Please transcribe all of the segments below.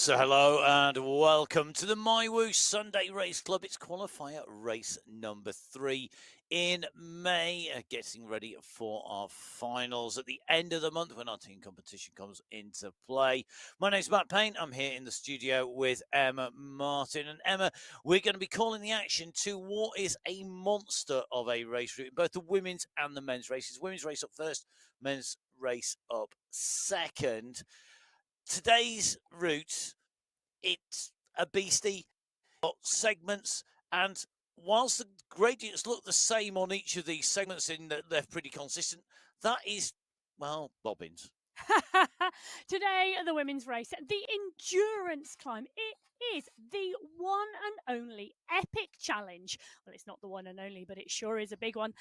So hello and welcome to the MyWhoosh Sunday Race Club. It's qualifier race number 3 in May, getting ready for our finals at the end of the month when our team competition comes into play. My name's Matt Payne. I'm here in the studio with Emma Martin. And Emma, we're going to be calling the action to what is a monster of a race route in both the women's and the men's races. Women's race up first, men's race up second. Today's route, it's a beastie, got segments, and whilst the gradients look the same on each of these segments in that they're pretty consistent, that is, well, bobbins. Today, the women's race, the endurance climb. It is the one and only epic challenge. Well, it's not the one and only, but it sure is a big one.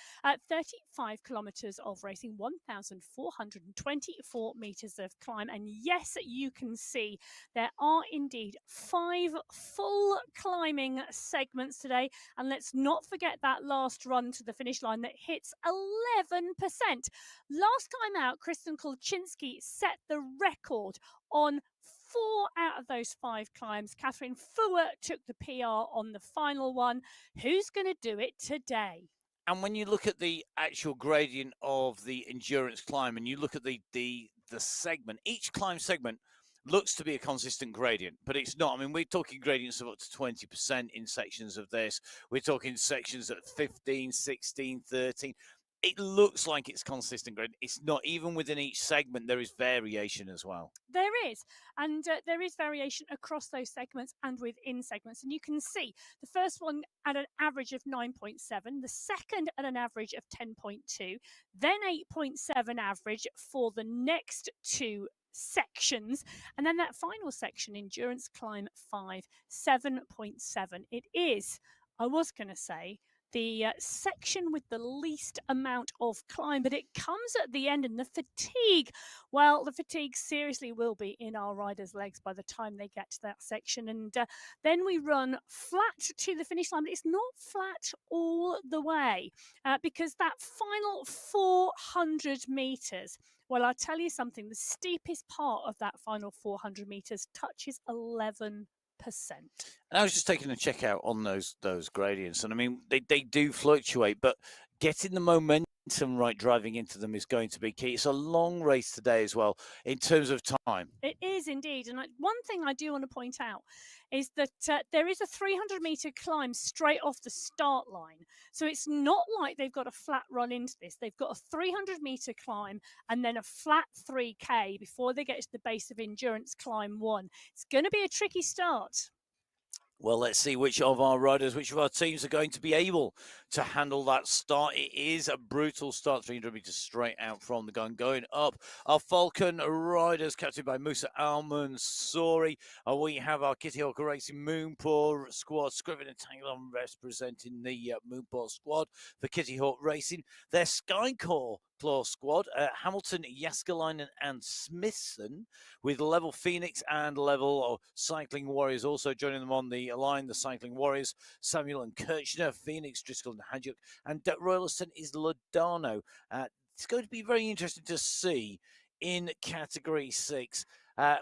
35 kilometres of racing, 1,424 metres of climb. And yes, you can see there are indeed 5 full climbing segments today. And let's not forget that last run to the finish line that hits 11%. Last time out, Kristen Kolczynski set the record on 4 out of those 5 climbs. Catherine Fuhr took the PR on the final one. Who's going to do it today? And when you look at the actual gradient of the endurance climb and you look at the segment, each climb segment looks to be a consistent gradient, but it's not. I mean, we're talking gradients of up to 20% in sections of this. We're talking sections at 15, 16, 13. It looks like it's consistent gradient. It's not. Even within each segment, there is variation as well. There is. And there is variation across those segments and within segments. And you can see the first one at an average of 9.7, the second at an average of 10.2, then 8.7 average for the next 2 sections, and then that final section, endurance climb 5, 7.7. It is, I was going to say, the section with the least amount of climb, but it comes at the end, and the fatigue, well, the fatigue seriously will be in our riders' legs by the time they get to that section. And then we run flat to the finish line, but it's not flat all the way because that final 400 metres, well, I'll tell you something, the steepest part of that final 400 metres touches 11%. And I was just taking a check out on those gradients, and I mean they do fluctuate, but getting the momentum right driving into them is going to be key. It's a long race today as well in terms of time. It is indeed. And one thing I do want to point out is that there is a 300-metre climb straight off the start line. So it's not like they've got a flat run into this. They've got a 300-metre climb and then a flat 3K before they get to the base of endurance climb 1. It's going to be a tricky start. Well, let's see which of our riders, which of our teams are going to be able to handle that start. It is a brutal start, 300 metres straight out from the gun. Going up, our Falcon riders, captained by Musa Al-Mansouri. We have our Kitty Hawk Racing Moonpaw squad, Scriven and Tanglon representing the Moonpaw squad for Kitty Hawk Racing. Their Skycore Claw squad, Hamilton, Jaskalainen and Smithson, with Level Phoenix and Level Cycling Warriors also joining them on the line. The Cycling Warriors, Samuel and Kirchner, Phoenix, Driscoll and Hadjuk, and Royalston is Lodano. It's going to be very interesting to see in Category 6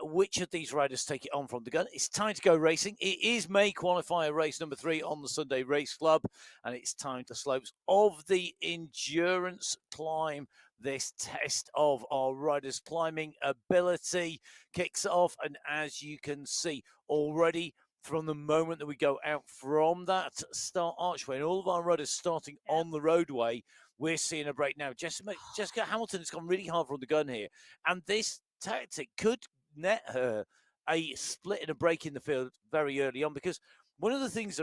which of these riders take it on from the gun. It's time to go racing. It is May qualifier race number 3 on the Sunday Race Club, and it's time to slopes of the endurance climb. This test of our riders' climbing ability kicks off, and as you can see already, from the moment that we go out from that start archway and all of our riders starting on the roadway, we're seeing a break now. Jessica Hamilton has gone really hard from the gun here, and this tactic could net her a split and a break in the field very early on, because one of the things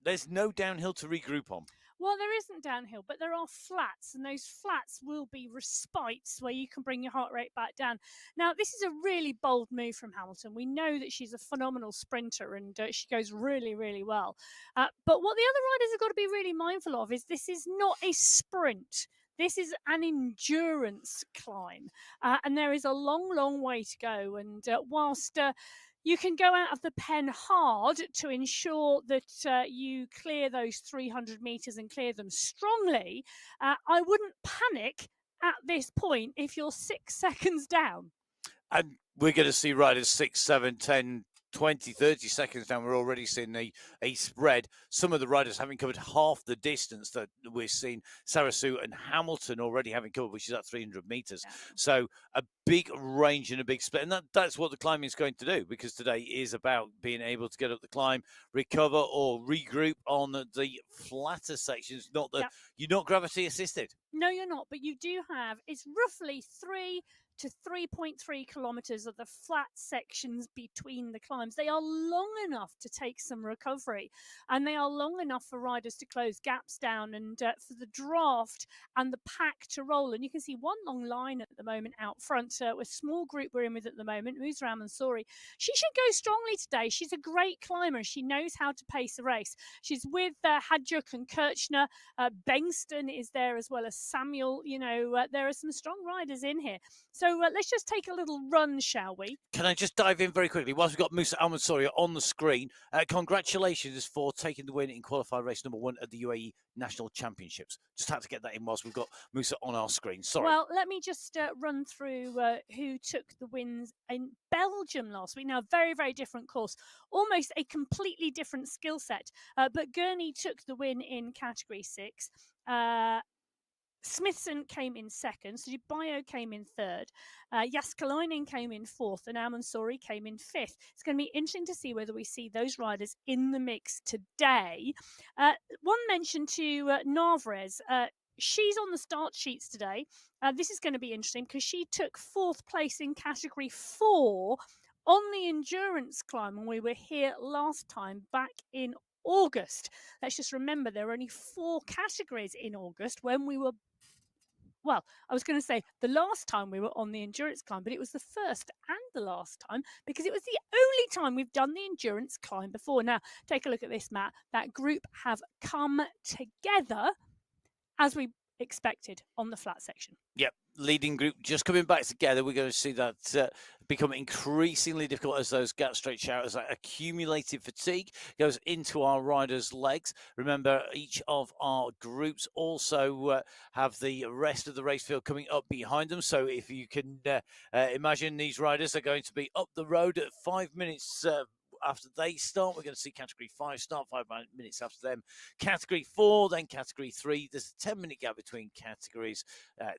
there's no downhill to regroup on. Well, there isn't downhill, but there are flats, and those flats will be respites where you can bring your heart rate back down. Now, this is a really bold move from Hamilton. We know that she's a phenomenal sprinter, and she goes really, really well. But what the other riders have got to be really mindful of is this is not a sprint. This is an endurance climb, and there is a long, long way to go. And whilst you can go out of the pen hard to ensure that you clear those 300 metres and clear them strongly, I wouldn't panic at this point if you're 6 seconds down. And we're going to see riders 6, 7, 10, 20, 30 seconds down. We're already seeing a spread. Some of the riders having covered half the distance that we're seeing Sarah Sue and Hamilton already having covered, which is at 300 meters. Yeah. So a big range and a big split. And that's what the climbing is going to do, because today is about being able to get up the climb, recover or regroup on the flatter sections. You're not gravity assisted. No, you're not, but you do have, it's roughly 3 to 3.3 kilometers of the flat sections between the climbs. They are long enough to take some recovery, and they are long enough for riders to close gaps down and for the draft and the pack to roll. And you can see one long line at the moment out front with a small group we're in with at the moment, Musra Mansouri. She should go strongly today. She's a great climber. She knows how to pace a race. She's with Hadjuk and Kirchner. Bengston is there as well as Samuel. There are some strong riders in here. So let's just take a little run, shall we? Can I just dive in very quickly? Whilst we've got Musa Al-Mansouri on the screen, congratulations for taking the win in qualifier race number 1 at the UAE National Championships. Just had to get that in whilst we've got Musa on our screen. Sorry. Well, let me just run through who took the wins in Belgium last week. Now, very, very different course, almost a completely different skill set. But Gurney took the win in category 6. Smithson came in second, so Bio came in third, Jaskalainen came in fourth, and Al-Mansouri came in fifth. It's going to be interesting to see whether we see those riders in the mix today. One mention to Narvaez. She's on the start sheets today. This is going to be interesting because she took fourth place in category 4 on the endurance climb when we were here last time back in August. Let's just remember there are only 4 categories in August when we were, well, I was going to say the last time we were on the endurance climb, but it was the first and the last time because it was the only time we've done the endurance climb before. Now, take a look at this, Matt. That group have come together as we expected on the flat section. Yep, leading group just coming back together. We're going to see that become increasingly difficult as those gap stretch out, as that accumulated fatigue goes into our riders' legs. Remember, each of our groups also have the rest of the race field coming up behind them. So if you can imagine, these riders are going to be up the road at 5 minutes after they start. We're going to see category 5 start 5 minutes after them. Category 4, then category 3. There's a 10-minute gap between categories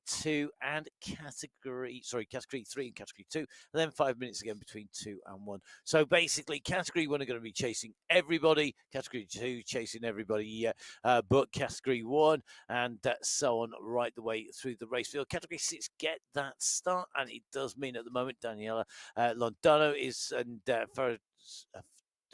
2 and category 3 and category 2, and then 5 minutes again between 2 and 1. So basically, category 1 are going to be chasing everybody, category 2 chasing everybody, but category 1, and so on right the way through the race field. Category 6 get that start, and it does mean at the moment Daniela Londano is and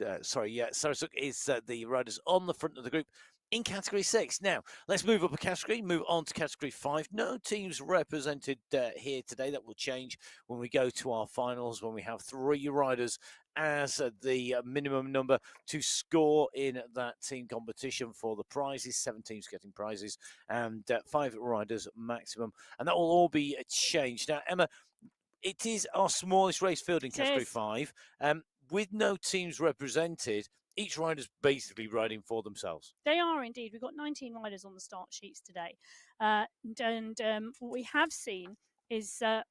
Sarasuk is the riders on the front of the group in category 6. Now, let's move up a category, move on to category 5. No teams represented here today. That will change when we go to our finals, when we have 3 riders as the minimum number to score in that team competition for the prizes. 7 teams getting prizes and 5 riders maximum. And that will all be changed. Now, Emma, it is our smallest race field in category 5. With no teams represented, each rider's basically riding for themselves. They are indeed. We've got 19 riders on the start sheets today. And what we have seen is that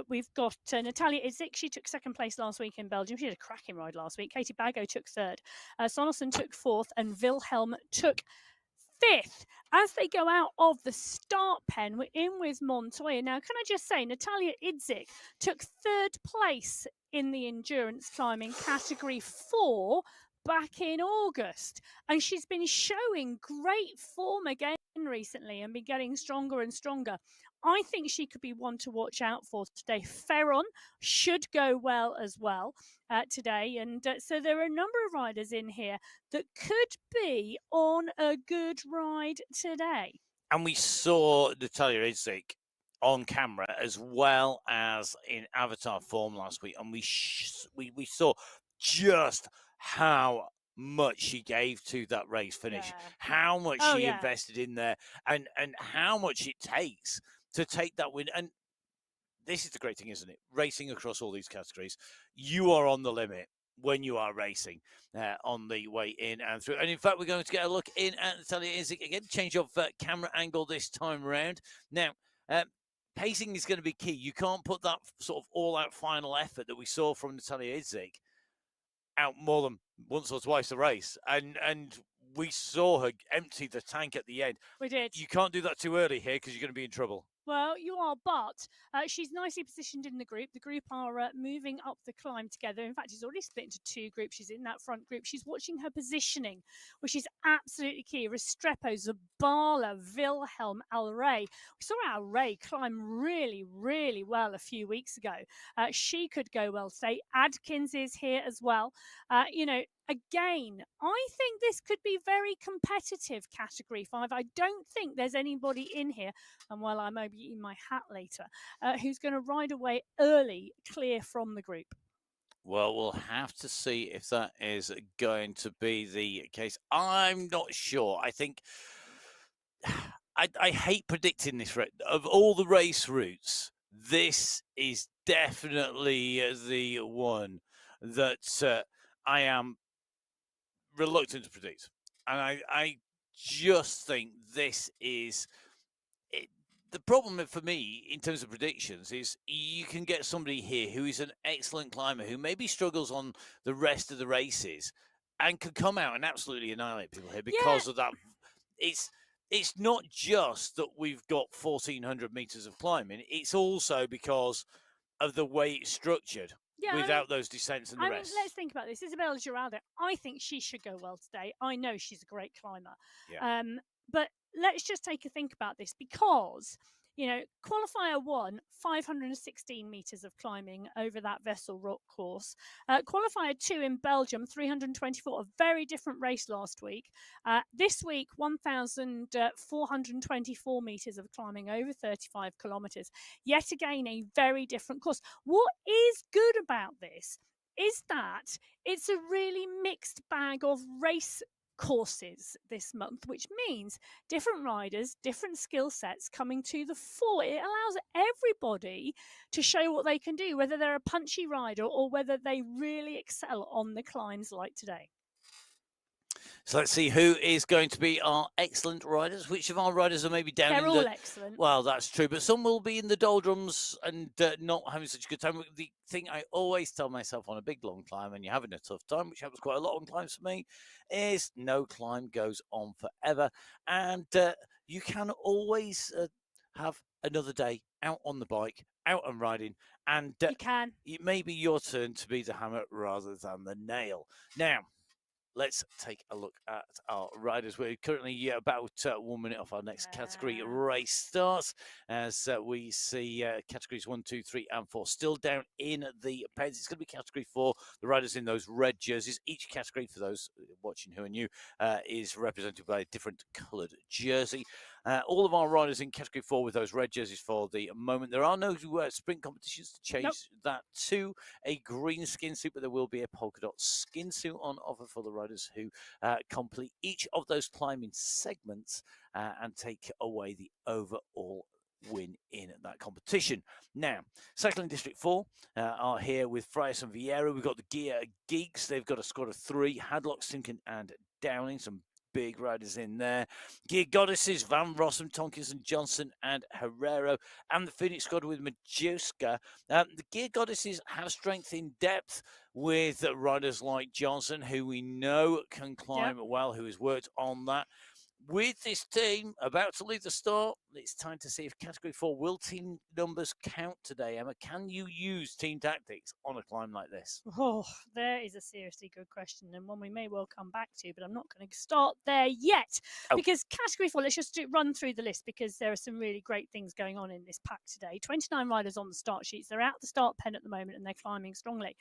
we've got Natalia Idzik. She took second place last week in Belgium. She had a cracking ride last week. Katie Bago took third. Sonelson took fourth, and Wilhelm took 5th. As they go out of the start pen, we're in with Montoya. Now, can I just say, Natalia Idzik took 3rd place in the endurance climbing category 4 back in August. And she's been showing great form again recently and been getting stronger and stronger. I think she could be one to watch out for today. Ferron should go well as well today. And so there are a number of riders in here that could be on a good ride today. And we saw Natalia Idzik on camera as well as in avatar form last week, and we saw just how much she gave to that race finish, how much she invested in there, and how much it takes to take that win. And this is the great thing, isn't it? Racing across all these categories, you are on the limit when you are racing on the way in and through. And in fact, we're going to get a look in at Natalia Idzik again. Change of camera angle this time around. Now, pacing is going to be key. You can't put that sort of all-out final effort that we saw from Natalia Idzik out more than once or twice a race, and we saw her empty the tank at the end. We did. You can't do that too early here because you're going to be in trouble. Well, you are, but she's nicely positioned in the group. The group are moving up the climb together. In fact, she's already split into two groups. She's in that front group. She's watching her positioning, which is absolutely key. Restrepo, Zabala, Wilhelm, Alray. We saw Alray climb really, really well a few weeks ago. She could go well today. Adkins is here as well. Again, I think this could be very competitive, Category 5. I don't think there's anybody in here, and while I may be eating my hat later, who's going to ride away early, clear from the group. Well, we'll have to see if that is going to be the case. I'm not sure. I think I hate predicting this. Of all the race routes, this is definitely the one that I am reluctant to predict, and I just think this is it. The problem for me in terms of predictions is you can get somebody here who is an excellent climber who maybe struggles on the rest of the races and can come out and absolutely annihilate people here because of that. It's not just that we've got 1,400 meters of climbing; it's also because of the way it's structured. Without those descents and the rest. Let's think about this. Isabella Giraldo, I think she should go well today. I know she's a great climber. Yeah. But let's just take a think about this because, Qualifier 1, 516 meters of climbing over that Vessel rock course. Qualifier 2 in Belgium, 324, a very different race last week. This week, 1,424 meters of climbing over 35 kilometers. Yet again, a very different course. What is good about this is that it's a really mixed bag of race courses this month, which means different riders, different skill sets coming to the fore. It allows everybody to show what they can do, whether they're a punchy rider or whether they really excel on the climbs like today. So let's see who is going to be our excellent riders. Which of our riders are maybe down They're in all excellent. Well, that's true, but some will be in the doldrums and not having such a good time. The thing I always tell myself on a big long climb and you're having a tough time, which happens quite a lot on climbs for me, is no climb goes on forever. And you can always have another day out on the bike, out and riding, and you can. It may be your turn to be the hammer rather than the nail. Now, let's take a look at our riders. We're currently about 1 minute off our next category race starts as we see categories 1, 2, 3, and 4 still down in the pens. It's going to be category 4, the riders in those red jerseys. Each category, for those watching who are new, is represented by a different coloured jersey. All of our riders in category 4 with those red jerseys for the moment. There are no sprint competitions to change that to a green skin suit, but there will be a polka dot skin suit on offer for the riders who complete each of those climbing segments and take away the overall win in that competition. Now, Cycling District 4 are here with Frias and Vieira. We've got the Gear Geeks. They've got a squad of 3, Hadlock, Simkin and Downing. Some big riders in there. Gear Goddesses, Van Rossum, Tonkinson, Johnson, and Herrero, and the Phoenix squad with Majewska. The Gear Goddesses have strength in depth with riders like Johnson, who we know can climb well, who has worked on that. With this team about to leave the start, it's time to see if Category 4 will team numbers count today. Emma, can you use team tactics on a climb like this? Oh, there is a seriously good question and one we may well come back to, but I'm not going to start there yet because Category 4, let's just run through the list because there are some really great things going on in this pack today. 29 riders on the start sheets. They're out the start pen at the moment and they're climbing strongly.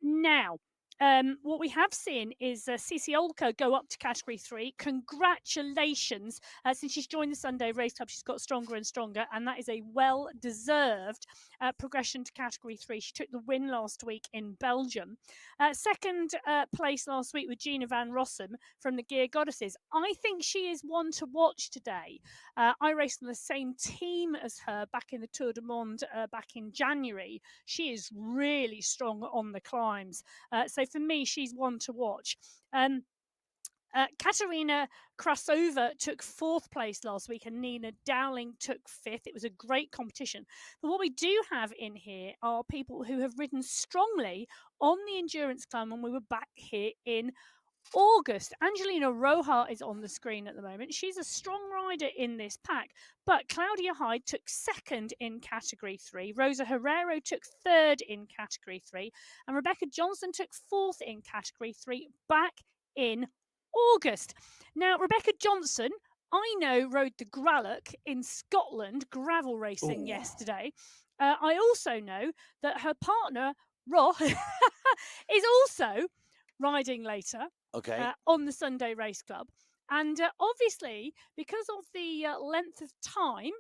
Now, what we have seen is Cici Olka go up to Category 3. Congratulations. Since she's joined the Sunday Race Club, she's got stronger and stronger, and that is a well-deserved progression to Category 3. She took the win last week in Belgium. Second place last week with Gina Van Rossum from the Gear Goddesses. I think she is one to watch today. I raced on the same team as her back in the Tour de Monde back in January. She is really strong on the climbs. So for me, she's one to watch. Katerina Krasova took 4th place last week and Nina Dowling took 5th. It was a great competition. But what we do have in here are people who have ridden strongly on the endurance climb when we were back here in August. Angelina Roja is on the screen at the moment. She's a strong rider in this pack, but Claudia Hyde took 2nd in Category 3. Rosa Herrero took 3rd in Category 3. And Rebecca Johnson took 4th in Category 3 back in August. Now, Rebecca Johnson, I know, rode the Gralloch in Scotland, gravel racing yesterday. I also know that her partner, Roth, is also riding later on the Sunday Race Club. And obviously, because of the length of time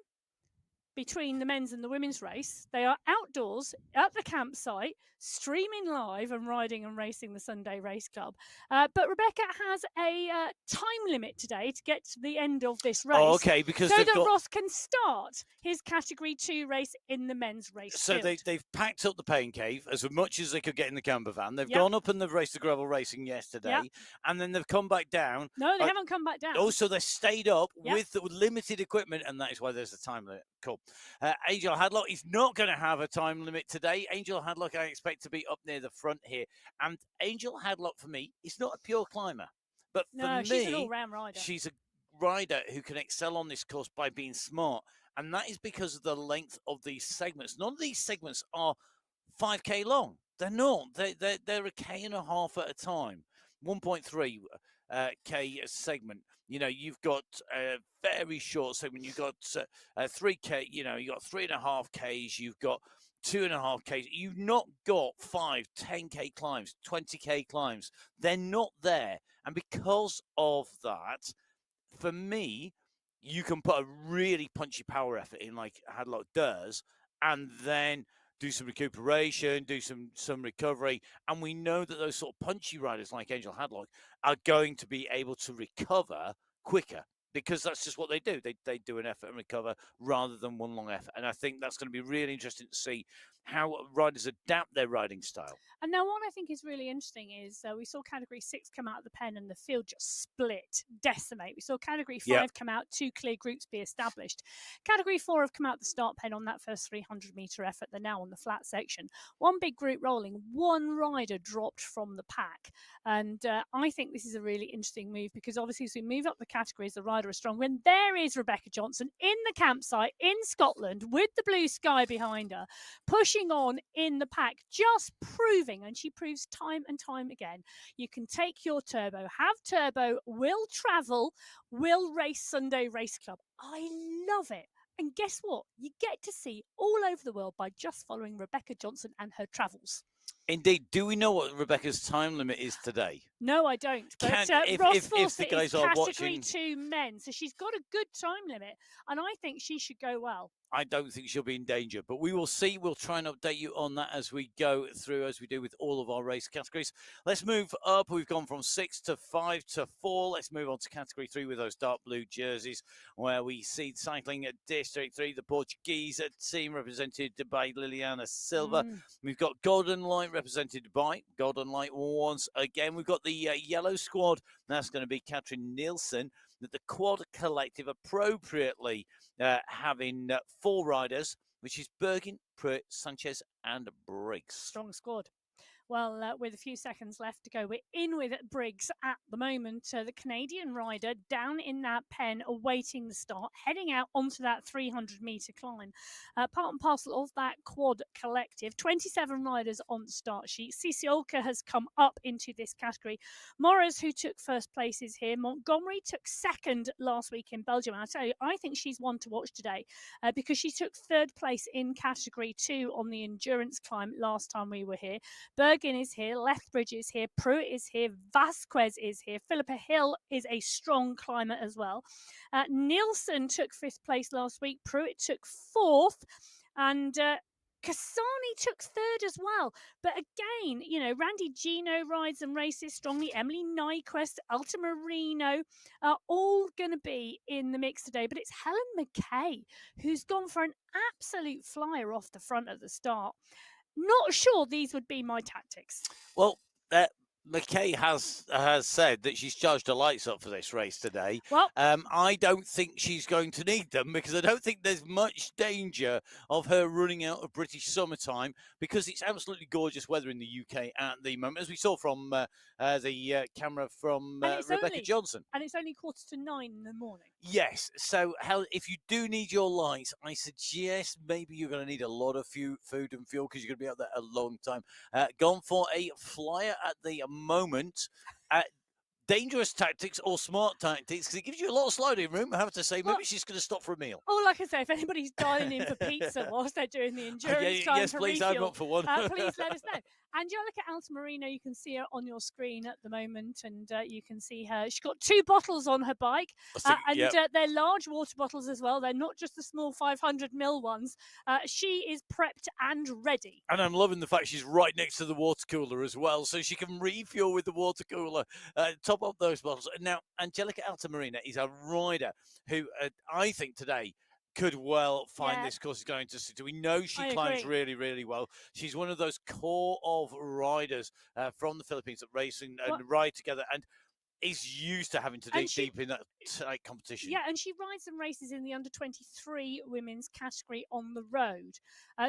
between the men's and the women's race, they are outdoors at the campsite, streaming live and riding and racing the Sunday Race Club. But Rebecca has a time limit today to get to the end of this race. Oh, okay, because so that Ross can start his Category 2 race in the men's race. So they've packed up the pain cave as much as they could get in the camper van. They've gone up and they've raced the gravel racing yesterday, and then they've come back down. No, they haven't come back down. Oh, so they stayed up with the limited equipment, and that is why there's a time limit. Cool. Angel Hadlock is not going to have a time limit today. Angel Hadlock, I expect to be up near the front here. And Angel Hadlock, for me, is not a pure climber. But for me, she's an all-round rider. She's a rider who can excel on this course by being smart. And that is because of the length of these segments. None of these segments are 5K long. They're not. They're a K and a half at a time. 1.3 K segment. You know, you've got a very short segment. You've got 3K. You know, you've got 3.5 Ks. You've got 2.5 Ks. You've not got 5, 10K climbs, 20K climbs. They're not there. And because of that, for me, you can put a really punchy power effort in like Hadlock does, and then do some recuperation, do some recovery. And we know that those sort of punchy riders like Angel Hadlock are going to be able to recover quicker, because that's just what they do. They do an effort and recover rather than one long effort. And I think that's going to be really interesting to see how riders adapt their riding style. And now what I think is really interesting is we saw Category 6 come out of the pen and the field just split, decimate. We saw Category 5 come out, 2 clear groups be established. Category 4 have come out the start pen on that first 300-metre effort. They're now on the flat section. One big group rolling, one rider dropped from the pack. And I think this is a really interesting move, because obviously as we move up the categories, the rider is strong. When there is Rebecca Johnson in the campsite in Scotland with the blue sky behind her, pushing on in the pack, just proving, and she proves time and time again, you can take your turbo, have turbo, will travel, will race Sunday Race Club. I love it. And guess what? You get to see all over the world by just following Rebecca Johnson and her travels. Indeed. Do we know what Rebecca's time limit is today? No, I don't. But Ross Fawcett is Category 2 men, so she's got a good time limit, and I think she should go well. I don't think she'll be in danger, but we will see. We'll try and update you on that as we go through, as we do with all of our race categories. Let's move up. We've gone from 6 to 5 to 4. Let's move on to Category 3 with those dark blue jerseys, where we see cycling at District 3, the Portuguese team represented by Liliana Silva. We've got Golden Light represented by Golden Light once again. We've got the yellow squad. That's going to be Katrin Nielsen. The Quad Collective appropriately having 4 riders, which is Bergin, Pruitt, Sanchez, and Briggs. Strong squad. Well, with a few seconds left to go, we're in with Briggs at the moment. The Canadian rider down in that pen, awaiting the start, heading out onto that 300-metre climb. Part and parcel of that quad collective. 27 riders on the start sheet. Ciciolka has come up into this category. Morris, who took first place, is here. Montgomery took second last week in Belgium. And I tell you, I think she's one to watch today because she took third place in Category 2 on the endurance climb last time we were here. Bergin is here, Lethbridge is here, Pruitt is here, Vasquez is here, Philippa Hill is a strong climber as well. Nielsen took 5th place last week, Pruitt took 4th, and Cassani took 3rd as well. But again, you know, Randy Gino rides and races strongly. Emily Nyquist, Alta Marino are all going to be in the mix today. But it's Helen McKay who's gone for an absolute flyer off the front at the start. Not sure these would be my tactics. Well, McKay has said that she's charged her lights up for this race today. Well, I don't think she's going to need them because I don't think there's much danger of her running out of British summertime because it's absolutely gorgeous weather in the UK at the moment, as we saw from the camera from Rebecca Johnson. And it's only 8:45 in the morning. Yes. So, if you do need your lights, I suggest maybe you're going to need a lot of food and fuel because you're going to be out there a long time. Gone for a flyer at the moment. Dangerous tactics or smart tactics because it gives you a lot of sliding room. I have to say, maybe she's going to stop for a meal. Oh, like I say, if anybody's dialing in for pizza whilst they're doing the endurance time yes, for please, refuel, I'm up for one. please let us know. And you look at Alta Marino, you can see her on your screen at the moment, and you can see her. She's got 2 bottles on her bike, they're large water bottles as well. They're not just the small 500ml ones. She is prepped and ready. And I'm loving the fact she's right next to the water cooler as well, so she can refuel with the water cooler, top up those bottles. Now, Angelica Altamarina is a rider who I think today could well find this course is going to suit. We know she climbs really, really well. She's one of those core of riders from the Philippines that race and ride together and is used to having to dig deep in that tight competition. Yeah, and she rides and races in the under-23 women's category on the road.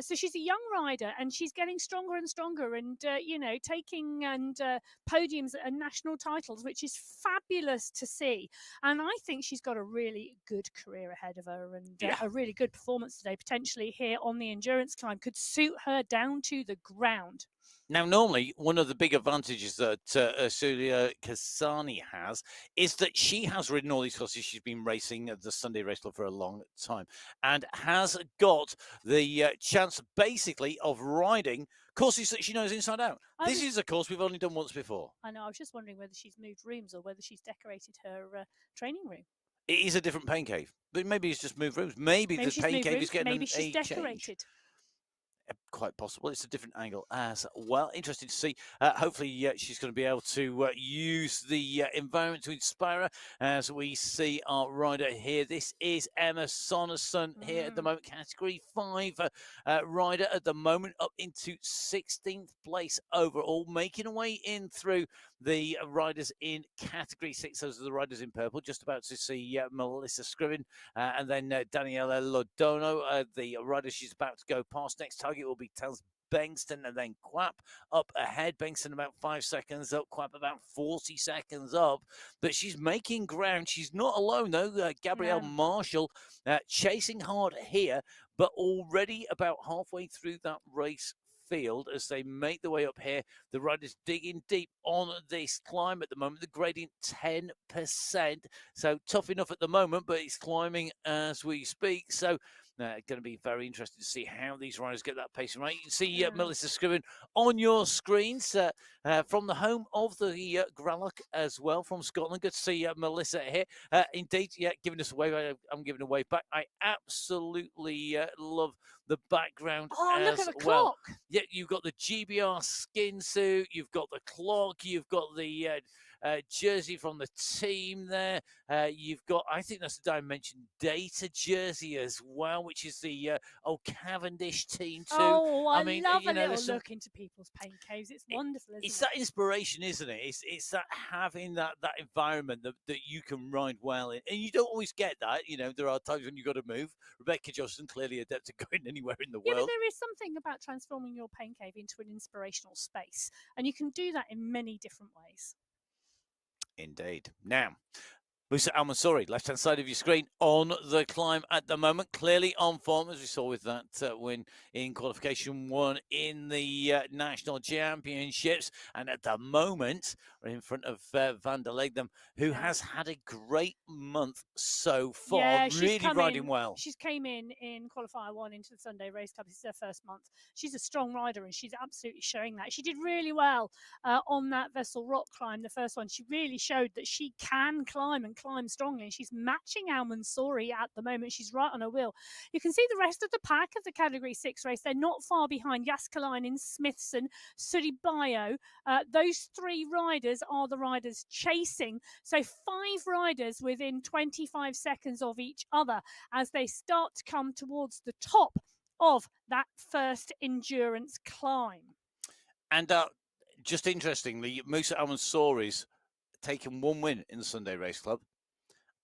So she's a young rider, and she's getting stronger and stronger, and taking podiums and national titles, which is fabulous to see. And I think she's got a really good career ahead of her, and a really good performance today, potentially here on the endurance climb, could suit her down to the ground. Now, normally, one of the big advantages that Ursula Kasani has is that she has ridden all these courses. She's been racing at the Sunday Race Club for a long time and has got the chance, basically, of riding courses that she knows inside out. This is a course we've only done once before. I know. I was just wondering whether she's moved rooms or whether she's decorated her training room. It is a different pain cave, but maybe it's just moved rooms. Maybe the pain cave is getting maybe she's decorated. Change. Quite possible. It's a different angle as well. Interesting to see. Hopefully, she's going to be able to use the environment to inspire her as we see our rider here. This is Emma Sonnerson here at the moment, Category 5 rider at the moment, up into 16th place overall, making her way in through the riders in Category 6. Those are the riders in purple. Just about to see Melissa Scriven and then Daniela Lodono, the rider she's about to go past. Next target will be Tels Bengston and then Quap up ahead. Bengston about 5 seconds up, Quap about 40 seconds up. But she's making ground. She's not alone, though. Gabrielle Marshall chasing hard here, but already about halfway through that race field as they make their way up here. The riders digging deep on this climb at the moment. The gradient 10%. So tough enough at the moment, but it's climbing as we speak. So going to be very interesting to see how these riders get that pacing right. You can see Melissa Scriven on your screens from the home of the Gralloch as well, from Scotland. Good to see Melissa here. Indeed, giving us a wave. I'm giving a wave back. I absolutely love the background look at the well. Clock. Yeah, you've got the GBR skin suit. You've got the clock. You've got the jersey from the team there. You've got, I think that's the Dimension Data jersey as well, which is the old Cavendish team too. Oh, I mean, love a little look into people's pain caves. It's wonderful, isn't it? It's that inspiration, isn't it? It's that having that environment that you can ride well in. And you don't always get that. There are times when you've got to move. Rebecca Johnson, clearly adept at going anywhere in the world. Yeah, but there is something about transforming your pain cave into an inspirational space. And you can do that in many different ways. Indeed. Now, Musa Al-Mansouri, left-hand side of your screen, on the climb at the moment, clearly on form, as we saw with that win in qualification 1 in the National Championships. And at the moment, we're in front of Van der Legdam, who has had a great month so far, really riding well. She's came in Qualifier 1 into the Sunday Race Club. This is her first month. She's a strong rider, and she's absolutely showing that. She did really well on that Vessel Rock climb, the first one. She really showed that she can climb and climb strongly. She's matching Al-Mansouri at the moment. She's right on her wheel. You can see the rest of the pack of the Category 6 race. They're not far behind. Jaskalainen, Smithson, Suribayo. Those 3 riders are the riders chasing. So 5 riders within 25 seconds of each other as they start to come towards the top of that first endurance climb. And Just interestingly, Musa Almansouri's taken one win in the Sunday Race Club,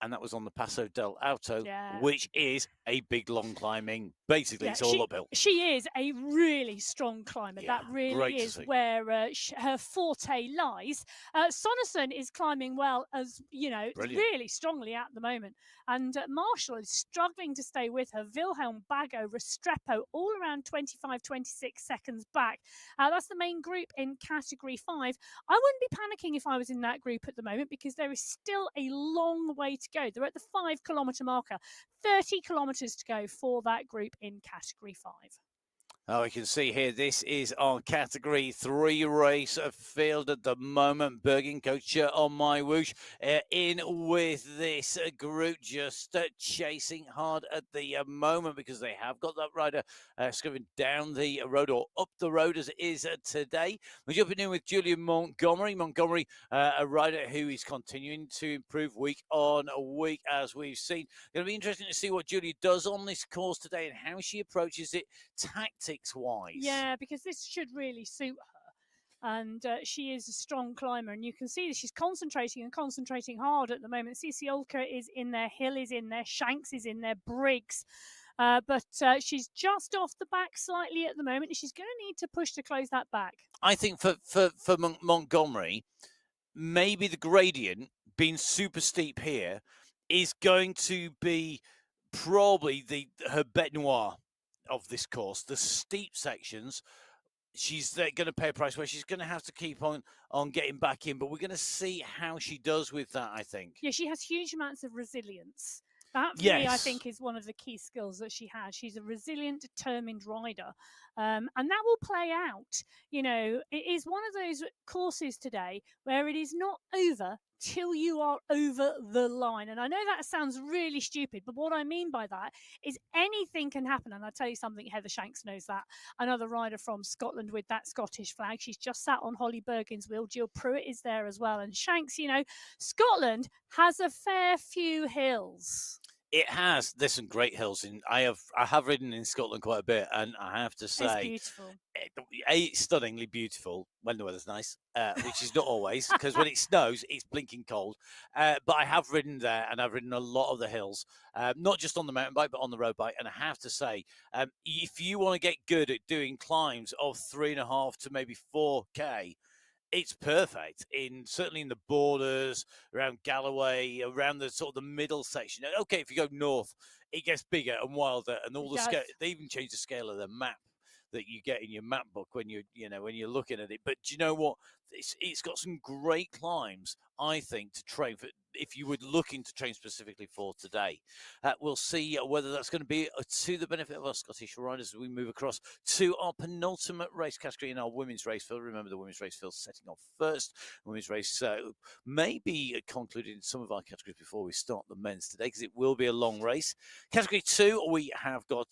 and that was on the Paso del Alto, Yeah. which is a big, long climbing. Basically, Yeah, it's all uphill. she is a really strong climber. Yeah, That really great to is see. where her forte lies. Sonnerson is climbing well, as you know, Brilliant. really strongly at the moment. And Marshall is struggling to stay with her. Wilhelm, Bago, Restrepo, all around 25, 26 seconds back. That's the main group in category 5. I wouldn't be panicking if I was in that group at the moment, because there is still a long way to go. They're at the 5 kilometre marker. 30 kilometres to go for that group in category 5. Oh, we can see here, this is our category 3 race field at the moment. Bergen coach on MyWhoosh in with this group, just chasing hard at the moment, because they have got that rider scrubbing down the road, or up the road as it is today. We're jumping in with Julian Montgomery. Montgomery, a rider who is continuing to improve week on week, as we've seen. Going to be interesting to see what Julia does on this course today and how she approaches it tactically wise. Yeah, because this should really suit her. And she is a strong climber, and you can see that she's concentrating hard at the moment. Cici Olka is in there, Hill is in there, Shanks is in there, Briggs. But she's just off the back slightly at the moment. She's going to need to push to close that back. I think for Montgomery, maybe the gradient being super steep here is going to be probably her bête noire of this course. The steep sections, she's going to pay a price where she's going to have to keep on getting back in, but we're going to see how she does with that, I think. Yeah, she has huge amounts of resilience. That, for me, I think, is one of the key skills that she has. She's a resilient, determined rider. And that will play out. You know, it is one of those courses today where it is not over till you are over the line. And I know that sounds really stupid, but what I mean by that is anything can happen. And I'll tell you something, Heather Shanks knows that. Another rider from Scotland with that Scottish flag. She's just sat on Holly Bergin's wheel. Jill Pruitt is there as well. And Shanks, you know, Scotland has a fair few hills. It has. There's some great hills in. I have ridden in Scotland quite a bit, and I have to say, it's beautiful. It's stunningly beautiful when the weather's nice, which is not always, because when it snows, it's blinking cold. But I have ridden there, and I've ridden a lot of the hills, not just on the mountain bike, but on the road bike. And I have to say, if you want to get good at doing climbs of 3.5 to maybe 4K, it's perfect certainly in the borders, around Galloway, around the sort of the middle section. Okay, if you go north, it gets bigger and wilder, and all the scale. They even change the scale of the map that you get in your map book when you're looking at it. But do you know what? It's got some great climbs, I think, to train for if you were looking to train specifically for today. We'll see whether that's going to be to the benefit of our Scottish riders as we move across to our penultimate race category in our women's race field. Remember, the women's race field setting off first. Women's race may be concluded in some of our categories before we start the men's today, because it will be a long race. Category 2, we have got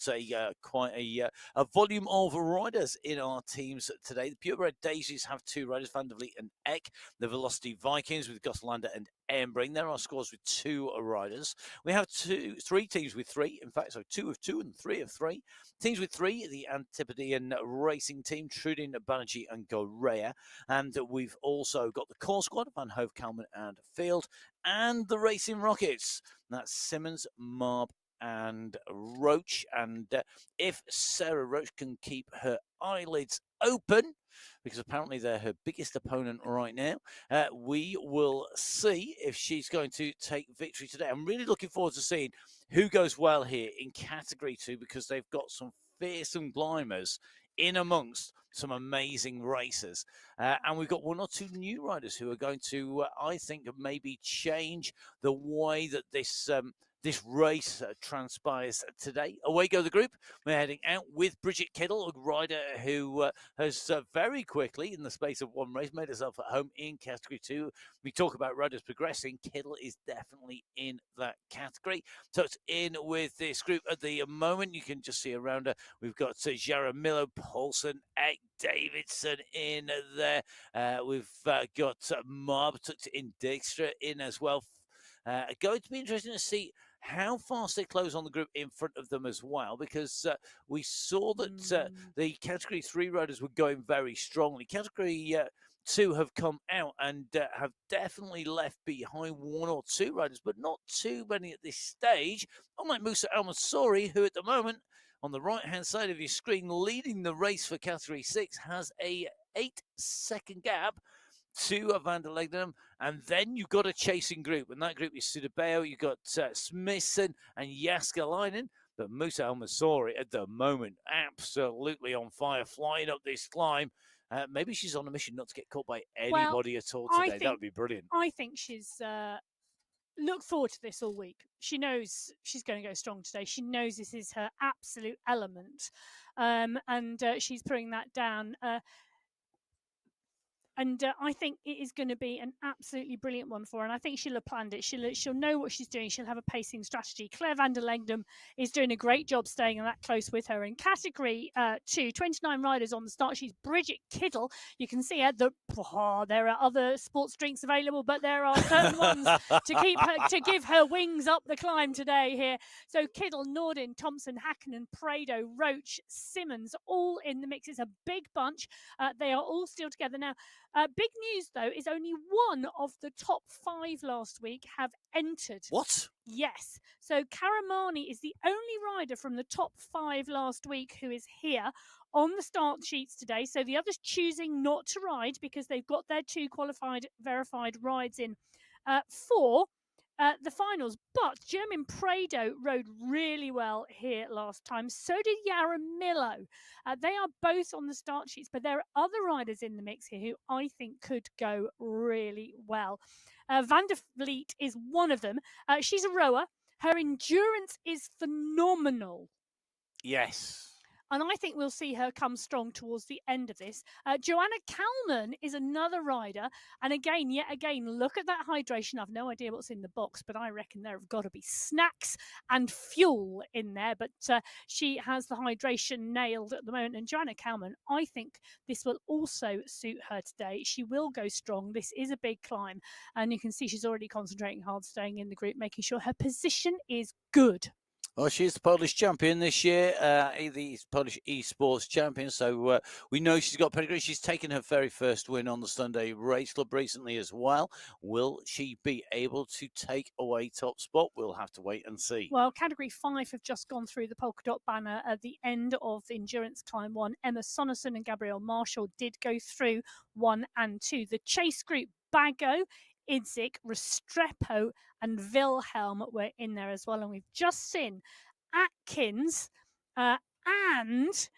quite a volume of riders in our teams today. The Purebred Daisies have 2 riders, Van der Vliet and Eck. The Velocity Vikings with Goslander and Embering. There are scores with 2 riders. We have 3 teams with 3. In fact, so 2 of 2 and 3 of 3. Teams with 3, the Antipodean Racing Team, Trudin, Banerjee and Gorea. And we've also got the Core Squad, Van Hove, Kalman and Field. And the Racing Rockets. That's Simmons, Marb and Roach. And if Sarah Roach can keep her eyelids open, because apparently they're her biggest opponent right now, we will see if she's going to take victory today. I'm really looking forward to seeing who goes well here in category 2, because they've got some fearsome climbers in amongst some amazing racers. And we've got 1 or 2 new riders who are going to, I think, maybe change the way that this race transpires today. Away go the group. We're heading out with Bridget Kittle, a rider who has very quickly, in the space of 1 race, made herself at home in category 2. We talk about riders progressing. Kittle is definitely in that category. So it's in with this group at the moment. You can just see around her. We've got Jaramillo, Paulson, Eck, Davidson in there. We've got Marb tucked in, Dijkstra in as well. Going to be interesting to see how fast they close on the group in front of them as well, because we saw that the category 3 riders were going very strongly. Category two have come out and have definitely left behind one or two riders, but not too many at this stage. Unlike Musa Al-Mansouri, who at the moment, on the right-hand side of your screen, leading the race for Category 6, has a 8-second gap to Van der Legdam, and then you've got a chasing group, and that group is Sudabeo, you've got Smithson and Jaskalainen, but Musa Al-Mansouri at the moment absolutely on fire, flying up this climb. Maybe she's on a mission not to get caught by anybody at all today. That would be brilliant. I think she's look forward to this all week. She knows she's going to go strong today. She knows this is her absolute element, and she's putting that down. And I think it is going to be an absolutely brilliant one for her. And I think she'll have planned it. She'll know what she's doing. She'll have a pacing strategy. Claire Van der Legdam is doing a great job staying that close with her. In Category 2, 29 riders on the start. She's Bridget Kiddle. You can see her. There are other sports drinks available, but there are certain ones to give her wings up the climb today here. So Kiddle, Nordin, Thompson, Hakkinen, Prado, Roach, Simmons, all in the mix. It's a big bunch. They are all still together now. Big news, though, is only one of the top 5 last week have entered. What? Yes. So Karamani is the only rider from the top 5 last week who is here on the start sheets today. So the others choosing not to ride because they've got their 2 qualified, verified rides in for the finals. But German Prado rode really well here last time. So did Yaramillo. They are both on the start sheets, but there are other riders in the mix here who I think could go really well. Van der Vliet is one of them. She's a rower. Her endurance is phenomenal. Yes. And I think we'll see her come strong towards the end of this. Joanna Kalman is another rider. And yet again, look at that hydration. I've no idea what's in the box, but I reckon there have got to be snacks and fuel in there. But she has the hydration nailed at the moment. And Joanna Kalman, I think this will also suit her today. She will go strong. This is a big climb. And you can see she's already concentrating hard, staying in the group, making sure her position is good. Well, she's the Polish champion this year, the Polish esports champion. So we know she's got pedigree. She's taken her very first win on the Sunday Race Club recently as well. Will she be able to take away top spot? We'll have to wait and see. Well, Category 5 have just gone through the polka dot banner at the end of Endurance Climb 1. Emma Sonnerson and Gabrielle Marshall did go through 1 and 2. The chase group, Bago, Idzik, Restrepo and Wilhelm were in there as well. And we've just seen Atkins and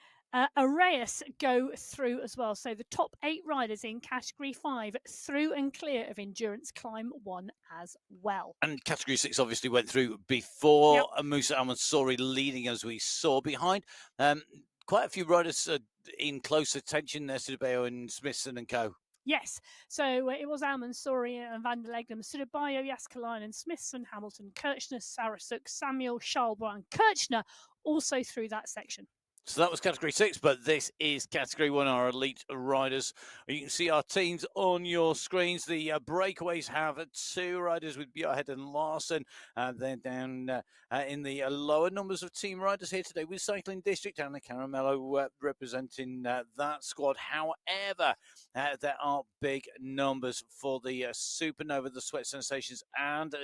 Arias go through as well. So the top 8 riders in Category 5 through and clear of Endurance Climb 1 as well. And Category 6 obviously went through before. Musa Al-Mansouri leading as we saw behind. Quite a few riders in close attention there, Sudabeo and Smithson and co. Yes, so it was Al-Mansouri and Van der Legdam, Sudabeo, Jaskalainen, Smithson, Hamilton, Kirchner, Sarasuk, Samuel, Charlebois and Kirchner also through that section. So that was Category 6, but this is Category 1, our elite riders. You can see our teams on your screens. The breakaways have 2 riders with Bjarhead and Larson. They're down in the lower numbers of team riders here today with Cycling District. Anna Caramello representing that squad. However, there are big numbers for the Supernova, the Sweat Sensations, and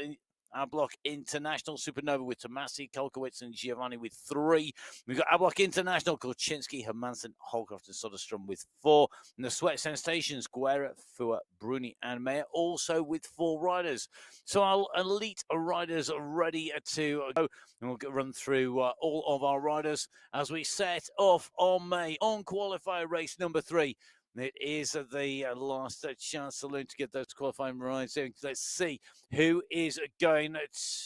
our block International Supernova with Tomasi, Kolkowitz, and Giovanni with 3. We've got our block International, Kolczynski, Hermansen, Holcroft, and Soderstrom with 4. And the Sweat Sensations, Guerra, Fua, Bruni, and Mayer also with 4 riders. So our elite riders are ready to go. And we'll run through all of our riders as we set off on May on qualifier race number 3. It is the last chance saloon to get those qualifying rides in. Let's see who is going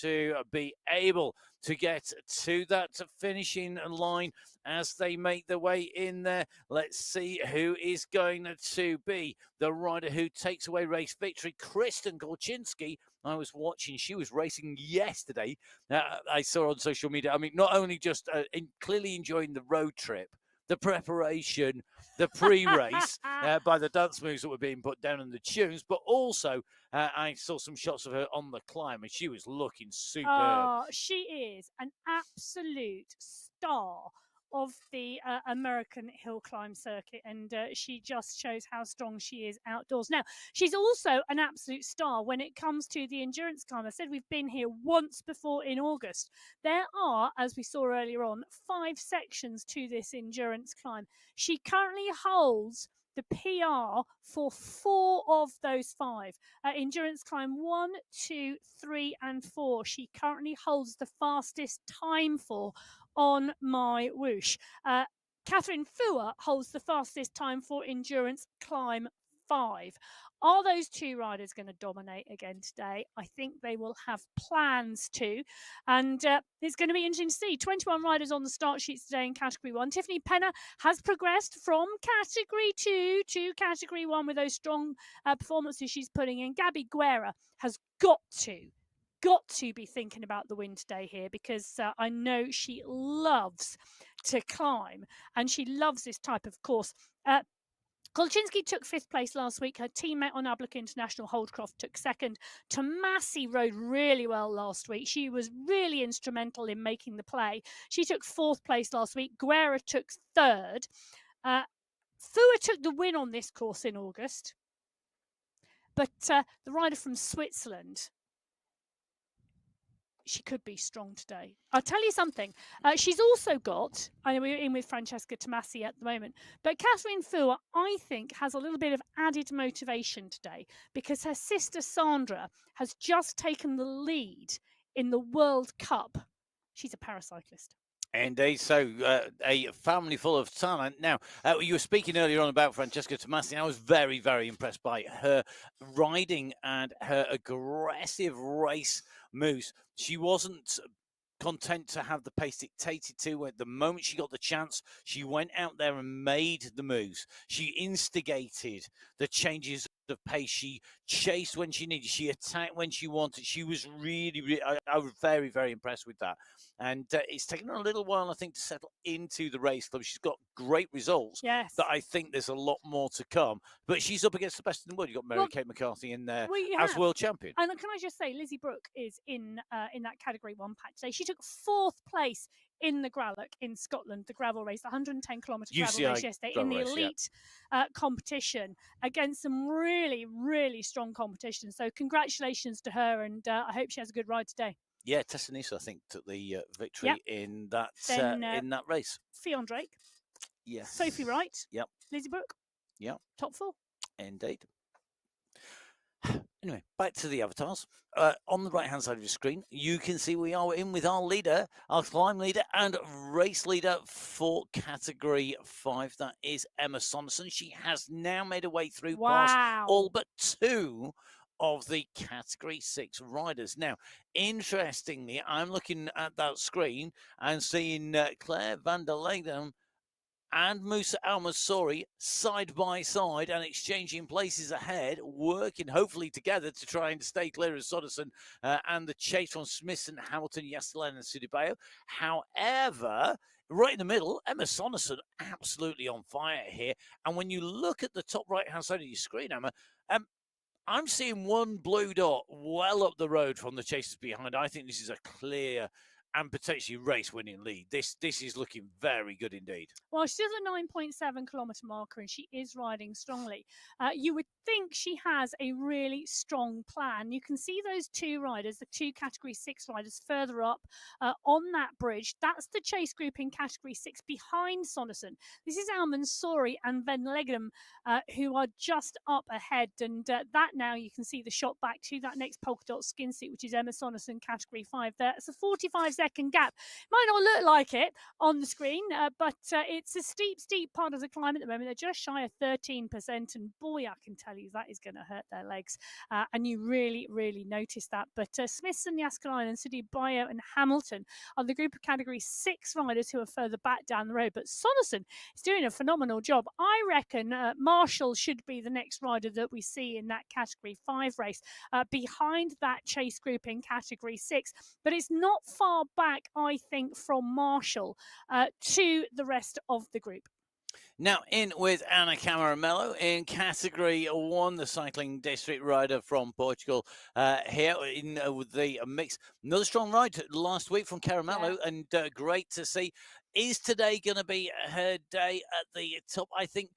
to be able to get to that finishing line as they make their way in there. Let's see who is going to be the rider who takes away race victory. Kristen Kolczynski, I was watching, she was racing yesterday. I saw on social media, I mean, not only just clearly enjoying the road trip, the preparation, the pre-race by the dance moves that were being put down in the tunes, but also I saw some shots of her on the climb and she was looking superb. Oh, she is an absolute star of the American hill climb circuit, and she just shows how strong she is outdoors. Now, she's also an absolute star when it comes to the endurance climb. I said we've been here once before in August. There are, as we saw earlier on, 5 sections to this endurance climb. She currently holds the PR for 4 of those 5. Endurance climb 1, 2, 3, and 4. She currently holds the fastest time for on MyWhoosh. Catherine Fua holds the fastest time for endurance climb 5. Are those 2 riders going to dominate again today? I think they will have plans to. And it's going to be interesting to see. 21 riders on the start sheets today in Category 1. Tiffany Penner has progressed from Category 2 to Category 1 with those strong performances she's putting in. Gabby Guerra has got to be thinking about the win today here, because I know she loves to climb and she loves this type of course. Kolczynski took 5th place last week. Her teammate on Abluk International, Holdcroft, took 2nd. Tomasi rode really well last week. She was really instrumental in making the play. She took 4th place last week. Guerra took 3rd. Fua took the win on this course in August. But the rider from Switzerland, she could be strong today. I'll tell you something. She's also got, I know we're in with Francesca Tomasi at the moment, but Catherine Fua, I think, has a little bit of added motivation today because her sister Sandra has just taken the lead in the World Cup. She's a paracyclist. Indeed, so a family full of talent. Now, you were speaking earlier on about Francesca Tomasi. I was very, very impressed by her riding and her aggressive race moves. She wasn't content to have the pace dictated to. At the moment she got the chance, she went out there and made the moves. She instigated the changes of pace. She chased when she needed. She attacked when she wanted. She was really I was very, very impressed with that. And it's taken her a little while, I think, to settle into the race club. She's got great results. Yes. But I think there's a lot more to come. But she's up against the best in the world. You've got Mary-Kate McCarthy in there as world champion. And can I just say, Lizzie Brooke is in that Category 1 patch today. She took 4th place in the Gralloch in Scotland, the gravel race, the 110-kilometre gravel race yesterday in the elite competition against some really, really strong competition. So congratulations to her, and I hope she has a good ride today. Yeah, Tessanissa, I think, took the victory in that race. Fionn Drake. Yes. Sophie Wright. Yep. Lizzie Brooke. Yep. Top 4. Indeed. Anyway, back to the avatars. On the right-hand side of your screen, you can see we are in with our leader, our climb leader and race leader for Category 5. That is Emma Sonderson. She has now made her way through past all but 2 of the Category 6 riders. Now, interestingly, I'm looking at that screen and seeing Claire van der Leyden and Musa Al-Masori side by side and exchanging places ahead, working hopefully together to try and stay clear of Sonderson and the chase from Smithson, Hamilton, Yastelen and Sudibayo. However, right in the middle, Emma Sonderson absolutely on fire here. And when you look at the top right-hand side of your screen, Emma, I'm seeing one blue dot well up the road from the chasers behind. I think this is a clear and potentially race-winning lead. This is looking very good indeed. Well, she's a 9.7 kilometre marker and she is riding strongly. You would think she has a really strong plan. You can see those 2 riders, the 2 Category 6 riders further up on that bridge. That's the chase group in Category 6 behind Sonderson. This is Al-Mansouri and Van Legem who are just up ahead. And that now you can see the shot back to that next polka dot skin suit, which is Emma Sonderson, Category 5 there. It's a 45-second gap. Might not look like it on the screen, but it's a steep part of the climb at the moment. They're just shy of 13%, and boy, I can tell you that is going to hurt their legs, and you really, really notice that. But Smithson, Yaskalainen, and Sudibayo and Hamilton are the group of Category 6 riders who are further back down the road. But Sonderson is doing a phenomenal job. I reckon Marshall should be the next rider that we see in that Category 5 race behind that chase group in Category 6. But it's not far back, I think, from Marshall to the rest of the group. Now in with Anna Camaramelo in category one, the cycling district rider from Portugal. Here in with the mix, another strong ride last week from Caramello, and great to see. Is today going to be her day at the top? I think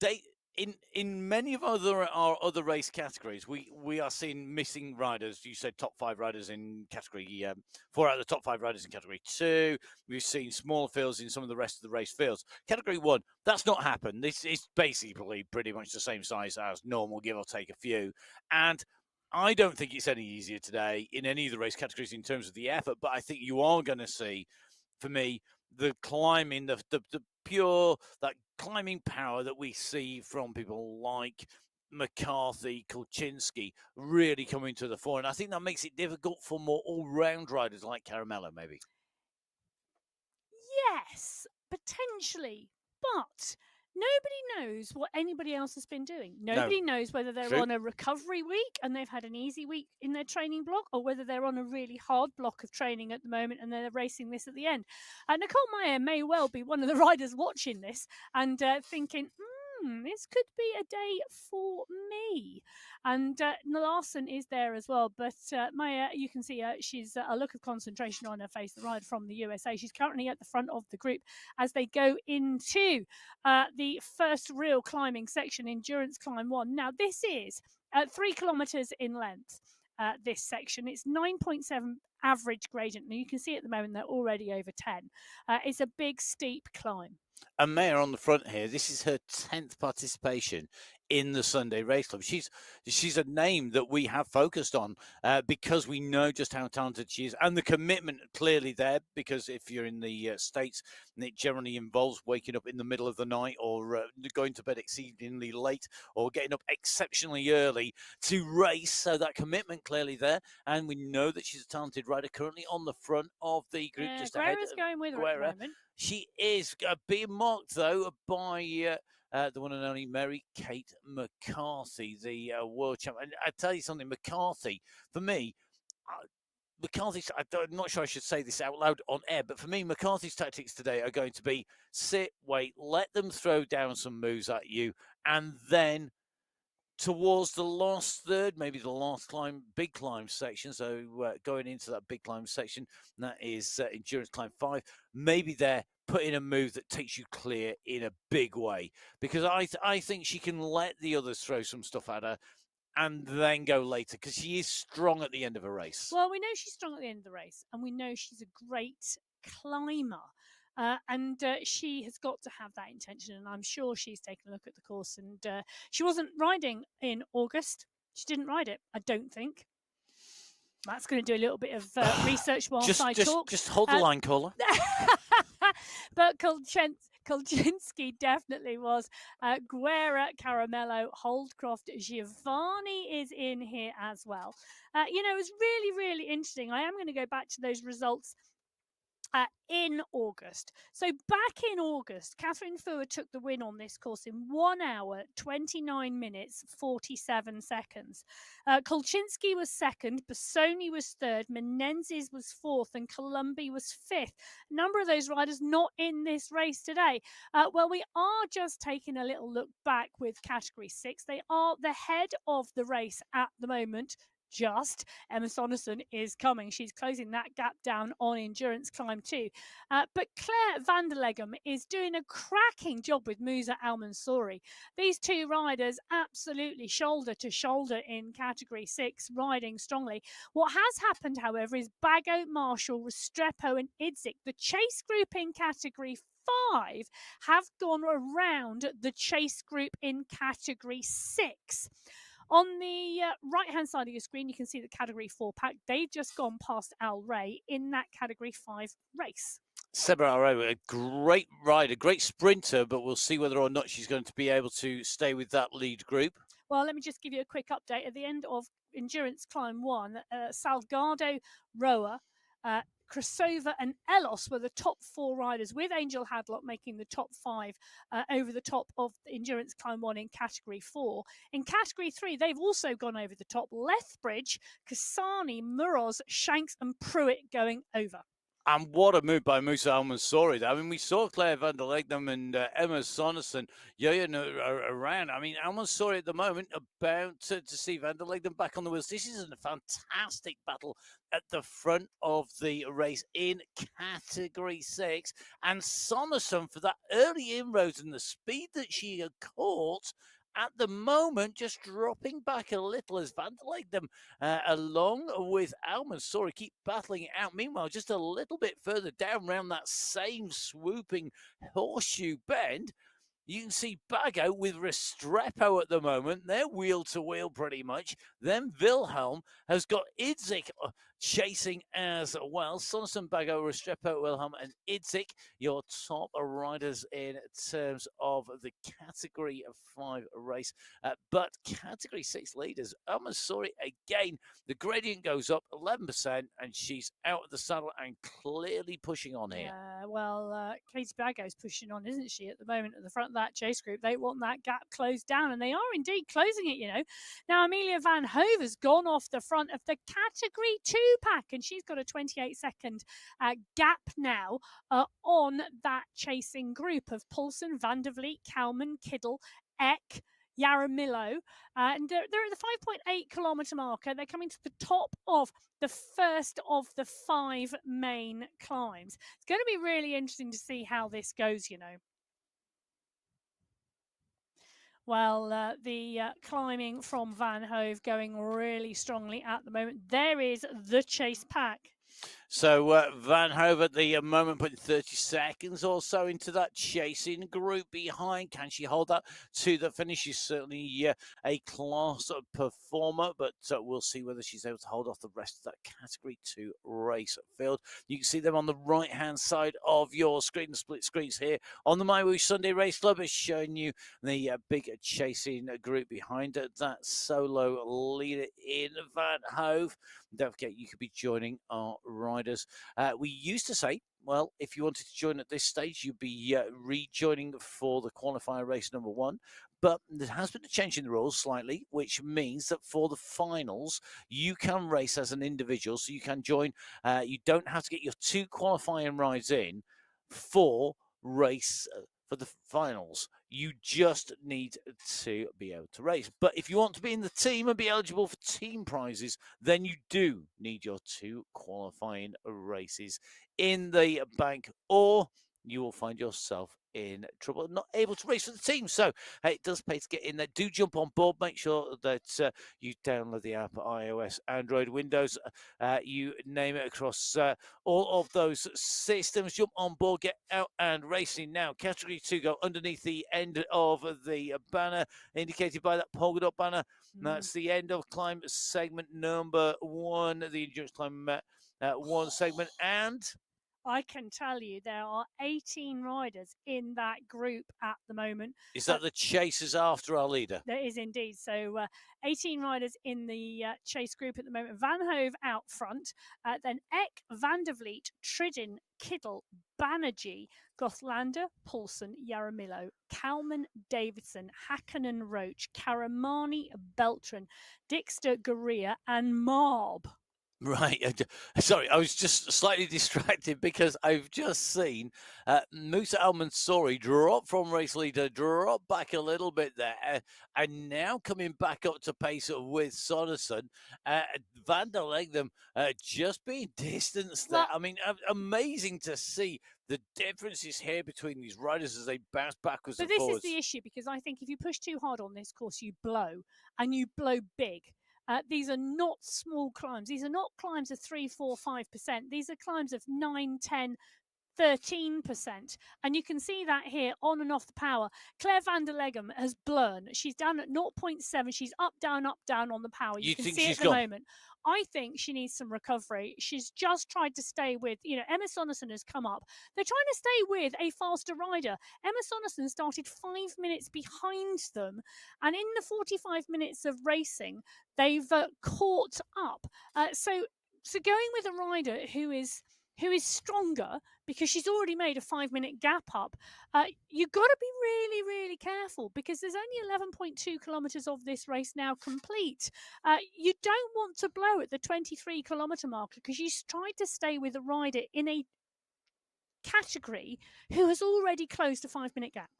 they in many of our other race categories, we are seeing missing riders. You said top five riders in category four out of the top five riders in category two. We've seen smaller fields in some of the rest of the race fields. Category one, that's not happened. This is basically pretty much the same size as normal, give or take a few. And I don't think it's any easier today in any of the race categories in terms of the effort, but I think you are going to see, for me, the climbing, the pure, that climbing power that we see from people like McCarthy, Kulczynski really coming to the fore. And I think that makes it difficult for more all-round riders like Caramello, maybe. Yes, potentially, but nobody knows what anybody else has been doing. Nobody knows whether they're True. on a recovery week and they've had an easy week in their training block, or whether they're on a really hard block of training at the moment and they're racing this at the end. Nicole Meyer may well be one of the riders watching this and thinking, this could be a day for me. And Larson is there as well. But Maya, you can see she's a look of concentration on her face, the rider from the USA. She's currently at the front of the group as they go into the first real climbing section, Endurance Climb 1. Now, this is 3 kilometers in length. This section, it's 9.7 average gradient. Now you can see at the moment they're already over 10. It's a big steep climb. And Maya on the front here, this is her 10th participation in the Sunday Race Club. She's a name that we have focused on because we know just how talented she is, and the commitment clearly there, because if you're in the States, it generally involves waking up in the middle of the night or going to bed exceedingly late or getting up exceptionally early to race. So that commitment clearly there, and we know that she's a talented rider currently on the front of the group. Just ahead Guerra's going with her at the moment. She is being marked, though, by the one and only Mary Kate McCarthy, the world champion. And I tell you something, McCarthy, for me, McCarthy's, I'm not sure I should say this out loud on air, but for me, McCarthy's tactics today are going to be sit, wait, let them throw down some moves at you, and then towards the last third, maybe the last big climb section. So going into that big climb section, that is Endurance Climb 5, maybe they're putting a move that takes you clear in a big way. Because I think she can let the others throw some stuff at her and then go later, because she is strong at the end of a race. Well, we know she's strong at the end of the race, and we know she's a great climber. And she has got to have that intention, and I'm sure she's taken a look at the course. And she wasn't riding in August. She didn't ride it, I don't think. Matt's going to do a little bit of research whilst I talk. Just hold the line, caller. But Kulczynski definitely was. Guerra, Caramello, Holdcroft, Giovanni is in here as well. It was really, really interesting. I am going to go back to those results in August. So back in August, Catherine Fua took the win on this course in 1 hour, 29 minutes, 47 seconds. Kulczynski was second, Bassoni was third, Menendez was fourth, and Colombi was fifth. A number of those riders not in this race today. Well, we are just taking a little look back with Category 6. They are the head of the race at the moment. Emma Sonnerson is coming. She's closing that gap down on Endurance Climb 2. But Claire van der Leghem is doing a cracking job with Musa Al-Mansouri. These two riders absolutely shoulder to shoulder in Category 6, riding strongly. What has happened, however, is Bago, Marshall, Restrepo and Idzik, the chase group in Category 5, have gone around the chase group in Category 6. On the right-hand side of your screen, you can see the Category 4 pack. They've just gone past Al Ray in that Category 5 race. Seba Al Ray, a great rider, great sprinter, but we'll see whether or not she's going to be able to stay with that lead group. Well, let me just give you a quick update. At the end of Endurance Climb 1, Salgado, Roa, Krasova and Elos were the top 4 riders, with Angel Hadlock making the top 5 over the top of Endurance Climb 1 in Category 4. In Category 3, they've also gone over the top. Lethbridge, Kasani, Muroz, Shanks and Pruitt going over. And what a move by Musa Al-Mansouri. I mean, we saw Claire van der Legdam and Emma Sonnerson yo-yoing around. I mean, Al-Mansouri at the moment about to see van der Legdam back on the wheels. This is a fantastic battle at the front of the race in Category 6. And Sonnerson, for that early inroads and the speed that she had caught, at the moment, just dropping back a little as Van der Legdam, along with Al-Mansouri, keep battling it out. Meanwhile, just a little bit further down around that same swooping horseshoe bend, you can see Bago with Restrepo at the moment. They're wheel to wheel pretty much. Then Wilhelm has got Idzik chasing as well. Sonnerson, Bago, Restrepo, Wilhelm, and Idzik, your top riders in terms of the Category 5 race. But Category 6 leaders, Al-Mansouri again, the gradient goes up 11%, and she's out of the saddle and clearly pushing on here. Well, Katie Bago's pushing on, isn't she, at the moment at the front of that chase group? They want that gap closed down, and they are indeed closing it. Now, Amelia Van Hove has gone off the front of the Category 2 pack, and she's got a 28-second gap now on that chasing group of Poulsen, Van der Vliet, Kalman, Kiddle, Eck, Yaramillo, and they're at the 5.8 kilometre marker. They're coming to the top of the first of the 5 main climbs. It's going to be really interesting to see how this goes. Well, the climbing from Van Hove going really strongly at the moment. There is the chase pack. So Van Hove at the moment putting 30 seconds or so into that chasing group behind. Can she hold that to the finish? She's certainly a class performer, but we'll see whether she's able to hold off the rest of that Category 2 race field. You can see them on the right-hand side of your screen. The split screens here on the MyWhoosh Sunday Race Club is showing you the big chasing group behind that solo leader in Van Hove. Don't forget, you could be joining our riders. We used to say, well, if you wanted to join at this stage, you'd be rejoining for the qualifier race number 1. But there has been a change in the rules slightly, which means that for the finals, you can race as an individual. So you can join. You don't have to get your 2 qualifying rides in for race for the finals. You just need to be able to race. But if you want to be in the team and be eligible for team prizes, then you do need your 2 qualifying races in the bank, or you will find yourself in trouble, not able to race for the team. So hey, it does pay to get in there. Do jump on board. Make sure that you download the app, iOS, Android, Windows, you name it, across all of those systems. Jump on board, get out and racing now. Category 2 go underneath the end of the banner indicated by that polka dot banner. That's the end of climb segment number 1, the endurance climb 1 segment. And I can tell you there are 18 riders in that group at the moment. Is that the chasers after our leader? There is indeed. So 18 riders in the chase group at the moment. Van Hove out front, then Eck, Van der Vliet, Tridin, Kiddle, Banerjee, Gothlander, Poulsen, Yaramillo, Kalman, Davidson, Hakkinen, Roach, Karamani, Beltran, Dixter, Goria, and Marb. Right. Sorry, I was just slightly distracted because I've just seen Musa Al-Mansouri drop from race leader, drop back a little bit there, and now coming back up to pace with Sonnerson. Van der Legdam just being distanced there. I mean, amazing to see the differences here between these riders as they bounce backwards and forwards. But this is the issue, because I think if you push too hard on this course, you blow, and you blow big. These are not small climbs. These are not climbs of 3, 4, 5%. These are climbs of 9, 10, 13%. And you can see that here on and off the power. Claire van der Legem has blown. She's down at 0.7. She's up, down on the power. You can see it at the moment. I think she needs some recovery. She's just tried to stay with, Emma Sonnerson has come up. They're trying to stay with a faster rider. Emma Sonnerson started 5 minutes behind them. And in the 45 minutes of racing, they've caught up. So going with a rider who is stronger, because she's already made a 5-minute gap up, you've got to be really, really careful, because there's only 11.2 kilometres of this race now complete. You don't want to blow at the 23 kilometre marker, because you tried to stay with a rider in a category who has already closed a 5-minute gap.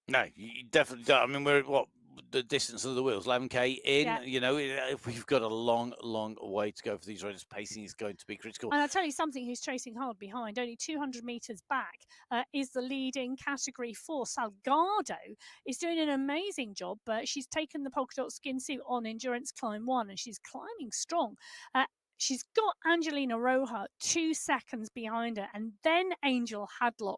No, you definitely don't. I mean, we're at what the distance of the wheels, 11k in. Yeah. You know, we've got a long, long way to go for these riders. Pacing is going to be critical. And I'll tell you something who's chasing hard behind, only 200 metres back, is the leading Category 4. Salgado is doing an amazing job, but she's taken the polka dot skin suit on Endurance Climb 1 and she's climbing strong. She's got Angelina Roja 2 seconds behind her, and then Angel Hadlock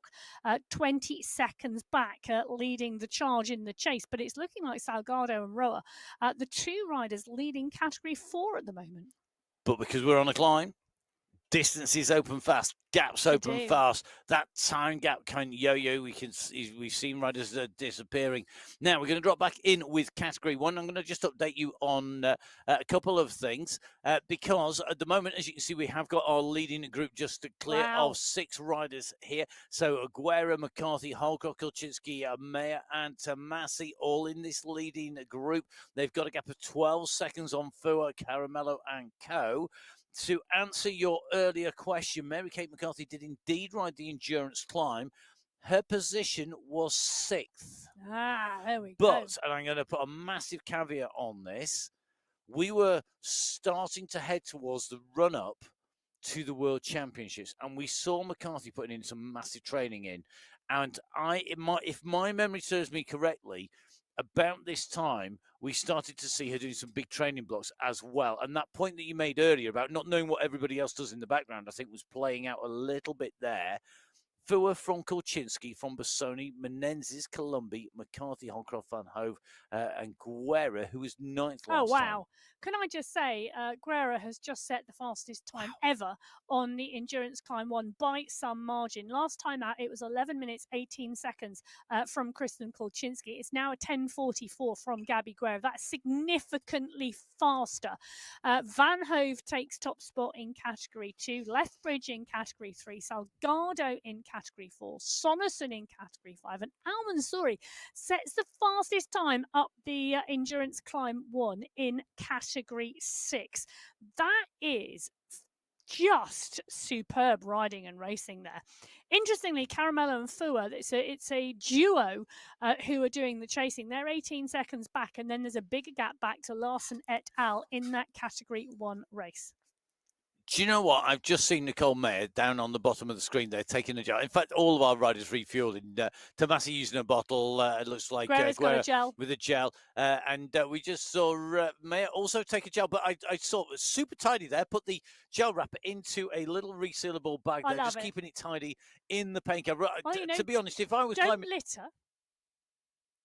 20 seconds back, leading the charge in the chase. But it's looking like Salgado and Roa, the two riders leading Category 4 at the moment. But because we're on a climb, distances open fast, gaps open fast. That time gap can yo-yo. We've seen riders disappearing. Now we're going to drop back in with Category 1. I'm going to just update you on a couple of things because at the moment, as you can see, we have got our leading group just clear of 6 riders here. So Aguera, McCarthy, Holcroft, Kulczynski, Meyer, and Tomasi all in this leading group. They've got a gap of 12 seconds on Fua, Caramello, and Co. To answer your earlier question, Mary-Kate McCarthy did indeed ride the endurance climb. Her position was 6th. There we go. But, and I'm going to put a massive caveat on this, we were starting to head towards the run-up to the World Championships, and we saw McCarthy putting in some massive training in. And if my memory serves me correctly, about this time, we started to see her doing some big training blocks as well. And that point that you made earlier about not knowing what everybody else does in the background, I think was playing out a little bit there. Fua from Kulczynski, from Bassoni, Menendez, Columbi, McCarthy, Holcroft, Van Hove, and Guerra, who was 9th last time. Can I just say, Guerra has just set the fastest time ever on the Endurance Climb 1 by some margin. Last time out, it was 11 minutes, 18 seconds from Kristen Kulczynski. It's now a 10:44 from Gabby Guerra. That's significantly faster. Van Hove takes top spot in Category 2, Lethbridge in Category 3, Salgado in Category 4, Sonnerson in Category 5, and Al Mansouri sets the fastest time up the Endurance Climb 1 in Category 6. That is just superb riding and racing there. Interestingly, Caramello and Fua, it's a duo who are doing the chasing. They're 18 seconds back, and then there's a bigger gap back to Larson et al. In that Category 1 race. Do you know what? I've just seen Nicole Mayer down on the bottom of the screen there taking a gel. In fact, all of our riders refueling. Tomasi using a bottle. It looks like Guerra's got a gel. With a gel. And we just saw Mayer also take a gel. But I saw it was super tidy there. Put the gel wrapper into a little resealable bag there. Just keeping it tidy in the paint can. Well, to be honest, if I was climbing, litter.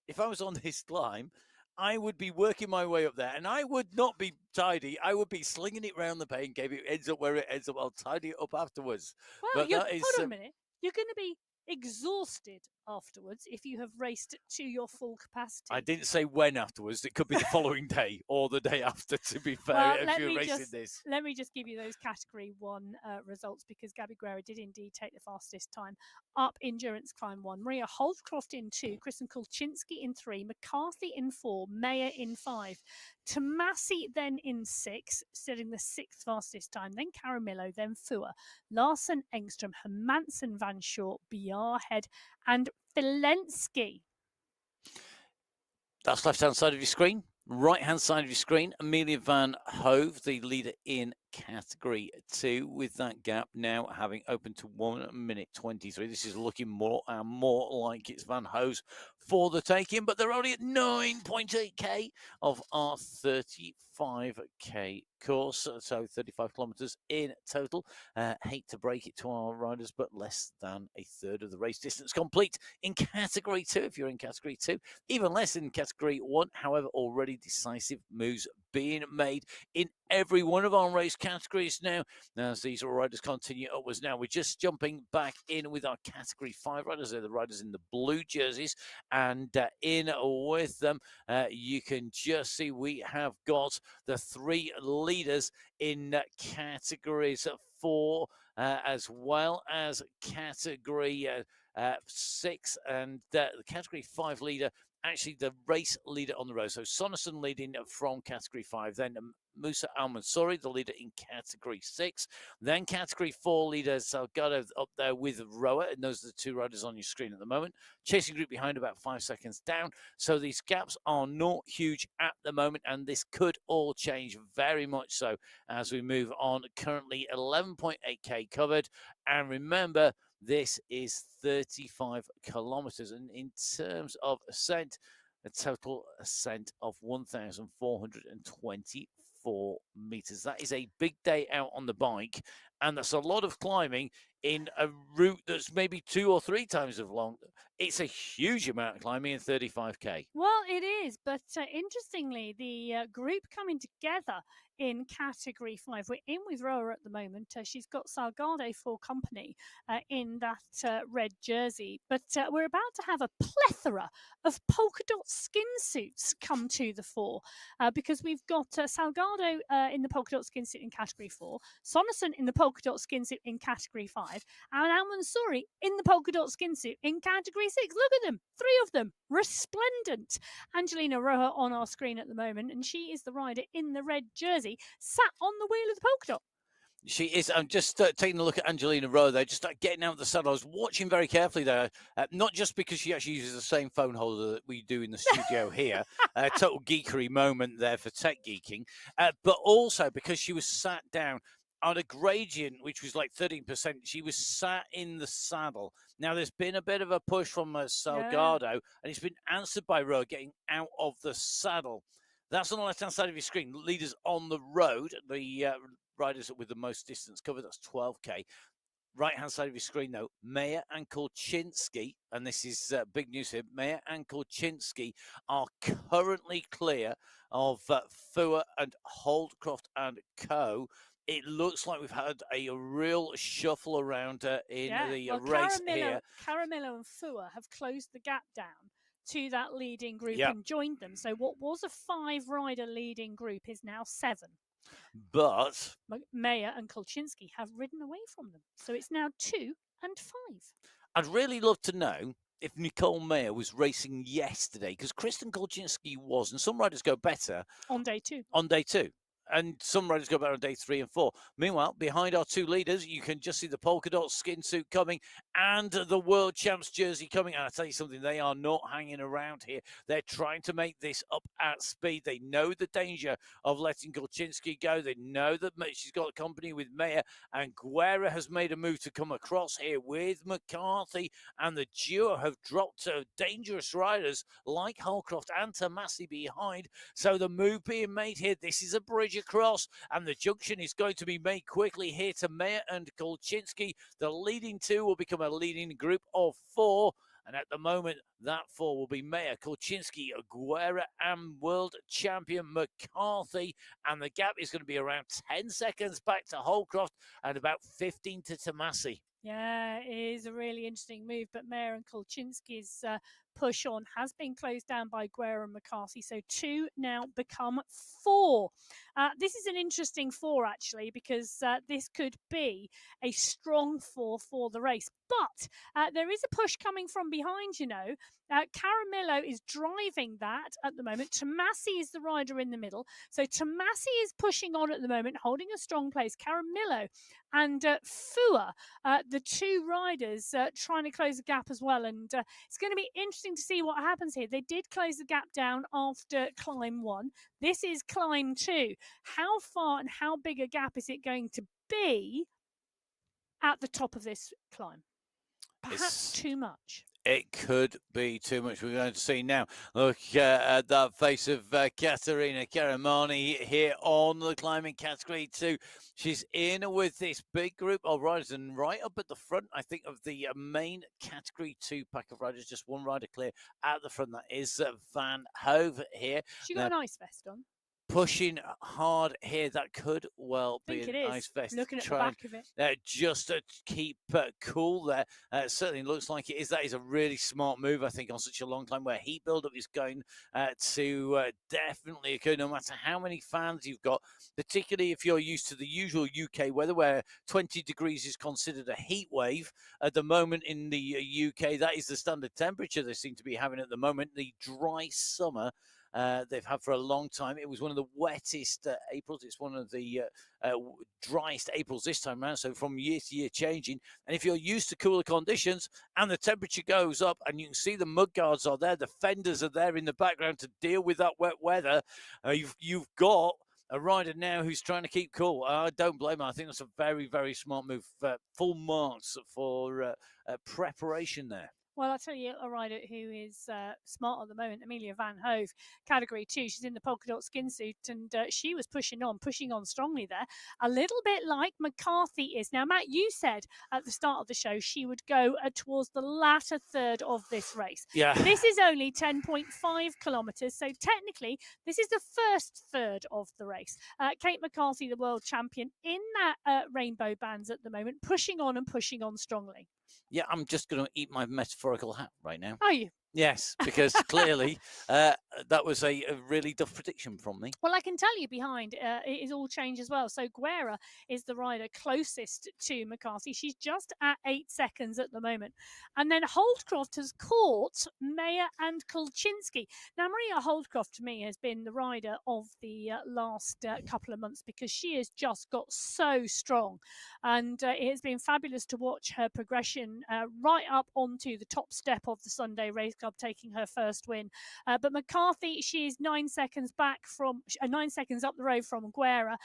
If I was on this climb, I would be working my way up there, and I would not be tidy. I would be slinging it around the paint cave. It ends up where it ends up. I'll tidy it up afterwards. Well, hold on a minute. You're going to be exhausted afterwards if you have raced to your full capacity. I didn't say when afterwards. It could be the following day or the day after, to be fair, if you're racing this. Let me just give you those Category 1 results, because Gabby Guerra did indeed take the fastest time up Endurance Climb 1. Maria Holcroft in 2, Kristen Kulczynski in 3, McCarthy in 4, Mayer in 5. Tomasi then in 6, setting the 6th fastest time. Then Caramello, then Fua, Larson, Engstrom, Hermansen, Van Short, Bjarhead, and Filensky. That's left-hand side of your screen. Right-hand side of your screen, Amelia Van Hove, the leader in Category 2, with that gap now having opened to 1 minute 23. This is looking more and more like it's Van Hove's for the taking, but they're only at 9.8k of our 35k course, so 35 kilometers in total. Hate to break it to our riders, but less than a third of the race distance complete in Category 2 if you're in Category 2, even less in Category 1. However, already decisive moves being made in every one of our race categories now as these riders continue upwards. Now we're just jumping back in with our Category 5 riders. They're the riders in the blue jerseys, and in with them you can just see we have got the 3 leaders in Categories 4 as well as Category 6, and the Category 5 leader, actually the race leader on the road. So Sonnerson leading from Category 5, then Musa Al-Mansouri, the leader in Category 6. Then Category 4 leader Salgado up there with Roa, and those are the two riders on your screen at the moment. Chasing group behind about 5 seconds down. So these gaps are not huge at the moment, and this could all change very much so as we move on. Currently 11.8k covered, and remember, this is 35 kilometers, and in terms of ascent, a total ascent of 1,424 meters. That is a big day out on the bike, and that's a lot of climbing in a route that's maybe 2 or 3 times as long. It's a huge amount of climbing in 35k. Well, it is, but interestingly, the group coming together in Category 5, we're in with Roa at the moment. She's got Salgado for company in that red jersey, but we're about to have a plethora of polka dot skin suits come to the fore because we've got Salgado in the polka dot skin suit in Category 4, Sonnerson in the polka dot skin suit in Category 5, and Al-Mansouri in the polka dot skin suit in Category 6. Look at them, 3 of them, resplendent. Angelina Roja on our screen at the moment, and she is the rider in the red jersey, sat on the wheel of the polka dot. She is. I'm just taking a look at Angelina Rowe there, just getting out of the saddle. I was watching very carefully there, not just because she actually uses the same phone holder that we do in the studio here, total geekery moment there for tech geeking, but also because she was sat down on a gradient, which was like 13%. She was sat in the saddle. Now, there's been a bit of a push from Salgado, and it's been answered by Rowe getting out of the saddle. That's on the left-hand side of your screen. Leaders on the road, the riders with the most distance covered, that's 12k. Right-hand side of your screen, though, Meyer and Kolchinsky, and this is big news here, Meyer and Kolchinsky are currently clear of Fua and Holdcroft and Co. It looks like we've had a real shuffle around in the race here. Caramillo and Fua have closed the gap down to that leading group and joined them. So what was a 5-rider leading group is now 7. But Meyer and Kolchinsky have ridden away from them. So it's now 2 and 5. I'd really love to know if Nicole Meyer was racing yesterday, because Kristen Kolchinsky was, and some riders go better on day 2. And some riders go better on day 3 and 4. Meanwhile, behind our 2 leaders, you can just see the polka dot skin suit coming and the world champs jersey coming. And I'll tell you something, they are not hanging around here. They're trying to make this up at speed. They know the danger of letting Kolchinsky go. They know that she's got a company with Meyer, and Guerra has made a move to come across here with McCarthy, and the duo have dropped dangerous riders like Holcroft and Tomasi behind. So the move being made here, this is a bridge across, and the junction is going to be made quickly here to Meyer and Kolchinsky. The leading 2 will become a leading group of 4, and at the moment that 4 will be Meyer, Kolchinsky, Aguera, and world champion McCarthy, and the gap is going to be around 10 seconds back to Holcroft and about 15 to Tomasi. Yeah, it is a really interesting move, but Meyer and Kolchinsky's push on has been closed down by Guerra and McCarthy. So 2 now become 4. This is an interesting 4, actually, because this could be a strong 4 for the race. But there is a push coming from behind, you know. Caramillo is driving that at the moment. Tomasi is the rider in the middle. So Tomasi is pushing on at the moment, holding a strong place. Caramillo and Fua, the 2 riders, trying to close the gap as well. And it's going to be interesting to see what happens here. They did close the gap down after climb 1. This is climb 2. How far and how big a gap is it going to be at the top of this climb? Perhaps too much. It could be too much. We're going to see now. Look at that face of Katerina Karamani here on the climbing category 2. She's in with this big group of riders, and right up at the front, I think, of the main category 2 pack of riders, just one rider clear at the front. That is Van Hove here. She got an ice vest on. pushing hard here. That could well be think an it ice is. vest. Looking at the Try back of it. just to keep cool there. Certainly looks like it is. That is a really smart move, I think, on such a long time where heat buildup is going to definitely occur, no matter how many fans you've got, particularly if you're used to the usual UK weather where 20 degrees is considered a heat wave. At the moment in the UK, that is the standard temperature they seem to be having at the moment. The dry summer they've had for a long time. It was one of the wettest Aprils. It's one of the driest Aprils this time around. So from year to year changing. And if you're used to cooler conditions and the temperature goes up and you can see the mud guards are there, the fenders are there in the background to deal with that wet weather, you've got a rider now who's trying to keep cool. I don't blame him. I think that's a very, very smart move. Full marks for preparation there. Well, I'll tell you a rider who is smart at the moment, Amelia Van Hove, Category 2. She's in the polka dot skin suit, and she was pushing on strongly there, a little bit like McCarthy is. Now, Matt, you said at the start of the show she would go towards the latter third of this race. Yeah. This is only 10.5 kilometres, so technically this is the first third of the race. Kate McCarthy, the world champion, in that rainbow bands at the moment, pushing on strongly. Yeah, I'm just going to eat my metaphorical hat right now. Are you? Yes, because clearly that was a really tough prediction from me. Well, I can tell you behind it is all change as well. So Guerra is the rider closest to McCarthy. She's just at 8 seconds at the moment. And then Holdcroft has caught Mayer and Kulczynski. Now, Maria Holdcroft, to me, has been the rider of the last couple of months because she has just got so strong. And it has been fabulous to watch her progression right up onto the top step of the Sunday Race Club, taking her first win. But McCarthy, she is 9 seconds back from 9 seconds up the road from Guerra.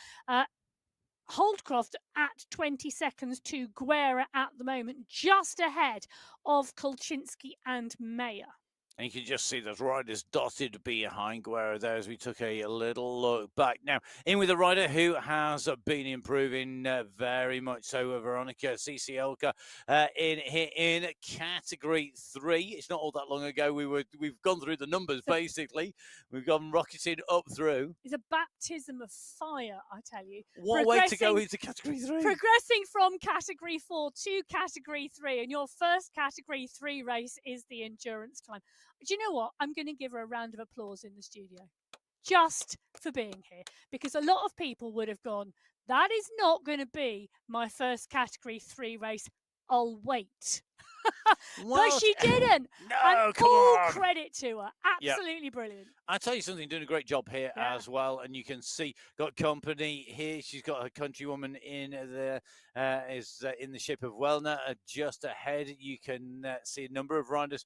Holdcroft at 20 seconds to Guerra at the moment, just ahead of Kulczynski and Mayer. And you can just see those riders dotted behind Guerra there as we took a little look back. Now, in with a rider who has been improving very much so, Veronica Cicielka, in Category 3. It's not all that long ago. We've gone through the numbers, basically. We've gone rocketing up through. It's a baptism of fire, I tell you. What way to go into Category 3? Progressing from Category 4 to Category 3, and your first Category 3 race is the endurance climb. Do you know what? I'm going to give her a round of applause in the studio just for being here, because a lot of people would have gone, that is not going to be my first Category 3 race. I'll wait. But she didn't. No, and come all on. credit to her. Absolutely brilliant. I'll tell you something, doing a great job here as well. And you can see, got company here. She's got her countrywoman in there, is in the shape of Wellner. Just ahead, you can see a number of riders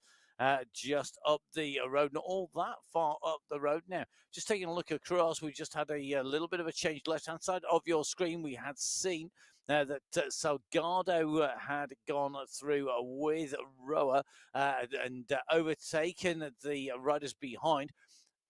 just up the road, not all that far up the road now. Just taking a look across, we just had a little bit of a change. Left-hand side of your screen, we had seen that Salgado had gone through with Roa and overtaken the riders behind.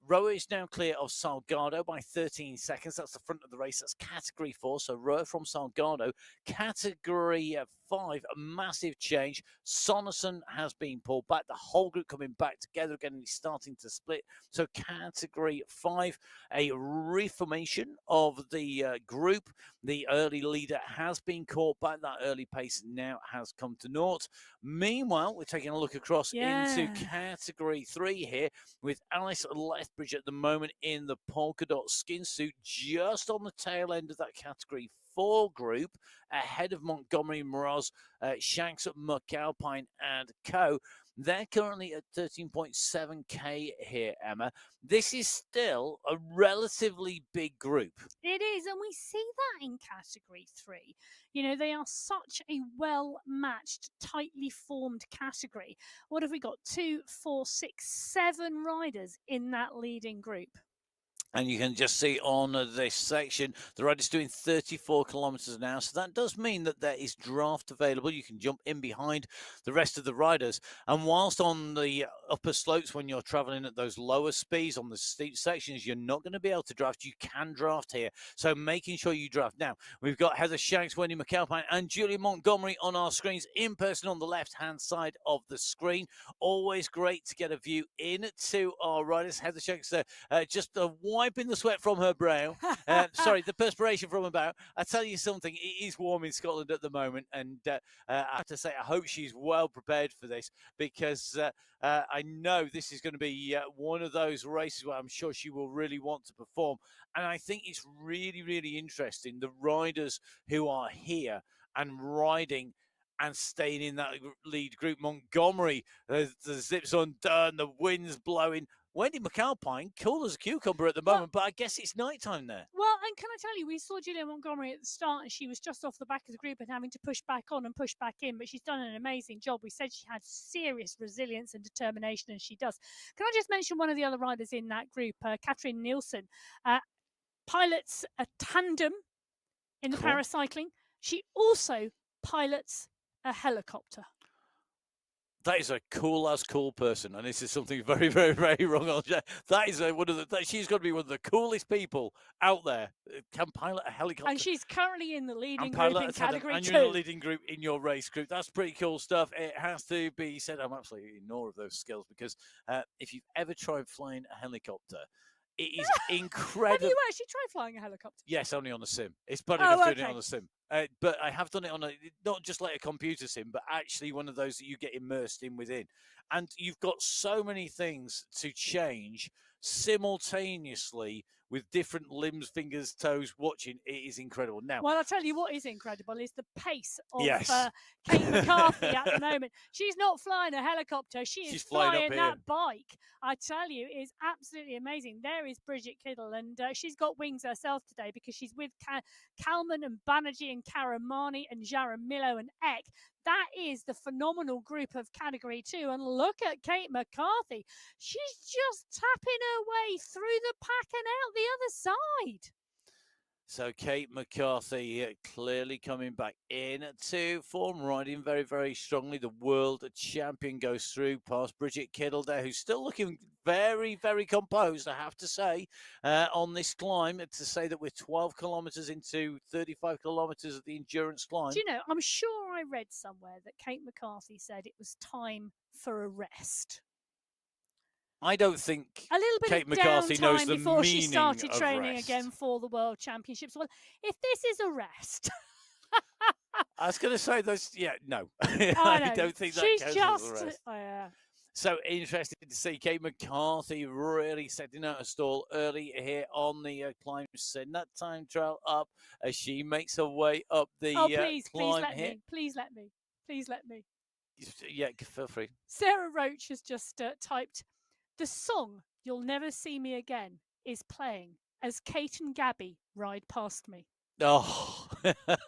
Roa is now clear of Salgado by 13 seconds. That's the front of the race. That's Category 4. So Roa from Salgado. Category 5, a massive change. Sonnerson has been pulled back. The whole group coming back together again and starting to split. So Category 5, a reformation of the group. The early leader has been caught back. That early pace now has come to naught. Meanwhile, we're taking a look across into Category 3 here with Alice Lethbridge at the moment in the polka dot skin suit, just on the tail end of that Category 4 group, ahead of Montgomery, Moroz, Shanks, McAlpine, and Co. They're currently at 13.7k here, Emma. This is still a relatively big group. It is, and we see that in Category 3. You know, they are such a well-matched, tightly formed category. What have we got? 2, 4, 6, 7 riders in that leading group. And you can just see on this section, the rider's doing 34 kilometers an hour. So that does mean that there is draft available. You can jump in behind the rest of the riders. And whilst on the upper slopes, when you're traveling at those lower speeds on the steep sections, you're not going to be able to draft. You can draft here. So making sure you draft. Now, we've got Heather Shanks, Wendy McAlpine, and Julia Montgomery on our screens in person on the left-hand side of the screen. Always great to get a view into our riders. Heather Shanks, just a wiping the sweat from her brow. Sorry, the perspiration from her brow. I tell you something, it is warm in Scotland at the moment, and I have to say, I hope she's well prepared for this, because I know this is going to be one of those races where I'm sure she will really want to perform. And I think it's really, really interesting, the riders who are here and riding and staying in that lead group. Montgomery, the zips undone, the wind's blowing. Wendy McAlpine, cool as a cucumber at the moment, but I guess it's nighttime there. Well, and can I tell you, we saw Julia Montgomery at the start, and she was just off the back of the group and having to push back on and push back in, but she's done an amazing job. We said she had serious resilience and determination, and she does. Can I just mention one of the other riders in that group, Katrin Nielsen, pilots a tandem in the paracycling. She also pilots a helicopter. That is a cool person, and this is something very, very, very wrong. That is one of the. She's got to be one of the coolest people out there. Can pilot a helicopter, and she's currently in the leading group in category 2. And you're in the leading group in your race group. That's pretty cool stuff. It has to be said. I'm absolutely in awe of those skills, because if you've ever tried flying a helicopter, it is incredible. Have you actually tried flying a helicopter? Yes, only on a sim. It's better enough doing it on a sim. But I have done it on not just like a computer sim, but actually one of those that you get immersed in within. And you've got so many things to change simultaneously with different limbs, fingers, toes, watching. It is incredible. Now, well, I'll tell you what is incredible is the pace of Kate McCarthy at the moment. She's not flying a helicopter. She's flying that bike. I tell you, it is absolutely amazing. There is Bridget Kiddle, and she's got wings herself today, because she's with Kalman and Banerjee and Karamani and Jaramillo and Eck. That is the phenomenal group of category 2. And look at Kate McCarthy. She's just tapping her way through the pack and out the other side. So Kate McCarthy clearly coming back into form, riding very, very strongly. The world champion goes through past Bridget Kiddle there, who's still looking very, very composed, I have to say, on this climb. To say that we're 12 kilometres into 35 kilometres of the endurance climb. Do you know, I'm sure I read somewhere that Kate McCarthy said it was time for a rest. I don't think a little bit Kate of McCarthy knows the before meaning she started of training rest. again for the World Championships. Well, if this is a rest, I was going to say those. Yeah, no, I don't think that she's counts just. as a rest. So interesting to see Kate McCarthy really setting out a stall early here on the climb, setting that time trial up as she makes her way up the climb here. Please let me. Yeah, feel free. Sarah Roach has just typed, "The song You'll Never See Me Again is playing as Kate and Gabby ride past me." Oh.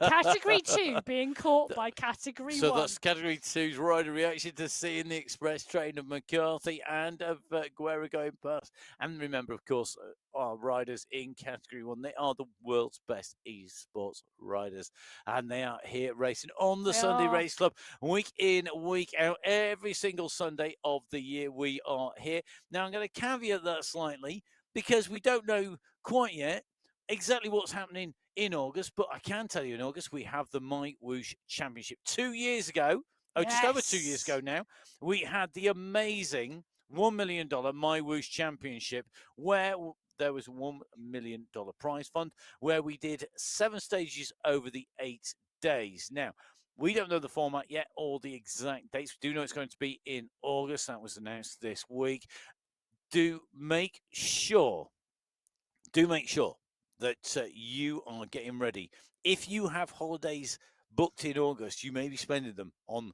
Category 2 being caught by Category 1. So that's Category 2's rider reaction to seeing the express train of McCarthy and of Guerra going past. And remember, of course, our riders in Category 1, they are the world's best esports riders. And they are here racing on the Sunday Race Club, week in, week out, every single Sunday of the year we are here. Now, I'm going to caveat that slightly, because we don't know quite yet exactly what's happening in August, but I can tell you in August we have the MyWhoosh Championship. 2 years ago, just over 2 years ago now, we had the amazing $1 million MyWhoosh Championship, where there was a $1 million prize fund, where we did 7 stages over the 8 days. Now, we don't know the format yet or the exact dates. We do know it's going to be in August. That was announced this week. Do make sure that you are getting ready. If you have holidays booked in August, you may be spending them on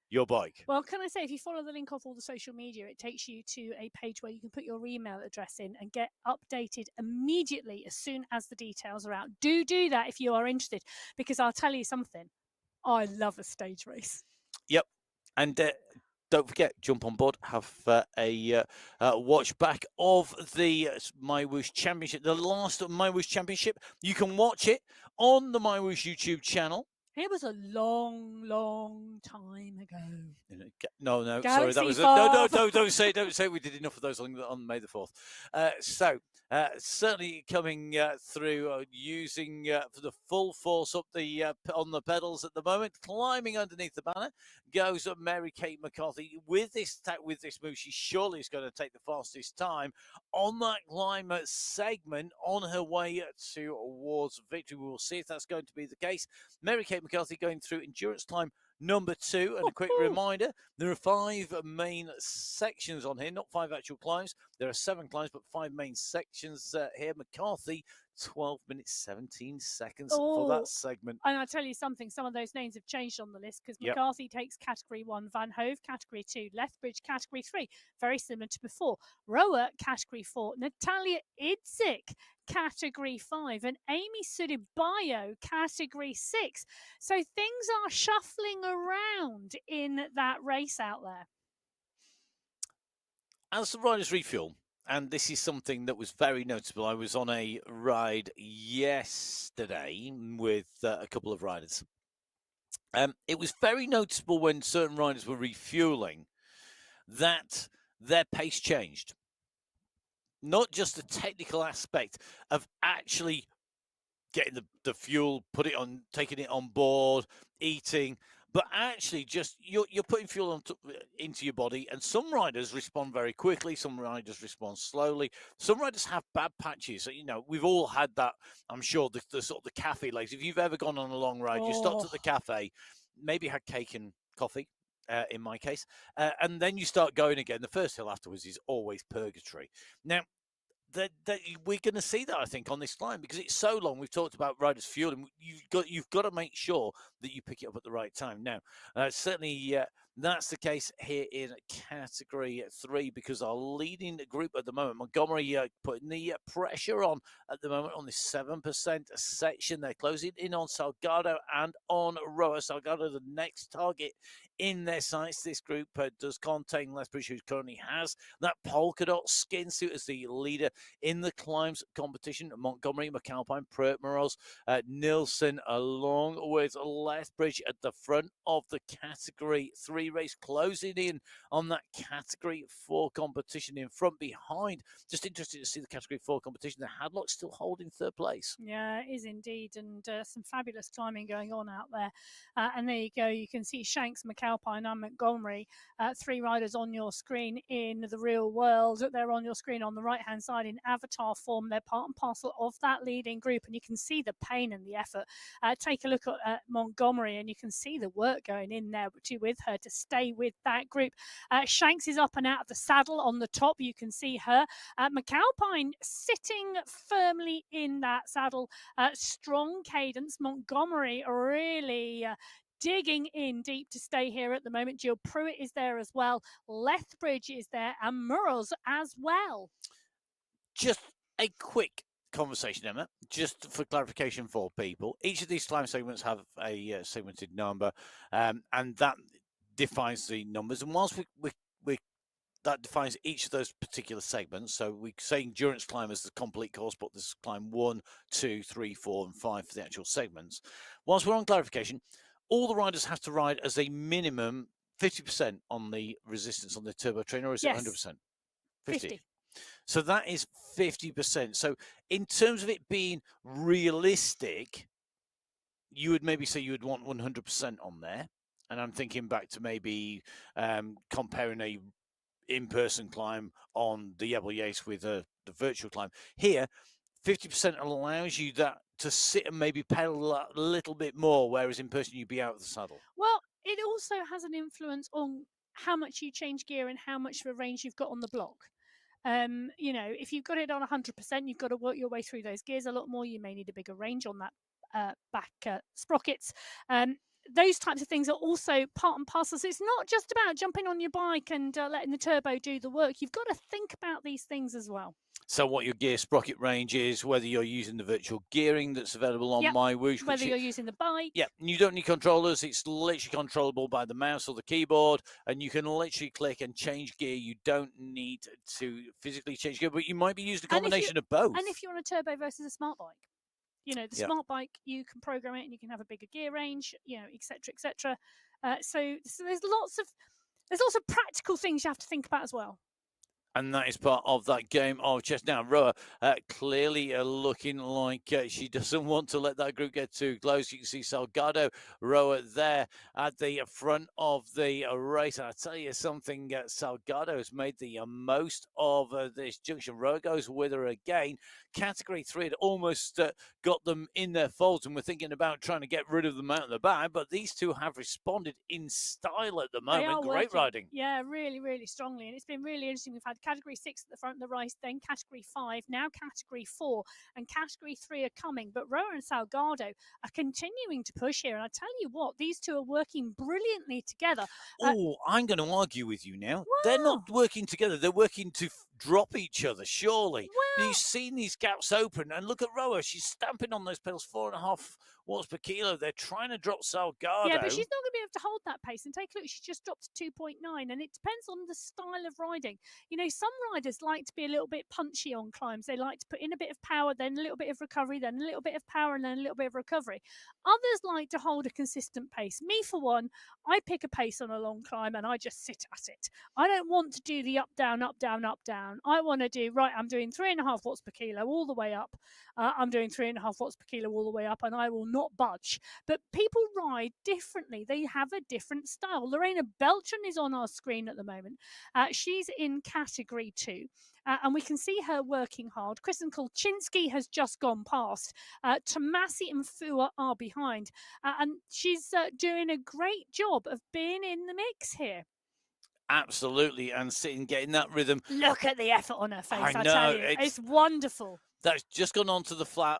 your bike. Well, can I say, if you follow the link off all the social media, it takes you to a page where you can put your email address in and get updated immediately as soon as the details are out. Do that if you are interested, because I'll tell you something. I love a stage race. Yep. And don't forget, jump on board, have a watch back of the MyWhoosh Championship, the last MyWhoosh Championship. You can watch it on the MyWhoosh YouTube channel. It was a long, long time ago. No, Galaxy sorry, that was no. Don't say it. We did enough of those on May the 4th. So certainly coming through, using for the full force up the on the pedals at the moment, climbing underneath the banner goes Mary Kate McCarthy. With this move, she surely is going to take the fastest time on that climb segment on her way towards victory. We will see if that's going to be the case. Mary Kate McCarthy going through endurance climb number 2. And a quick reminder, there are 5 main sections on here, not 5 actual climbs. There are 7 climbs, but 5 main sections here. McCarthy, 12 minutes, 17 seconds for that segment. And I'll tell you something, some of those names have changed on the list because McCarthy takes category 1, Van Hove category 2, Lethbridge category 3, very similar to before. Rower category 4, Natalia Idzik category 5, and Amy Sudibayo category 6. So things are shuffling around in that race out there. As the riders refuel, and this is something that was very noticeable. I was on a ride yesterday with a couple of riders. It was very noticeable when certain riders were refueling that their pace changed. Not just the technical aspect of actually getting the fuel, taking it on board, eating, but actually just you're putting fuel into your body. And some riders respond very quickly, some riders respond slowly, some riders have bad patches. You know, we've all had that. I'm sure the sort of the cafe legs. If you've ever gone on a long ride, you stopped at the cafe, maybe had cake and coffee, in my case, and then you start going again. The first hill afterwards is always purgatory. Now, that we're going to see that, I think, on this climb, because it's so long. We've talked about riders fueling. You've got to make sure that you pick it up at the right time. Now, certainly that's the case here in category 3, because our leading group at the moment, Montgomery, putting the pressure on at the moment on this 7% section. They're closing in on Salgado and on Roa. Salgado, the next target in their sights. This group does contain Lethbridge, who currently has that polka dot skin suit as the leader in the climbs competition. Montgomery, McAlpine, Pert, Moroz, Nilsson, along with Lethbridge at the front of the category 3 race, closing in on that category 4 competition in front behind. Just interesting to see the category 4 competition. The Hadlock still holding 3rd place. Yeah, it is indeed, and some fabulous climbing going on out there. And there you go. You can see Shanks, McAlpine and Montgomery, 3 riders on your screen in the real world. They're on your screen on the right-hand side in avatar form. They're part and parcel of that leading group, and you can see the pain and the effort. Take a look at Montgomery, and you can see the work going in there with her to stay with that group. Shanks is up and out of the saddle on the top. You can see her. McAlpine sitting firmly in that saddle. Strong cadence. Montgomery really digging in deep to stay here at the moment. Jill Pruitt is there as well. Lethbridge is there, and Murrows as well. Just a quick conversation, Emma, just for clarification for people. Each of these climb segments have a segmented number, and that defines the numbers. And whilst we that defines each of those particular segments. So we say endurance climb as the complete course, but this is climb 1, 2, 3, 4, and 5 for the actual segments. Whilst we're on clarification, all the riders have to ride as a minimum 50% on the resistance on the turbo train, or is it 100%? 50. So that is 50%. So in terms of it being realistic, you would maybe say you would want 100% on there. And I'm thinking back to maybe comparing a in-person climb on the Yebble Yates with the virtual climb. Here, 50% allows you that to sit and maybe pedal a little bit more, whereas in person you'd be out of the saddle. Well, it also has an influence on how much you change gear and how much of a range you've got on the block. You know, if you've got it on 100%, you've got to work your way through those gears a lot more. You may need a bigger range on that back sprockets. Those types of things are also part and parcel. So it's not just about jumping on your bike and letting the turbo do the work. You've got to think about these things as well. So what your gear sprocket range is, whether you're using the virtual gearing that's available on MyWhoosh. Whether you're using the bike. Yeah, and you don't need controllers. It's literally controllable by the mouse or the keyboard, and you can literally click and change gear. You don't need to physically change gear, but you might be using a combination of both. And if you're on a turbo versus a smart bike. You know, the smart bike, you can program it and you can have a bigger gear range, you know, et cetera, et cetera. So there's lots of practical things you have to think about as well. And that is part of that game of chess. Now, Roa clearly looking like she doesn't want to let that group get too close. You can see Salgado, Roa there at the front of the race. And I tell you something, Salgado has made the most of this junction. Roa goes with her again. Category 3 had almost got them in their folds, and we're thinking about trying to get rid of them out of the bag. But these two have responded in style at the They moment. are Great working. riding. Yeah, really, really strongly. And it's been really interesting. We've had category 6 at the front of the race, then category 5, now category 4, and category 3 are coming. But Roa and Salgado are continuing to push here. And I tell you what, these two are working brilliantly together. Oh, I'm going to argue with you now. Wow. They're not working together. They're working to drop each other, surely. Well, You've seen these gaps open, and look at Roa. She's stamping on those pedals, 4.5 watts per kilo. They're trying to drop Salgado. yeah, but she's not going to be able to hold that pace. And take a look, she just dropped to 2.9. And it depends on the style of riding. You know, some riders like to be a little bit punchy on climbs. They like to put in a bit of power, then a little bit of recovery, then a little bit of power, and then a little bit of recovery. Others like to hold a consistent pace. Me, for one, I pick a pace on a long climb and I just sit at it. I don't want to do the up, down, up, down, up, down. I want to do, right, I'm doing 3.5 watts per kilo all the way up. I'm doing 3.5 watts per kilo all the way up, and I will not budge. But people ride differently. They have a different style. Lorena Beltran is on our screen at the moment. She's in category 2. And we can see her working hard. Kristen Kolczynski has just gone past. Tomasi and Fua are behind. And she's doing a great job of being in the mix here. Absolutely, and sitting, getting that rhythm. Look at the effort on her face, I I know, tell you. It's wonderful. That's just gone on to the flat.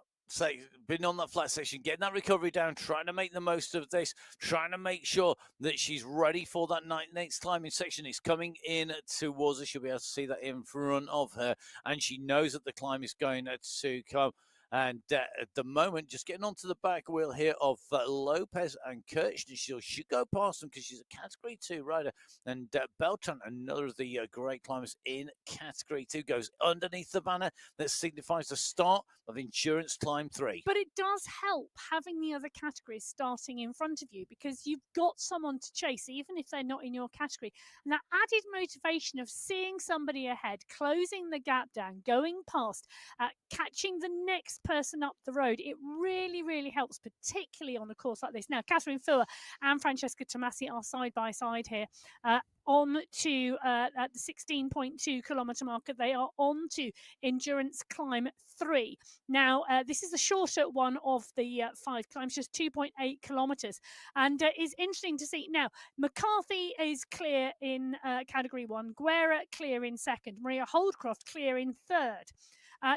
Been on that flat section, getting that recovery down, trying to make the most of this, trying to make sure that she's ready for that next climbing section. It's coming in towards her. She'll be able to see that in front of her, and she knows that the climb is going to come. And at the moment, just getting onto the back wheel here of Lopez and Kirchner. She should go past them because she's a category 2 rider. And Beltran, another of the great climbers in category 2, goes underneath the banner that signifies the start of Endurance Climb 3. But it does help having the other categories starting in front of you, because you've got someone to chase, even if they're not in your category. And that added motivation of seeing somebody ahead, closing the gap down, going past, catching the next person up the road, it really, really helps, particularly on a course like this. Now, Catherine Fua and Francesca Tomasi are side by side here. On to at the 16.2 kilometre marker. They are on to Endurance Climb 3. Now, this is the shorter one of the 5 climbs, just 2.8 kilometres. And it's interesting to see. Now, McCarthy is clear in category 1, Guerra clear in 2nd, Maria Holdcroft clear in 3rd.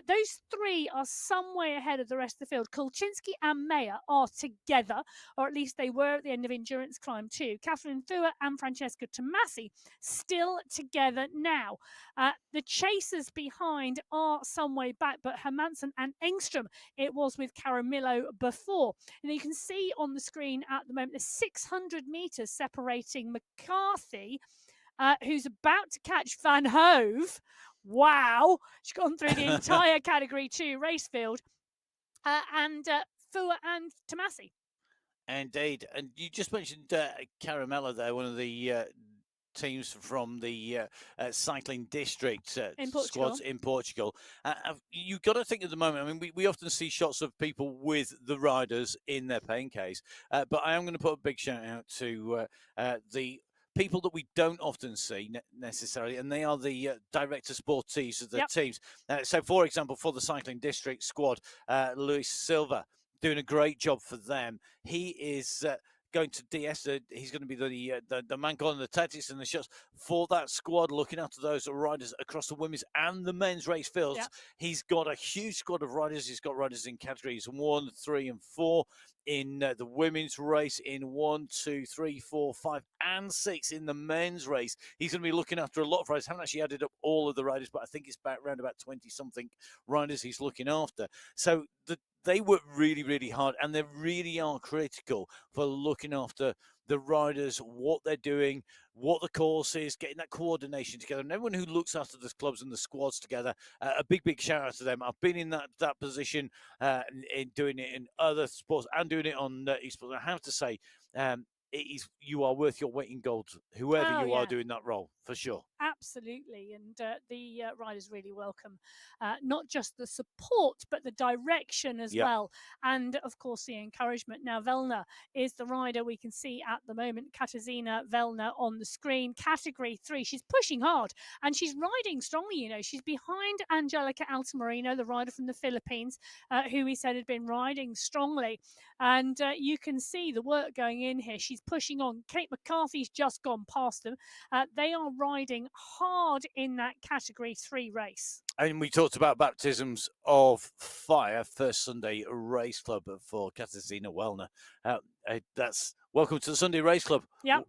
Those 3 are some way ahead of the rest of the field. Kolczynski and Mayer are together, or at least they were at the end of Endurance Climb 2. Catherine Fua and Francesca Tomasi still together now. The chasers behind are some way back, but Hermansen and Engström, it was with Caramillo before. And you can see on the screen at the moment, there's 600 metres separating McCarthy, who's about to catch Van Hove. Wow, she's gone through the entire category 2 race field, and Fua and Tomasi. Indeed, and you just mentioned Caramella there, one of the teams from the cycling district squads in Portugal. You've got to think at the moment, I mean, we often see shots of people with the riders in their pain case, but I am going to put a big shout out to the people that we don't often see necessarily, and they are the director sportives of the teams. So, for example, for the cycling district squad, Luis Silva doing a great job for them. He is going to DS. He's going to be the man calling the tactics and the shots for that squad, looking after those riders across the women's and the men's race fields. Yep. He's got a huge squad of riders. He's got riders in categories 1, 3, and 4. In the women's race, in 1, 2, 3, 4, 5, and 6 in the men's race. He's going to be looking after a lot of riders. I haven't actually added up all of the riders, but I think it's around about 20-something riders he's looking after. So they work really, really hard, and they really are critical for looking after the riders, what they're doing, what the course is, getting that coordination together. And everyone who looks after the clubs and the squads together, a big, big shout out to them. I've been in that position in doing it in other sports and doing it on esports. I have to say, you are worth your weight in gold, whoever you are doing that role. for sure. Absolutely, and the riders really welcome not just the support but the direction as well, and of course the encouragement. Now Vellner is the rider we can see at the moment, Katarzyna Vellner on the screen, category 3. She's pushing hard and she's riding strongly. You know, she's behind Angelica Altamirano, the rider from the Philippines, who we said had been riding strongly, and you can see the work going in here. She's pushing on. Kate McCarthy's just gone past them. They are riding hard in that category 3 race. And we talked about baptisms of fire, first Sunday race club for Katarzyna Vellner. That's welcome to the Sunday race club. Yep.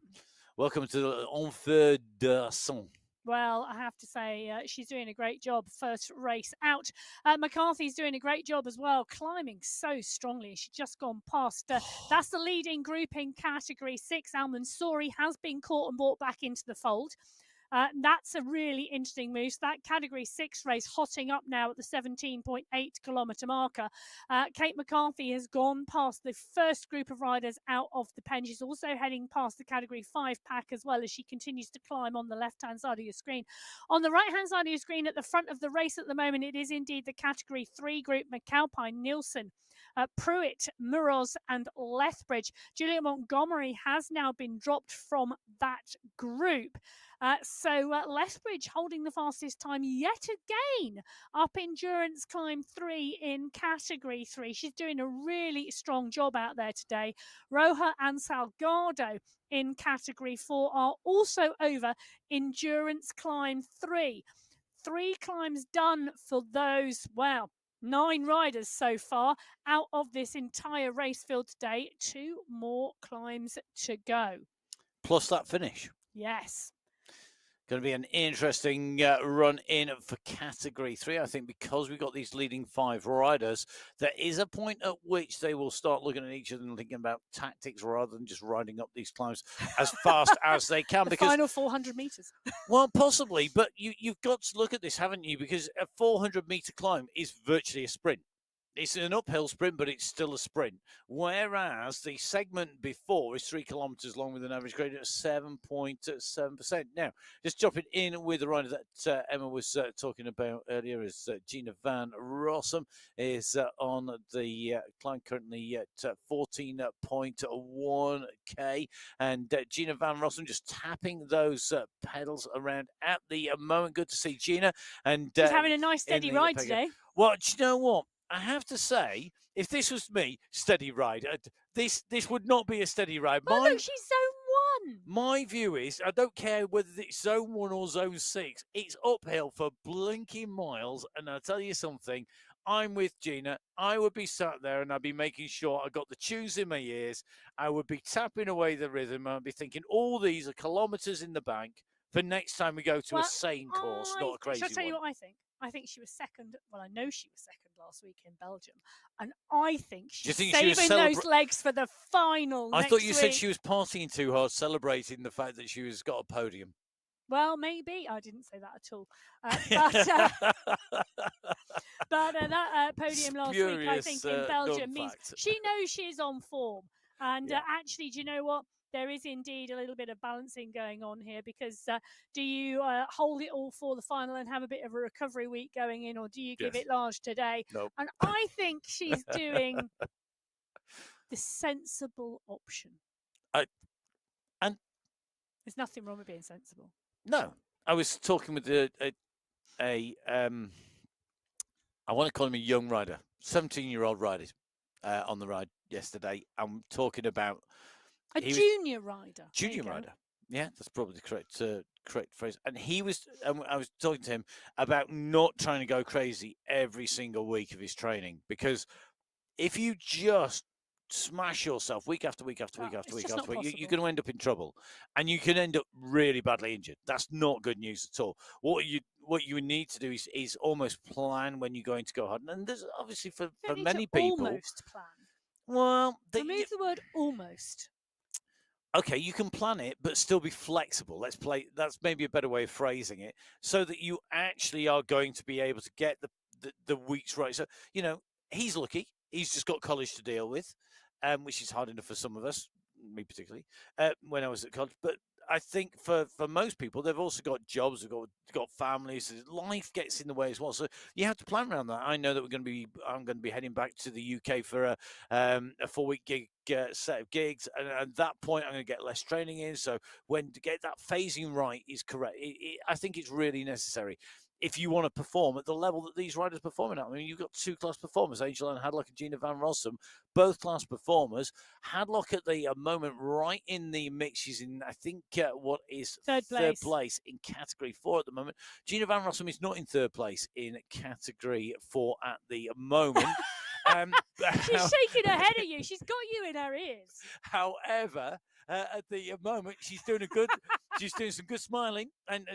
Welcome to the En Feu de Son. Well, I have to say, she's doing a great job. First race out. McCarthy's doing a great job as well, climbing so strongly. She's just gone past. That's the leading group in category 6. Al Mansouri has been caught and brought back into the fold. That's a really interesting move. So that category 6 race hotting up now at the 17.8 kilometre marker. Kate McCarthy has gone past the first group of riders out of the pen. She's also heading past the category 5 pack as well as she continues to climb on the left-hand side of your screen. On the right-hand side of your screen at the front of the race at the moment, it is indeed the category 3 group, McAlpine, Nielsen, Pruitt, Muroz and Lethbridge. Julia Montgomery has now been dropped from that group. So Lethbridge holding the fastest time yet again up endurance climb 3 in category 3. She's doing a really strong job out there today. Roja and Salgado in category 4 are also over endurance climb 3. 3 climbs done for those, well, 9 riders so far out of this entire race field today. 2 more climbs to go. Plus that finish. Yes. Going to be an interesting run in for category 3. I think because we've got these leading 5 riders, there is a point at which they will start looking at each other and thinking about tactics rather than just riding up these climbs as fast as they can. The final 400 metres. Well, possibly, but you've got to look at this, haven't you? Because a 400-metre climb is virtually a sprint. It's an uphill sprint, but it's still a sprint. Whereas the segment before is 3 kilometres long with an average grade of 7.7%. Now, just jumping in with the rider that Emma was talking about earlier is Gina van Rossum is on the climb currently at 14.1k. And Gina van Rossum just tapping those pedals around at the moment. Good to see Gina. And she's having a nice steady ride today. Well, do you know what? I have to say, if this was me, steady ride, this would not be a steady ride. Oh, look, she's zone 1. My view is, I don't care whether it's zone 1 or zone 6. It's uphill for blinking miles. And I'll tell you something, I'm with Gina. I would be sat there and I'd be making sure I got the tunes in my ears. I would be tapping away the rhythm. I'd be thinking, all these are kilometres in the bank for next time we go to a sane course, not a crazy one. Shall I tell you what I think? I think she was second. Well, I know she was second last week in Belgium. And I think she's saving those legs for the final I thought you said she was partying too hard, celebrating the fact that she was got a podium. Well, maybe. I didn't say that at all. But that podium last week, I think, in Belgium means she knows she's on form. And actually, do you know what? There is indeed a little bit of balancing going on here because do you hold it all for the final and have a bit of a recovery week going in, or do you give it large today? Nope. And I think she's doing the sensible option. And there's nothing wrong with being sensible. No. I was talking with I want to call him a young rider, 17-year-old rider on the ride yesterday. I'm talking about a junior rider. Junior rider. Yeah, that's probably the correct phrase. And I was talking to him about not trying to go crazy every single week of his training, because if you just smash yourself week after week after week after week after week, you're going to end up in trouble, and you can end up really badly injured. That's not good news at all. What you need to do is almost plan when you're going to go hard. And there's obviously for many people, almost plan. Well, remove the word almost. Okay, you can plan it, but still be flexible. That's maybe a better way of phrasing it, so that you actually are going to be able to get the weeks right. So, you know, he's lucky. He's just got college to deal with, which is hard enough for some of us, me particularly, when I was at college. But I think for most people, they've also got jobs, they've got families. Life gets in the way as well, so you have to plan around that. I know that I'm going to be heading back to the UK for a 4-week gig. Set of gigs, and at that point, I'm going to get less training in. So when to get that phasing right is correct, I think it's really necessary if you want to perform at the level that these riders are performing at. I mean, you've got two class performers, Angel and Hadlock and Gina Van Rossum, both class performers. Hadlock at the moment right in the mix. She's in, I think, what is third place in category 4 at the moment. Gina Van Rossum is not in third place in category 4 at the moment. She's shaking her head at you. She's got you in her ears. However, at the moment, she's doing she's doing some good smiling, and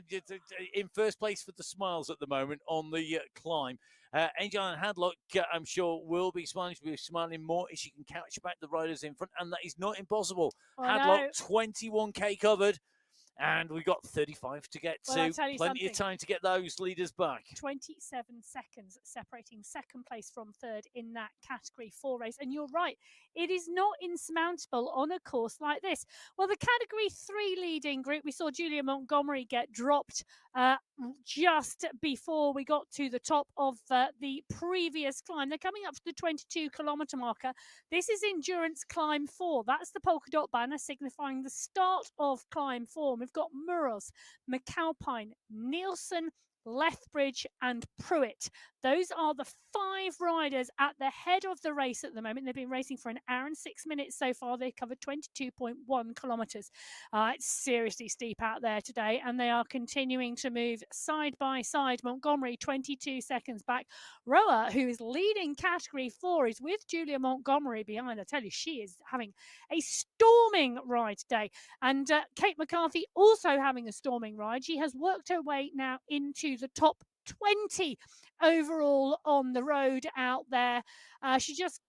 in first place for the smiles at the moment on the climb. Angel and Hadlock, I'm sure, will be smiling. She'll be smiling more if she can catch back the riders in front, and that is not impossible. Hadlock, 21k covered. And we've got 35 to get to. Plenty of time to get those leaders back. 27 seconds separating second place from third in that category 4 race. And you're right, it is not insurmountable on a course like this. Well, the category 3 leading group, we saw Julia Montgomery get dropped just before we got to the top of the previous climb. They're coming up to the 22-kilometre marker. This is endurance climb 4. That's the polka dot banner signifying the start of climb 4. We've got Muros, McAlpine, Nielsen, Lethbridge and Pruitt. Those are the 5 riders at the head of the race at the moment. They've been racing for 1 hour and 6 minutes so far. They've covered 22.1 kilometres. It's seriously steep out there today, and they are continuing to move side by side. Montgomery 22 seconds back. Roa, who is leading category 4, is with Julia Montgomery behind. I tell you, she is having a storming ride today. And Kate McCarthy also having a storming ride. She has worked her way now into the top 20 overall on the road out there. She just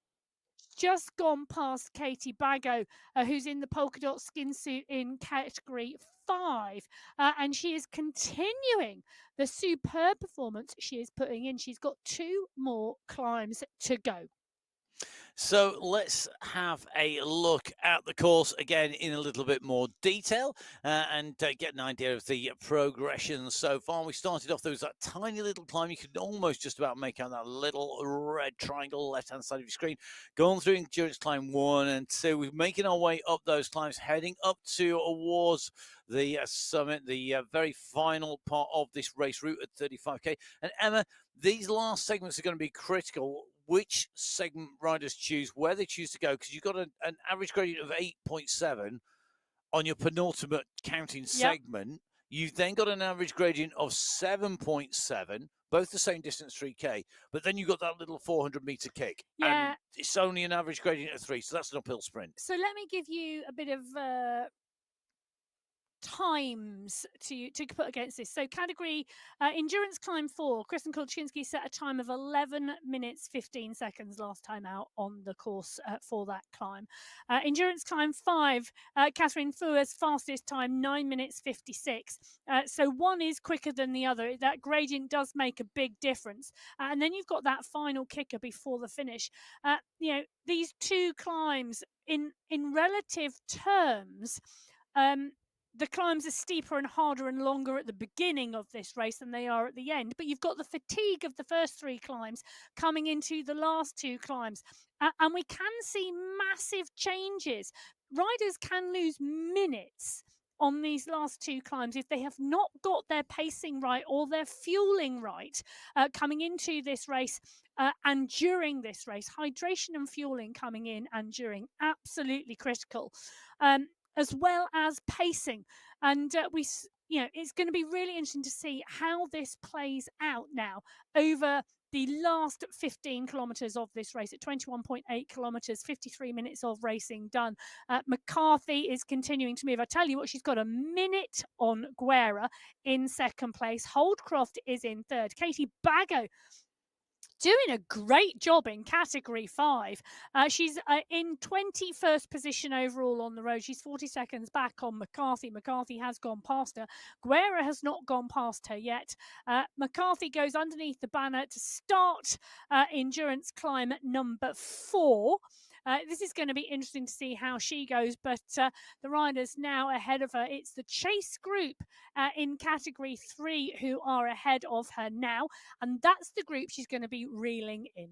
gone past Katie Bago, who's in the polka dot skin suit in category 5, and she is continuing the superb performance she is putting in. She's got 2 more climbs to go. So let's have a look at the course again in a little bit more detail and get an idea of the progression so far. We started off, there was that tiny little climb. You could almost just about make out that little red triangle left-hand side of your screen. Going through endurance climb 1 and 2. We're making our way up those climbs, heading up towards the summit, the very final part of this race route at 35k. And Emma, these last segments are going to be critical. Which segment riders choose, where they choose to go, because you've got an average gradient of 8.7 on your penultimate counting segment. You've then got an average gradient of 7.7, both the same distance, 3k, but then you've got that little 400-meter kick. Yeah. And it's only an average gradient of 3, so that's an uphill sprint. So let me give you a bit of times to put against this. So category endurance climb 4, Kristen Kolczynski set a time of 11 minutes 15 seconds last time out on the course for that climb. Endurance climb 5, Catherine Fuhr's fastest time 9 minutes 56. So one is quicker than the other. That gradient does make a big difference. And then you've got that final kicker before the finish. These 2 climbs in relative terms, the climbs are steeper and harder and longer at the beginning of this race than they are at the end. But you've got the fatigue of the first 3 climbs coming into the last 2 climbs. And we can see massive changes. Riders can lose minutes on these last 2 climbs if they have not got their pacing right or their fueling right coming into this race and during this race. Hydration and fueling coming in and during, absolutely critical. As well as pacing. And it's going to be really interesting to see how this plays out now over the last 15 kilometres of this race at 21.8 kilometres, 53 minutes of racing done. McCarthy is continuing to move. I tell you what, she's got a minute on Guerra in second place. Holdcroft is in third. Katie Bago doing a great job in category 5. She's in 21st position overall on the road. She's 40 seconds back on McCarthy. McCarthy has gone past her. Guerra has not gone past her yet. McCarthy goes underneath the banner to start endurance climb number 4. This is going to be interesting to see how she goes, but the riders now ahead of her. It's the Chase group in category 3 who are ahead of her now, and that's the group she's going to be reeling in.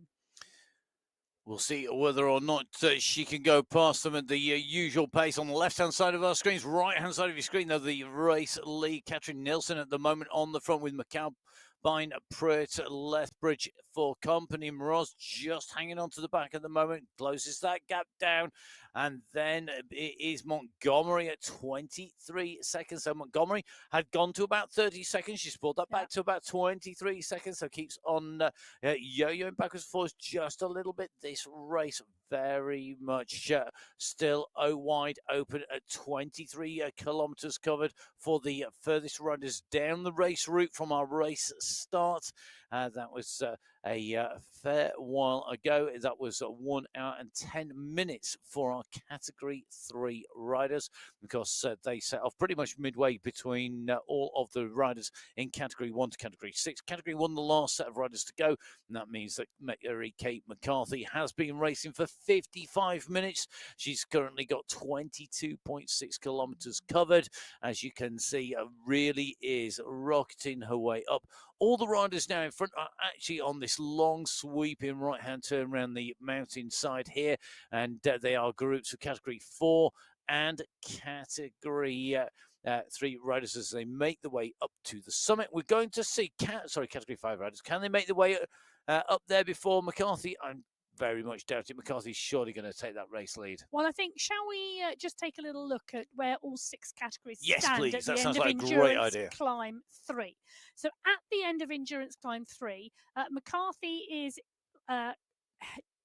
We'll see whether or not she can go past them at the usual pace on the left-hand side of our screens. Right-hand side of your screen, though, the race lead. Catherine Nielsen at the moment on the front with McAlpine, Pruitt, Lethbridge for company. Moroz just hanging on to the back at the moment, closes that gap down. And then it is Montgomery at 23 seconds. So Montgomery had gone to about 30 seconds. She's pulled that back to about 23 seconds. So keeps on yo-yoing backwards and forwards just a little bit. This race very much still wide open at 23 kilometers covered for the furthest riders down the race route from our race start. That was a fair while ago. That was 1 hour and 10 minutes for our category 3 riders, because they set off pretty much midway between all of the riders in category 1 to category 6. Category 1, the last set of riders to go, and that means that Mary Kate McCarthy has been racing for 55 minutes. She's currently got 22.6 kilometers covered. As you can see, really is rocketing her way up. All the riders now in front are actually on this long sweeping right-hand turn around the mountainside here, and they are groups of category 4 and category 3 riders as they make the way up to the summit. We're going to see category 5 riders. Can they make the way up there before McCarthy? I'm very much doubt it. McCarthy's surely going to take that race lead. Well, I think, shall we just take a little look at where all 6 categories yes, stand please. at That the sounds end like of a great Endurance idea. Climb 3? So at the end of Endurance Climb 3, McCarthy is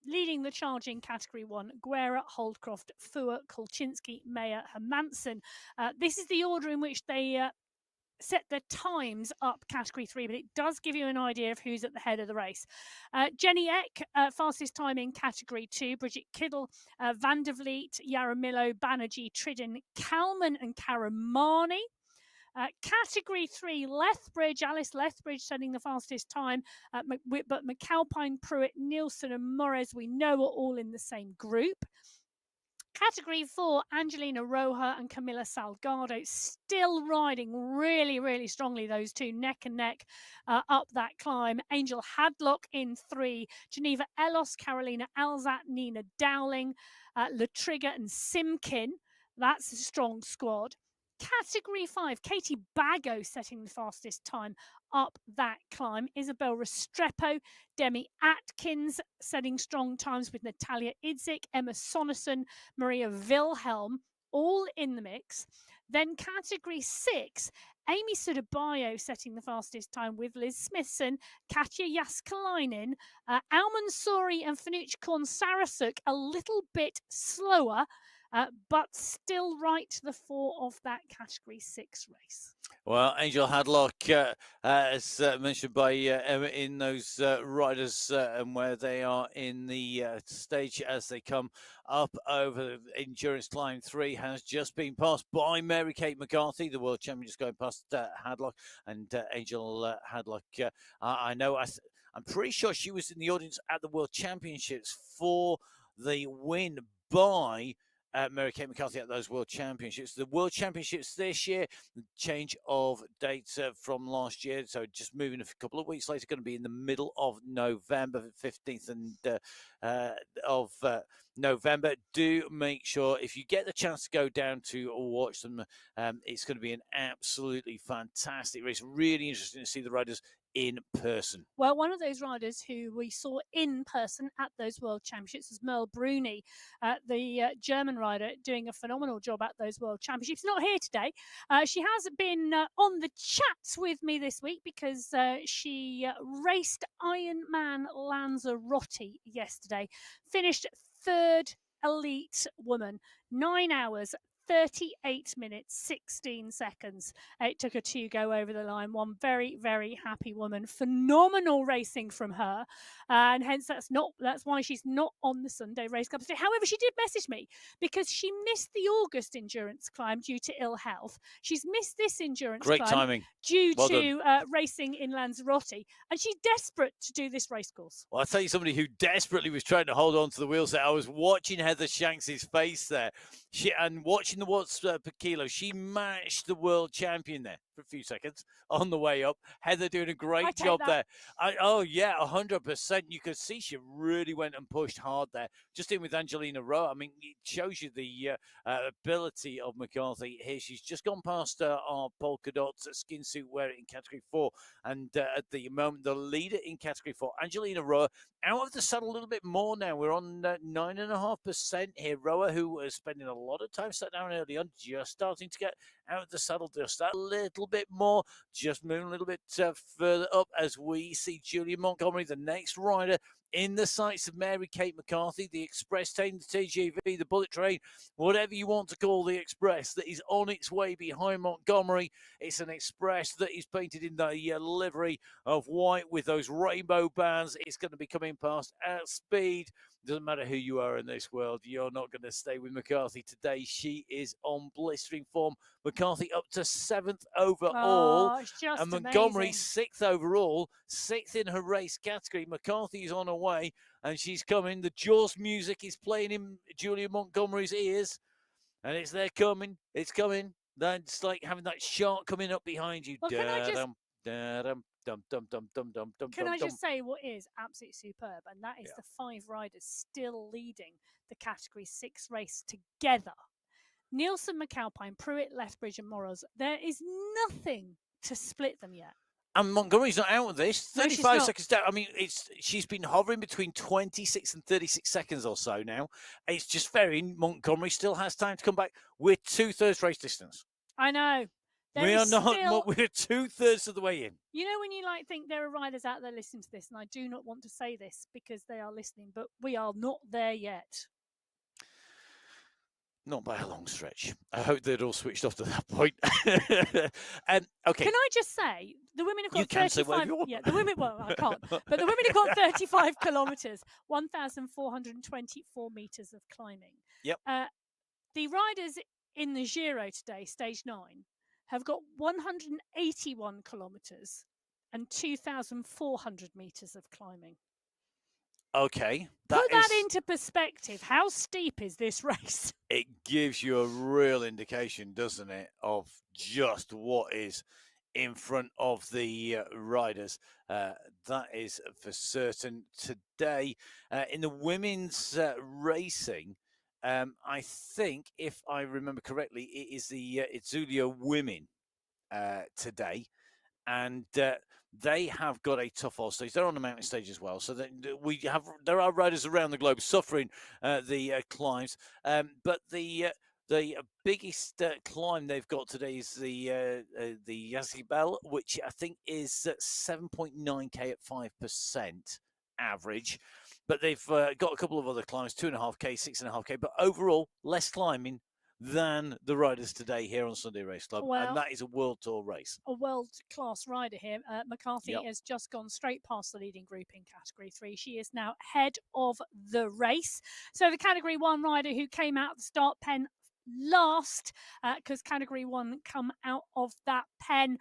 leading the charge in category 1. Guerra, Holdcroft, Fuhr, Kolchinsky, Mayer, Hermansen. This is the order in which they set their times up category 3, but it does give you an idea of who's at the head of the race. Jenny Eck, fastest time in category 2. Bridget Kiddle, Van der Vliet, Yaramillo, Banerjee, Tridden, Kalman and Karamani. Category 3, Lethbridge, Alice Lethbridge setting the fastest time, but McAlpine, Pruitt, Nielsen and Morez, we know, are all in the same group. Category 4, Angelina Roja and Camilla Salgado still riding really, really strongly, those two neck and neck up that climb. Angel Hadlock in 3, Geneva Ellos, Carolina Alzat, Nina Dowling, Latrigger and Simkin. That's a strong squad. Category 5, Katie Bago setting the fastest time up that climb. Isabel Restrepo, Demi Atkins setting strong times with Natalia Idzik, Emma Sonnerson, Maria Wilhelm, all in the mix. Then category 6, Amy Sudabayo setting the fastest time with Liz Smithson, Katja Jaskalainen, Alman Sori and Fanuch Korn-Sarasuk a little bit slower, but still right to the fore of that category 6 race. Well, Angel Hadlock, as mentioned by Emma, in those riders and where they are in the stage as they come up over Endurance Climb 3, has just been passed by Mary Kate McCarthy, the world champion, just going past Hadlock. And Angel Hadlock, I know, I'm pretty sure she was in the audience at the World Championships for the win by Mary Kate McCarthy at those World Championships. The World Championships this year, change of dates from last year, so just moving a couple of weeks later, going to be in the middle of November, 15th and of November. Do make sure, if you get the chance to go down to watch them, it's going to be an absolutely fantastic race. Really interesting to see the riders in person. Well, one of those riders who we saw in person at those World Championships was Merle Bruni, the German rider, doing a phenomenal job at those World Championships. Not here today. She has been on the chats with me this week because she raced Ironman Lanzarote yesterday, finished 3rd elite woman, 9 hours, 38 minutes, 16 seconds. It took her to go over the line. One very, very happy woman. Phenomenal racing from her. And hence that's why she's not on the Sunday Race Club today. However, she did message me because she missed the August endurance climb due to ill health. She's missed this endurance Great climb timing. due Well to racing in Lanzarote. And she's desperate to do this race course. Well, I'll tell you somebody who desperately was trying to hold on to the wheels there. I was watching Heather Shanks' face there. And watching the watts per kilo. She matched the world champion there for a few seconds on the way up. Heather doing a great job there. 100%. You could see she really went and pushed hard there. Just in with Angelina Rowe. I mean, it shows you the ability of McCarthy here. She's just gone past our polka dot skin suit wearer in category 4. And at the moment, the leader in category 4, Angelina Rowe, out of the saddle a little bit more now. We're on 9.5% here. Rowe, who was spending a lot of time sat down early on, just starting to get out of the saddle just a little bit more, just moving a little bit further up as we see Julia Montgomery, the next rider, in the sights of Mary Kate McCarthy, the Express team, the TGV, the Bullet Train, whatever you want to call the Express, that is on its way behind Montgomery. It's an Express that is painted in the livery of white with those rainbow bands. It's going to be coming past at speed. Doesn't matter who you are in this world, you're not going to stay with McCarthy today. She is on blistering form. McCarthy up to 7th overall. Oh, it's just and Montgomery amazing. 6th overall, 6th in her race category. McCarthy is on her way and she's coming. The Jaws music is playing in Julia Montgomery's ears. And it's there coming. It's coming. That's like having that shark coming up behind you. Well, can I Can just say what is absolutely superb? And that is the 5 riders still leading the category 6 race together. Nielsen, McAlpine, Pruitt, Lethbridge, and Morros. There is nothing to split them yet. And Montgomery's not out of this. 35 no, seconds down. I mean, she's been hovering between 26 and 36 seconds or so now. It's just varying. Montgomery still has time to come back. We're 2/3 race distance. I know. We are not. We're 2/3 of the way in. You know when you think there are riders out there listening to this, and I do not want to say this because they are listening, but we are not there yet. Not by a long stretch. I hope they'd all switched off to that point. Okay. Can I just say the women have got 35? Yeah, the women. Well, I can't. But the women have got 35 kilometres, 1,424 metres of climbing. Yep. The riders in the Giro today, stage 9, have got 181 kilometres and 2,400 metres of climbing. Okay. Put that into perspective. How steep is this race? It gives you a real indication, doesn't it, of just what is in front of the riders. That is for certain. Today, in the women's racing, I think, if I remember correctly, it is the Itzulia women today. And they have got a tough old stage. They're on the mountain stage as well. So there are riders around the globe suffering the climbs. But the biggest climb they've got today is the Yazibel, which I think is 7.9k at 5% average. But they've got a couple of other climbs, 2.5k, 6.5k. But overall, less climbing than the riders today here on Sunday Race Club. Well, and that is a World Tour race. A world-class rider here. McCarthy has just gone straight past the leading group in Category 3. She is now head of the race. So the Category 1 rider who came out of the start pen last, because Category 1 come out of that pen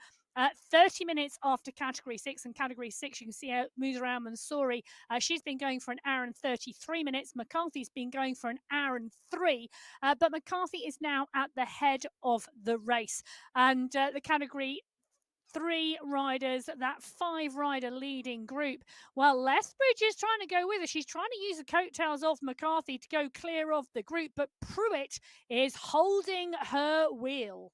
30 minutes after Category 6. And Category 6, you can see how it moves around Mansouri. She's been going for an hour and 33 minutes. McCarthy's been going for an hour and 3. But McCarthy is now at the head of the race. And the Category 3 riders, that 5-rider leading group. Well, Lethbridge is trying to go with her. She's trying to use the coattails of McCarthy to go clear of the group. But Pruitt is holding her wheel.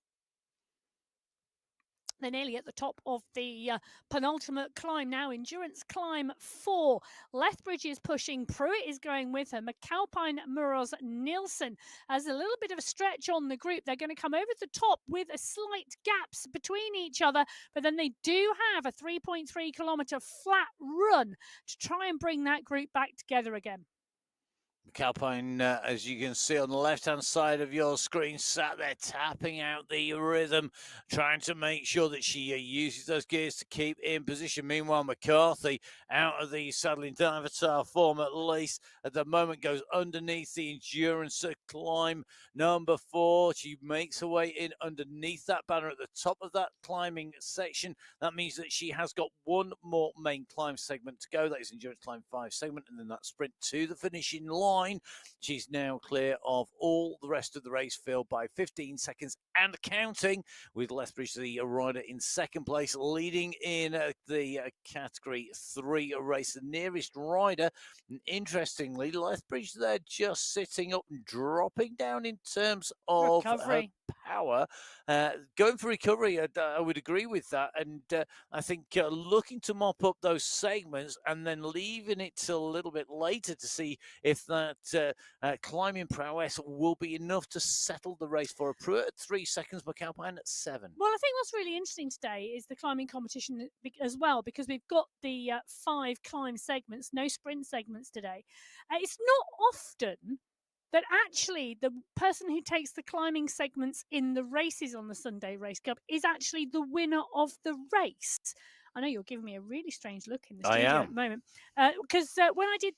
They're nearly at the top of the penultimate climb now. Endurance climb 4. Lethbridge is pushing. Pruitt is going with her. McAlpine, Muros, Nielsen has a little bit of a stretch on the group. They're going to come over the top with a slight gaps between each other, but then they do have a 3.3 kilometre flat run to try and bring that group back together again. Calpine, as you can see on the left-hand side of your screen, sat there tapping out the rhythm, trying to make sure that she uses those gears to keep in position. Meanwhile, McCarthy, out of the saddling avatar form at least, at the moment goes underneath the endurance climb number 4. She makes her way in underneath that banner at the top of that climbing section. That means that she has got one more main climb segment to go. That is endurance climb 5 segment, and then that sprint to the finishing line. She's now clear of all the rest of the race field by 15 seconds and counting, with Lethbridge, the rider, in second place, leading in the category 3 race. The nearest rider, interestingly, Lethbridge, they're just sitting up and dropping down in terms of power. Going for recovery, I would agree with that. And I think looking to mop up those segments and then leaving it till a little bit later to see if that climbing prowess will be enough to settle the race for a Pruitt at 3 seconds, McAlpine at 7. Well, I think what's really interesting today is the climbing competition as well, because we've got the 5 climb segments, no sprint segments today. It's not often that actually the person who takes the climbing segments in the races on the Sunday Race Club is actually the winner of the race. I know you're giving me a really strange look in the studio at the moment, because when I did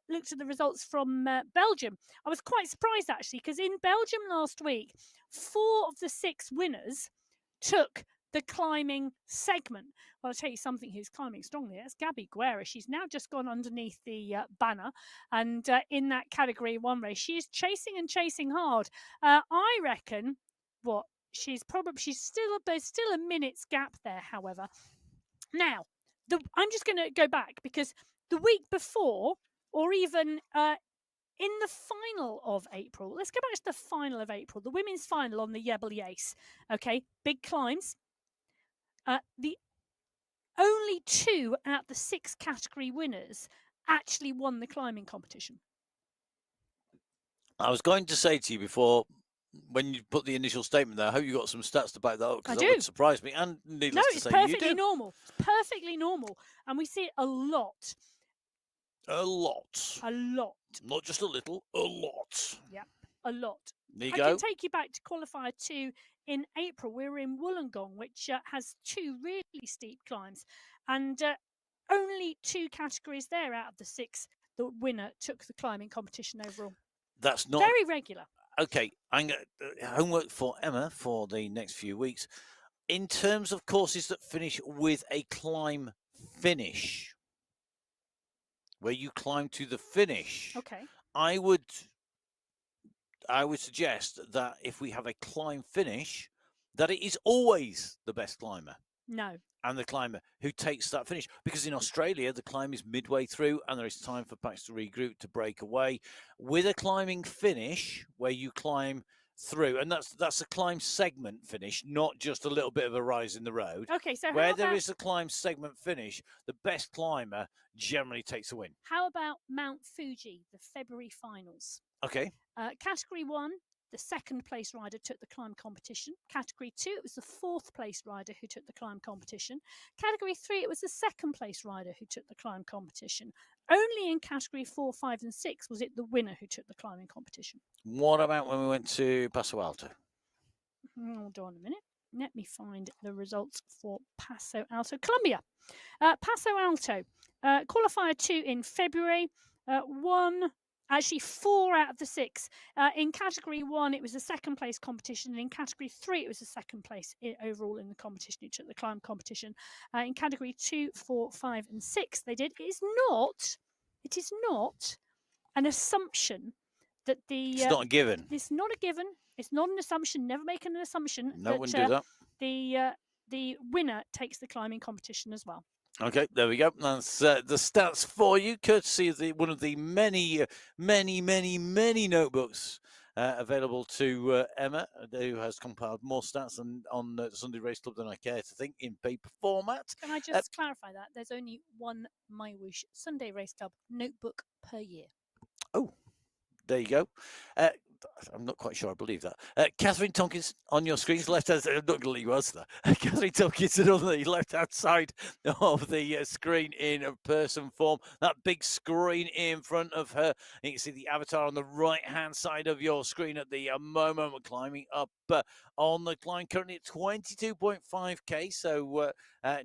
looked at the results from Belgium, I was quite surprised actually, because in Belgium last week, 4 of the 6 winners took the climbing segment. Well, I'll tell you something who's climbing strongly. That's Gabby Guerra. She's now just gone underneath the banner, and in that category 1 race, she is chasing hard. I reckon she's still a minute's gap there, however. Now, I'm just going to go back, because the week before, or even in the final of April, let's go back to the final of April, the women's final on the Yebel Yace. Okay, big climbs. The only 2 out of the 6 category winners actually won the climbing competition. I was going to say to you before, when you put the initial statement there, I hope you got some stats to back that up, because that would surprise me. And needless to say, it's perfectly normal. It's perfectly normal, and we see it a lot. A lot. A lot. Not just a little, a lot. Yep, a lot. There you I go. can take you back to Qualifier 2 in April. We were in Wollongong, which has 2 really steep climbs, and only 2 categories there out of the 6. The winner took the climbing competition overall. That's not very regular. Okay, I'm homework for Emma for the next few weeks. In terms of courses that finish with a climb finish, where you climb to the finish, okay, I would suggest that if we have a climb finish, that it is always the best climber. No. And the climber who takes that finish. Because in Australia, the climb is midway through and there is time for packs to regroup, to break away. With a climbing finish, where you climb through, and that's a climb segment finish, not just a little bit of a rise in the road. Okay, so where there is a climb segment finish, the best climber generally takes a win. How about Mount Fuji, the February finals? Okay. Category 1, the second place rider took the climb competition. Category 2, it was the fourth place rider who took the climb competition. Category 3, it was the second place rider who took the climb competition. Only in category 4, 5, and 6 was it the winner who took the climbing competition. What about when we went to Paso Alto? Hold on a minute. Let me find the results for Paso Alto, Colombia. Paso Alto, qualifier 2 in February, 4 out of the 6. In category 1, it was a second place competition. And in category 3, it was a second place overall in the competition. Who took the climb competition. In category 2, 4, 5, and 6, they did. It is not an assumption that the. It's not a given. It's not a given. It's not an assumption. Never make an assumption. No one do that. The winner takes the climbing competition as well. Okay, there we go. That's the stats for you, courtesy of one of the many notebooks available to Emma, who has compiled more stats on the Sunday Race Club than I care to think in paper format. Can I just clarify that? There's only one MyWhoosh Sunday Race Club notebook per year. Oh, there you go. I'm not quite sure I believe that. Catherine Tompkins on your screens, left hand side. I'm not going to leave you answer that. Catherine Tompkinson on the left hand side of the screen in person form. That big screen in front of her. You can see the avatar on the right hand side of your screen at the moment. We're climbing up on the climb, currently at 22.5k. So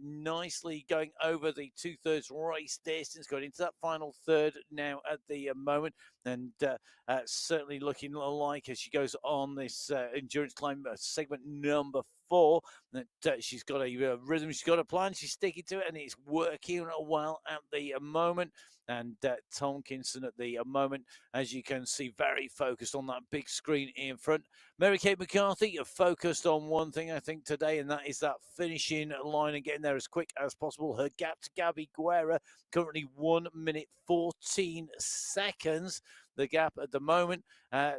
nicely going over the 2/3 race distance, going into that final third now at the moment. And certainly looking like as she goes on this endurance climb segment number 4 that she's got a rhythm, she's got a plan, she's sticking to it, and it's working well at the moment. And Tomkinson at the moment, as you can see, very focused on that big screen in front. Mary-Kate McCarthy focused on one thing, I think, today, and that is that finishing line and getting there as quick as possible. Her gap to Gabby Guerra, currently 1 minute 14 seconds. The gap at the moment.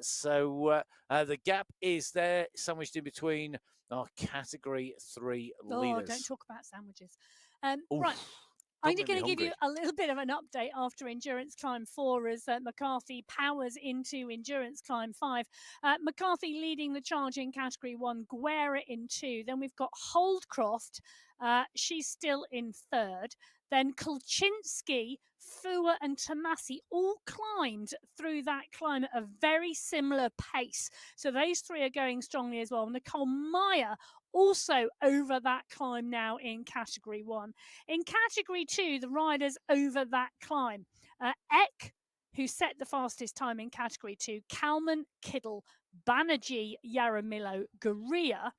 So the gap is there, sandwiched in between our category 3 leaders. Oh, don't talk about sandwiches. Right. I'm going to give you a little bit of an update after Endurance Climb 4 as McCarthy powers into Endurance Climb 5. McCarthy leading the charge in Category 1, Guerra in 2. Then we've got Holdcroft. She's still in 3rd. Then Kulczynski, Fua and Tomasi all climbed through that climb at a very similar pace. So those 3 are going strongly as well. Nicole Meyer also over that climb now in Category 1. In Category 2, the riders over that climb. Eck, who set the fastest time in Category 2, Kalman, Kiddle, Banerjee, Yaramillo, Guria,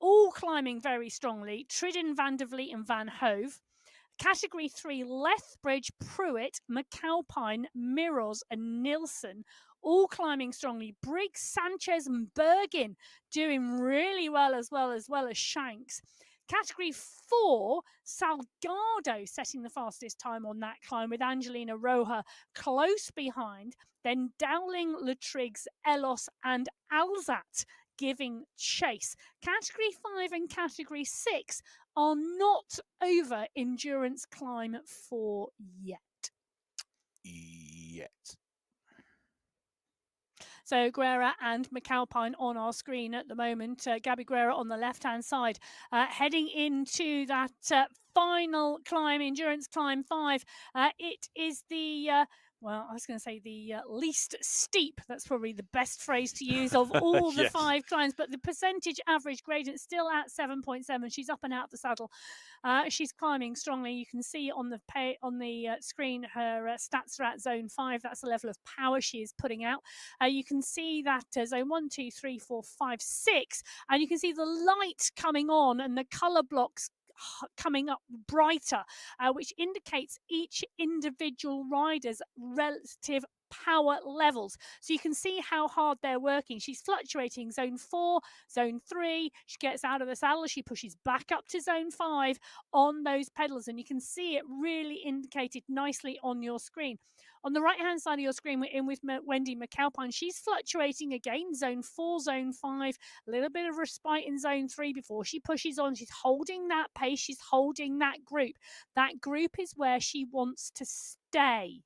all climbing very strongly. Tridden, Van der Vliet and Van Hove. Category 3, Lethbridge, Pruitt, McAlpine, Miros and Nilsson, all climbing strongly. Briggs, Sanchez and Bergin doing really well as Shanks. Category 4, Salgado setting the fastest time on that climb with Angelina Roja close behind. Then Dowling, Latriggs, Elos and Alzat giving chase. Category 5 and Category 6 are not over Endurance Climb 4 yet. So Guerra and McAlpine on our screen at the moment. Gabby Guerra on the left-hand side, heading into that final climb, Endurance Climb 5. It is the... well, I was going to say the least steep. That's probably the best phrase to use of all the 5 climbs. But the percentage average gradient still at 7.7. She's up and out the saddle. She's climbing strongly. You can see on the screen her stats are at zone 5. That's the level of power she is putting out. You can see that zone 1, 2, 3, 4, 5, 6. And you can see the light coming on and the colour blocks coming up brighter, which indicates each individual rider's relative power levels. So you can see how hard they're working. She's fluctuating zone 4, zone 3. She gets out of the saddle. She pushes back up to zone 5 on those pedals. And you can see it really indicated nicely on your screen. On the right-hand side of your screen, we're in with Wendy McAlpine. She's fluctuating again, zone 4, zone 5, a little bit of respite in zone 3 before she pushes on. She's holding that pace. She's holding that group. That group is where she wants to stay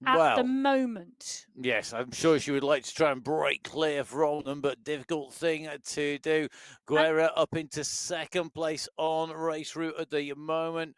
at the moment. Yes, I'm sure she would like to try and break clear from them, but difficult thing to do. Guerra up into 2nd place on race route at the moment.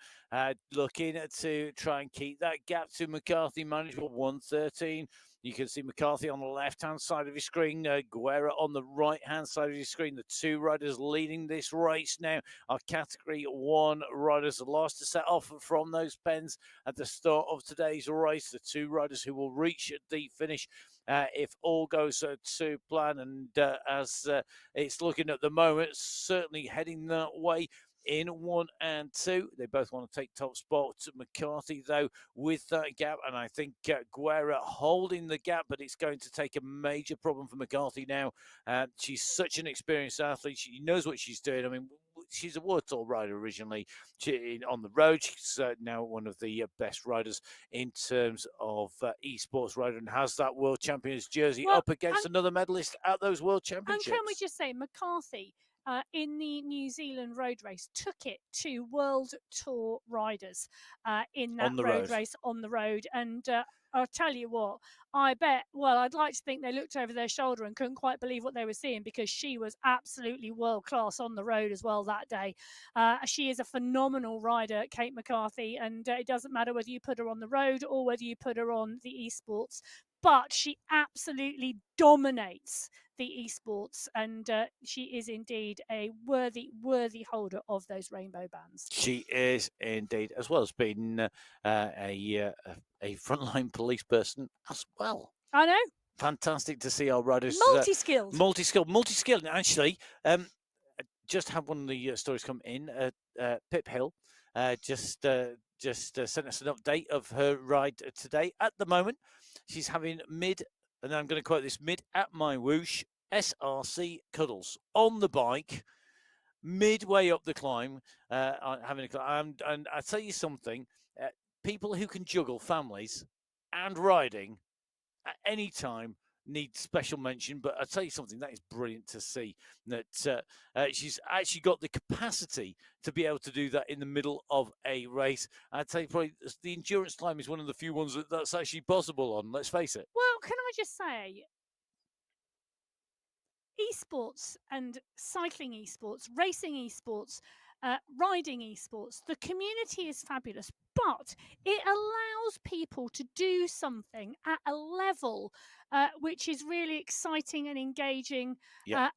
Looking to try and keep that gap to McCarthy manageable, 1:13. You can see McCarthy on the left-hand side of your screen, Guerra on the right-hand side of your screen. The 2 riders leading this race now are Category 1 riders. The last to set off from those pens at the start of today's race. The 2 riders who will reach the finish if all goes to plan. And as it's looking at the moment, certainly heading that way. In 1 and 2, they both want to take top spots. McCarthy, though, with that gap, and I think Guerra holding the gap, but it's going to take a major problem for McCarthy now. She's such an experienced athlete. She knows what she's doing. I mean, she's a World Tour rider originally. On the road, she's now one of the best riders in terms of esports rider, and has that World Champions jersey up against another medalist at those World Championships. And can we just say, McCarthy, in the New Zealand road race, took it to World Tour riders in that road race on the road. And I'll tell you what, I'd like to think they looked over their shoulder and couldn't quite believe what they were seeing, because she was absolutely world class on the road as well that day. She is a phenomenal rider, Kate McCarthy, and it doesn't matter whether you put her on the road or whether you put her on the esports, but she absolutely dominates the esports, and she is indeed a worthy holder of those rainbow bands. She is indeed, as well as being a frontline police person as well. I know. Fantastic to see our riders multi-skilled. Multi-skilled. Actually, just had one of the stories come in. Pip Hill just sent us an update of her ride today. At the moment, she's having and I'm going to quote this, mid at MyWhoosh SRC cuddles on the bike, midway up the climb, having a climb. And I tell you something, people who can juggle families and riding at any time need special mention. But I tell you something, that is brilliant to see that she's actually got the capacity to be able to do that in the middle of a race. I'd say probably the endurance climb is one of the few ones that's actually possible on, let's face it. Well, can I just say, esports and cycling esports, racing esports, riding esports, the community is fabulous, but it allows people to do something at a level which is really exciting and engaging,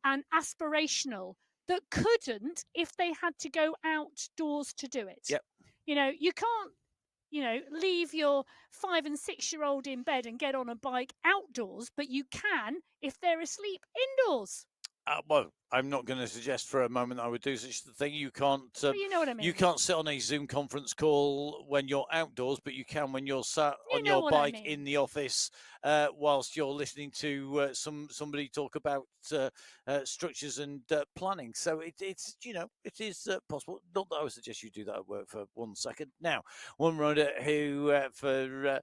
and aspirational, that couldn't if they had to go outdoors to do it. Yep. You know, you can't, leave your 5 and 6 year old in bed and get on a bike outdoors, but you can if they're asleep indoors. Well, I'm not going to suggest for a moment I would do such a thing. You can't. Well, you know what I mean. You can't sit on a Zoom conference call when you're outdoors, but you can when you're sat on your bike in the office whilst you're listening to somebody talk about structures and planning. So it is possible. Not that I would suggest you do that at work for 1 second. Now, one rider who for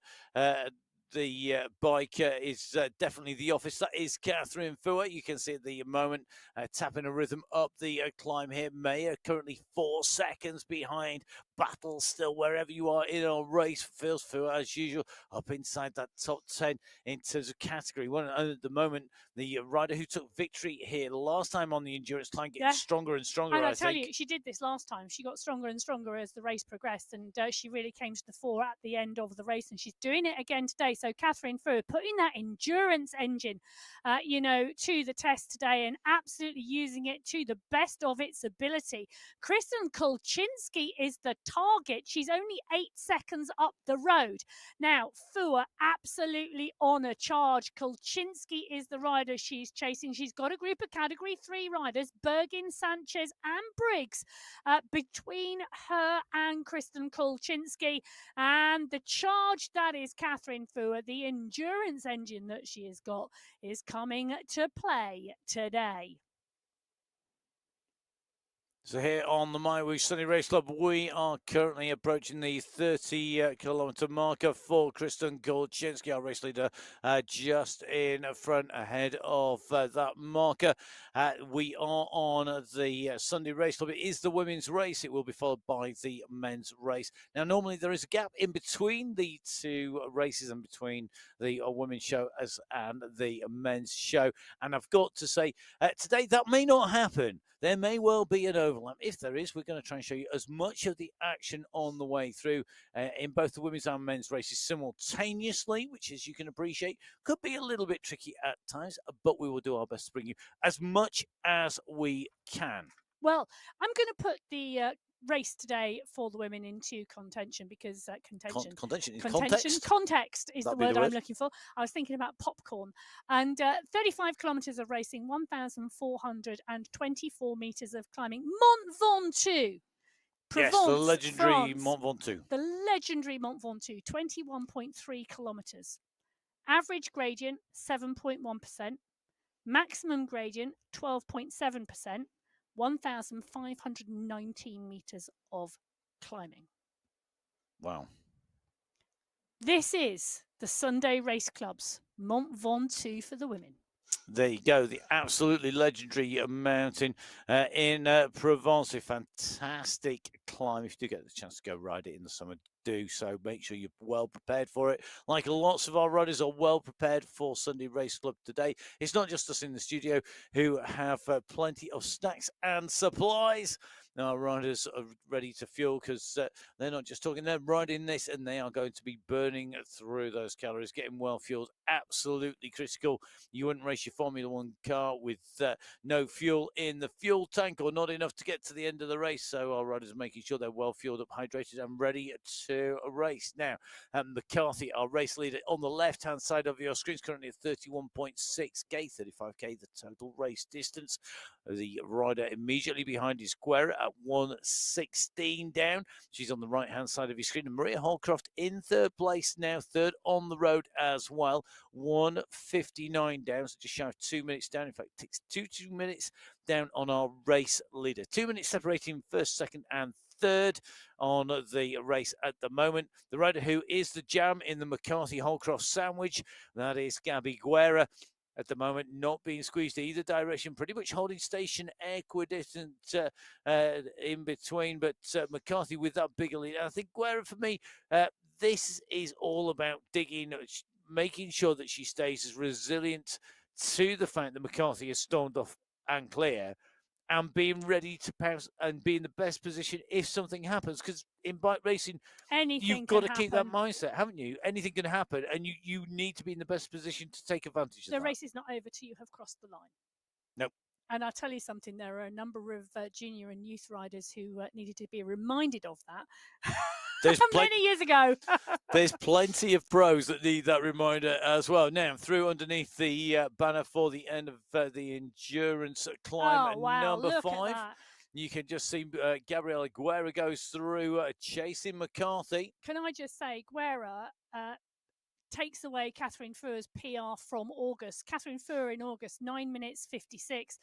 the bike is definitely the office. That is Catherine Fua. You can see at the moment tapping a rhythm up the climb here. Mayer currently 4 seconds behind. Battle still wherever you are in our race. Feels Fua as usual up inside that top 10 in terms of category. One at the moment, the rider who took victory here last time on the endurance climb gets stronger and stronger. And I tell you, she did this last time. She got stronger and stronger as the race progressed, and she really came to the fore at the end of the race, and she's doing it again today. So Catherine Fua putting that endurance engine, to the test today, and absolutely using it to the best of its ability. Kristen Kolczynski is the target. She's only 8 seconds up the road. Now, Fua absolutely on a charge. Kolczynski is the rider she's chasing. She's got a group of Category 3 riders, Bergin, Sanchez and Briggs, between her and Kristen Kolczynski. And the charge that is Catherine Fua, the endurance engine that she has got, is coming to play today. So here on the MyWhoosh Sunday Race Club, we are currently approaching the 30-kilometre marker for Kristen Kolczynski, our race leader, just in front ahead of that marker. We are on the Sunday Race Club. It is the women's race. It will be followed by the men's race. Now, normally there is a gap in between the two races and between the women's show and the men's show. And I've got to say, today that may not happen. There may well be an overlap. If there is, we're going to try and show you as much of the action on the way through in both the women's and men's races simultaneously, which, as you can appreciate, could be a little bit tricky at times, but we will do our best to bring you as much as we can. Well, I'm going to put the race today for the women into contention, because context is the word I'm looking for. I was thinking about popcorn. And 35 kilometres of racing, 1,424 metres of climbing. Mont Ventoux, Provence, yes, the legendary France. Mont Ventoux. The legendary Mont Ventoux, 21.3 kilometres. Average gradient, 7.1%. Maximum gradient, 12.7%. 1,519 metres of climbing. Wow. This is the Sunday Race Club's Mont Ventoux for the women. There you go, the absolutely legendary mountain in Provence. A fantastic climb. If you do get the chance to go ride it in the summer, do. So make sure you're well prepared for it. Like lots of our riders are well prepared for Sunday Race Club today. It's not just us in the studio who have plenty of snacks and supplies. Our riders are ready to fuel because they're not just talking, they're riding this, and they are going to be burning through those calories, getting well fueled. Absolutely critical. You wouldn't race your Formula One car with no fuel in the fuel tank or not enough to get to the end of the race. So our riders are making sure they're well fueled up, hydrated, and ready to race. Now, McCarthy, our race leader, on the left-hand side of your screen, is currently at 31.6k, 35k, the total race distance. The rider immediately behind is Guerra at 1:16 down. She's on the right-hand side of your screen. And Maria Holcroft in third place now, third on the road as well, 1:59 down, so just shy of 2 minutes down. In fact, it takes 2 minutes down on our race leader. 2 minutes separating first, second, and third on the race at the moment. The rider who is the jam in the McCarthy-Holcroft sandwich, that is Gabby Guerra. At the moment, not being squeezed either direction, pretty much holding station equidistant in between, but McCarthy with that bigger lead. I think Guerra, for me, this is all about digging, making sure that she stays as resilient to the fact that McCarthy has stormed off and clear, and being ready to pounce and be in the best position if something happens. Because in bike racing, you've got to keep that mindset, haven't you? Anything can happen, and you need to be in the best position to take advantage of that. The race is not over till you have crossed the line. Nope. And I'll tell you something, there are a number of junior and youth riders who needed to be reminded of that. Many years ago. There's plenty of pros that need that reminder as well. Now, through underneath the banner for the end of the endurance climb number 5. You can just see Gabriela Guerra goes through chasing McCarthy. Can I just say, Guerra takes away Catherine Furr's PR from August. Catherine Furr in August, 9 minutes 56.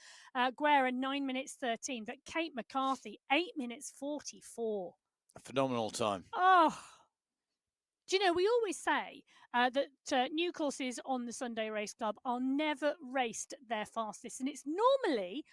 Guerra, 9 minutes 13. But Kate McCarthy, 8 minutes 44. A phenomenal time. Oh, do you know, we always say that new courses on the Sunday Race Club are never raced their fastest. And it's normally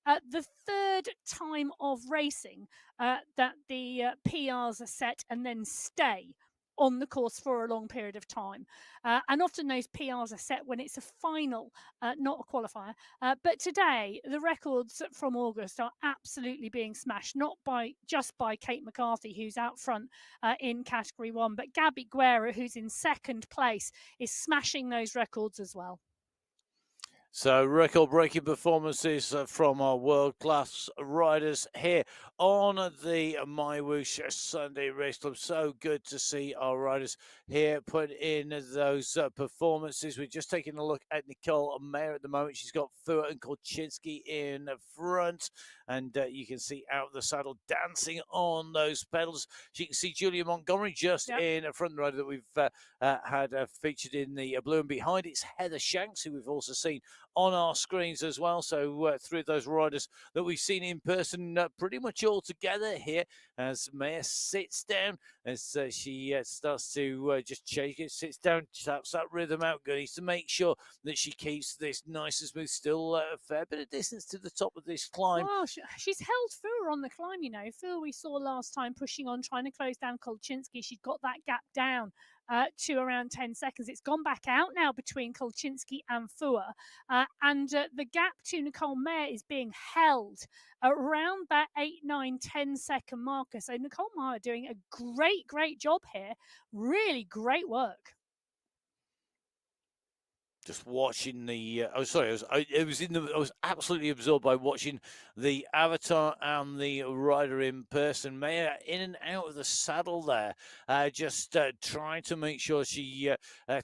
the third time of racing that the PRs are set and then stay on the course for a long period of time. And often those PRs are set when it's a final, not a qualifier. But today, the records from August are absolutely being smashed, not just by Kate McCarthy, who's out front in Category 1, but Gabby Guerra, who's in second place, is smashing those records as well. So record-breaking performances from our world-class riders here on the MyWhoosh Sunday Race Club. So good to see our riders here put in those performances. We're just taking a look at Nicole Mayer at the moment. She's got Fua and Kolchinsky in front, and you can see out of the saddle dancing on those pedals. You can see Julia Montgomery just in a front rider that we've had featured in the blue, and behind it's Heather Shanks, who we've also seen on our screens as well. So through those riders that we've seen in person pretty much all together here as Maya sits down, as she starts to just shake it, sits down, taps that rhythm out, goodies, to make sure that she keeps this nice and smooth, still a fair bit of distance to the top of this climb. Well, she's held Fua on the climb, you know. Fua we saw last time pushing on, trying to close down Kolchinsky. She'd got that gap down to around 10 seconds. It's gone back out now between Kolchinsky and Fua. And the gap to Nicole Mayer is being held around that 8, 9, 10 second marker. So Nicole Mayer doing a great job here. Really great work. Just watching the, I was absolutely absorbed by watching the avatar and the rider in person. Maya in and out of the saddle there, just trying to make sure she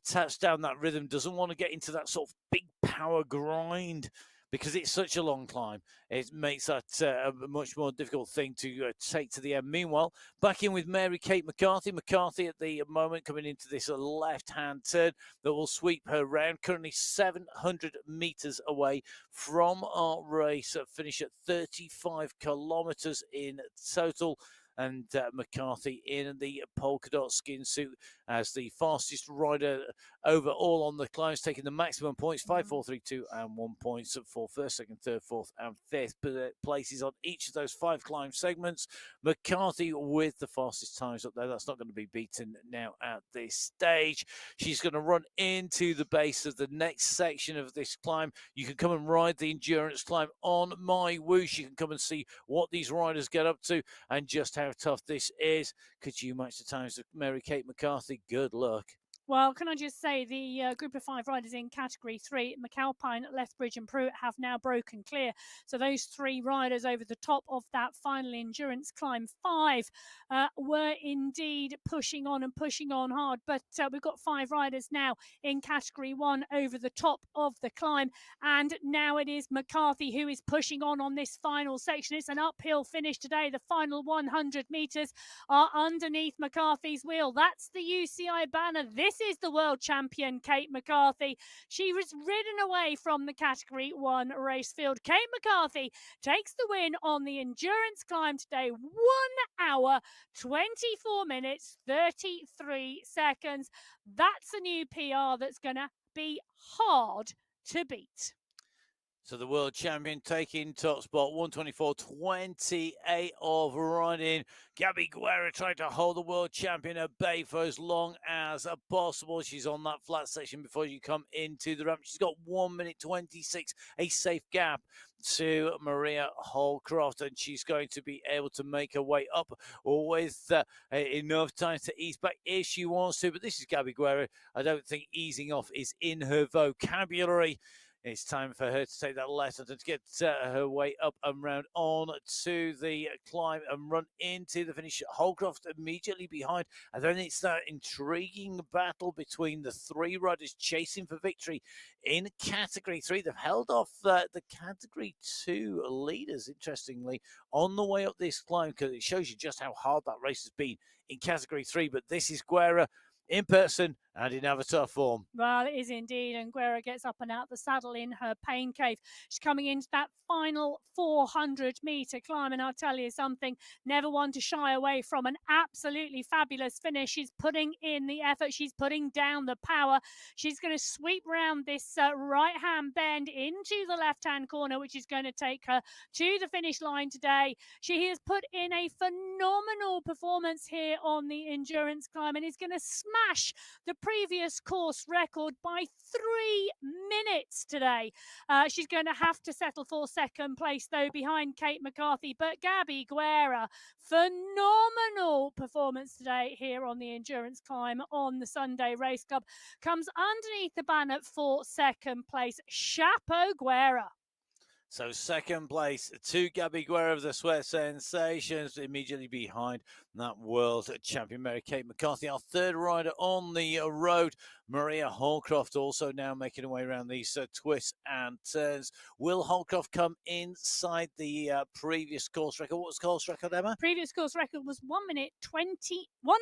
taps down that rhythm, doesn't want to get into that sort of big power grind, because it's such a long climb. It makes that a much more difficult thing to take to the end. Meanwhile, back in with Mary Kate McCarthy. McCarthy at the moment coming into this left-hand turn that will sweep her round. Currently 700 metres away from our race finish at 35 kilometres in total. and McCarthy in the polka dot skin suit as the fastest rider overall on the climbs, taking the maximum points 5, 4, 3, 2, and 1 points for first, second, third, fourth, and fifth places on each of those 5 climb segments. McCarthy with the fastest times up there. That's not going to be beaten now at this stage. She's going to run into the base of the next section of this climb. You can come and ride the endurance climb on MyWhoosh. You can come and see what these riders get up to and just how tough this is. Could you match the times of Mary Kate McCarthy? Good luck. Well, can I just say the group of 5 riders in Category 3, McAlpine, Lethbridge and Pruitt, have now broken clear. So those 3 riders over the top of that final endurance climb 5 were indeed pushing on and pushing on hard. But we've got 5 riders now in Category 1 over the top of the climb. And now it is McCarthy who is pushing on this final section. It's an uphill finish today. The final 100 metres are underneath McCarthy's wheel. That's the UCI banner. This is the world champion, Kate McCarthy. She was ridden away from the Category 1 race field. Kate McCarthy takes the win on the endurance climb today. 1 hour, 24 minutes, 33 seconds. That's a new PR that's going to be hard to beat. So the world champion taking top spot, 124.28 of riding. Gabby Guerra trying to hold the world champion at bay for as long as possible. She's on that flat section before you come into the ramp. She's got 1 minute 26, a safe gap to Maria Holcroft, and she's going to be able to make her way up with enough time to ease back if she wants to. But this is Gabby Guerra. I don't think easing off is in her vocabulary. It's time for her to take that lesson to get her way up and round on to the climb and run into the finish. Holcroft immediately behind. And then it's that intriguing battle between the 3 riders chasing for victory in Category 3. They've held off the Category 2 leaders, interestingly, on the way up this climb, because it shows you just how hard that race has been in Category 3. But this is Guerra in person and in avatar form. Well, it is indeed. And Guerra gets up and out the saddle in her pain cave. She's coming into that final 400-meter climb. And I'll tell you something, never one to shy away from an absolutely fabulous finish. She's putting in the effort. She's putting down the power. She's going to sweep round this right-hand bend into the left-hand corner, which is going to take her to the finish line today. She has put in a phenomenal performance here on the endurance climb and is going to smash the previous course record by 3 minutes today. She's going to have to settle for second place, though, behind Kate McCarthy. But Gabby Guerra, phenomenal performance today here on the endurance climb on the Sunday Race Club, comes underneath the banner for second place. Chapeau Guerra. So second place to Gabby Guerra of the Sweat Sensations, immediately behind that world champion Mary Kate McCarthy. Our third rider on the road, Maria Holcroft, also now making her way around these twists and turns. Will Holcroft come inside the previous course record? What was the course record, Emma? Previous course record was 1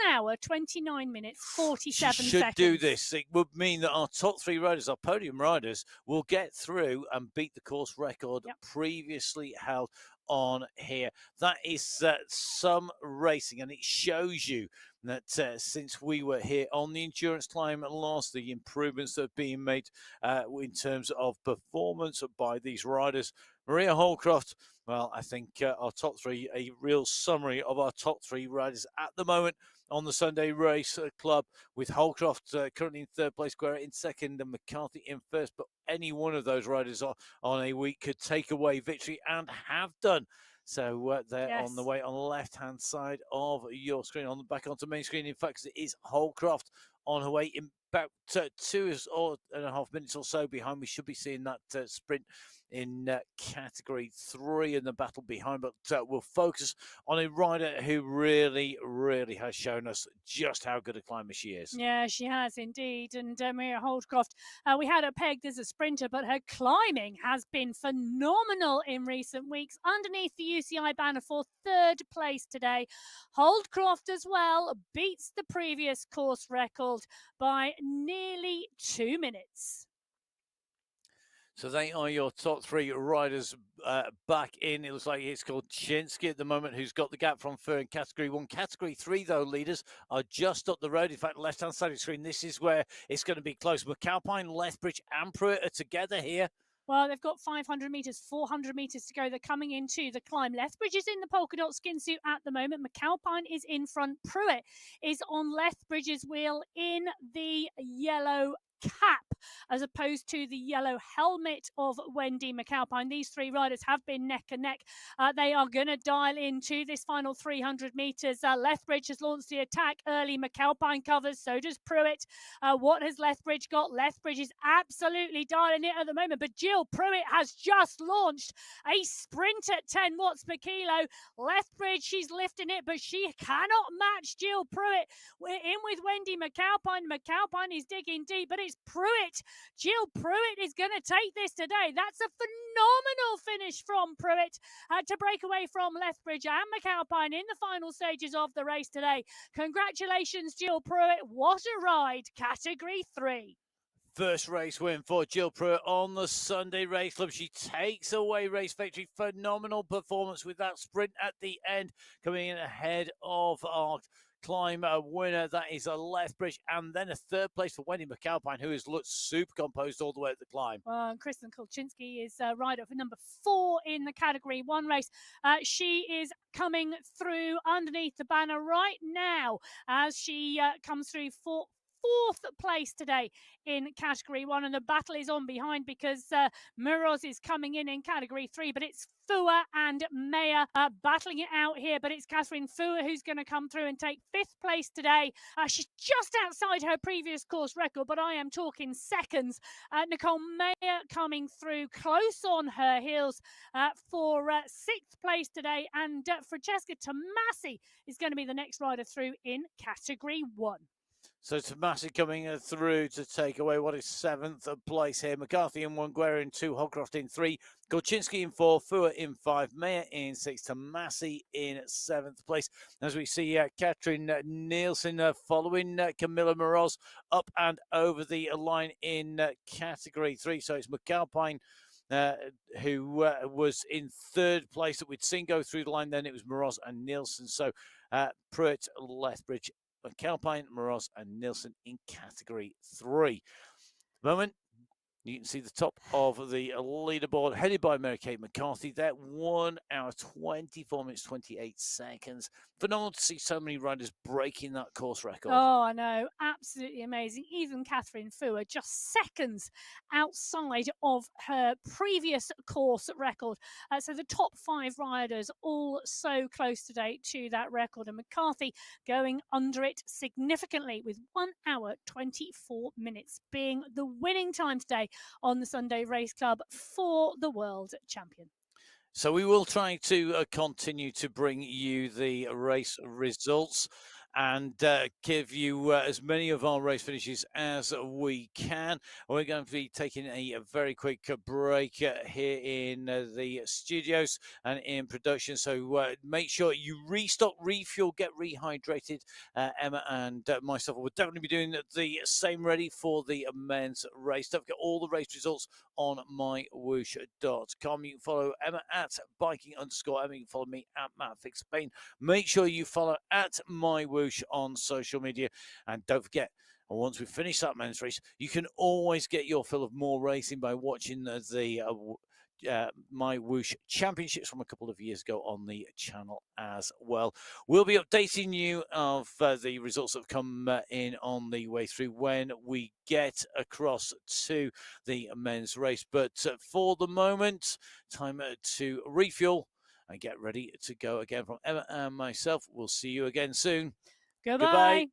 hour, 29 minutes, 47 she should seconds. do this. It would mean that our top 3 riders, our podium riders, will get through and beat the course record previously held on here. That is some racing, and it shows you that since we were here on the endurance climb last, the improvements that have been made in terms of performance by these riders. Maria Holcroft, well, I think our top 3, a real summary of our top 3 riders at the moment on the Sunday Race Club, with Holcroft currently in third place, Guerra in second, and McCarthy in first. But any one of those riders on a week could take away victory and have done. So they're on the way on the left-hand side of your screen, on the back onto main screen. In fact, it is Holcroft on her way in about 2.5 minutes or so behind. We should be seeing that sprint in Category 3 in the battle behind, but we'll focus on a rider who really, really has shown us just how good a climber she is. Yeah, she has indeed. And Maria Holcroft, we had her pegged as a sprinter, but her climbing has been phenomenal in recent weeks. Underneath the UCI banner for third place today. Holcroft as well beats the previous course record by nearly 2 minutes. So they are your top three riders back in. It looks like it's called Chinsky at the moment, who's got the gap from Fur in Category 1. Category 3, though, leaders are just up the road. In fact, left-hand side of the screen, this is where it's going to be close. McAlpine, Lethbridge and Pruitt are together here. Well, they've got 500 metres, 400 metres to go. They're coming into the climb. Lethbridge is in the polka dot skin suit at the moment. McAlpine is in front. Pruitt is on Lethbridge's wheel in the yellow cap, as opposed to the yellow helmet of Wendy McAlpine. These three riders have been neck and neck. They are going to dial into this final 300 metres. Lethbridge has launched the attack early. McAlpine covers, so does Pruitt. What has Lethbridge got? Lethbridge is absolutely dialing it at the moment, but Jill Pruitt has just launched a sprint at 10 watts per kilo. Lethbridge, she's lifting it, but she cannot match Jill Pruitt. We're in with Wendy McAlpine. McAlpine is digging deep, but it's Pruitt. Jill Pruitt is going to take this today. That's a phenomenal finish from Pruitt to break away from Lethbridge and McAlpine in the final stages of the race today. Congratulations, Jill Pruitt. What a ride. Category 3. First race win for Jill Pruitt on the Sunday Race Club. She takes away race victory. Phenomenal performance with that sprint at the end, coming in ahead of our climb winner. That is a Lethbridge, and then a third place for Wendy McAlpine, who has looked super composed all the way at the climb. Kristen Kolczynski is rider for number 4 in the Category 1 race. She is coming through underneath the banner right now as she comes through fourth place today in Category 1, and the battle is on behind because Muroz is coming in Category 3, but it's Fua and Mayer battling it out here, but it's Catherine Fua who's going to come through and take 5th place today. She's just outside her previous course record, but I am talking seconds. Nicole Mayer coming through close on her heels for 6th place today, and Francesca Tomasi is going to be the next rider through in Category 1. So Tomasi coming through to take away what is 7th place here. McCarthy in 1, Guerra in 2, Hogcroft in 3, Kolczynski in 4, Fua in 5, Mayer in 6, Tomasi in 7th place. As we see Katrin Nielsen following Camilla Moroz up and over the line in Category 3. So it's McAlpine who was in 3rd place that we'd seen go through the line. Then it was Moroz and Nielsen. So Pruitt, Lethbridge, McAlpine, Moroz and Nielsen in Category 3. At the moment, you can see the top of the leaderboard headed by Mary-Kate McCarthy there. 1 hour, 24 minutes, 28 seconds. Phenomenal to see so many riders breaking that course record. Oh, I know. Absolutely amazing. Even Catherine Fua just seconds outside of her previous course record. So the top 5 riders all so close today to that record. And McCarthy going under it significantly with 1 hour, 24 minutes being the winning time today on the Sunday Race Club for the world champion. So we will try to continue to bring you the race results and give you as many of our race finishes as we can. We're going to be taking a very quick break here in the studios and in production. So make sure you restock, refuel, get rehydrated. Emma and myself will definitely be doing the same ready for the men's race. Don't forget all the race results on MyWhoosh.com. You can follow Emma at biking_Emma. You can follow me at MattFixPain. Make sure you follow at MyWhoosh on social media, and don't forget, once we finish that men's race, you can always get your fill of more racing by watching the MyWhoosh Championships from a couple of years ago on the channel as well. We'll be updating you of the results that have come in on the way through when we get across to the men's race. But for the moment, time to refuel and get ready to go again. From Emma and myself, we'll see you again soon. Goodbye.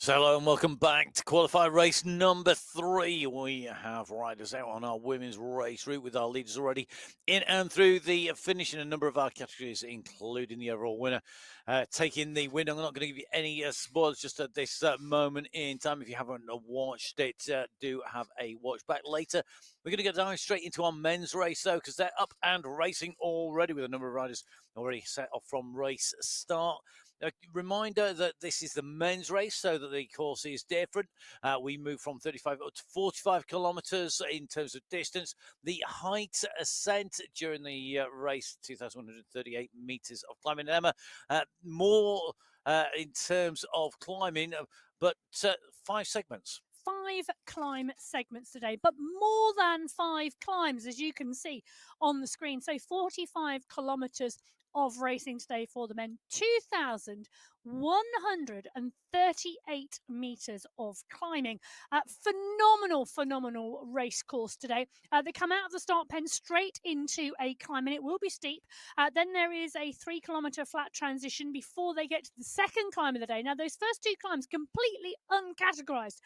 So hello and welcome back to Qualifier race number 3. We have riders out on our women's race route with our leaders already in and through the finish in a number of our categories, including the overall winner. Taking the win, I'm not going to give you any spoilers just at this moment in time. If you haven't watched it, do have a watch back later. We're going to dive straight into our men's race though, because they're up and racing already with a number of riders already set off from race start. A reminder that this is the men's race, so that the course is different. We move from 35 up to 45 kilometres in terms of distance. The height ascent during the race, 2,138 metres of climbing. Emma, more in terms of climbing, but 5 segments. 5 climb segments today, but more than 5 climbs, as you can see on the screen. So 45 kilometres of racing today for the men, 2,138 metres of climbing. Phenomenal race course today. They come out of the start pen straight into a climb, and it will be steep. Then there is a 3-kilometre flat transition before they get to the second climb of the day. Now, those first 2 climbs completely uncategorised,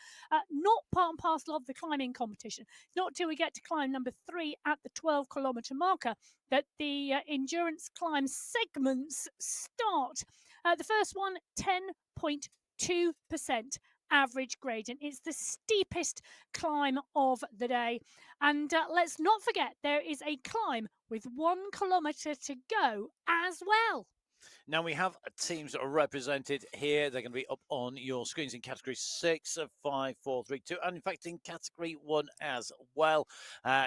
not part and parcel of the climbing competition. It's not till we get to climb number 3 at the 12-kilometre marker that the endurance climb segments start. The first one, 10.2% average gradient. It's the steepest climb of the day. And let's not forget, there is a climb with 1 kilometre to go as well. Now we have teams that are represented here. They're going to be up on your screens in category 6, 5, 4, 3, 2, and in fact in category 1 as well.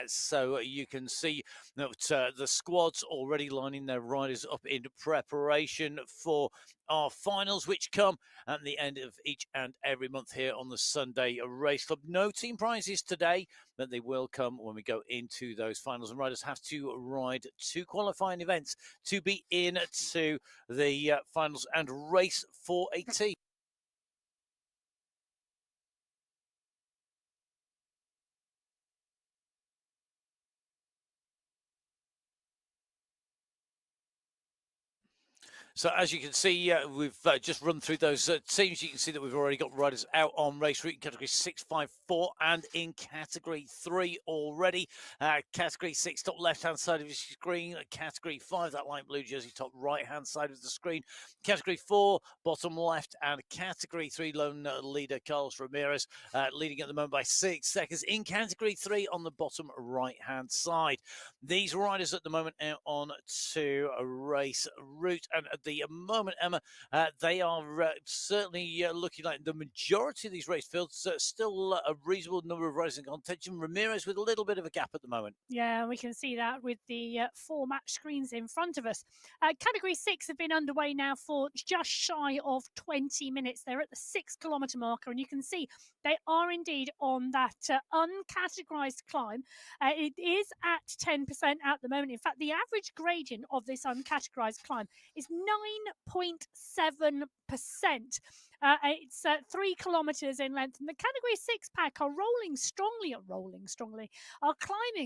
So you can see that the squads already lining their riders up in preparation for our finals, which come at the end of each and every month here on the Sunday Race Club. No team prizes today, but they will come when we go into those finals. And riders have to ride 2 qualifying events to be into the finals and race for a team. So as you can see, we've just run through those teams. You can see that we've already got riders out on race route in category 6, 5, 4 and in category 3 already. Category 6, top left-hand side of your screen. Category 5, that light blue jersey, top right-hand side of the screen. Category 4, bottom left. And category 3, lone leader Carlos Ramirez, leading at the moment by 6 seconds. In category 3 on the bottom right-hand side. These riders at the moment out on to a race route. And at the moment, Emma, they are certainly looking like the majority of these race fields, still a reasonable number of riders in contention. Ramirez with a little bit of a gap at the moment. Yeah, we can see that with the 4 match screens in front of us. Category 6 have been underway now for just shy of 20 minutes. They're at the 6-kilometre marker, and you can see they are indeed on that uncategorised climb. It is at 10% at the moment. In fact, the average gradient of this uncategorised climb is 9.7%. It's 3 kilometres in length, and the category 6 pack are climbing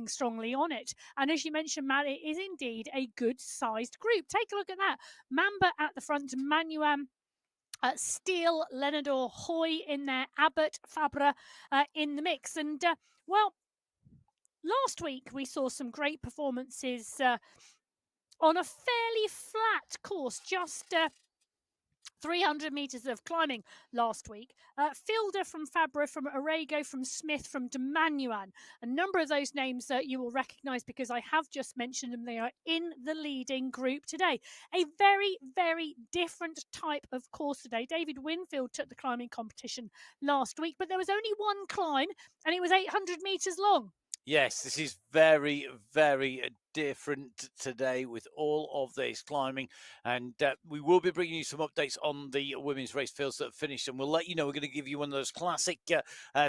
strongly on it. And as you mentioned, Matt, it is indeed a good-sized group. Take a look at that. Mamba at the front, Manuam, Steele, Lenador, Hoy in there, Abbott, Fabra in the mix. And, well, last week we saw some great performances on a fairly flat course, just 300 metres of climbing last week. Fielder from Fabra, from Arago, from Smith, from de Manuan. A number of those names that you will recognise because I have just mentioned them. They are in the leading group today. A very, very different type of course today. David Winfield took the climbing competition last week, but there was only 1 climb and it was 800 metres long. Yes, this is very, very different today with all of this climbing, and we will be bringing you some updates on the women's race fields that have finished, and we'll let you know. We're going to give you one of those classic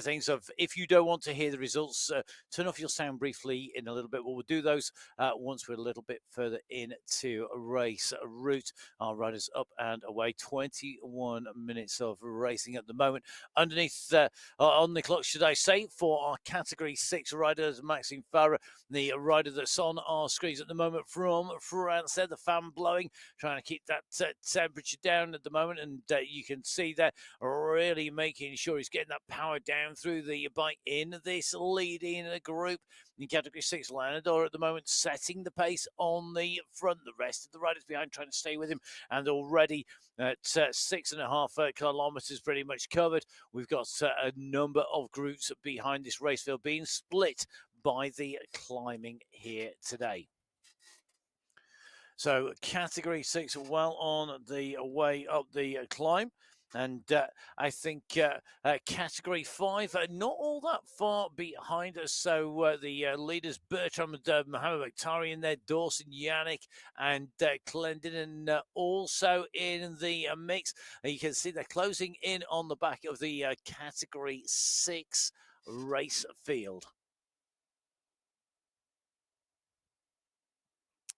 things of, if you don't want to hear the results, turn off your sound briefly in a little bit. We'll do those once we're a little bit further into a race route. Our riders up and away. 21 minutes of racing at the moment underneath on the clock, should I say, for our category 6 riders. Maxime Farah, the rider that's on our screens at the moment from France. There, the fan blowing, trying to keep that temperature down at the moment, and you can see that really making sure he's getting that power down through the bike in this leading group. In Category 6, Lanador at the moment setting the pace on the front. The rest of the riders behind trying to stay with him, and already at 6.5 kilometres pretty much covered. We've got a number of groups behind this race field being split by the climbing here today. So Category 6 well on the way up the climb. And I think Category 5, not all that far behind us. So the leaders, Bertram, Mohamed Bakhtari in there, Dawson, Yannick, and Clendon, also in the mix. You can see they're closing in on the back of the Category 6 race field.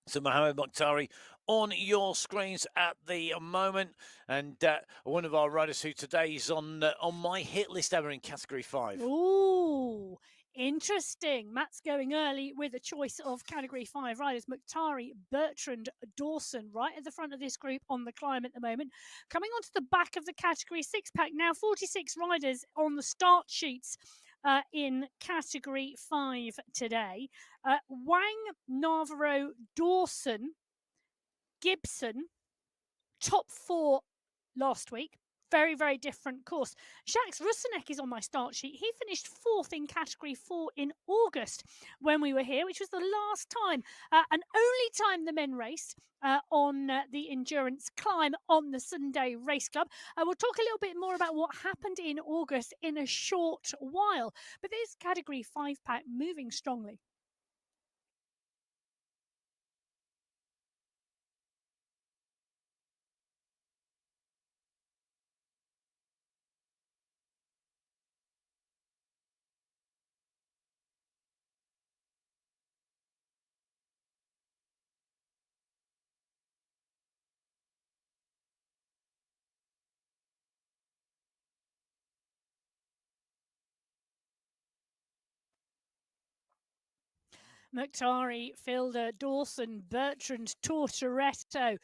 So Mohamed Bakhtari on your screens at the moment, and one of our riders who today is on my hit list ever in Category 5. Ooh, interesting. Matt's going early with a choice of Category 5 riders. Bakhtari, Bertrand, Dawson, right at the front of this group on the climb at the moment. Coming onto the back of the Category 6 pack now, 46 riders on the start sheets. In Category 5 today. Wang, Navarro, Dawson, Gibson, top 4 last week. Very, very different course. Jacques Russenek is on my start sheet. He finished 4th in Category 4 in August when we were here, which was the last time and only time the men raced on the endurance climb on the Sunday Race Club. We'll talk a little bit more about what happened in August in a short while. But this Category 5 pack moving strongly. Bakhtari, Filder, Dawson, Bertrand, Tortoretto,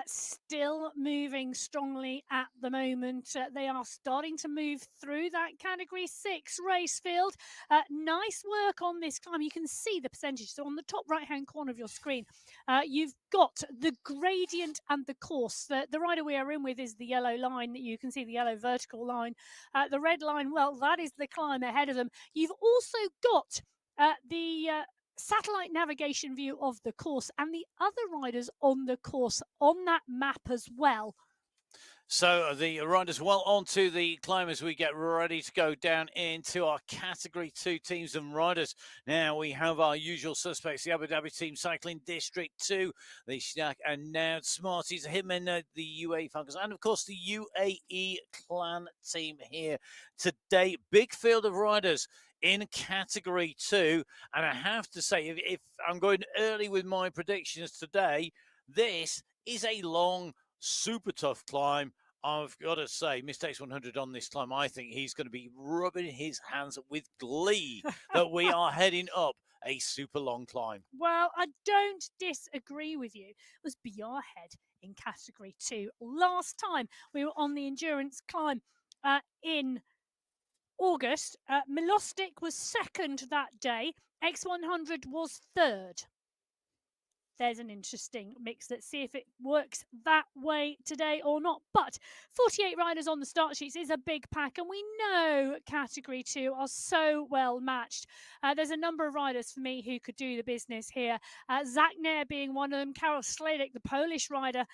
still moving strongly at the moment. They are starting to move through that Category 6 race field. Nice work on this climb. You can see the percentage. So on the top right-hand corner of your screen, you've got the gradient and the course. The rider we are in with is the yellow line that you can see, the yellow vertical line. The red line, well, that is the climb ahead of them. You've also got the satellite navigation view of the course and the other riders on the course on that map as well. So the riders well onto the climb as we get ready to go down into our Category 2 teams and riders. Now we have our usual suspects, the Abu Dhabi team cycling District 2, the Schnack and now Smarties, Hitmen, the UAE Falcons, and of course the UAE Clan team here today. Big field of riders in Category 2, and I have to say, if I'm going early with my predictions today, this is a long, super tough climb. I've got to say, Mistakes 100 on this climb, I think he's going to be rubbing his hands with glee that we are heading up a super long climb. Well, I don't disagree with you. It was BR Head in Category 2. Last time we were on the endurance climb in August, Milostic was second that day. X100 was third. There's an interesting mix. Let's see if it works that way today or not. But 48 riders on the start sheets is a big pack, and we know Category 2 are so well matched. There's a number of riders for me who could do the business here. Zachner being one of them. Karol Sladek, the Polish rider,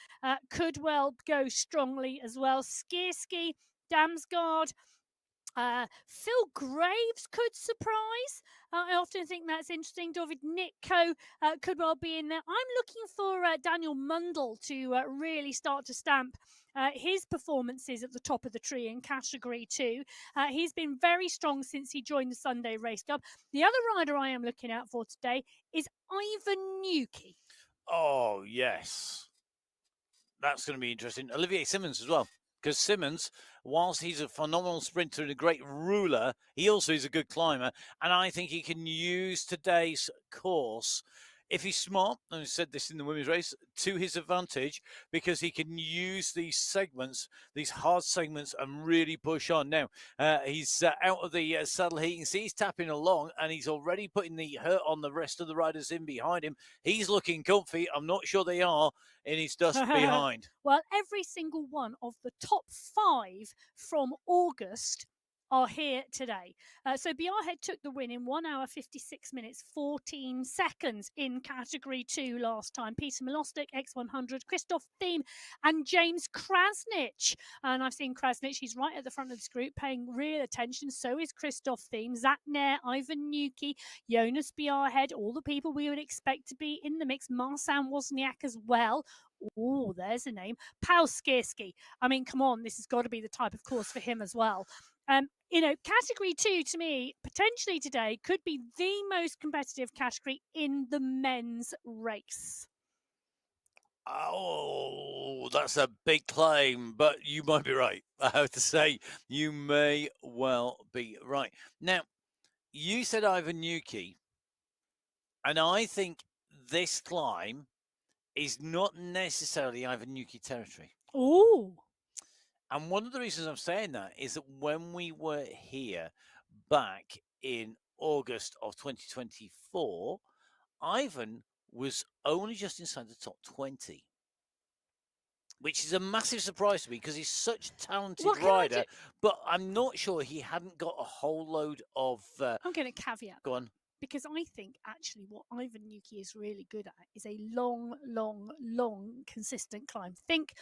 could well go strongly as well. Skierski, Damsgaard, Phil Graves could surprise. I often think that's interesting. David Nitko could well be in there. I'm looking for Daniel Mundell to really start to stamp his performances at the top of the tree in Category 2. He's been very strong since he joined the Sunday Race Club. The other rider I am looking out for today is Ivan Newkey. Oh, yes. That's going to be interesting. Olivier Simmons as well. Because Simmons, whilst he's a phenomenal sprinter and a great ruler, he also is a good climber. And I think he can use today's course if he's smart, and I said this in the women's race, to his advantage, because he can use these segments, these hard segments, and really push on. Now, he's out of the saddle heat. You can see he's tapping along, and he's already putting the hurt on the rest of the riders in behind him. He's looking comfy. I'm not sure they are in his dust behind. Well, every single one of the top 5 from August are here today. So Biarhead took the win in 1 hour 56 minutes 14 seconds in category 2 last time. Peter Milostic, X100, Christoph Thiem and James Krasnich. And I've seen Krasnich, he's right at the front of this group paying real attention. So is Christoph Thiem, Zach Nair, Ivan Nuki, Jonas Biarhead, all the people we would expect to be in the mix. Marcin Wozniak as well. Oh, there's a name. Paul Skierski. I mean, come on, this has got to be the type of course for him as well. Category 2 to me, potentially today, could be the most competitive category in the men's race. Oh, that's a big claim, but you might be right. I have to say, you may well be right. Now, you said Ivan Nuki, and I think this climb is not necessarily Ivan Nuki territory. Oh. And one of the reasons I'm saying that is that when we were here back in August of 2024, Ivan was only just inside the top 20, which is a massive surprise to me because he's such a talented rider. But I'm not sure he hadn't got a whole load of. I'm going to caveat. Go on. Because I think actually what Ivan Nuki is really good at is a long, consistent climb. Think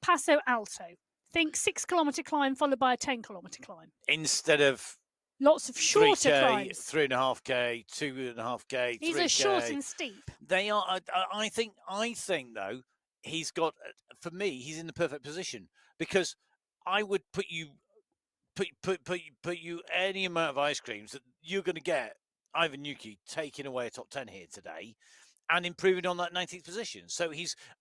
Paso Alto. Think 6-kilometer climb followed by a 10-kilometer climb. Instead of lots of shorter 3K, climbs. 3.5K, 2.5K, These 3K. are short and steep. They are. I think though he's got. For me, he's in the perfect position because I would put you any amount of ice creams that you're going to get Ivan Nuki taking away a top 10 here today and improving on that 19th position. So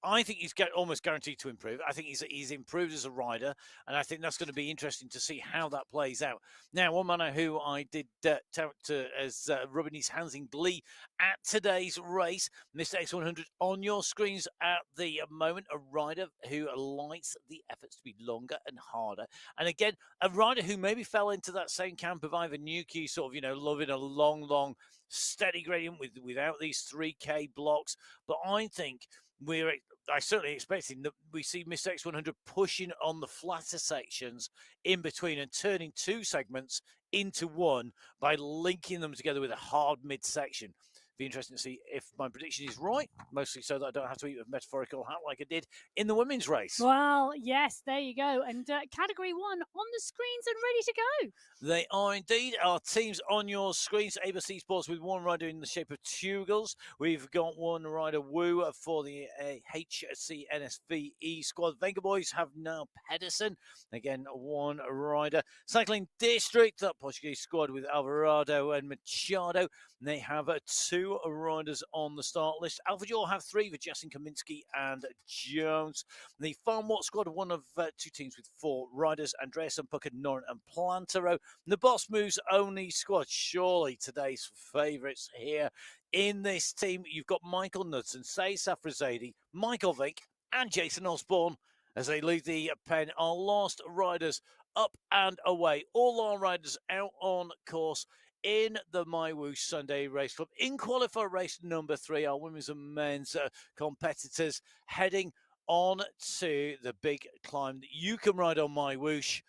I think he's almost guaranteed to improve. I think he's improved as a rider, and I think that's going to be interesting to see how that plays out. Now, one man who I did tout as rubbing his hands in glee at today's race, Mr. X100 on your screens at the moment, a rider who likes the efforts to be longer and harder. And again, a rider who maybe fell into that same camp of Ivan Nuki, sort of, loving a long, steady gradient without these 3K blocks. But I think I certainly expecting that we see Mr. X100 pushing on the flatter sections in between and turning 2 segments into one by linking them together with a hard midsection. Be interesting to see if my prediction is right, mostly so that I don't have to eat a metaphorical hat like I did in the women's race. Well, yes, there you go. And category 1 on the screens and ready to go. They are indeed. Our teams on your screens. ABC Sports with one rider in the shape of Tugels. We've got one rider, Woo, for the HCNSVE squad. Venga Boys have now Pedersen. Again, one rider. Cycling District, that Portuguese squad with Alvarado and Machado. They have 2 riders on the start list. Alpha Jaw have 3 with Justin Kaminski and Jones. The Farm Watt squad, one of 2 teams with 4 riders, Andreas and Puckett, Noren and Plantero. The Boss Moves only squad, surely today's favourites here in this team. You've got Michael Knudsen, Say Safrazadi, Michael Vink and Jason Osborne as they leave the pen. Our last riders up and away. All our riders out on course in the MyWhoosh Sunday Race Club. In qualifier race number 3, our women's and men's competitors heading on to the big climb that you can ride on MyWhoosh.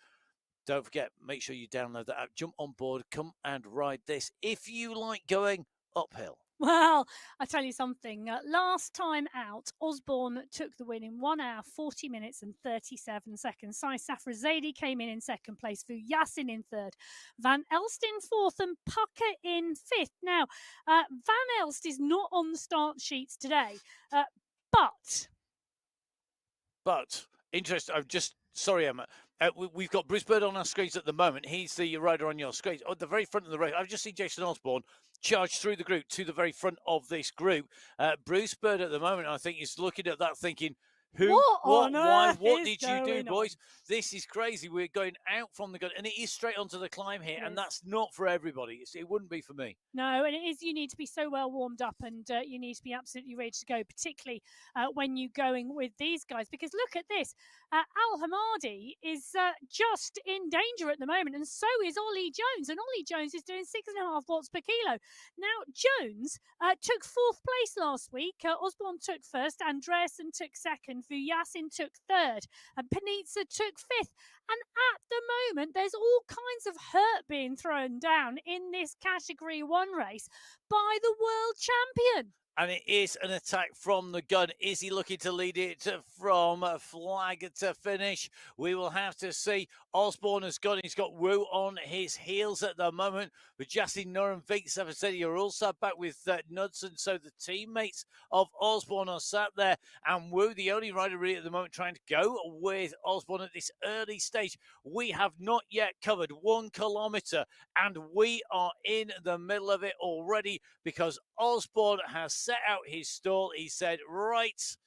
Don't forget, make sure you download that app, jump on board, come and ride this if you like going uphill. Well, I tell you something. Last time out, Osborne took the win in 1 hour, 40 minutes and 37 seconds. Sai Safrazadi came in second place, Vu Yassin in third, Van Elst in fourth and Pucker in fifth. Now, Van Elst is not on the start sheets today, but interesting. Sorry, Emma. We've got Bruce Bird on our screens at the moment. He's the rider on your screens. At the very front of the race, I've just seen Jason Osborne charge through the group to the very front of this group. Bruce Bird at the moment, I think, is looking at that thinking, Who? What on Why? earth What is did you do, going boys? on? This is crazy. We're going out from the gun, and it is straight onto the climb here, It and is. that's not for everybody. It wouldn't be for me. No, and it is. You need to be so well warmed up, and you need to be absolutely ready to go, particularly when you're going with these guys. Because look at this, Al Hamadi is just in danger at the moment, and so is Ollie Jones. And Ollie Jones is doing 6.5 watts per kilo. Now, Jones took 4th place last week. Osborne took 1st, Andreasen took 2nd, Vujasin took 3rd, and Panizza took 5th. And at the moment, there's all kinds of hurt being thrown down in this Category 1 race by the world champion. And it is an attack from the gun. Is he looking to lead it from flag to finish? We will have to see. Osborne has got, he's got Wu on his heels at the moment. But Justin Norum, Vink Savasedi are also back with Knudsen. So the teammates of Osborne are sat there. And Wu, the only rider really at the moment trying to go with Osborne at this early stage. We have not yet covered 1 kilometre. And we are in the middle of it already because Osborne has set out his stall. He said, right,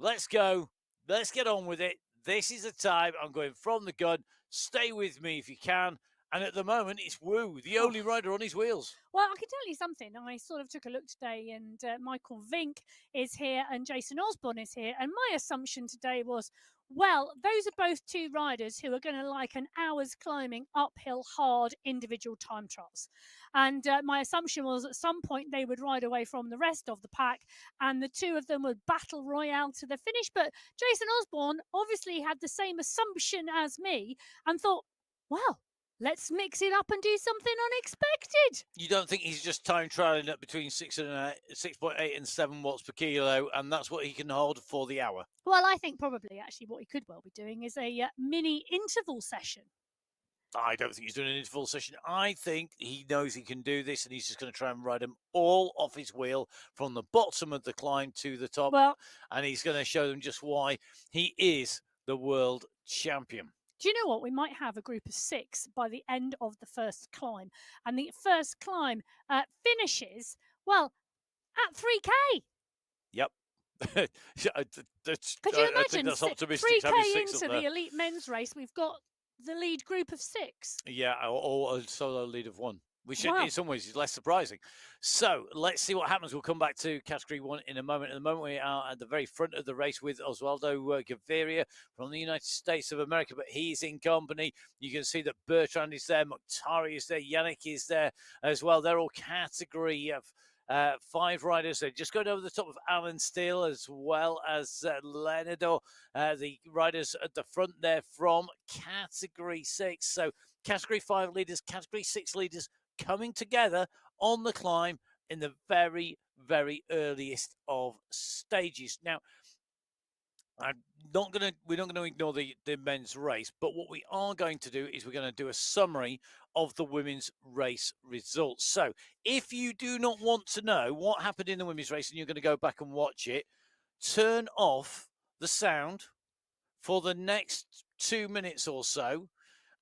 let's go. Let's get on with it. This is the time. I'm going from the gun. Stay with me if you can. And at the moment, it's Wu, the only rider on his wheels. Well, I can tell you something. I sort of took a look today, and Michael Vink is here and Jason Osborne is here. And my assumption today was, well, those are both 2 riders who are going to like an hour's climbing uphill hard individual time trials. And my assumption was at some point they would ride away from the rest of the pack and the 2 of them would battle royale to the finish. But Jason Osborne obviously had the same assumption as me and thought, well, let's mix it up and do something unexpected. You don't think he's just time trialing at between 6.8 and 7 watts per kilo, and that's what he can hold for the hour? Well, I think probably actually what he could well be doing is a mini interval session. I don't think he's doing an interval session. I think he knows he can do this, and he's just going to try and ride them all off his wheel from the bottom of the climb to the top. Well, and he's going to show them just why he is the world champion. Do you know what? We might have a group of 6 by the end of the first climb. And the first climb finishes, well, at 3K. Yep. Could you imagine? That's optimistic. 3K into the elite men's race, we've got the lead group of 6. Yeah, or a solo lead of 1. Which Wow. in some ways is less surprising. So let's see what happens. We'll come back to Category 1 in a moment. At the moment, we are at the very front of the race with Oswaldo Gaviria from the United States of America, but he's in company. You can see that Bertrand is there, Mokhtari is there, Yannick is there as well. They're all Category 5 riders. They're just going over the top of Alan Steele as well as Leonardo, the riders at the front there from Category 6. So Category 5 leaders, Category 6 leaders coming together on the climb in the very, very earliest of stages. Now, we're not going to ignore the men's race, but what we are going to do is we're going to do a summary of the women's race results. So if you do not want to know what happened in the women's race and you're going to go back and watch it, turn off the sound for the next 2 minutes or so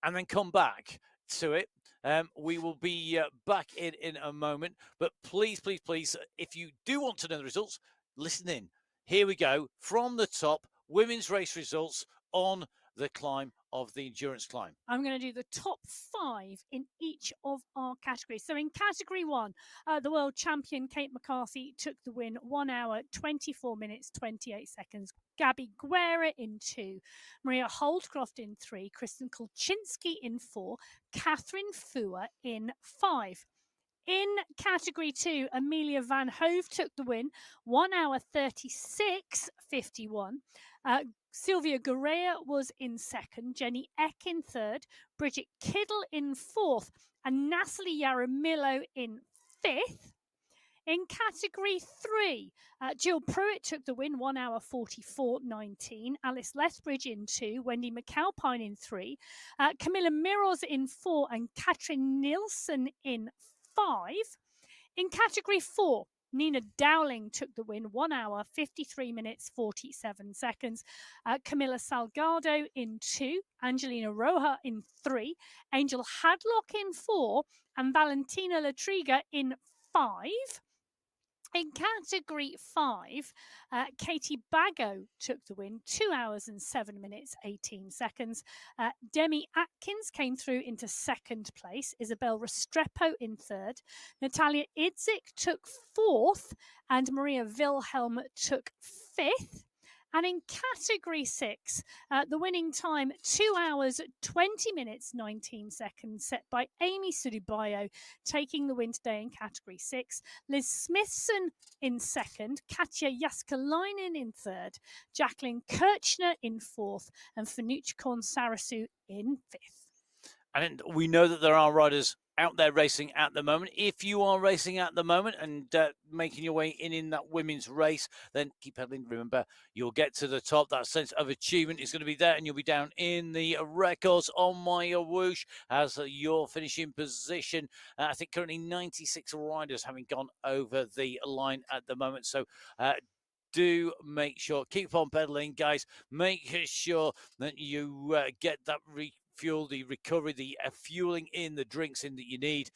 and then come back to it. We will be back in a moment. But please, please, please, if you do want to know the results, listen in. Here we go. From the top, women's race results on the climb of the endurance climb. I'm going to do the top 5 in each of our categories. So in Category 1, the world champion Kate McCarthy took the win, 1 hour, 24 minutes, 28 seconds. Gabby Guerra in 2, Maria Holdcroft in 3, Kristen Kulczynski in 4, Catherine Fua in 5. In Category 2, Amelia Van Hove took the win, 1 hour 36.51. Sylvia Gurrea was in 2nd, Jenny Eck in 3rd, Bridget Kiddle in 4th, and Natalie Yaramillo in 5th. In Category 3, Jill Pruitt took the win, 1 hour 44.19. Alice Lethbridge in 2, Wendy McAlpine in 3, Camilla Miros in 4, and Katrin Nielsen in 5. In Category 4, Nina Dowling took the win, 1 hour 53 minutes 47 seconds. Camilla Salgado in 2, Angelina Roja in 3, Angel Hadlock in 4, and Valentina Latriga in 5. In category 5, Katie Bago took the win, 2 hours and 7 minutes, 18 seconds. Demi Atkins came through into second place. Isabel Restrepo in third. Natalia Idzik took fourth, and Maria Wilhelm took fifth. And in category 6, the winning time, 2 hours, 20 minutes, 19 seconds, set by Amy Sudubayo, taking the win today in category 6. Liz Smithson in second, Katja Jaskalainen in third, Jacqueline Kirchner in fourth, and Fanuchkon Sarasu in fifth. And we know that there are riders out there racing at the moment. If you are racing at the moment and making your way in that women's race, then keep pedaling. Remember, you'll get to the top. That sense of achievement is going to be there, and you'll be down in the records on MyWhoosh as your finishing position. I think currently 96 riders having gone over the line at the moment. So do make sure, keep on pedaling, guys. Make sure that you get that fuel, the recovery, the fueling in the drinks in that you need.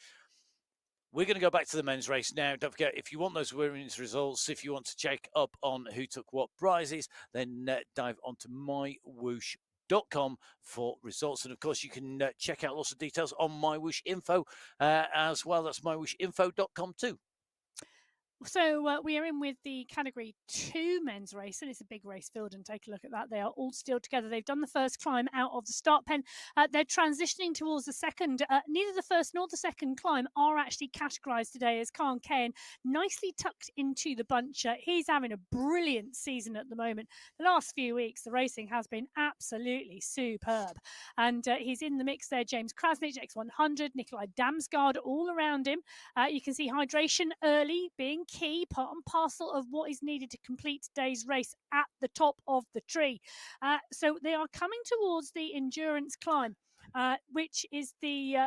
We're going to go back to the men's race now. Don't forget, if you want those women's results, if you want to check up on who took what prizes, then dive onto MyWhoosh.com for results. And of course, you can check out lots of details on MyWhoosh Info as well. That's MyWhooshinfo.com too. So we are in with the category 2 men's race, and it's a big race field, and take a look at that. They are all still together. They've done the first climb out of the start pen. They're transitioning towards the second. Neither the first nor the second climb are actually categorized today, as Khan Kane nicely tucked into the bunch. He's having a brilliant season at the moment. The last few weeks, the racing has been absolutely superb. And he's in the mix there. James Krasnich, X100, Nikolai Damsgaard all around him. You can see hydration early being key, part and parcel of what is needed to complete today's race at the top of the tree. So they are coming towards the endurance climb, which is the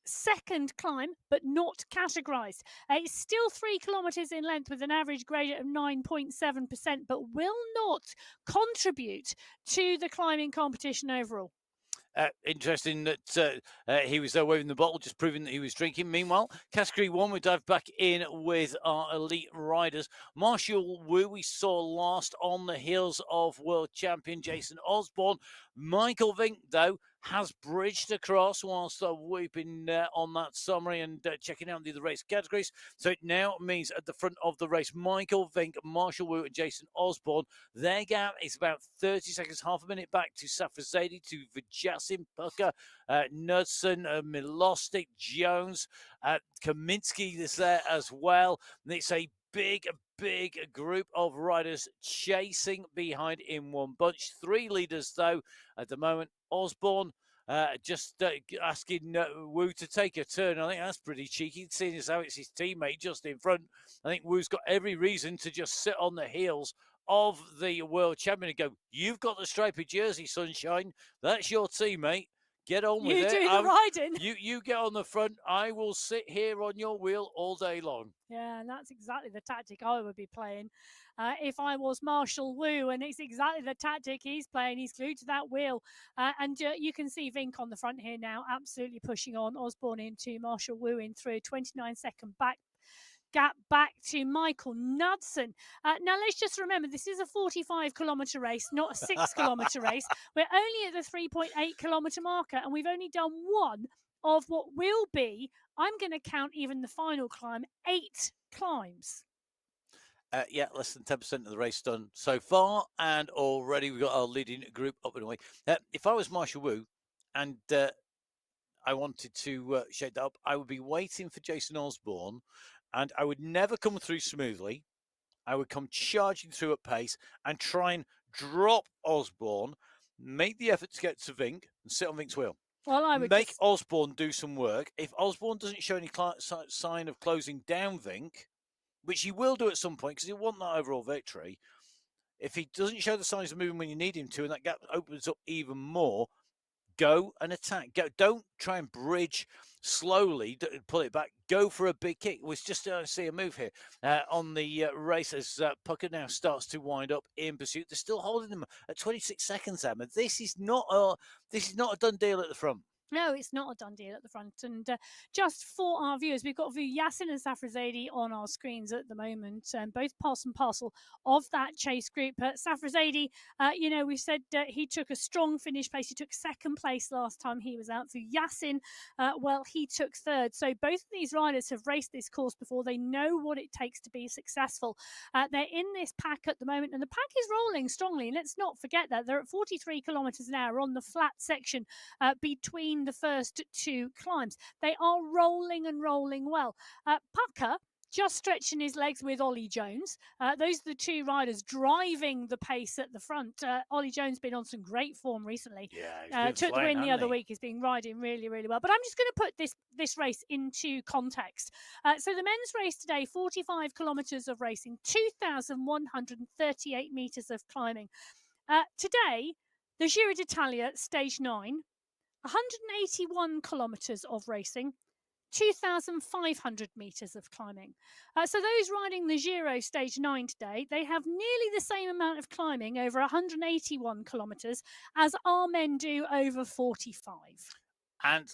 second climb, but not categorized. It's still 3 kilometers in length with an average gradient of 9.7%, but will not contribute to the climbing competition overall. Interesting that he was there waving the bottle, just proving that he was drinking. Meanwhile, category 1, we dive back in with our elite riders. Marshall Wu, we saw last on the heels of world champion Jason Osborne. Michael Vink, though, has bridged across whilst whooping on that summary and checking out the other race categories. So it now means at the front of the race, Michael Vink, Marshall Wu and Jason Osborne. Their gap is about 30 seconds, half a minute back to Safazadi, to Vajasin, Pucker, Knudsen, Milostic, Jones, Kaminsky is there as well. And it's a big group of riders chasing behind in one bunch. 3 leaders, though, at the moment. Osborne just asking Wu to take a turn. I think that's pretty cheeky, seeing as how it's his teammate just in front. I think Wu's got every reason to just sit on the heels of the world champion and go, you've got the stripy jersey, Sunshine. That's your teammate. Get on with it. You do the riding. You get on the front. I will sit here on your wheel all day long. Yeah, and that's exactly the tactic I would be playing if I was Marshall Wu, and it's exactly the tactic he's playing. He's glued to that wheel, and you can see Vink on the front here now, absolutely pushing on. Osborne into Marshall Wu in through 29-second gap back to Michael Knudsen. Now, let's just remember, this is a 45-kilometre race, not a 6-kilometre race. We're only at the 3.8 kilometre marker, and we've only done one of what will be, I'm going to count even the final climb, 8 climbs. Yeah, less than 10% of the race done so far, and already we've got our leading group up and away. If I was Marshall Wu and I wanted to shake that up, I would be waiting for Jason Osborne, and I would never come through smoothly. I would come charging through at pace and try and drop Osborne, make the effort to get to Vink and sit on Vink's wheel. Well, I would make Osborne do some work. If Osborne doesn't show any sign of closing down Vink, which he will do at some point because he'll want that overall victory, if he doesn't show the signs of moving when you need him to and that gap opens up even more, go and attack. Don't try and bridge slowly, pull it back. Go for a big kick. We just see a move here on the race as Pucker now starts to wind up in pursuit. They're still holding them at 26 seconds, Emma. This is not a done deal at the front. No, it's not a done deal at the front. And just for our viewers, we've got Yasin and Safrazadi on our screens at the moment, both part and parcel of that chase group. Safrazadi, we said he took a strong finish place. He took second place last time he was out. For Yasin, he took third. So both of these riders have raced this course before. They know what it takes to be successful. They're in this pack at the moment, and the pack is rolling strongly. Let's not forget that they're at 43 kilometres an hour on the flat section between the first two climbs. They are rolling and rolling well. Pucker just stretching his legs with Ollie Jones. Those are the two riders driving the pace at the front. Ollie Jones been on some great form recently. Yeah, took the win the other week. He's been riding really, really well. But I'm just going to put this race into context. So the men's race today, 45 kilometres of racing, 2,138 metres of climbing. Today, the Giro d'Italia, stage 9, 181 kilometres of racing, 2,500 metres of climbing. So those riding the Giro stage 9 today, they have nearly the same amount of climbing over 181 kilometres as our men do over 45. And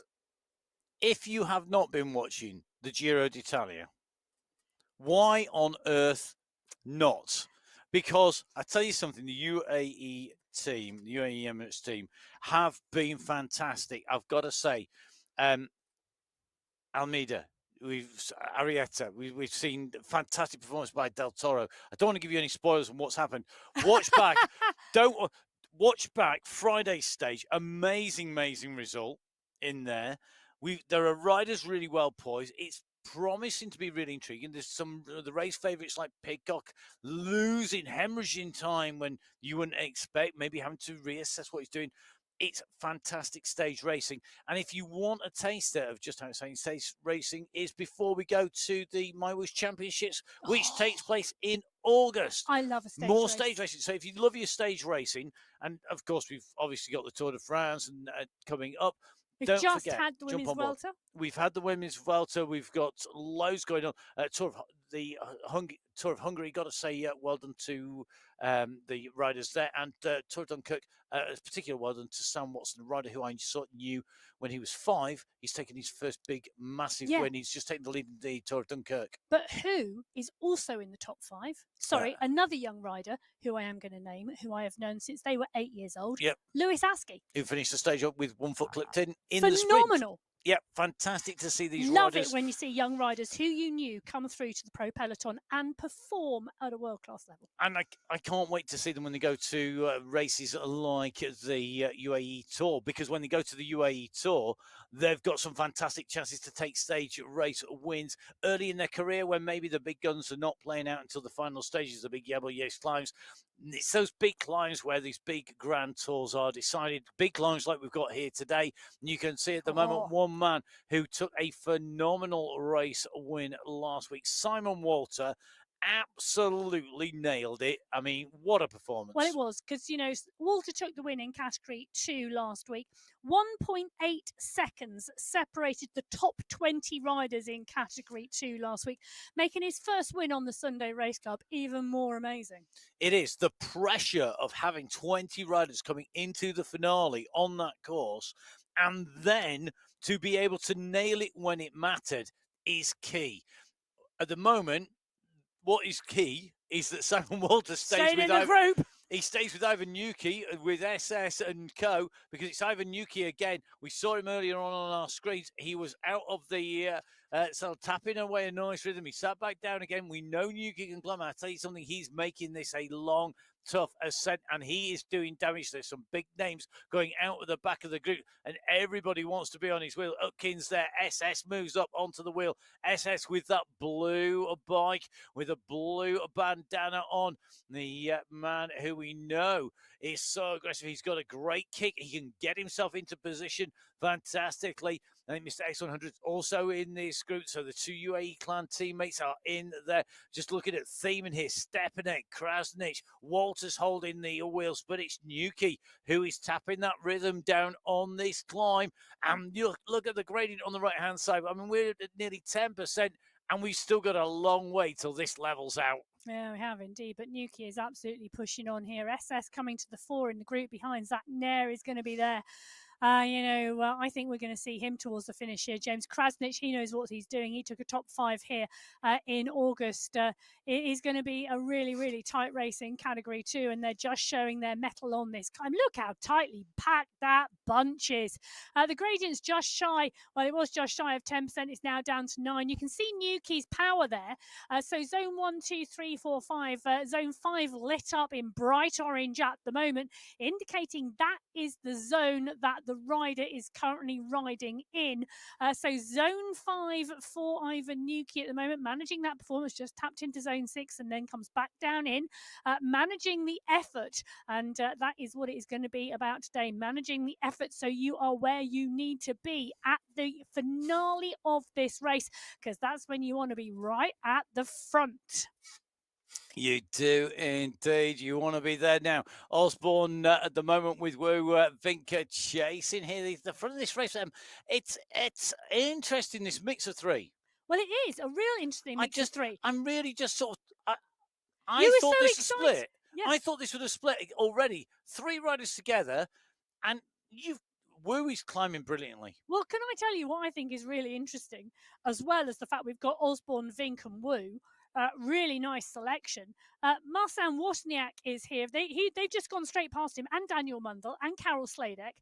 if you have not been watching the Giro d'Italia, why on earth not? Because I tell you something, the UAE team, the UAE Emirates team, have been fantastic. I've got to say, Almeida, Arietta, we've seen fantastic performance by Del Toro. I don't want to give you any spoilers on what's happened. Watch back. Watch back. Friday stage, amazing result in there. There are riders really well poised. It's promising to be really intriguing. There's some the race favourites like Pidcock losing, hemorrhaging time when you wouldn't expect, maybe having to reassess what he's doing. It's fantastic stage racing. And if you want a taster of just how exciting stage racing is before we go to the MyWhoosh Championships, which takes place in August. I love a stage More race. stage racing. So if you love your stage racing, and of course we've obviously got the Tour de France and coming up. We've Don't just forget, had the women's Vuelta. We've had the women's Vuelta. We've got loads going on. Tour of Hungary. Got to say well done to the riders there, and Tour of Dunkirk. Particular well done to Sam Watson, a rider who I knew when he was 5. He's taken his first big, massive win. He's just taken the lead in the Tour of Dunkirk. But who is also in the top 5? Sorry, another young rider who I am going to name, who I have known since they were 8 years old. Yep. Lewis Askey. Who finished the stage up with one foot clipped in Phenomenal. the sprint. Yeah, fantastic to see these Love riders. it when you see young riders who you knew come through to the pro peloton and perform at a world-class level. And I can't wait to see them when they go to races like the UAE Tour, because when they go to the UAE Tour, they've got some fantastic chances to take stage race wins early in their career when maybe the big guns are not playing out until the final stages, the big Yes climbs. It's those big climbs where these big grand tours are decided, big climbs like we've got here today. And you can see at the moment one man who took a phenomenal race win last week, Simon Walter, absolutely nailed it. I mean, what a performance. Well, it was, because, Walter took the win in Category 2 last week. 1.8 seconds separated the top 20 riders in Category 2 last week, making his first win on the Sunday Race Club even more amazing. It is. The pressure of having 20 riders coming into the finale on that course, and then to be able to nail it when it mattered is key. At the moment, what is key is that Simon Walter stays with the group. He stays with Ivan Nuki, with SS and co, because it's Ivan Nuki again. We saw him earlier on our screens. He was out of the sort of tapping away a nice rhythm. He sat back down again. We know Nuki can climb. I tell you something, he's making this a long, tough ascent, and he is doing damage. There's some big names going out of the back of the group, and everybody wants to be on his wheel. Utkin's there. SS moves up onto the wheel. SS with that blue bike, with a blue bandana on. The man who we know is so aggressive. He's got a great kick. He can get himself into position fantastically. I think Mr. X100 is also in this group. So the two UAE clan teammates are in there. Just looking at theming here. Stepanek, Krasnich, Walters holding the wheels, but it's Nuki who is tapping that rhythm down on this climb. And you look at the gradient on the right-hand side. I mean, we're at nearly 10%, and we've still got a long way till this levels out. Yeah, we have indeed. But Nuki is absolutely pushing on here. SS coming to the fore in the group behind. Zach Nair is going to be there. I think we're going to see him towards the finish here. James Krasnich, he knows what he's doing. He took a top 5 here in August. It is going to be a really, really tight race in Category 2, and they're just showing their mettle on this climb. Look how tightly packed that bunch is. The gradient's just shy. Well, it was just shy of 10%. It's now down to 9. You can see Newkey's power there. So zone 1, 2, 3, 4, 5. Zone 5 lit up in bright orange at the moment, indicating that is the zone that the rider is currently riding in. So zone 5 for Ivan Newkey at the moment, managing that performance, just tapped into zone 6 and then comes back down in, managing the effort. And that is what it is going to be about today, managing the effort so you are where you need to be at the finale of this race, because that's when you want to be right at the front. You do indeed. You want to be there now. Osborne at the moment with WhooSh, Vinca chasing here. The front of this race, it's interesting, this mix of 3. Well, it is a real interesting mix of 3. I'm really just sort of. I thought so this excited. would split. Yes. I thought this would have split already. 3 riders together, and WhooSh is climbing brilliantly. Well, can I tell you what I think is really interesting, as well as the fact we've got Osborne, Vink, and WhooSh. Really nice selection. Marcin Wozniak is here. They've just gone straight past him, and Daniel Mundell and Karel Sladek,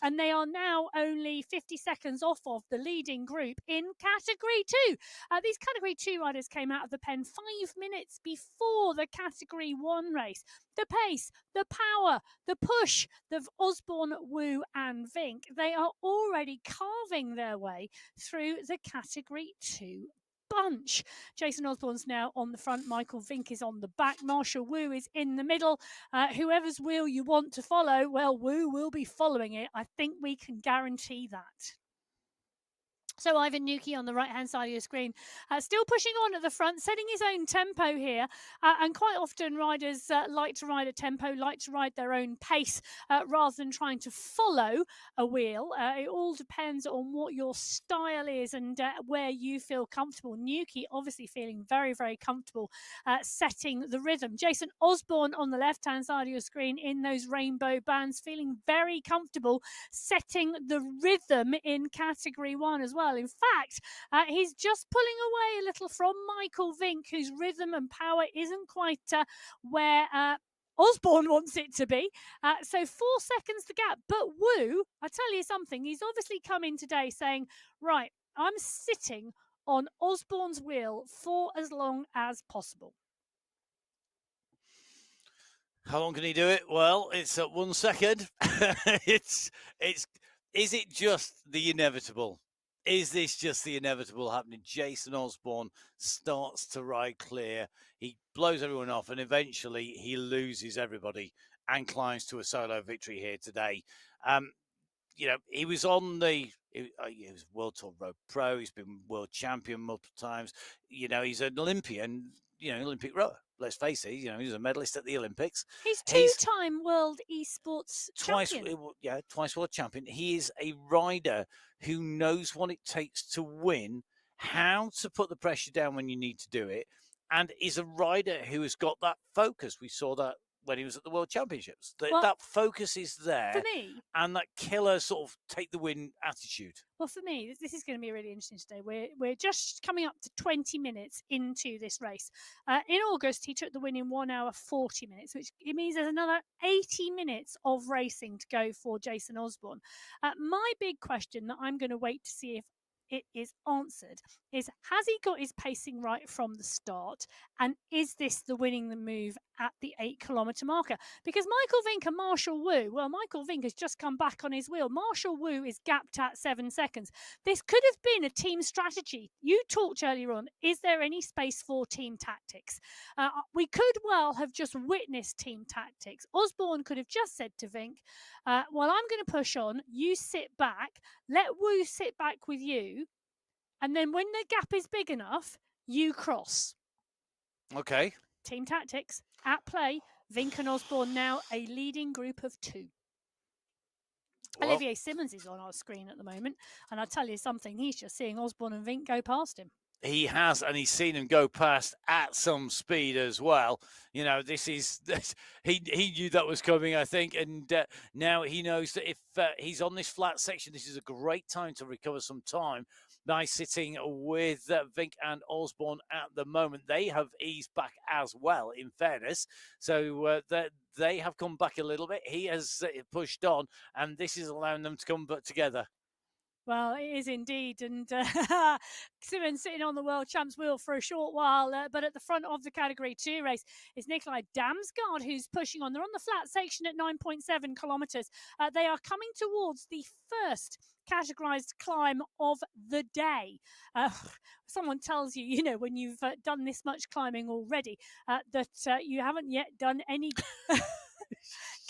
and they are now only 50 seconds off of the leading group in Category 2. These Category 2 riders came out of the pen 5 minutes before the Category 1 race. The pace, the power, the push, the Osborne, WhooSh, and Vink, they are already carving their way through the Category 2 bunch. Jason Osborne's now on the front. Michael Vink is on the back. Marshall WhooSh is in the middle. Whoever's wheel you want to follow, well, WhooSh will be following it. I think we can guarantee that. So Ivan Newkey on the right-hand side of your screen, still pushing on at the front, setting his own tempo here. And quite often riders like to ride a tempo, like to ride their own pace rather than trying to follow a wheel. It all depends on what your style is and where you feel comfortable. Newkey obviously feeling very, very comfortable setting the rhythm. Jason Osborne on the left-hand side of your screen in those rainbow bands, feeling very comfortable setting the rhythm in Category 1 as well. In fact, he's just pulling away a little from Michael Vink, whose rhythm and power isn't quite where Osborne wants it to be. So 4 seconds the gap. But WhooSh, I tell you something, he's obviously come in today saying, right, I'm sitting on Osborne's wheel for as long as possible. How long can he do it? Well, it's at 1 second. Is it just the inevitable? Is this just the inevitable happening? Jason Osborne starts to ride clear. He blows everyone off, and eventually he loses everybody and climbs to a solo victory here today. He was on he was World Tour Road Pro. He's been world champion multiple times. He's an Olympian, Olympic rower. Let's face it, he's a medalist at the Olympics. He's two-time world esports champion. Twice world champion. He is a rider who knows what it takes to win, how to put the pressure down when you need to do it, and is a rider who has got that focus. We saw that when he was at the World Championships. That focus is there. For me. And that killer sort of take the win attitude. Well, for me, this is going to be really interesting today. We're just coming up to 20 minutes into this race. In August, he took the win in 1 hour 40 minutes, which it means there's another 80 minutes of racing to go for Jason Osborne. My big question that I'm going to wait to see if it is answered is, has he got his pacing right from the start, and is this the winning the move at the 8-kilometre marker? Because Michael Vink and Marshall WhooSh, well, Michael Vink has just come back on his wheel. Marshall WhooSh is gapped at 7 seconds. This could have been a team strategy. You talked earlier on, is there any space for team tactics? We could well have just witnessed team tactics. Osborne could have just said to Vink, well, I'm going to push on, you sit back, let WhooSh sit back with you, and then when the gap is big enough, you cross. Okay. Team tactics at play. Vink and Osborne now a leading group of 2. Well, Olivier Simmons is on our screen at the moment, and I'll tell you something, he's just seeing Osborne and Vink go past him. He has, and he's seen him go past at some speed as well. He knew that was coming, I think, and now he knows that if he's on this flat section, this is a great time to recover some time by sitting with Vink and Osborne at the moment. They have eased back as well, in fairness, so they have come back a little bit. He has pushed on, and this is allowing them to come back together. Well, it is indeed. And Simmons sitting on the world champs wheel for a short while, but at the front of the Category 2 race is Nikolai Damsgaard, who's pushing on. They're on the flat section at 9.7 kilometres. They are coming towards the first categorized climb of the day. Someone tells you, when you've done this much climbing already, that you haven't yet done any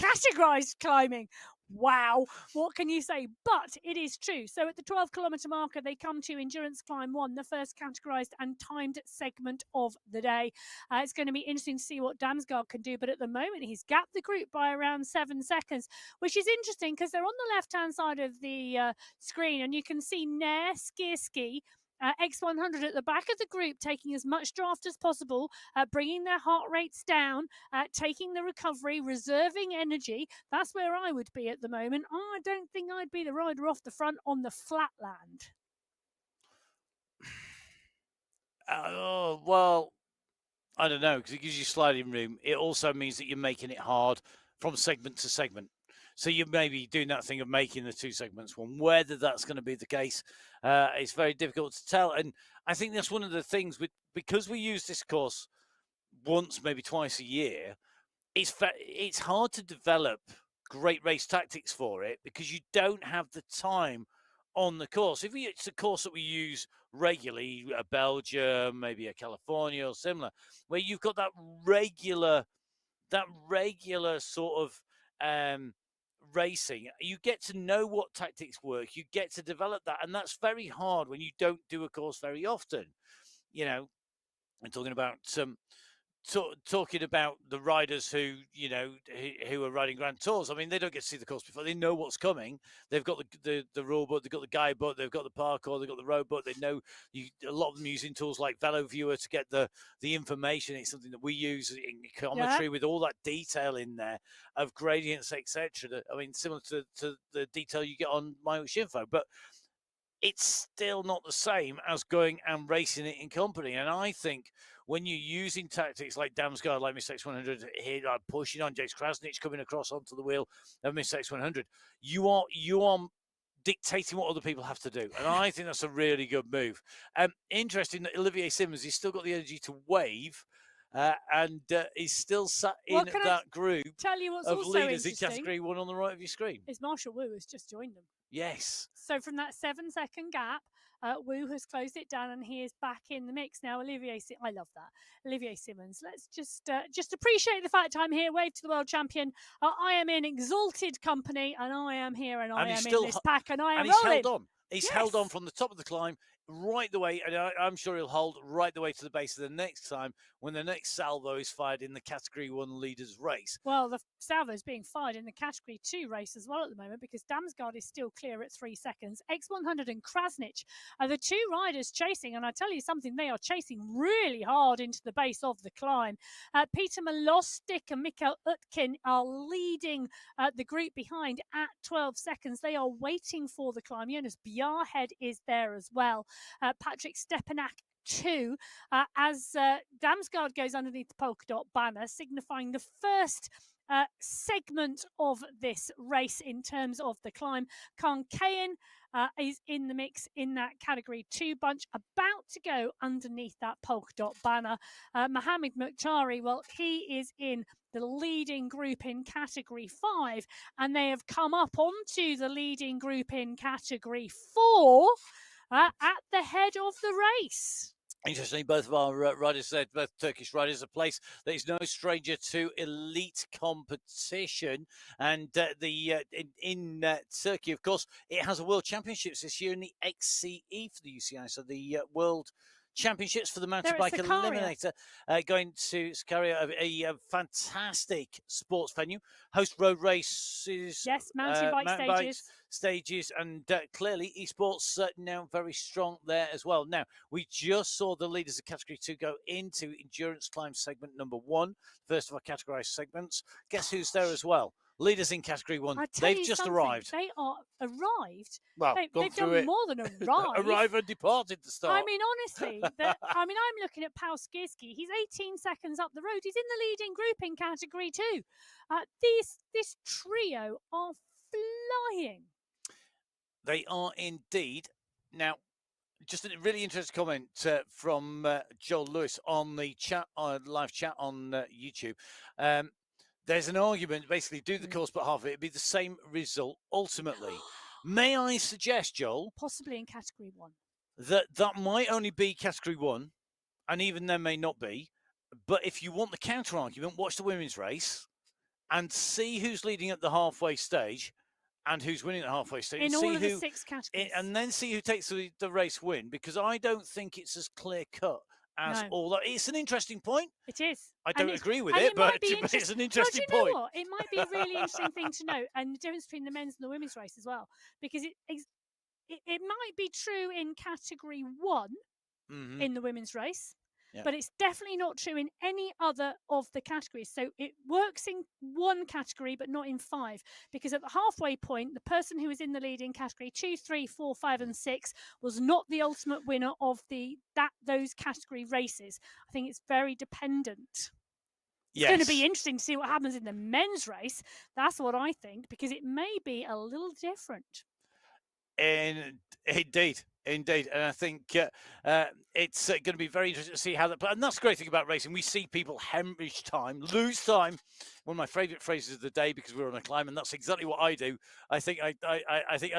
categorized climbing. Wow, what can you say? But it is true. So at the 12-kilometre marker, they come to Endurance Climb 1, the first categorised and timed segment of the day. It's going to be interesting to see what Damsgaard can do. But at the moment, he's gapped the group by around 7 seconds, which is interesting because they're on the left-hand side of the screen. And you can see Nair, Skierski, X100 at the back of the group, taking as much draft as possible, bringing their heart rates down, taking the recovery, reserving energy. That's where I would be at the moment. I don't think I'd be the rider off the front on the flatland. Well, I don't know, because it gives you sliding room. It also means that you're making it hard from segment to segment. So you may be doing that thing of making the 2 segments one. Whether that's going to be the case, it's very difficult to tell. And I think that's one of the things, because we use this course once, maybe twice a year, it's hard to develop great race tactics for it because you don't have the time on the course. If it's a course that we use regularly, a Belgium, maybe a California or similar, where you've got that regular sort of racing, you get to know what tactics work, you get to develop that, and that's very hard when you don't do a course very often. I'm talking about talking about the riders who are riding Grand Tours. I mean, they don't get to see the course before. They know what's coming. They've got the rule book, they've got the guidebook, they've got the parkour, they've got the road book. They know a lot of them using tools like Velo Viewer to get the information. It's something that we use in econometry with all that detail in there of gradients, etc. I mean, similar to the detail you get on MyWhoosh info, but it's still not the same as going and racing it in company. And I think when you're using tactics like Damsgaard, like Miss X100 here, like pushing on Jace Krasnich coming across onto the wheel of Miss X100, you are dictating what other people have to do. And I think that's a really good move. Interesting that Olivier Simmons, he's still got the energy to wave. And he's still sat in that group of leaders in Category 1 on the right of your screen. Is Marshall Wu has just joined them. Yes. So from that 7-second gap, Wu has closed it down and he is back in the mix now. I love that. Olivier Simmons. Let's just appreciate the fact I'm here. Wave to the world champion. I am in exalted company, and I am here, and I am in this pack, and I am rolling. He's held on. He's held on from the top of the climb right the way, and I'm sure he'll hold right the way to the base of the next time when the next salvo is fired in the Category 1 leaders race. Well, the salvo is being fired in the Category 2 race as well at the moment because Damsgaard is still clear at 3 seconds. X100 and Krasnich are the 2 riders chasing, and I tell you something, they are chasing really hard into the base of the climb. Peter Milostic and Mikael Utkin are leading the group behind at 12 seconds. They are waiting for the climb. Jonas Bjarhead is there as well. Patrick Stepanak 2 as Damsgaard goes underneath the polka dot banner, signifying the first segment of this race in terms of the climb. Khan Kayan is in the mix in that Category 2 bunch, about to go underneath that polka dot banner. Mohammed Mukhtari, well, he is in the leading group in Category 5, and they have come up onto the leading group in Category 4 at the head of the race. Interestingly, both of our riders said, both Turkish riders, a place that is no stranger to elite competition. And in Turkey, of course, it has a World Championships this year in the XCE for the UCI, so the World Championships for the mountain They're bike at Sakaria. eliminator, going to Sakaria, a fantastic sports venue, host road races, Yes, mountain bike bikes, stages, and clearly esports now very strong there as well. Now, we just saw the leaders of Category 2 go into endurance climb segment number 1, first of our categorized segments. Guess who's there as well? Leaders in Category 1. They've just arrived. They are arrived. Well, they've done more than arrive. Arrive and departed to start. I mean, honestly, I'm looking at Paul Skirski. He's 18 seconds up the road. He's in the leading group in Category 2. This trio are flying. They are indeed. Now, just a really interesting comment from Joel Lewis on the chat, live chat on YouTube. There's an argument, basically, do the course but half of it, it'd be the same result ultimately. May I suggest, Joel? Possibly in Category 1. That might only be Category 1, and even then may not be. But if you want the counter argument, watch the women's race and see who's leading at the halfway stage and who's winning the halfway stage. In all of the 6 categories. And then see who takes the race win, because I don't think it's as clear cut as all that. It's an interesting point. It is. I don't agree with it, but it's an interesting point. You know what? It might be a really interesting thing to note, and the difference between the men's and the women's race as well, because it might be true in Category 1 in the women's race, but it's definitely not true in any other of the categories. So it works in 1 category, but not in 5, because at the halfway point, the person who was in the lead in Category 2, 3, 4, 5, and 6 was not the ultimate winner of those category races. I think it's very dependent. It's going to be interesting to see what happens in the men's race. That's what I think, because it may be a little different. And indeed. And I think it's going to be very interesting to see how that. And that's the great thing about racing. We see people hemorrhage time, lose time. One of my favourite phrases of the day, because we're on a climb, and that's exactly what I do. I think I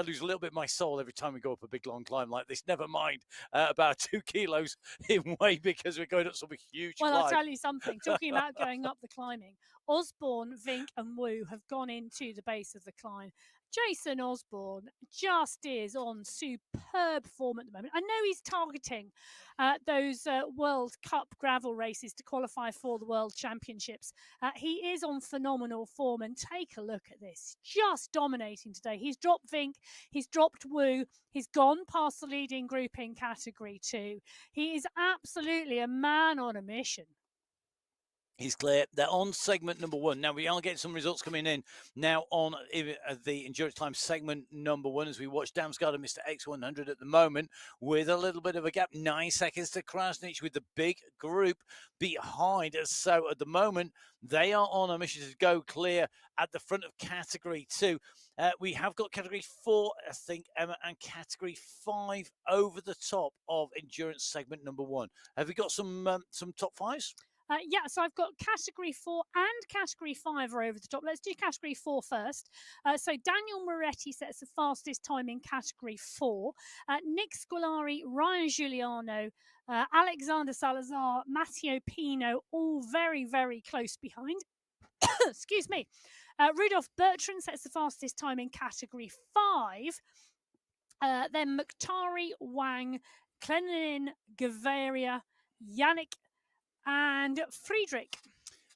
lose a little bit of my soul every time we go up a big long climb like this. Never mind about 2 kilos in weight, because we're going up some huge climb. Well, I'll tell you something. Talking about going up the climbing, Osborne, Vink, and Wu have gone into the base of the climb. Jason Osborne just is on superb form at the moment. I know he's targeting those World Cup gravel races to qualify for the World Championships. He is on phenomenal form, and take a look at this. Just dominating today. He's dropped Vink, he's dropped Wu, he's gone past the leading group in Category 2. He is absolutely a man on a mission. He's clear. They're on segment number 1. Now, we are getting some results coming in now on the endurance climb segment number 1, as we watch Damsgaard and Mr. X100 at the moment, with a little bit of a gap. 9 seconds to Krasnich with the big group behind. So at the moment, they are on a mission to go clear at the front of Category 2. We have got Category 4, I think, Emma, and Category 5 over the top of endurance segment number 1. Have we got some top 5s? So I've got Category 4 and Category 5 are over the top. Let's do Category 4 first. So Daniel Moretti sets the fastest time in Category 4. Nick Scolari, Ryan Giuliano, Alexander Salazar, Matteo Pino, all very, very close behind. Excuse me. Rudolf Bertrand sets the fastest time in Category 5. Then Mukhtari, Wang, Klenin, Gavaria, Yannick, and Friedrich.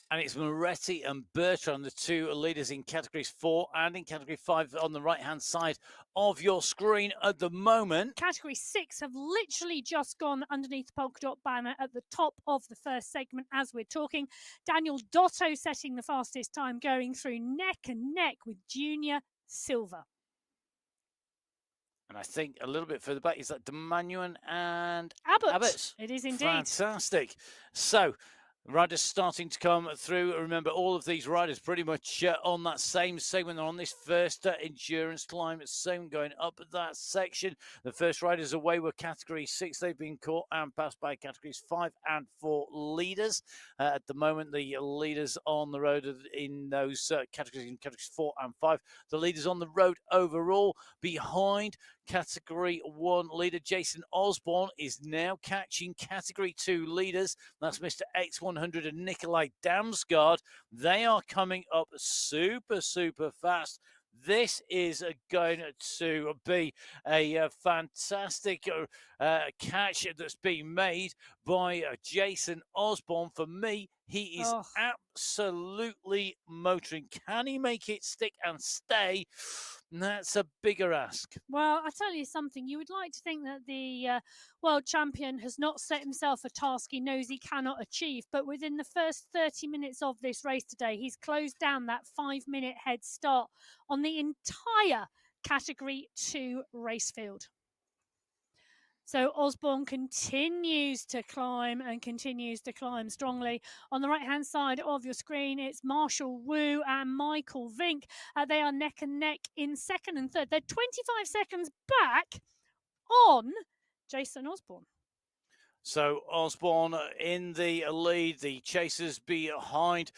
And it's Moretti and Bertrand, the 2 leaders in Categories 4 and in Category 5 on the right-hand side of your screen at the moment. Category 6 have literally just gone underneath the polka dot banner at the top of the first segment as we're talking. Daniel Dotto setting the fastest time, going through neck and neck with Junior Silva. And I think a little bit further back is that Demanuan and Abbott. It is indeed. Fantastic. So, riders starting to come through. Remember, all of these riders pretty much on that same segment. They're on this first endurance climb segment going up that section. The first riders away were Category 6. They've been caught and passed by Categories 5 and 4 leaders. At the moment, the leaders on the road in those categories, in Categories 4 and 5. The leaders on the road overall behind Category 1 leader Jason Osborne is now catching Category 2 leaders. That's Mr. X100 and Nikolai Damsgaard. They are coming up super, super fast. This is going to be a fantastic catch that's being made by Jason Osborne. For me, he is absolutely motoring. Can he make it stick and stay? That's a bigger ask. Well, I tell you something, you would like to think that the world champion has not set himself a task he knows he cannot achieve, but within the first 30 minutes of this race today, he's closed down that 5-minute head start on the entire Category 2 race field. So Osborne continues to climb and continues to climb strongly. On the right-hand side of your screen, it's Marshall Wu and Michael Vink. They are neck and neck in second and third. They're 25 seconds back on Jason Osborne. So Osborne in the lead, the chasers behind,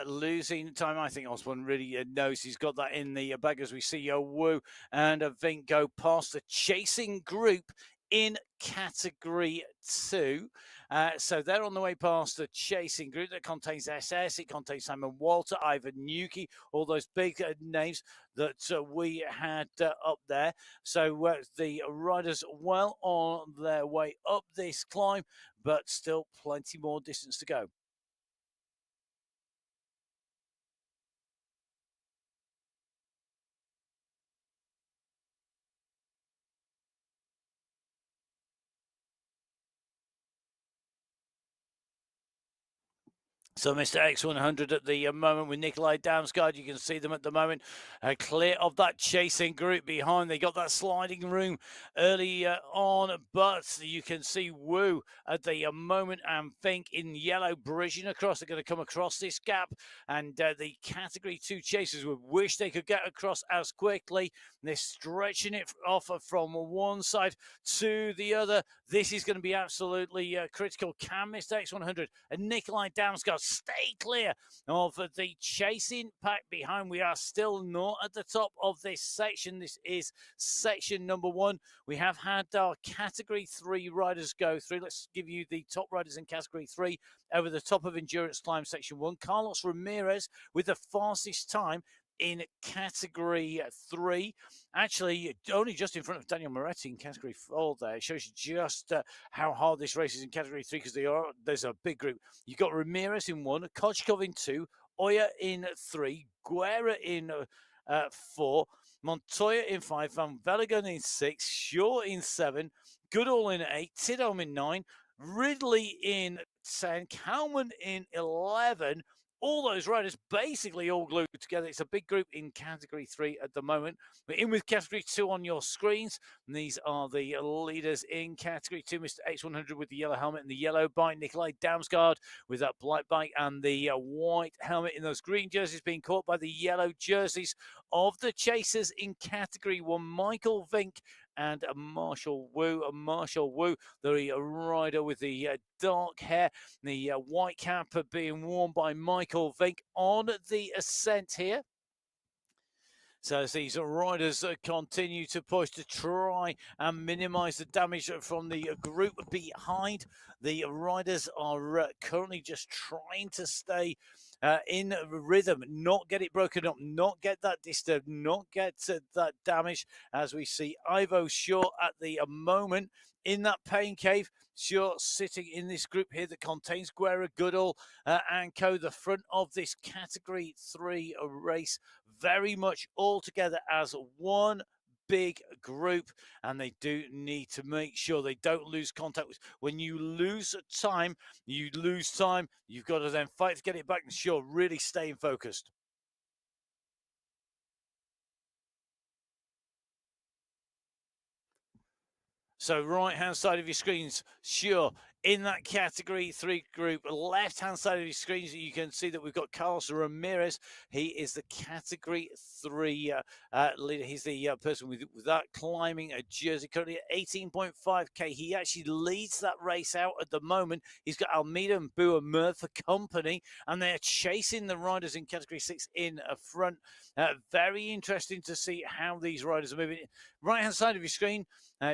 losing time. I think Osborne really knows he's got that in the bag as we see Wu and Vink go past the chasing group in Category 2. So they're on the way past the chasing group that contains SS, it contains Simon Walter, Ivan Nuki, all those big names that we had up there. So the riders well on their way up this climb, but still plenty more distance to go. So Mr. X100 at the moment with Nikolai Damsgaard. You can see them at the moment clear of that chasing group behind. They got that sliding room early on, but you can see Wu at the moment and Fink in yellow bridging across. They're going to come across this gap, and the Category 2 chasers would wish they could get across as quickly. They're stretching it off from one side to the other. This is going to be absolutely critical. Can Mr. X100 and Nikolai Damsgaard stay clear of the chasing pack behind? We are still not at the top of this section. This is section number 1. We have had our Category 3 riders go through. Let's give you the top riders in Category 3 over the top of Endurance Climb section 1. Carlos Ramirez with the fastest time in Category 3. Actually, only just in front of Daniel Moretti in Category 4 there. It shows you just how hard this race is in Category 3 because there's a big group. You've got Ramirez in 1, Kochkov in 2, Oya in 3, Guerra in 4, Montoya in 5, Van Veligen in 6, Shaw in 7, Goodall in 8, Tidholm in 9, Ridley in 10, Kalman in 11. All those riders basically all glued together. It's a big group in Category 3 at the moment. We're in with Category 2 on your screens. And these are the leaders in Category 2. Mr. X100 with the yellow helmet and the yellow bike. Nikolai Damsgaard with that black bike and the white helmet in those green jerseys, being caught by the yellow jerseys of the chasers in Category 1. Michael Vink and Marshall Wu. Marshall Wu, the rider with the dark hair, the white cap being worn by Michael Vink on the ascent here. So as these riders continue to push to try and minimize the damage from the group behind, the riders are currently just trying to stay in rhythm, not get it broken up, not get that disturbed, not get that damage, as we see Ivo Shaw at the moment in that pain cave. Shaw sitting in this group here that contains Guerra, Goodall and co. The front of this Category 3 race very much all together as one big group, and they do need to make sure they don't lose contact. When you lose time, you lose time. You've got to then fight to get it back and sure, really staying focused. So right-hand side of your screens, sure, in that Category 3 group, left-hand side of your screens, you can see that we've got Carlos Ramirez. He is the Category 3 leader. He's the person with that climbing a jersey, currently at 18.5K. He actually leads that race out at the moment. He's got Almeida and Bua Murph for company, and they're chasing the riders in Category 6 in front. Very interesting to see how these riders are moving. Right-hand side of your screen,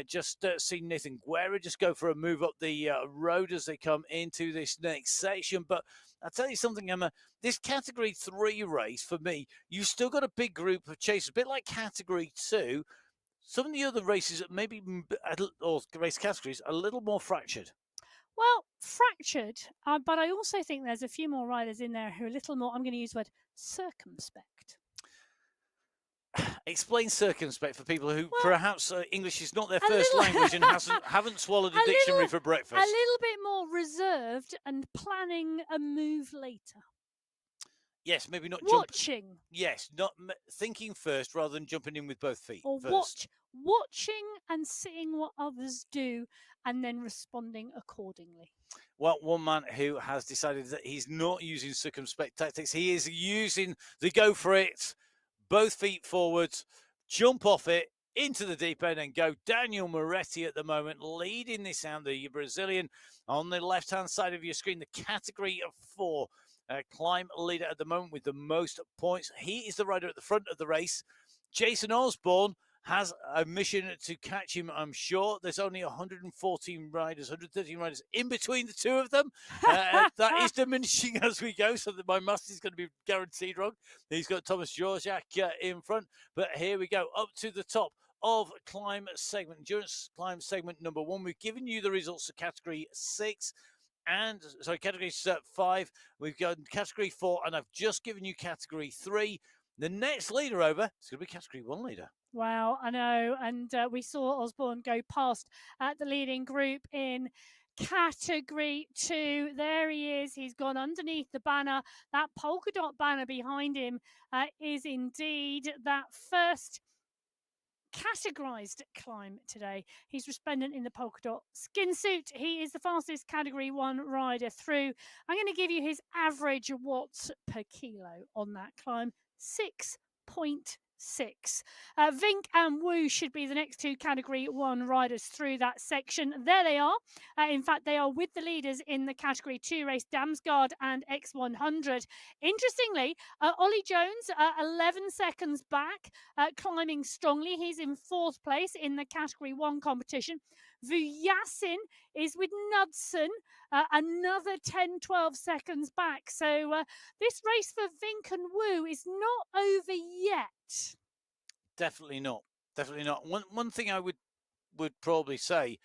just see Nathan Guerra just go for a move up the road as they come into this next section. But I'll tell you something, Emma, this Category 3 race, for me, you've still got a big group of chasers, a bit like Category 2. Some of the other races, maybe, or race categories, are a little more fractured. Well, fractured, but I also think there's a few more riders in there who are a little more, I'm going to use the word circumspect. Explain circumspect for people who perhaps English is not their first language and haven't swallowed a dictionary for breakfast. A little bit more reserved and planning a move later. Yes, maybe not watching. Yes, not thinking first rather than jumping in with both feet. Or first. watching and seeing what others do and then responding accordingly. Well, one man who has decided that he's not using circumspect tactics, he is using the go for it, both feet forwards, jump off it, into the deep end and go. Daniel Moretti at the moment leading this out, the Brazilian on the left-hand side of your screen, the Category 4 climb leader at the moment with the most points. He is the rider at the front of the race. Jason Osborne has a mission to catch him, I'm sure. There's only 113 riders in between the two of them. That is diminishing as we go, so that my math is going to be guaranteed wrong. He's got Thomas Georgiak in front, but here we go, up to the top of climb segment, endurance climb segment number 1. We've given you the results of Category 6. Category 5, we've got Category 4, and I've just given you Category 3. The next leader over is going to be Category 1 leader. Wow, I know. And we saw Osborne go past the leading group in Category 2. There he is. He's gone underneath the banner. That polka dot banner behind him is indeed that first categorized climb today. He's resplendent in the polka dot skin suit. He is the fastest Category 1 rider through. I'm going to give you his average watts per kilo on that climb, 6.6. Vink and Woo should be the next two Category 1 riders through that section. There they are. In fact, they are with the leaders in the Category 2 race, Damsgaard and X100. Interestingly, Ollie Jones, 11 seconds back, climbing strongly. He's in 4th place in the Category 1 competition. Vuyasin is with Knudsen, another 10-12 seconds back. So this race for Vink and Woo is not over yet. Definitely not. Definitely not. One thing I would probably say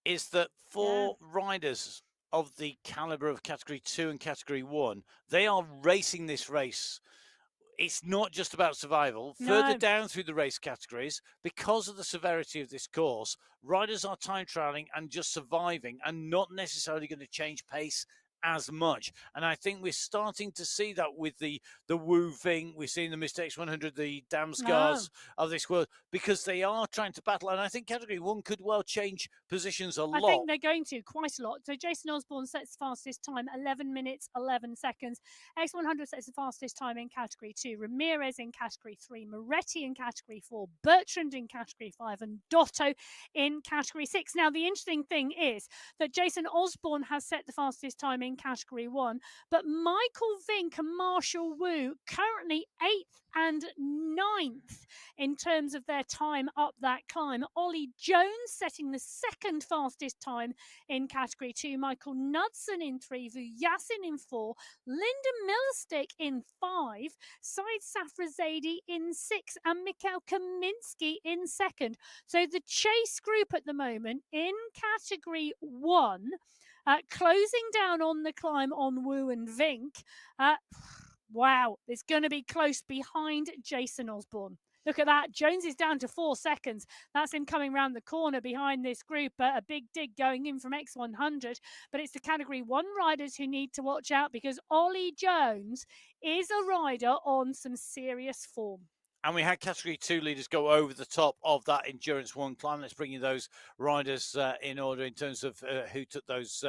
is that for riders of the caliber of Category 2 and Category 1, they are racing this race. It's not just about survival. No. Further down through the race categories, because of the severity of this course, riders are time trialing and just surviving and not necessarily going to change pace as much. And I think we're starting to see that with the Woo Ving. We're seeing the Mr. X100, the Damsgaards of this world, because they are trying to battle. And I think Category 1 could well change positions a lot. I think they're going to quite a lot. So Jason Osborne sets the fastest time, 11 minutes, 11 seconds. X100 sets the fastest time in Category 2. Ramirez in Category 3. Moretti in Category 4. Bertrand in Category 5. And Dotto in Category 6. Now, the interesting thing is that Jason Osborne has set the fastest time in Category 1, but Michael Vink and Marshall Woo currently 8th and 9th in terms of their time up that climb. Ollie Jones setting the second fastest time in Category 2. Michael Knudsen in 3. Vuyasin in 4. Linda Millerstick in 5. Said Safrazadi in 6. And Mikhail Kaminsky in 2nd. So the chase group at the moment in Category 1, closing down on the climb on Woo and Vink. Wow, it's going to be close behind Jason Osborne. Look at that. Jones is down to 4 seconds. That's him coming around the corner behind this group. A big dig going in from X100. But it's the Category 1 riders who need to watch out, because Ollie Jones is a rider on some serious form. And we had Category 2 leaders go over the top of that Endurance 1 climb. Let's bring you those riders in order in terms of who took those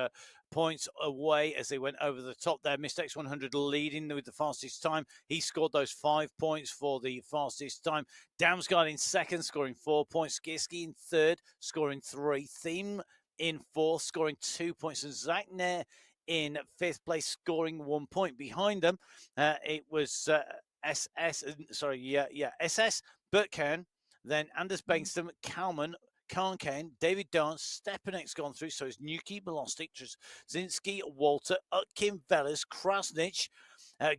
points away as they went over the top there. Mr. X100 leading with the fastest time. He scored those 5 points for the fastest time. Damsgaard in 2nd, scoring 4 points. Skirski in 3rd, scoring 3. Thiem in 4th, scoring 2 points. And Zachner in 5th place, scoring 1 point. Behind them, it was... SS, Burtkern, then Anders Bengstam, Kalman, Karnken, David Dance, Stepanek's gone through, so it's Nuki, Milostic, Trzynski, Walter, Utkin, Velas, Krasnich,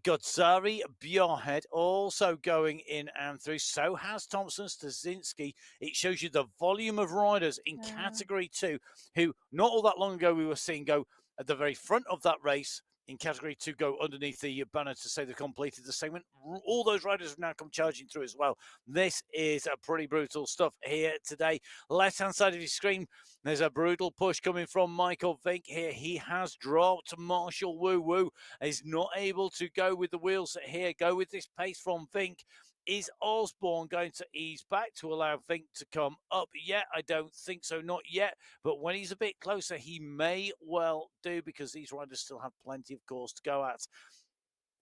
Godzari, Bjarhead also going in and through. So has Thompson, Stasinski. It shows you the volume of riders in Category 2 who not all that long ago we were seeing go at the very front of that race in Category 2, go underneath the banner to say they've completed the segment. All those riders have now come charging through as well. This is a pretty brutal stuff here today. Left-hand side of your screen, there's a brutal push coming from Michael Vink here. He has dropped. Marshall Woo Woo is not able to go with the wheels here, go with this pace from Vink. Is Osborne going to ease back to allow Vink to come up yet? I don't think so, not yet. But when he's a bit closer, he may well do, because these riders still have plenty of course to go at.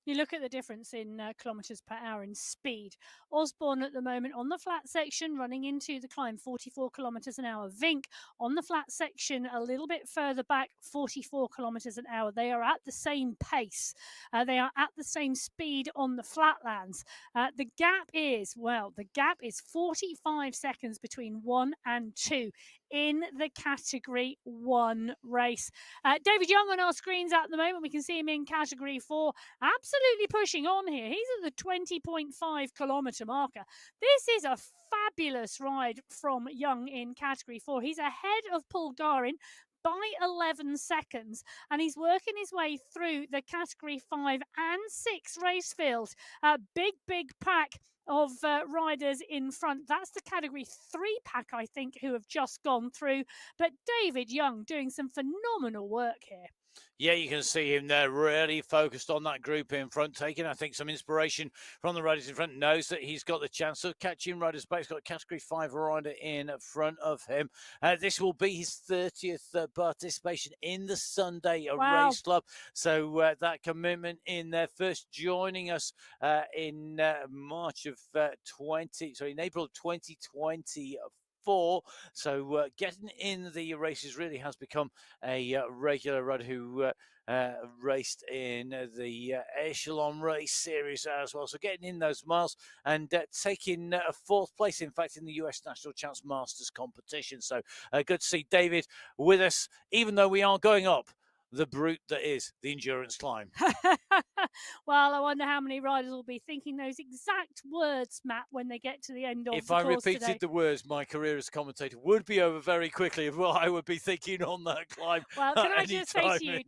You look at the difference in kilometres per hour in speed. Osborne at the moment on the flat section running into the climb, 44 kilometres an hour. Vink on the flat section a little bit further back, 44 kilometres an hour. They are at the same pace. They are at the same speed on the flatlands. The gap is 45 seconds between 1 and 2 in the Category 1 race. David Young on our screens at the moment. We can see him in Category 4. Absolutely pushing on here. He's at the 20.5 kilometre marker. This is a fabulous ride from Young in Category 4. He's ahead of Paul Garin by 11 seconds, and he's working his way through the Category 5 and 6 race field. Big pack of riders in front. That's the Category 3 pack, I think, who have just gone through. But David Young doing some phenomenal work here. Yeah, you can see him there really focused on that group in front, taking, I think, some inspiration from the riders in front, knows that he's got the chance of catching riders back. He's got a Category 5 rider in front of him. This will be his 30th participation in the Sunday Race Club. So that commitment in there, first joining us in March of in April of 2024. So getting in the races really has become a regular rider who raced in the Echelon Race Series as well. So getting in those miles and taking a 4th place, in fact, in the US National Champs Masters competition. So good to see David with us, even though we are going up the brute that is the endurance climb. Well, I wonder how many riders will be thinking those exact words, Matt, when they get to the end of the course today. If I repeated the words, my career as a commentator would be over very quickly of what I would be thinking on that climb. Well, can I just say to you,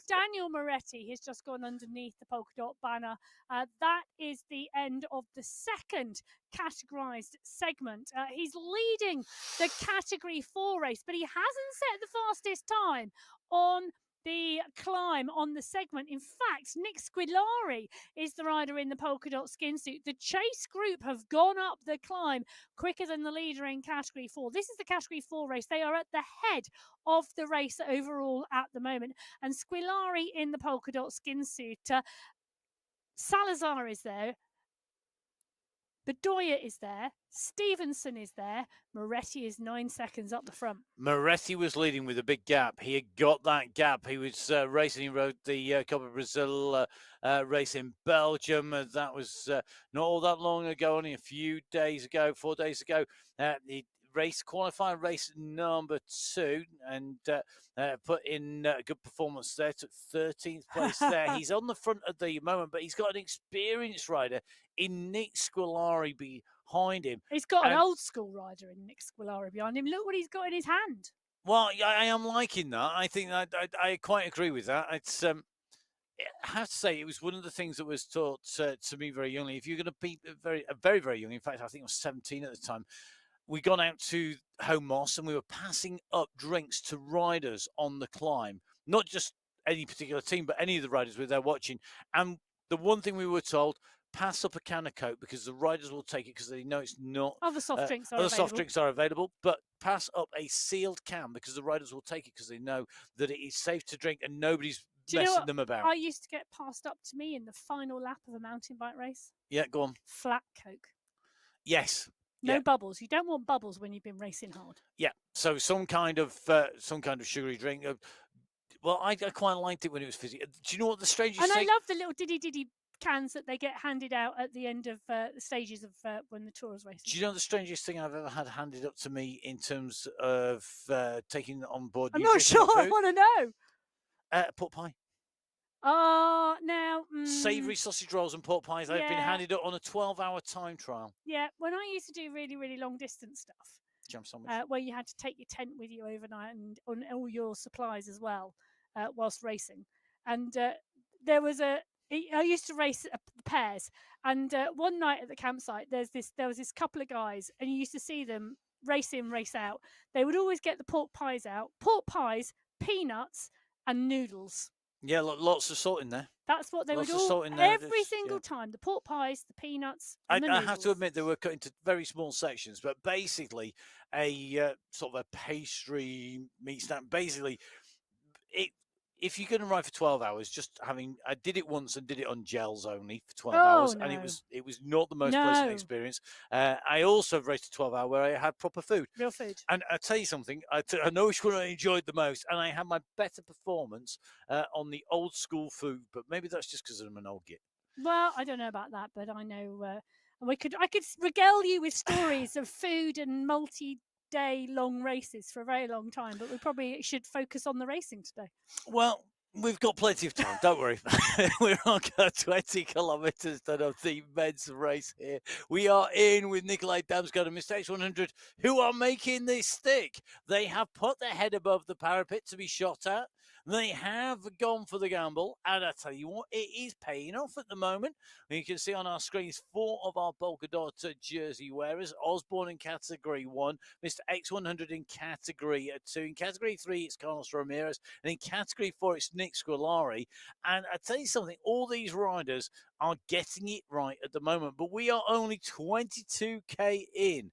Daniel Moretti has just gone underneath the polka dot banner. That is the end of the second categorized segment. He's leading the Category 4 race, but he hasn't set the fastest time on the climb on the segment. In fact, Nick Squilari is the rider in the polka dot skin suit. The chase group have gone up the climb quicker than the leader in Category 4. This is the Category 4 race. They are at the head of the race overall at the moment. And Squilari in the polka dot skin suit. Salazar is there. Bedoya is there. Stevenson is there. Moretti is 9 seconds up the front. Moretti was leading with a big gap. He had got that gap. He was racing. He rode the Cup of Brazil race in Belgium. That was not all that long ago, only a few days ago, 4 days ago. He raced qualifier race number 2 and put in a good performance there, took 13th place there. He's on the front at the moment, but he's got an experienced rider in Nick Squilari behind him. He's got an old school rider in Nick Squilari behind him. Look what he's got in his hand. Well, I am liking that. I think I quite agree with that. It's I have to say, it was one of the things that was taught to me very youngly. If you're going to be very young, in fact, I think I was 17 at the time, we gone out to Home Moss and we were passing up drinks to riders on the climb. Not just any particular team, but any of the riders were there watching. And the one thing we were told, pass up a can of Coke because the riders will take it because they know it's not. Other soft drinks are other available. Soft drinks are available, but pass up a sealed can because the riders will take it because they know that it is safe to drink and nobody's messing them about. I used to get passed up to me in the final lap of a mountain bike race. Yeah, go on. Flat Coke. Yes. No bubbles. You don't want bubbles when you've been racing hard. Yeah. So some kind of sugary drink. Well, I quite liked it when it was fizzy. Do you know what the strangest? And I love the little diddy cans that they get handed out at the end of the stages of when the tour is racing. Do you know the strangest thing I've ever had handed up to me in terms of taking on board I'm not nutritional sure. I food? want to know. Pork pie. Now Savoury sausage rolls and pork pies. I've been yeah. handed up on a 12-hour time trial. Yeah, when I used to do really, really long distance stuff, Jam sandwich. where you had to take your tent with you overnight and on all your supplies as well, whilst racing. And there was I used to race pairs, and one night at the campsite, there was this couple of guys, and you used to see them race in, race out. They would always get the pork pies out, peanuts, and noodles. Yeah, lots of salt in there. That's what they Lots would of all salt in there. every single time. The pork pies, the peanuts, and the I noodles. have to admit they were cut into very small sections, but basically a sort of a pastry meat snack. Basically, if you're going to ride for 12 hours, I did it once and did it on gels only for 12 hours, no. and it was not the most pleasant No. experience. I also raced a 12 hour where I had proper food. Real food. And I'll tell you something, I know which one I enjoyed the most, and I had my better performance on the old school food, but maybe that's just because I'm an old git. Well, I don't know about that, but I know I could regale you with stories of food and multi-day long races for a very long time, but we probably should focus on the racing today. Well, we've got plenty of time, don't worry. We're on 20 kilometres done of the men's race here. We are in with Nikolai Damsgaard and Mr. X100, who are making this stick. They have put their head above the parapet to be shot at. They have gone for the gamble, and I tell you what, it is paying off at the moment. You can see on our screens 4 of our polka dot jersey wearers. Osborne in Category 1, Mr. X100 in Category 2. In Category 3, it's Carlos Ramirez, and in Category 4, it's Nick Scolari. And I tell you something, all these riders are getting it right at the moment, but we are only 22k in.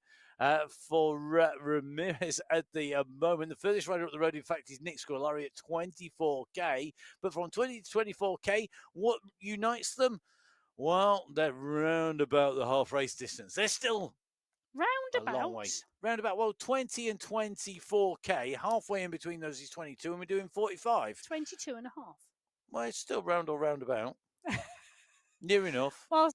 For Ramirez at the moment. The furthest rider up the road, in fact, is Nick Scolari at 24k. But from 20 to 24k, what unites them? Well, they're round about the half race distance. They're still a long way. Round about, well, 20 and 24k. Halfway in between those is 22, and we're doing 45. 22 and a half. Well, it's still round or roundabout. Near enough. Well,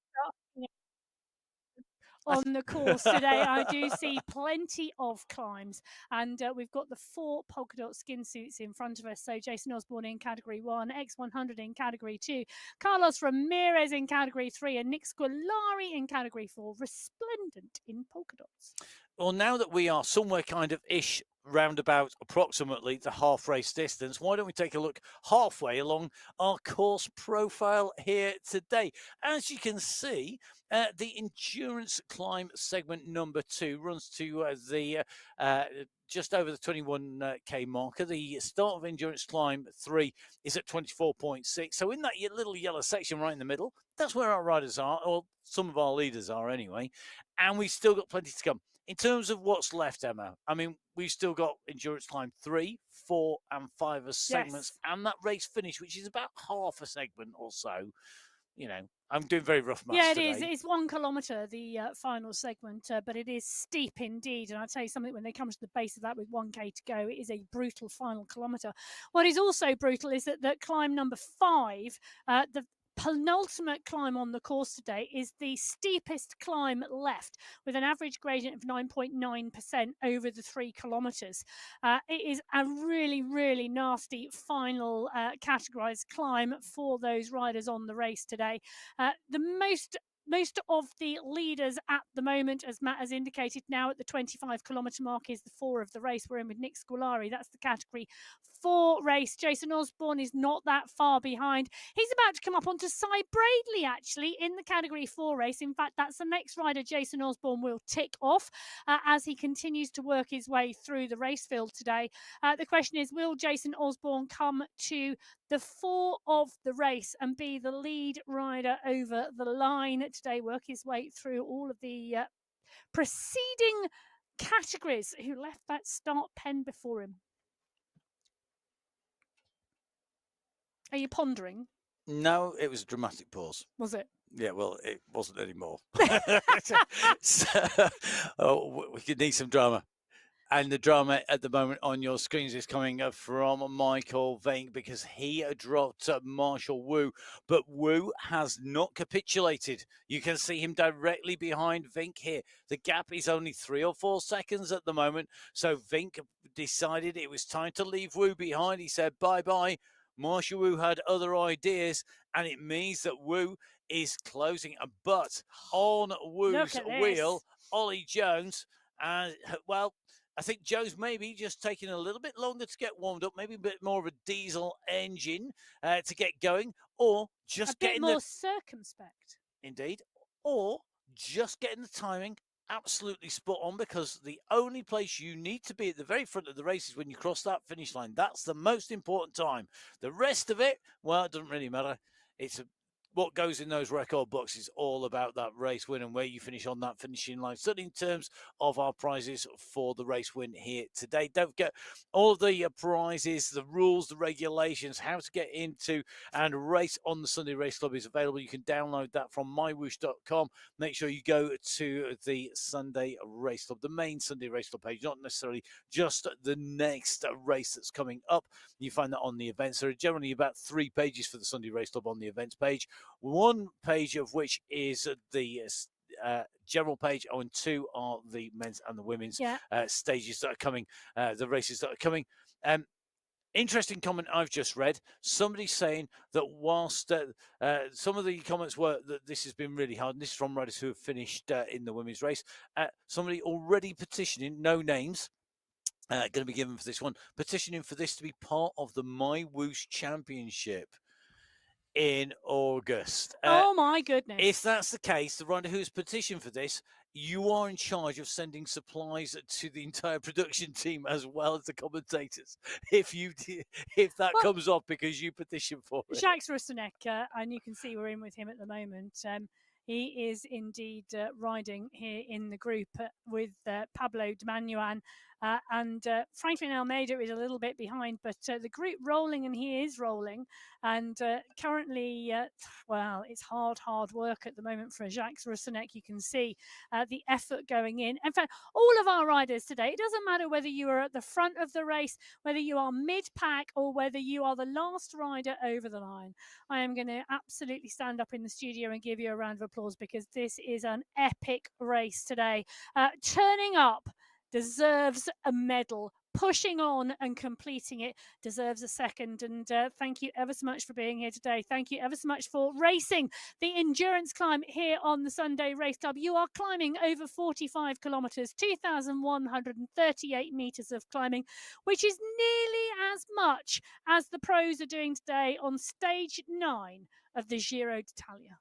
on the course today, I do see plenty of climbs, and we've got the 4 polka dot skin suits in front of us. So Jason Osborne in Category 1, X100 in Category 2, Carlos Ramirez in Category 3, and Nick Scolari in Category 4, resplendent in polka dots. Well, now that we are somewhere kind of ish roundabout approximately the half race distance, why don't we take a look halfway along our course profile here today? As you can see, the endurance climb segment number 2 runs to the just over the 21k marker. The start of endurance climb 3 is at 24.6. So in that little yellow section right in the middle, that's where our riders are, or some of our leaders are anyway. And we've still got plenty to come. In terms of what's left, Emma, I mean, we've still got endurance climb 3, 4, and 5 as segments, and that race finish, which is about half a segment or so. You know, I'm doing very rough maths today. It is. It's 1 kilometre, the final segment, but it is steep indeed. And I'll tell you something, when they come to the base of that with 1k to go, it is a brutal final kilometre. What is also brutal is that climb number 5, the penultimate climb on the course today, is the steepest climb left, with an average gradient of 9.9% over the 3 kilometres. It is a really, really nasty final categorised climb for those riders on the race today. The most of the leaders at the moment, as Matt has indicated, now at the 25 kilometre mark, is the 4 of the race. We're in with Nick Scolari. That's the Category 4 race. Jason Osborne is not that far behind. He's about to come up onto Cy Bradley, actually, in the Category 4 race. In fact, that's the next rider Jason Osborne will tick off as he continues to work his way through the race field today. The question is, will Jason Osborne come to the 4 of the race and be the lead rider over the line today, work his way through all of the preceding categories who left that start pen before him? Are you pondering? No, it was a dramatic pause. Was it? Yeah, well, it wasn't anymore. So, we could need some drama. And the drama at the moment on your screens is coming from Michael Vink because he dropped Marshall Wu, but Wu has not capitulated. You can see him directly behind Vink here. The gap is only 3 or 4 seconds at the moment, so Vink decided it was time to leave Wu behind. He said bye-bye. Marshall Wu had other ideas, and it means that Wu is closing. But on Wu's wheel, Ollie Jones, well, I think Joe's maybe just taking a little bit longer to get warmed up, maybe a bit more of a diesel engine to get going, or just getting more circumspect. Indeed, or just getting the timing absolutely spot on, because the only place you need to be at the very front of the race is when you cross that finish line. That's the most important time. The rest of it, well, it doesn't really matter. What goes in those record books is all about that race win and where you finish on that finishing line. Certainly in terms of our prizes for the race win here today. Don't forget all of the prizes, the rules, the regulations, how to get into and race on the Sunday Race Club is available. You can download that from MyWhoosh.com. Make sure you go to the Sunday Race Club, the main Sunday Race Club page, not necessarily just the next race that's coming up. You find that on the events. There are generally about 3 pages for the Sunday Race Club on the events page. 1 page of which is the general page, and 2 are the men's and the women's stages that are coming, the races that are coming. Interesting comment I've just read. Somebody saying that whilst some of the comments were that this has been really hard, and this is from riders who have finished in the women's race, somebody already petitioning, no names, going to be given for this one, petitioning for this to be part of the MyWhoosh Championship in August. Oh my goodness. If that's the case, the rider who's petitioned for this, you are in charge of sending supplies to the entire production team as well as the commentators. If that comes off because you petition for it. Jacques Russanek, and you can see we're in with him at the moment. He is indeed riding here in the group with Pablo de Manuan, and Franklin Almeida is a little bit behind, but the group rolling, and he is rolling. And currently, well, it's hard work at the moment for Jacques Russanek. You can see the effort going in. In fact, all of our riders today, it doesn't matter whether you are at the front of the race, whether you are mid-pack, or whether you are the last rider over the line. I am going to absolutely stand up in the studio and give you a round of applause, because this is an epic race today. Turning up deserves a medal. Pushing on and completing it deserves a second. And thank you ever so much for being here today. Thank you ever so much for racing the endurance climb here on the Sunday Race Club. You are climbing over 45 kilometres, 2,138 metres of climbing, which is nearly as much as the pros are doing today on stage 9 of the Giro d'Italia.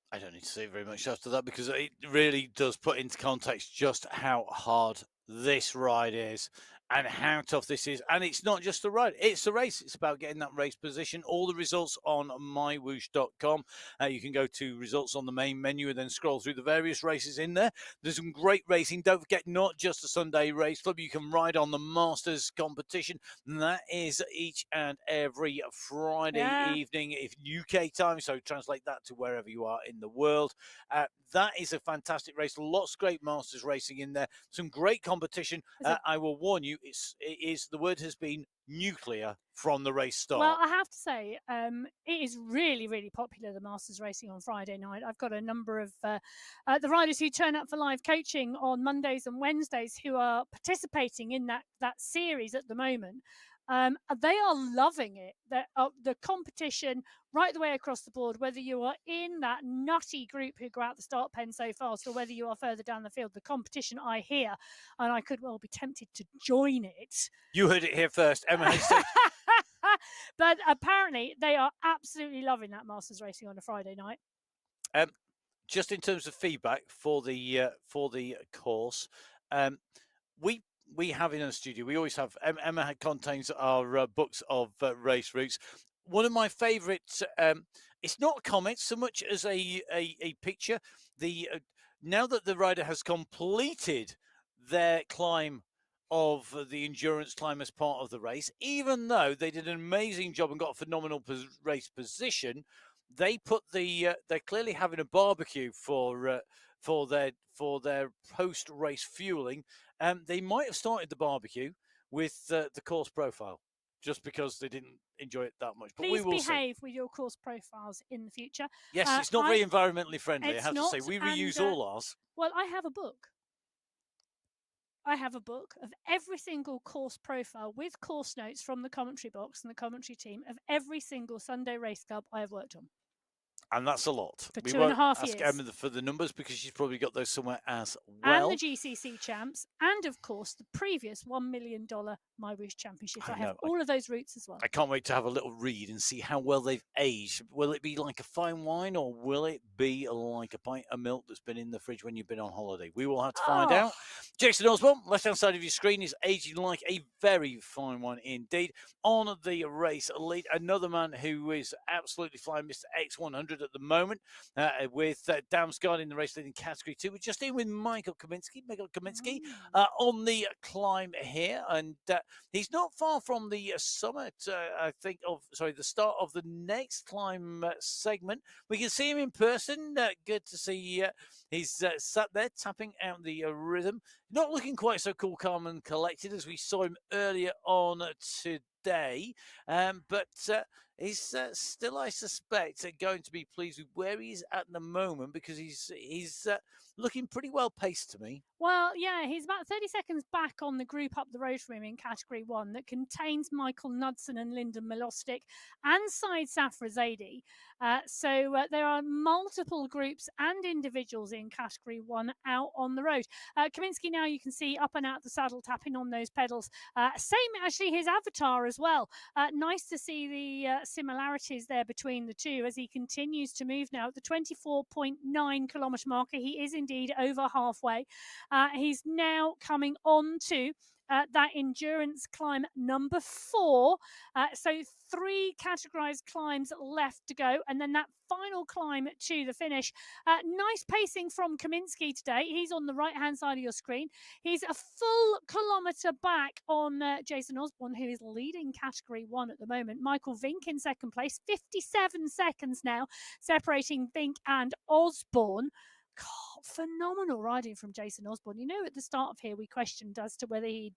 I don't need to say very much after that, because it really does put into context just how hard this ride is and how tough this is. And it's not just a ride, it's a race. It's about getting that race position. All the results on mywhoosh.com. You can go to results on the main menu and then scroll through the various races in there. There's some great racing. Don't forget, not just the Sunday Race Club. You can ride on the Masters competition. And that is each and every Friday evening, if UK time. So translate that to wherever you are in the world. That is a fantastic race. Lots of great Masters racing in there. Some great competition. I will warn you, the word has been nuclear from the race start. Well, I have to say, it is really, really popular, the Masters racing on Friday night. I've got a number of the riders who turn up for live coaching on Mondays and Wednesdays who are participating in that series at the moment. They are loving it. The competition right the way across the board, whether you are in that nutty group who go out the start pen so fast, or whether you are further down the field, the competition I hear, and I could well be tempted to join it. You heard it here first, Emma. But apparently they are absolutely loving that Masters racing on a Friday night. Just in terms of feedback for the course, we have in the studio, we always have, Emma contains our books of race routes. One of my favourites, it's not a comment so much as a picture. Now that the rider has completed their climb of the endurance climb as part of the race, even though they did an amazing job and got a phenomenal race position, they put they're clearly having a barbecue for for their post race fueling, they might have started the barbecue with the course profile just because they didn't enjoy it that much. But Please we will behave see. with your course profiles in the future. Yes, it's not very environmentally friendly. I It's have to say, not, we and, reuse all ours. Well, I have a book. I have a book of every single course profile with course notes from the commentary box and the commentary team of every single Sunday race club I have worked on. And that's a lot. For We 2.5 won't ask years. Emma for the numbers because she's probably got those somewhere as And well. the GCC champs, and of course the previous $1 million MyWhoosh championships. I have all of those routes as well. I can't wait to have a little read and see how well they've aged. Will it be like a fine wine, or will it be like a pint of milk that's been in the fridge when you've been on holiday? We will have to find out. Jason Osborne, left-hand side of your screen, is aging like a very fine wine indeed. On the race lead, another man who is absolutely flying, Mr. X100 at the moment, with Damsgaard in the race leading category 2. We're just in with Michael Kaminsky on the climb here, and he's not far from the summit, the start of the next climb segment. We can see him in person. Good to see he's sat there tapping out the rhythm. Not looking quite so cool, calm and collected as we saw him earlier on today. But he's still, I suspect, going to be pleased with where he is at the moment, because he's looking pretty well paced to me. Well, yeah, he's about 30 seconds back on the group up the road from him in Category 1 that contains Michael Knudsen and Lyndon Milostic and Said Safrazadi. So there are multiple groups and individuals in Category 1 out on the road. Kaminsky now, you can see up and out the saddle, tapping on those pedals. Same, actually, his avatar as well. Nice to see the similarities there between the two as he continues to move now at the 24.9 kilometre marker. He is indeed over halfway. He's now coming on to that endurance climb number 4. So 3 categorized climbs left to go, and then that final climb to the finish. Nice pacing from Kaminsky today. He's on the right-hand side of your screen. He's a full kilometre back on Jason Osborne, who is leading Category 1 at the moment. Michael Vink in second place, 57 seconds now, separating Vink and Osborne. God, phenomenal riding from Jason Osborne. You know, at the start of here, we questioned as to whether he'd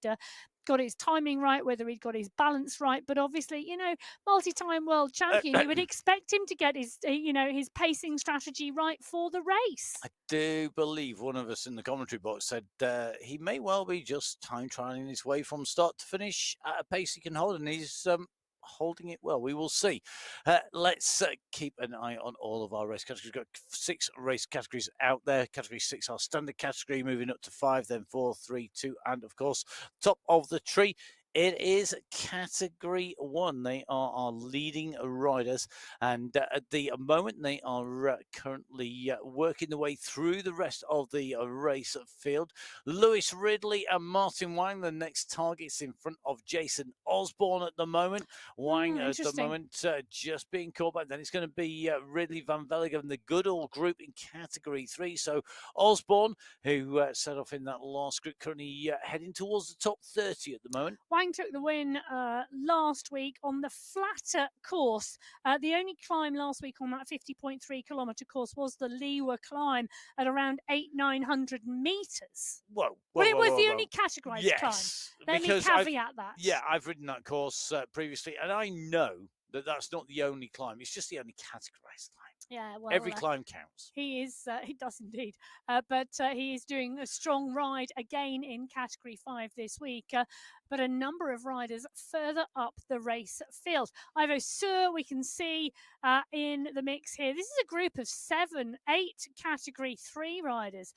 got his timing right, whether he'd got his balance right. But obviously, you know, multi-time world champion, you would expect him to get his, his pacing strategy right for the race. I do believe one of us in the commentary box said he may well be just time trialing his way from start to finish at a pace he can hold, and he's holding it well. We will see. Let's keep an eye on all of our race categories. We've got 6 race categories out there. Category 6, our standard category, moving up to 5, then 4, 3, 2, and of course, top of the tree, it is Category 1. They are our leading riders, and at the moment they are currently working their way through the rest of the race field. Lewis Ridley and Martin Wang, the next targets, in front of Jason Osborne at the moment. Wang at the moment just being caught back. Then it's going to be Ridley, Van Velligen, the Goodall group in Category 3. So Osborne, who set off in that last group, currently heading towards the top 30 at the moment. Wang took the win last week on the flatter course. The only climb last week on that 50.3 kilometre course was the Liwa climb at around 800-900 metres. Whoa, but it was the only categorised climb. Let me caveat that. Yeah, I've ridden that course previously, and I know that that's not the only climb. It's just the only categorised climb. Yeah, well, every climb counts. He is. He does indeed. But he is doing a strong ride again in Category 5 this week. But a number of riders further up the race field. Ivo Sur, we can see in the mix here. This is a group of 7, 8 Category 3 riders.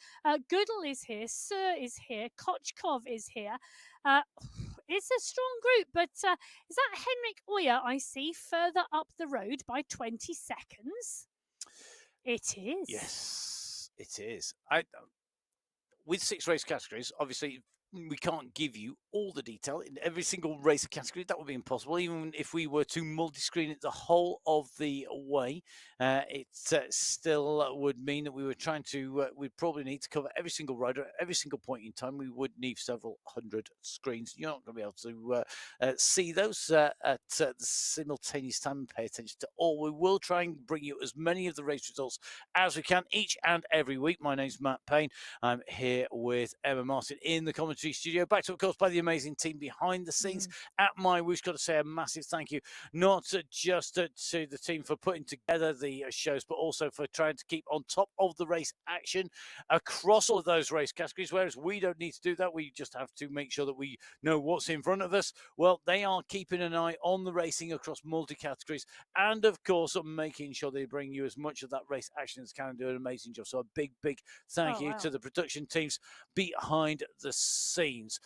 Goodall is here. Sur is here. Kochkov is here. It's a strong group, but is that Henrik Oya I see further up the road by 20 seconds? It is. Yes, it is. With 6 race categories, obviously, we can't give you all the detail in every single race category. That would be impossible, even if we were to multi-screen it the whole of the way. It still would mean that we were trying to, we'd probably need to cover every single rider at every single point in time. We would need several hundred screens. You're not going to be able to see those at the simultaneous time and pay attention to all. We will try and bring you as many of the race results as we can each and every week. My name's Matt Payne. I'm here with Emma Martin in the commentary studio, backed up, of course, by the amazing team behind the scenes at MyWhoosh. Got to say a massive thank you, not just to the team for putting together the shows, but also for trying to keep on top of the race action across all of those race categories, whereas we don't need to do that. We just have to make sure that we know what's in front of us. Well, they are keeping an eye on the racing across multi-categories and, of course, making sure they bring you as much of that race action as can. Do an amazing job. So a big thank you to the production teams behind the scenes.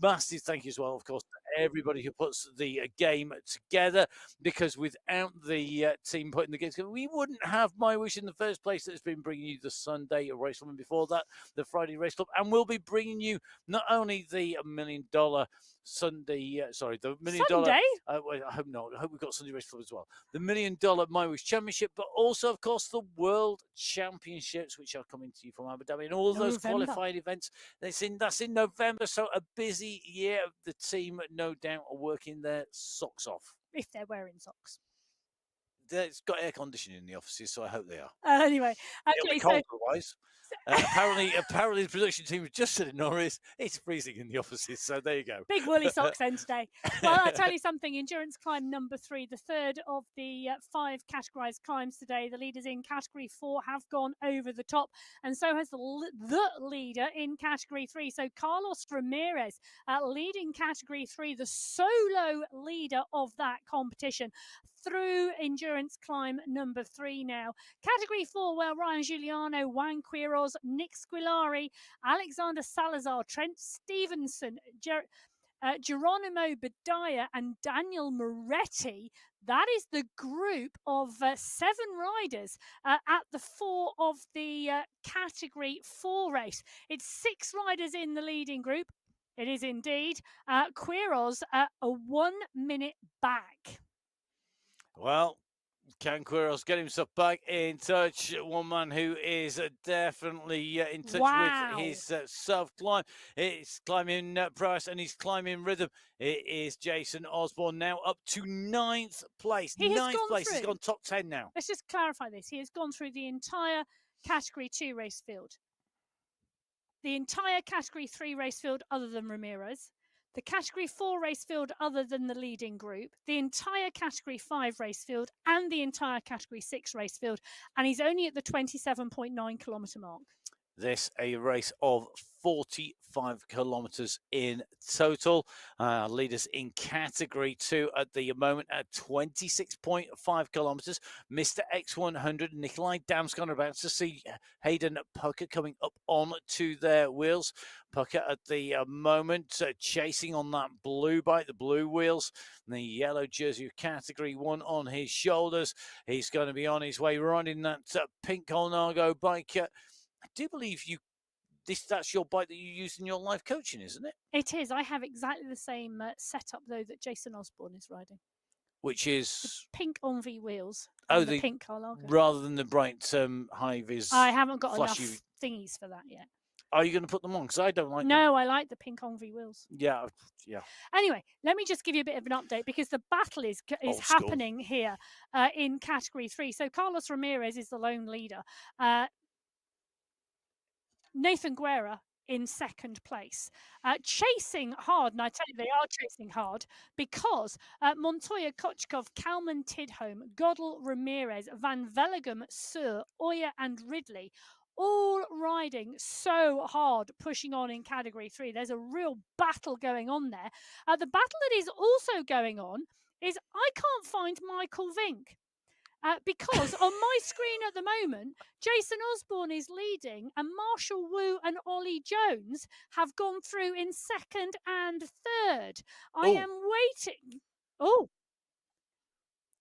Massive thank you as well, of course, to everybody who puts the game together, because without the team putting the game together, we wouldn't have MyWhoosh in the first place. That's been bringing you the Sunday race club, and before that, the Friday race club, and we'll be bringing you not only the $1 million Sunday, the $1 million. Sunday? I hope not. I hope we've got Sunday race club as well. The $1 million MyWhoosh Championship, but also, of course, the World Championships, which are coming to you from Abu Dhabi, and all of those qualified events. That's in November. So a busy year. The team, no doubt, are working their socks off. If they're wearing socks. It's got air conditioning in the offices, so I hope they are. Anyway, it'll be cold otherwise. Apparently, the production team just said in Norris, it's freezing in the offices. So there you go. Big woolly socks then today. Well, I'll tell you something. Endurance climb number 3, the third of the 5 categorized climbs today. The leaders in category 4 have gone over the top, and so has the leader in category 3. So Carlos Ramirez leading category 3, the solo leader of that competition through endurance climb number 3 now. Category 4, well, Ryan Giuliano, Juan Quiroz, Nick Squilari, Alexander Salazar, Trent Stevenson, Geronimo Badaya, and Daniel Moretti. That is the group of 7 riders at the 4 of the category 4 race. It's 6 riders in the leading group. It is indeed. Quiroz a 1 minute back. Well, can Quiroz get himself back in touch? One man who is definitely in touch with his self-climb. It's climbing prowess and he's climbing rhythm. It is Jason Osborne, now up to 9th place. He's gone top 10 now. Let's just clarify this. He has gone through the entire Category 2 race field. The entire Category 3 race field other than Ramirez. The Category 4 race field other than the leading group, the entire Category 5 race field, and the entire Category 6 race field. And he's only at the 27.9 kilometre mark. This a race of 45 kilometres in total. Leaders in Category 2 at the moment at 26.5 kilometres. Mr. X100, Nikolai Damsgaard, about to see Hayden Pucker coming up on to their wheels. Pucker at the moment chasing on that blue bike, the blue wheels, and the yellow jersey of Category 1 on his shoulders. He's going to be on his way riding that pink Colnago bike. I do believe that's your bike that you use in your life coaching, isn't it? It is. I have exactly the same setup, though, that Jason Osborne is riding. Which is? The pink Envy wheels. Oh, the pink Colnago. Rather than the bright high-vis. I haven't got enough thingies for that yet. Are you going to put them on? Because I don't like them. No, I like the pink Envy wheels. Yeah. Anyway, let me just give you a bit of an update, because the battle is happening here in Category 3. So Carlos Ramirez is the lone leader. Nathan Guerra in second place, chasing hard, and I tell you, they are chasing hard, because Montoya, Kochkov, Kalman, Tidholm, Goddell, Ramirez, Van Velegum, Sur, Oya, and Ridley, all riding so hard, pushing on in Category 3. There's a real battle going on there. The battle that is also going on is I can't find Michael Vink. Because on my screen at the moment, Jason Osborne is leading, and Marshall Wu and Ollie Jones have gone through in second and third. I am waiting.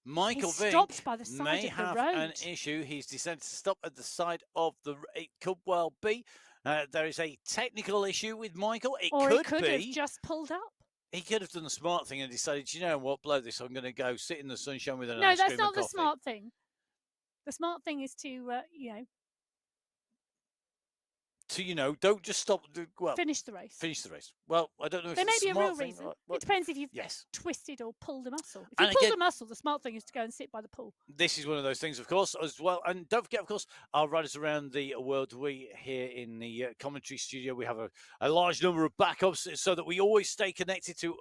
Michael Vink by the side may of the have road. an issue. He's decided to stop at the side of the road. It could well be There is a technical issue with Michael. It or could he could be. have just pulled up. He could have done the smart thing and decided, you know what, blow this. I'm going to go sit in the sunshine with an No, ice that's cream not and the coffee. smart thing. The smart thing is to, Don't just stop. Well, finish the race. Finish the race. Well, I don't know if There may it's be a a smart real thing. reason. It depends if you've twisted or pulled a muscle. If you And pulled again- a muscle, the smart thing is to go and sit by the pool. This is one of those things, of course, as well. And don't forget, of course, our riders around the world. We here in the commentary studio, we have a large number of backups so that we always stay connected to.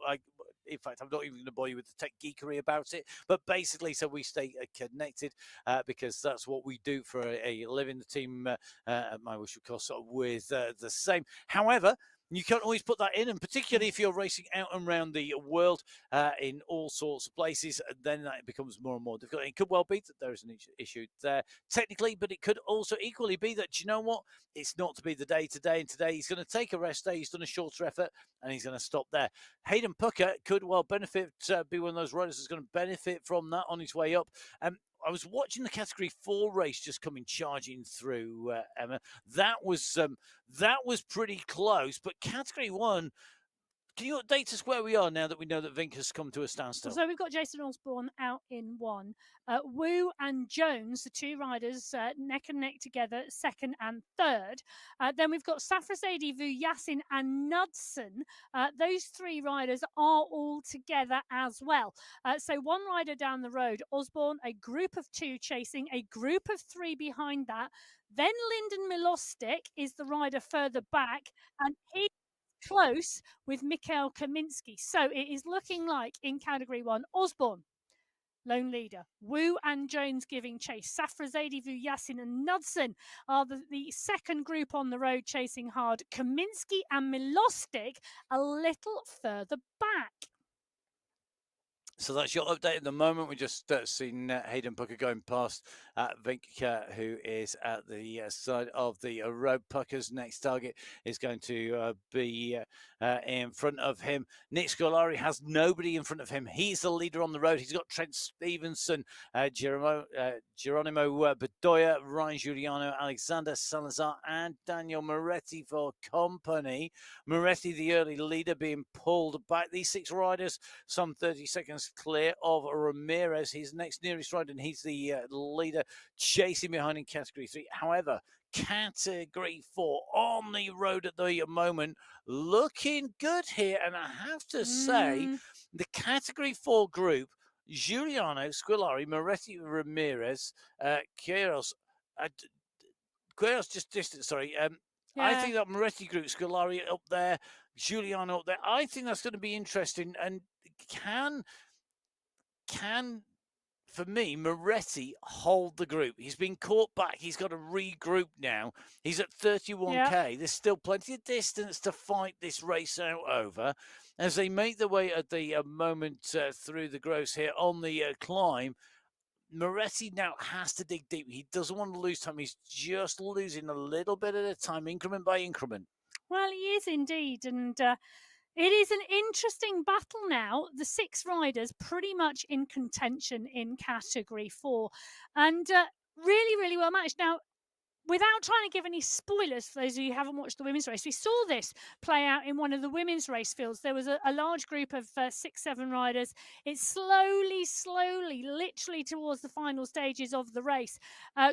In fact, I'm not even going to bore you with the tech geekery about it, but basically, so we stay connected because that's what we do for a living. The team at MyWhoosh, of course, with the same. However, you can't always put that in, and particularly if you're racing out and around the world in all sorts of places, then that becomes more and more difficult. It could well be that there is an issue there technically, but it could also equally be that, you know what, it's not to be the day today, and today he's going to take a rest day, he's done a shorter effort, and he's going to stop there. Hayden Pucker could well benefit, be one of those riders that's going to benefit from that on his way up. I was watching the Category 4 race just coming charging through, Emma. That was pretty close, but Category 1, can you update us where we are now that we know that Vink has come to a standstill? So we've got Jason Osborne out in one. Wu and Jones, the two riders, neck and neck together, second and third. Then we've got Safrazadi, Vuyasin and Knudsen. Those three riders are all together as well. So one rider down the road, Osborne, a group of two chasing, a group of three behind that. Then Lyndon Milostic is the rider further back, and he close with Mikhail Kaminsky. So it is looking like in Category 1, Osborne, lone leader. Wu and Jones giving chase. Safrazadi, Vuyasin and Knudsen are the second group on the road chasing hard. Kaminsky and Milostic a little further back. So that's your update at the moment. We just seen Hayden Pucker going past Vink, who is at the side of the road. Pucker's next target is going to be in front of him. Nick Scolari has nobody in front of him. He's the leader on the road. He's got Trent Stevenson, Geronimo Bedoya, Ryan Giuliano, Alexander Salazar, and Daniel Moretti for company. Moretti, the early leader, being pulled back. These six riders, some 30 seconds clear of Ramirez, his next nearest rider, and he's the leader chasing behind in Category 3. However, Category 4 on the road at the moment, looking good here. And I have to say, the Category 4 group, Giuliano, Squilari, Moretti, Ramirez, Queiroz just distant, sorry. I think that Moretti group, Scolari up there, Giuliano up there, I think that's going to be interesting. And can for me, Moretti hold the group? He's been caught back. He's got to regroup now. He's at 31k. Yep. There's still plenty of distance to fight this race out over. As they make their way at the moment through the gross here on the climb, Moretti now has to dig deep. He doesn't want to lose time. He's just losing a little bit at a time, increment by increment. Well, he is indeed. And it is an interesting battle now. The six riders pretty much in contention in Category 4. And really, really well matched. Now, without trying to give any spoilers for those of you who haven't watched the women's race, we saw this play out in one of the women's race fields. There was a large group of 6-7 riders. It slowly, literally towards the final stages of the race,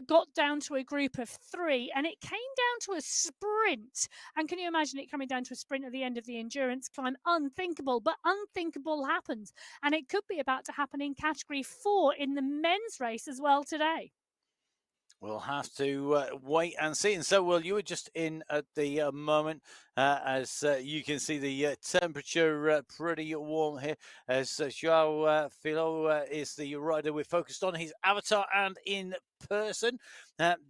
got down to a group of 3, and it came down to a sprint. And can you imagine it coming down to a sprint at the end of the endurance climb? Unthinkable, but unthinkable happens. And it could be about to happen in Category 4 in the men's race as well today. We'll have to wait and see. And so, well, you were just in at the moment. As you can see, the temperature pretty warm here. As Joao Filo is the rider we're focused on, his avatar and in person.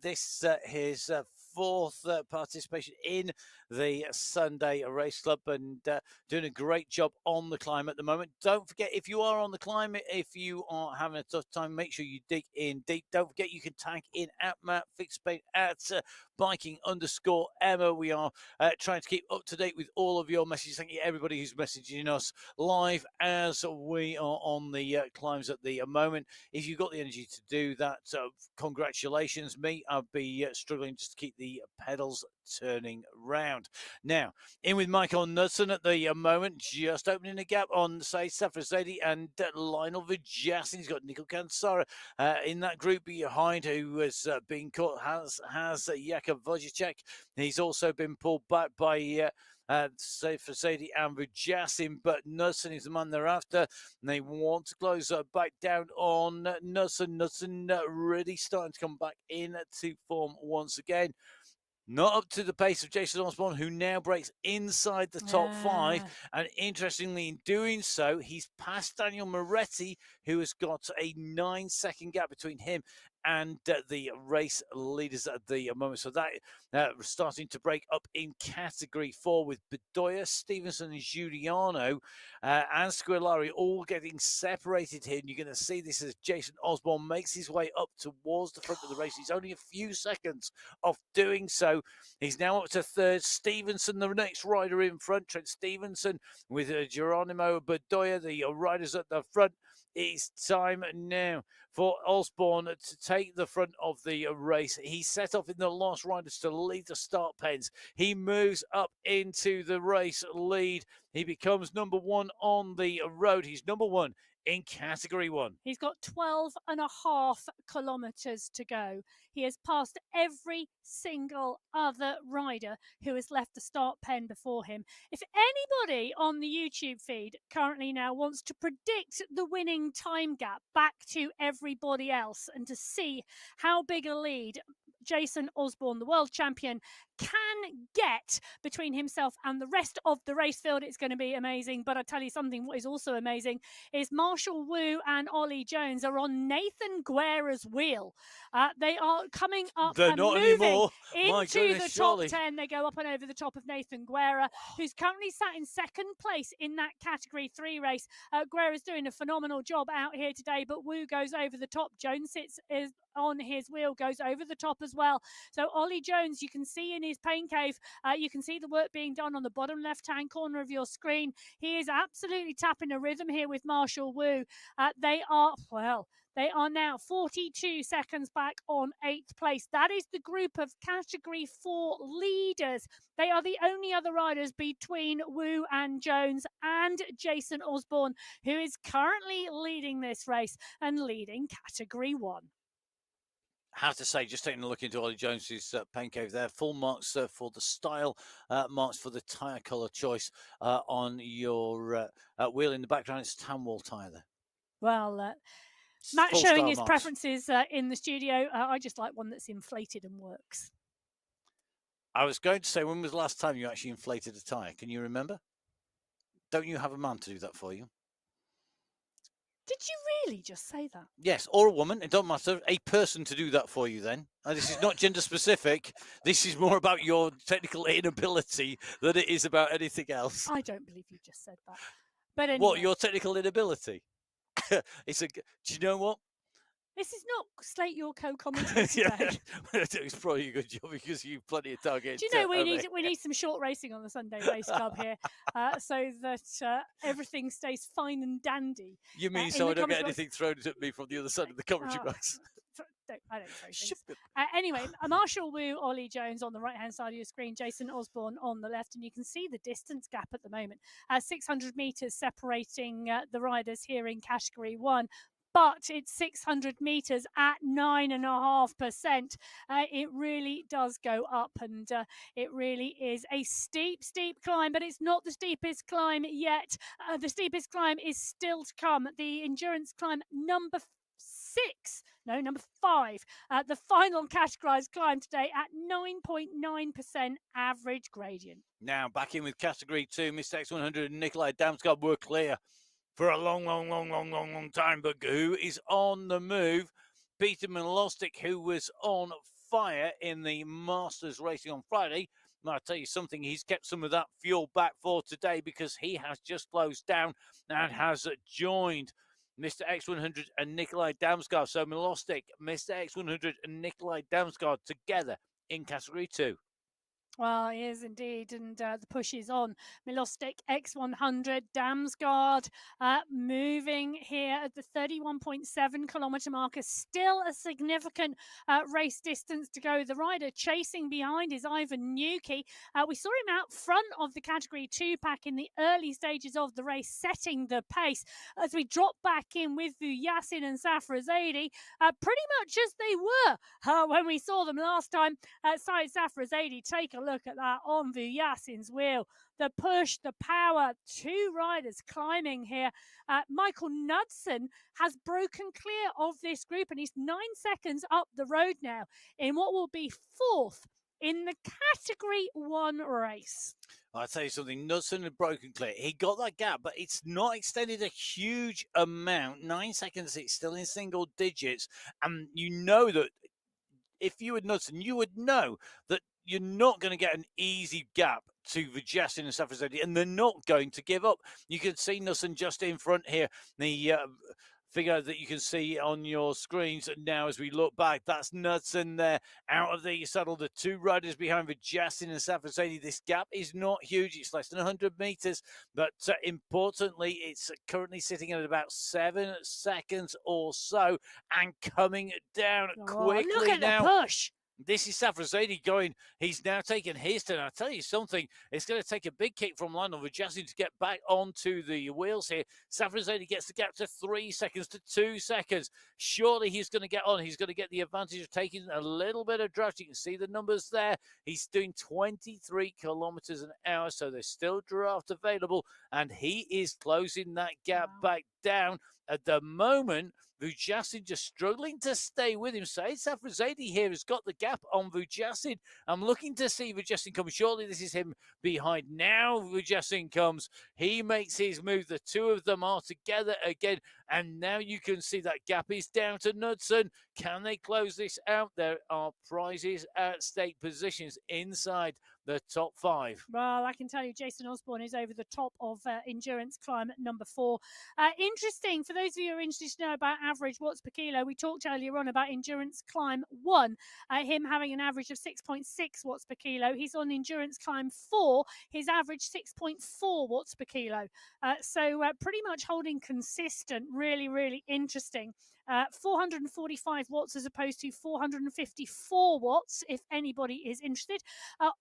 This his fourth participation in the Sunday Race Club, and doing a great job on the climb at the moment. Don't forget, if you are on the climb, if you are having a tough time, make sure you dig in deep. Don't forget, you can tag in at Matt Fixpain, at biking_Emma. We are trying to keep up to date with all of your messages. Thank you everybody who's messaging us live as we are on the climbs at the moment. If you've got the energy to do that, congratulations. Me, I'll be struggling just to keep the pedals turning round. Now, in with Michael Knudsen at the moment, just opening a gap on, say, Safra and Lionel Vijassin. He's got Nikol Kansara in that group behind, who has been caught, has Jakub Wojciech. He's also been pulled back by Sadie and Vijassin, but Knudsen is the man they're after. And they want to close back down on Knudsen. Knudsen really starting to come back into form once again. Not up to the pace of Jason Osborne, who now breaks inside the top 5. And interestingly, in doing so, he's passed Daniel Moretti, who has got a 9-second gap between him and the race leaders at the moment. So that starting to break up in category 4 with Bedoya, Stevenson, and Giuliano and Squillari all getting separated here. And you're going to see this as Jason Osborne makes his way up towards the front of the race. He's only a few seconds off doing so. He's now up to 3rd. Stevenson, the next rider in front. Trent Stevenson with Geronimo Bedoya, the riders at the front. It's time now for Osborne to take the front of the race. He set off in the last riders to lead the start pens. He moves up into the race lead. He becomes number 1 on the road. He's number 1 in category 1. He's got 12.5 kilometres to go. He has passed every single other rider who has left the start pen before him. If anybody on the YouTube feed currently now wants to predict the winning time gap back to everybody else and to see how big a lead Jason Osborne, the world champion, can get between himself and the rest of the race field, it's going to be amazing. But I tell you something, what is also amazing is Marshall Wu and Ollie Jones are on Nathan Guerra's wheel. They are coming up They're and not moving anymore. into the top 10. They go up and over the top of Nathan Guerra, who's currently sat in 2nd place in that category 3 race. Guerra's doing a phenomenal job out here today, but Wu goes over the top. Jones sits on his wheel, goes over the top as well. So Ollie Jones, you can see in his pain cave, you can see the work being done on the bottom left-hand corner of your screen. He is absolutely tapping a rhythm here with Marshall Wu. They are now 42 seconds back on 8th place. That is the group of category 4 leaders. They are the only other riders between Wu and Jones and Jason Osborne, who is currently leading this race and leading category 1. Have to say, just taking a look into Ollie Jones's pain cave there, full marks for the style, marks for the tyre colour choice on your wheel in the background. It's tan wool tyre there. Well, Matt showing his preferences in the studio. I just like one that's inflated and works. I was going to say, when was the last time you actually inflated a tyre? Can you remember? Don't you have a man to do that for you? Did you really just say that? Yes, or a woman. It don't matter. A person to do that for you then. And this is not gender specific. This is more about your technical inability than it is about anything else. I don't believe you just said that. But anyway. What, your technical inability? Do you know what? This is not Slate Your co-commentator today. It's probably a good job because you've plenty of targets. Do you know we need some short racing on the Sunday Race Club here, so that everything stays fine and dandy. You mean so I don't get anything thrown at me from the other side of the commentary box? I don't throw things. Anyway, Marshall Wu, Ollie Jones on the right-hand side of your screen, Jason Osborne on the left, and you can see the distance gap at the moment. 600 metres separating the riders here in category 1. But it's 600 metres at 9.5%. It really does go up, and it really is a steep, steep climb, but it's not the steepest climb yet. The steepest climb is still to come. The endurance climb number 5. The final categorised climb today at 9.9% average gradient. Now, back in with category 2, Mr. X100 and Nikolai Damsgaard were clear for a long time, but who is on the move? Peter Milostic, who was on fire in the Masters racing on Friday. And I'll tell you something, he's kept some of that fuel back for today because he has just closed down and has joined Mr. X100 and Nikolai Damsgaard. So Milostic, Mr. X100 and Nikolai Damsgaard together in category 2. Well, he is indeed, and the push is on. Milostic X100, Damsgaard moving here at the 31.7 kilometre marker. Still a significant race distance to go. The rider chasing behind is Ivan Nuki. We saw him out front of the Category 2 pack in the early stages of the race, setting the pace. As we drop back in with Vujasin and Safrazadi, pretty much as they were when we saw them last time. Said Safrazadi, take a look at that on Vujasin's wheel. The push, the power, two riders climbing here. Michael Knudsen has broken clear of this group and he's 9 seconds up the road now in what will be fourth in the Category 1 race. I'll tell you something, Knudsen had broken clear. He got that gap, but it's not extended a huge amount. 9 seconds, it's still in single digits. And you know that if you were Knudsen, you would know that you're not going to get an easy gap to Vujasin and Safrazadi, and they're not going to give up. You can see Knudsen just in front here. The figure that you can see on your screens now as we look back, that's Knudsen there out of the saddle. The two riders behind Vujasin and Safrazadi. This gap is not huge. It's less than 100 meters, but importantly, it's currently sitting at about 7 seconds or so and coming down quickly. Look at now. The push. This is Safrazadi going. He's now taken his turn. I'll tell you something. It's going to take a big kick from Lionel Vujasin to get back onto the wheels here. Safrazadi gets the gap to 3 seconds to 2 seconds. Surely he's going to get on. He's going to get the advantage of taking a little bit of draft. You can see the numbers there. He's doing 23 kilometers an hour, so there's still draft available, and he is closing that gap back down. At the moment, Vujasin just struggling to stay with him. Said Safrazadi here has got the gap on Vujasin. I'm looking to see Vujasin come. Surely this is him behind. Now Vujasin comes. He makes his move. The two of them are together again. And now you can see that gap is down to Knudsen. Can they close this out? There are prizes at stake, positions inside the top 5. Well, I can tell you Jason Osborne is over the top of endurance climb at number 4. Interesting, for those of you who are interested to know about average watts per kilo, we talked earlier on about endurance climb 1, him having an average of 6.6 watts per kilo. He's on endurance climb 4, his average 6.4 watts per kilo. So pretty much holding consistent, really interesting. 445 watts as opposed to 454 watts, if anybody is interested.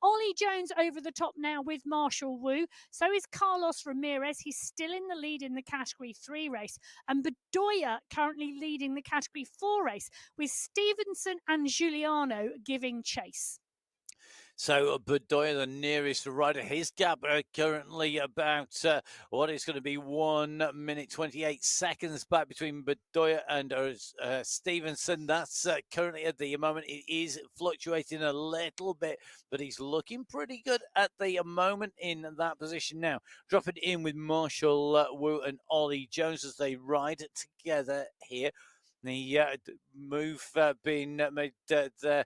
Ollie Jones over the top now with Marshall Wu. So is Carlos Ramirez. He's still in the lead in the Category 3 race. And Bedoya currently leading the Category 4 race, with Stevenson and Giuliano giving chase. So Bedoya, the nearest rider, his gap currently about what is going to be 1 minute 28 seconds back between Bedoya and Stevenson. That's currently at the moment. It is fluctuating a little bit, but he's looking pretty good at the moment in that position now. Dropping in with Marshall Wu and Ollie Jones as they ride together here. The move being made there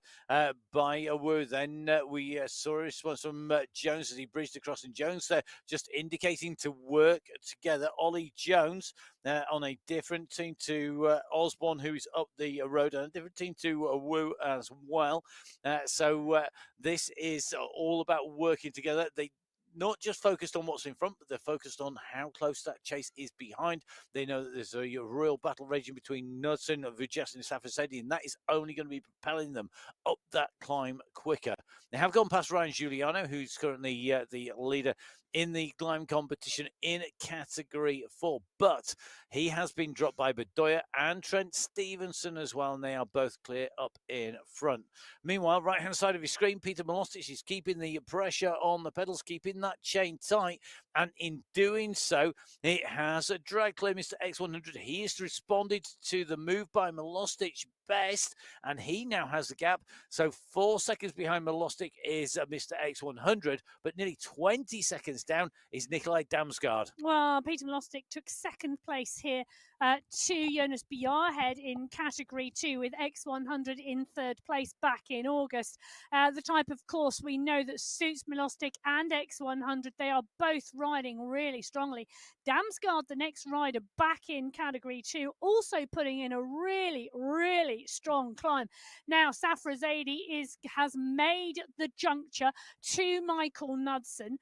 by Wu. Then we saw a response from Jones as he bridged across, and Jones just indicating to work together. Ollie Jones on a different team to Osborne, who is up the road, and a different team to Wu as well. So this is all about working together. They not just focused on what's in front, but they're focused on how close that chase is behind. They know that there's a real battle raging between Knudsen, Vujasin and Safrazadi, and that is only going to be propelling them up that climb quicker. They have gone past Ryan Giuliano, who's currently the leader in the climb competition in Category 4, but he has been dropped by Bedoya and Trent Stevenson as well, and they are both clear up in front. Meanwhile, right-hand side of your screen, Peter Milostic is keeping the pressure on the pedals, keeping that chain tight, and in doing so, it has a drag clear Mr. X100. He has responded to the move by Milostic best, and he now has the gap. So 4 seconds behind Milostic is Mr. X100, but nearly 20 seconds down is Nikolai Damsgaard. Well, Peter Milostic took second place here to Jonas Bjarhed in Category 2, with X100 in third place back in August. The type of course we know that suits Milostic and X100 100. They are both riding really strongly. Damsgaard, the next rider, back in category 2, also putting in a really, really strong climb. Now, Safrazadi has made the juncture to Michael Knudsen.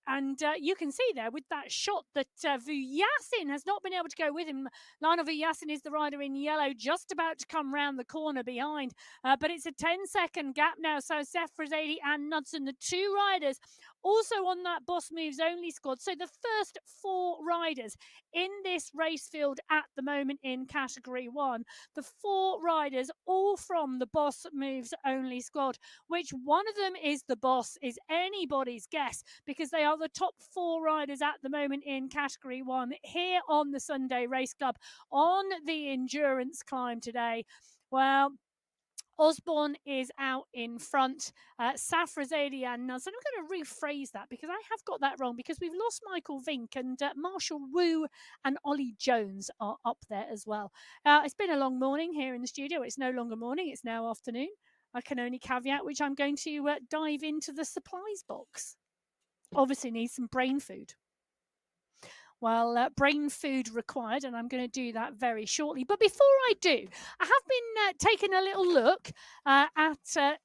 And you can see there with that shot that Vuyasin has not been able to go with him. Lionel Vuyasin is the rider in yellow, just about to come round the corner behind. But it's a 10-second gap now. So Safrazadi and Knudsen, the two riders, also on that Boss Moves Only squad. So the first 4 riders in this race field at the moment in category 1, the 4 riders all from the Boss Moves Only squad. Which one of them is the boss is anybody's guess, because they are the top 4 riders at the moment in category 1 here on the Sunday Race Club on the endurance climb today. Well, Osborne is out in front. Safrazadi and Knudsen. I'm going to rephrase that because I have got that wrong, because we've lost Michael Vink, and Marshall Wu and Ollie Jones are up there as well. It's been a long morning here in the studio. It's no longer morning. It's now afternoon. I can only caveat, which I'm going to dive into the supplies box. Obviously need some brain food. Well, brain food required, and I'm going to do that very shortly. But before I do, I have been taking a little look at trying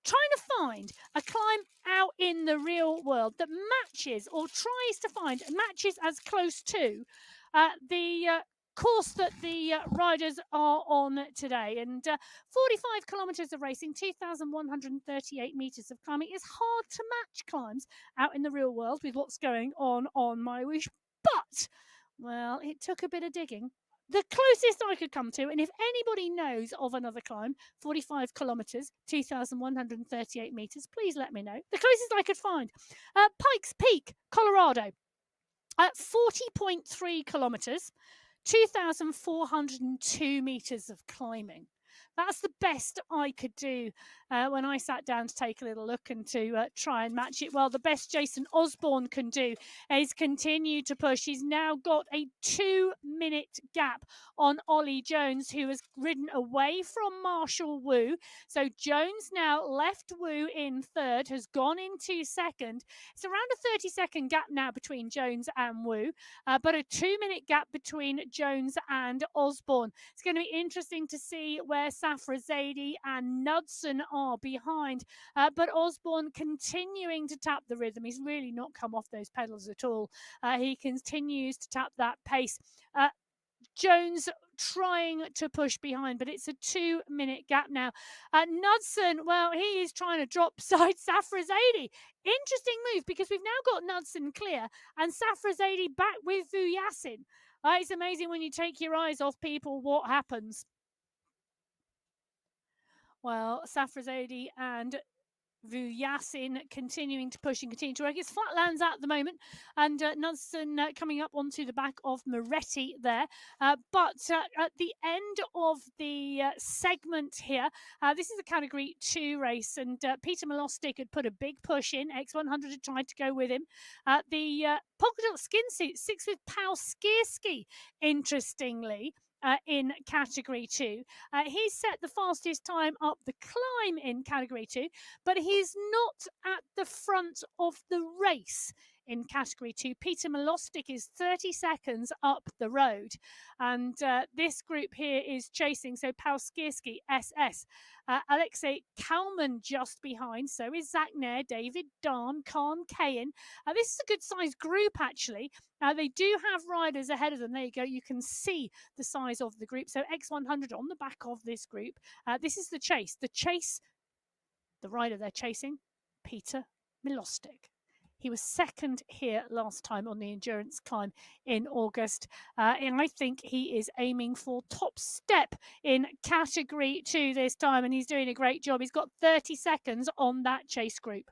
to find a climb out in the real world that matches, or tries to find, matches as close to the course that the riders are on today. And 45 kilometres of racing, 2,138 metres of climbing. It's hard to match climbs out in the real world with what's going on MyWhoosh. But, well, it took a bit of digging. The closest I could come to, and if anybody knows of another climb, 45 kilometres, 2,138 metres, please let me know. The closest I could find, Pikes Peak, Colorado, at 40.3 kilometres, 2,402 metres of climbing. That's the best I could do when I sat down to take a little look and to try and match it. Well, the best Jason Osborne can do is continue to push. He's now got a 2-minute gap on Ollie Jones, who has ridden away from Marshall Wu. So Jones now left Wu in third, has gone into second. It's around a 30-second gap now between Jones and Wu, but a 2-minute gap between Jones and Osborne. It's going to be interesting to see where Safrazadi and Knudsen are behind, but Osborne continuing to tap the rhythm. He's really not come off those pedals at all. He continues to tap that pace. Jones trying to push behind, but it's a 2-minute gap now. Knudsen, well, he is trying to drop side Safrazadi. Interesting move, because we've now got Knudsen clear and Safrazadi back with Vuyasin. It's amazing when you take your eyes off people what happens. Well, Safrazadi and Vuyasin continuing to push and continue to work. It's flatlands at the moment, and Knudsen coming up onto the back of Moretti there. But at the end of the segment here, this is a Category 2 race, and Peter Milostic had put a big push in. X100 had tried to go with him. The polka dot skin suit, 6 with Pal Skierski, interestingly. In Category 2. He set the fastest time up the climb in Category 2, but he's not at the front of the race in Category 2. Peter Milostic is 30 seconds up the road, and this group here is chasing. So Pal Skierski, SS, Alexei Kalman just behind. So is Zach Nair, David Darn, Khan Kayan. This is a good sized group, actually. They do have riders ahead of them. There you go. You can see the size of the group. So X100 on the back of this group. This is the chase. The rider they're chasing, Peter Milostic. He was second here last time on the endurance climb in August. And I think he is aiming for top step in Category 2 this time. And he's doing a great job. He's got 30 seconds on that chase group.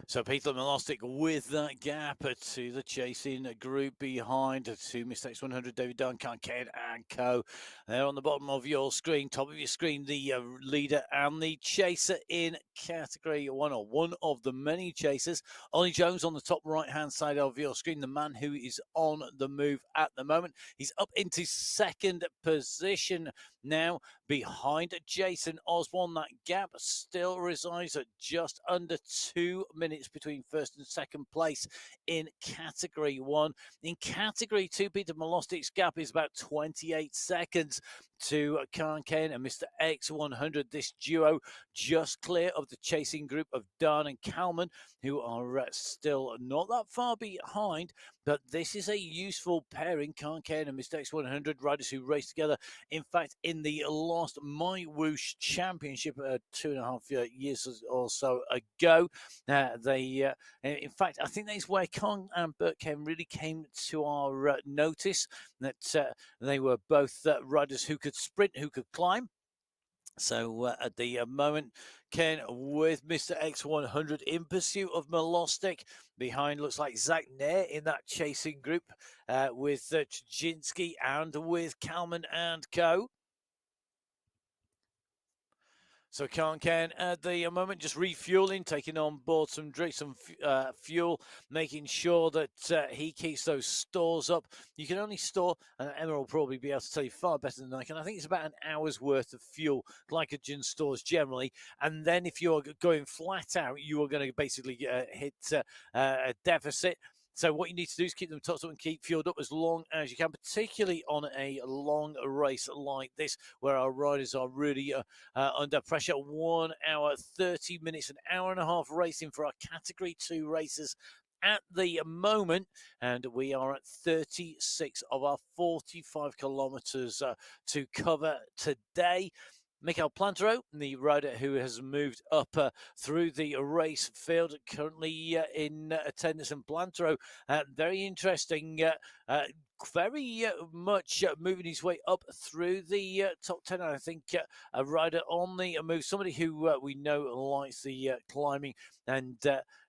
So Peter Milostic with that gap to the chasing group behind to Mr. X100, David Duncan, Ken and Co. There on the bottom of your screen, top of your screen, the leader and the chaser in category one, or one of the many chasers. Ollie Jones on the top right-hand side of your screen, the man who is on the move at the moment. He's up into second position now behind Jason Osborne. That gap still resides at just under 2 minutes between first and second place in category one. In category two, Peter Milostic's gap is about 28 seconds to Khan Kane and Mr. X100. This duo just clear of the chasing group of Dan and Kalman, who are still not that far behind. But this is a useful pairing, Khan Kane and Mr. X100, riders who race together. In fact, in the last MyWhoosh Championship 2.5 years or so ago, in fact, I think that's where Khan and Burkham really came to our notice, that they were both riders who could sprint, who could climb. So at the moment, Ken with Mr. X100 in pursuit of Milostic. Behind looks like Zach Nair in that chasing group with Trzynski and with Kalman and Co. So Ken at the moment just refueling, taking on board some fuel, making sure that he keeps those stores up. You can only store, and Emma will probably be able to tell you far better than I can. I think it's about an hour's worth of fuel, glycogen stores generally. And then if you're going flat out, you are going to basically hit a deficit. So what you need to do is keep them topped up and keep fueled up as long as you can, particularly on a long race like this, where our riders are really under pressure. 1 hour, 30 minutes, an hour and a half racing for our Category 2 races at the moment, and we are at 36 of our 45 kilometres to cover today. Michael Plantero, the rider who has moved up through the race field, currently in attendance. And Plantero, very interesting, very much moving his way up through the top 10. I think a rider on the move, somebody who we know likes the climbing, and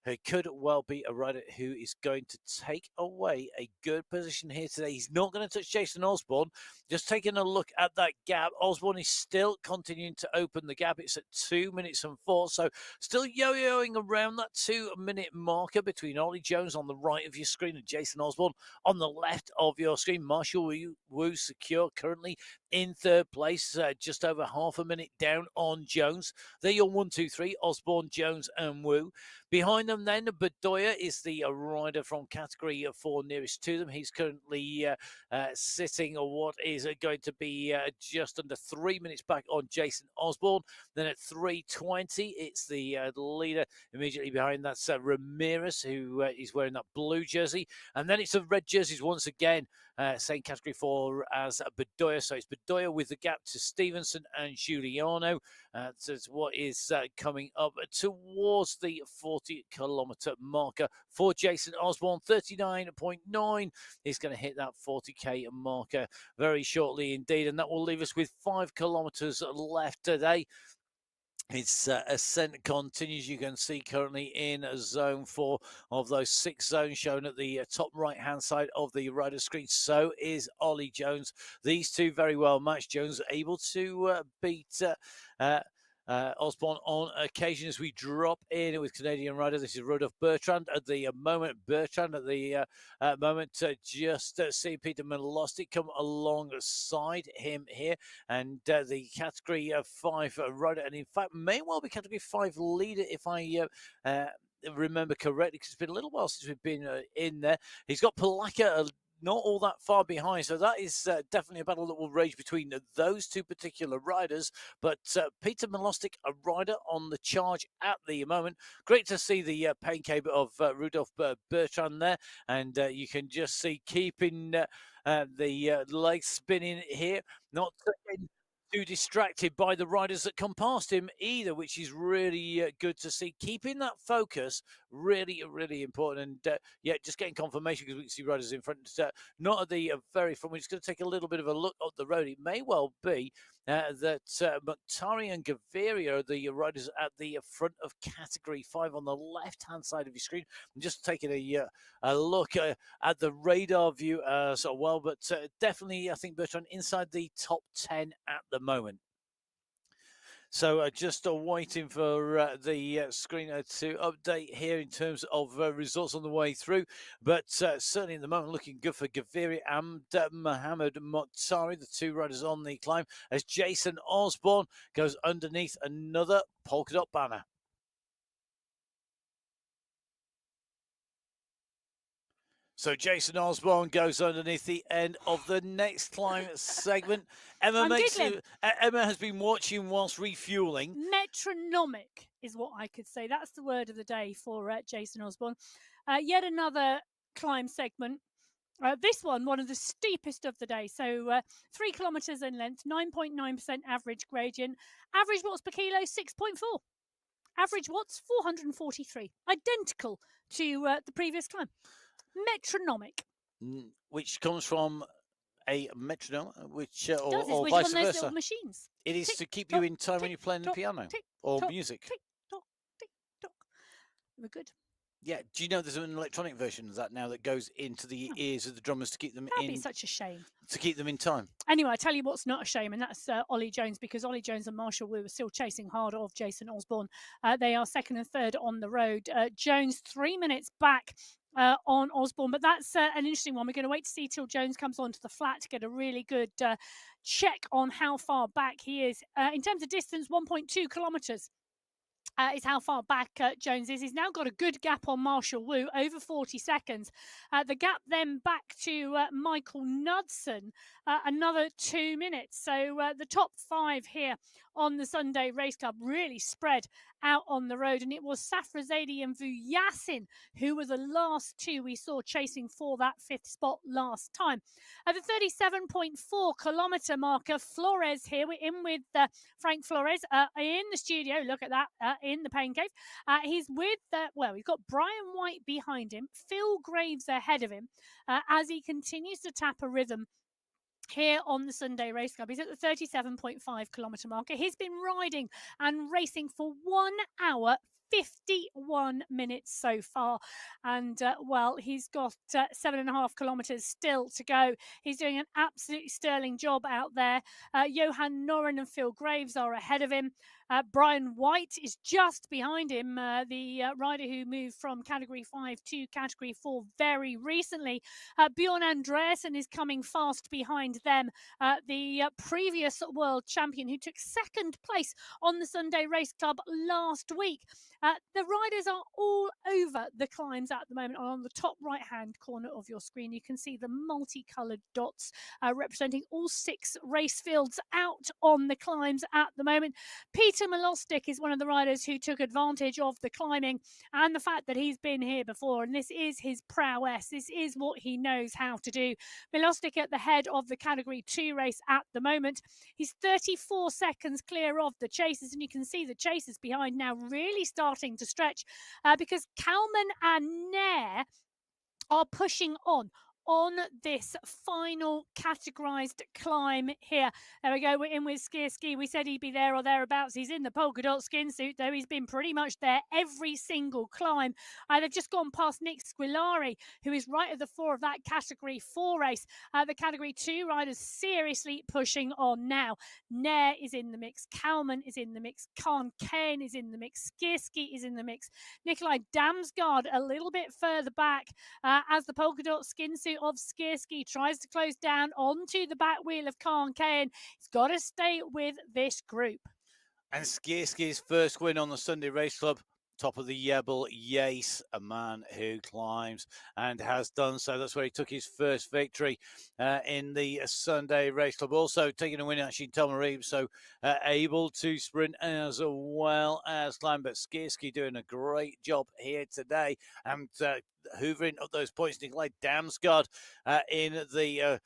it could well be a rider who is going to take away a good position here today. He's not going to touch Jason Osborne. Just taking a look at that gap, Osborne is still continuing to open the gap. It's at 2 minutes and 4, so still yo-yoing around that 2-minute marker between Ollie Jones on the right of your screen and Jason Osborne on the left of your screen. Marshall Wu secure currently in third place, just over half a minute down on Jones. They're your 1, 2, 3, Osborne, Jones and Wu. Behind them then, Bedoya is the rider from category 4 nearest to them. He's currently sitting on what is going to be just under 3 minutes back on Jason Osborne. Then at 3:20, it's the leader immediately behind. That's Ramirez, who is wearing that blue jersey. And then it's the red jerseys once again, same category 4 as Bedoya. So it's Bedoya with the gap to Stevenson and Giuliano. So it's what is coming up towards the 40-kilometre marker for Jason Osborne. 39.9 is going to hit that 40k marker very shortly indeed, and that will leave us with 5 kilometres left today. Its ascent continues. You can see currently in zone 4 of those 6 zones shown at the top right-hand side of the rider screen. So is Ollie Jones. These two very well matched. Jones able to beat Osborne on occasion. As we drop in with Canadian rider, this is Rodolphe Bertrand at the moment. Bertrand at the moment just see Peter Milostic come alongside him here, and the category 5 rider, and in fact may well be category 5 leader if I remember correctly, because it's been a little while since we've been in there. He's got Polacca not all that far behind. So that is definitely a battle that will rage between those two particular riders. But Peter Milostic, a rider on the charge at the moment. Great to see the pain cable of Rudolf Bertrand there. And you can just see keeping the legs spinning here. Not too distracted by the riders that come past him either, which is really good to see. Keeping that focus really, really important. And yeah, just getting confirmation because we can see riders in front, not at the very front. We're just going to take a little bit of a look up the road. It may well be that Mukhtari and Gaviria are the riders at the front of Category 5 on the left-hand side of your screen. I'm just taking a look at the radar view as well, but definitely, I think, Bertrand, inside the top 10 at the moment. So just waiting for the screener to update here in terms of results on the way through. But certainly at the moment looking good for Gaviria and Mohamed Mukhtari, the two riders on the climb, as Jason Osborne goes underneath another polka dot banner. So Jason Osborne goes underneath the end of the next climb segment. Emma Emma has been watching whilst refueling. Metronomic is what I could say. That's the word of the day for Jason Osborne. Yet another climb segment. This one of the steepest of the day. So 3 kilometres in length, 9.9% average gradient. Average watts per kilo, 6.4. Average watts, 443. Identical to the previous climb. Metronomic. Which comes from a metronome, which or vice one of those versa. Little machines. It is to keep you in time when you're playing the piano or music. Tick tock, tick tock. We're good. Yeah. Do you know there's an electronic version of that now that goes into the ears of the drummers to keep them That'd be such a shame. To keep them in time. Anyway, I tell you what's not a shame, and that's Ollie Jones, because Ollie Jones and Marshall Wu are still chasing hard of Jason Osborne. They are second and third on the road. Jones 3 minutes back on Osborne, but that's an interesting one. We're going to wait to see till Jones comes onto the flat to get a really good check on how far back he is. In terms of distance, 1.2 kilometres. Is how far back Jones is. He's now got a good gap on Marshall Wu, over 40 seconds. The gap then back to Michael Knudsen, another 2 minutes. So the top 5 here on the Sunday Race Club really spread out on the road. And it was Safrazadi and Vuyasin who were the last two we saw chasing for that 5th spot last time. At the 37.4 kilometre marker, Flores here. We're in with Frank Flores in the studio. Look at that, in the pain cave. He's with, we've got Brian White behind him, Phil Graves ahead of him as he continues to tap a rhythm here on the Sunday Race Club. He's at the 37.5 kilometre marker. He's been riding and racing for 1 hour 51 minutes so far, and he's got 7.5 kilometres still to go. He's doing an absolutely sterling job out there. Johan Noren and Phil Graves are ahead of him. Brian White is just behind him, the rider who moved from Category 5 to Category 4 very recently. Bjorn Andreasen is coming fast behind them, the previous world champion who took 2nd place on the Sunday Race Club last week. The riders are all over the climbs at the moment. On the top right-hand corner of your screen, you can see the multicoloured dots representing all 6 race fields out on the climbs at the moment. Peter Milostic is one of the riders who took advantage of the climbing and the fact that he's been here before, and this is his prowess. This is what he knows how to do. Milostic at the head of the Category 2 race at the moment. He's 34 seconds clear of the chasers, and you can see the chasers behind now really starting to stretch because Kalman and Nair are pushing on this final categorized climb here. There we go. We're in with Ski. We said he'd be there or thereabouts. He's in the polka dot skin suit, though. He's been pretty much there every single climb. They've just gone past Nick Squilari, who is right at the fore of that Category 4 race. The Category 2 riders seriously pushing on now. Nair is in the mix. Kalman is in the mix. Khan Kane is in the mix. Skierski is in the mix. Nikolai Damsgaard a little bit further back as the polka dot skin suit of Skierski tries to close down onto the back wheel of Khan Kane. He's got to stay with this group. And Skierski's first win on the Sunday Race Club. Top of the Yebel, Yace, a man who climbs and has done so. That's where he took his first victory in the Sunday Race Club. Also taking a win actually in Telmarie, so able to sprint as well as climb. But Skierski doing a great job here today and hoovering up those points. Nikolai Damsgaard in the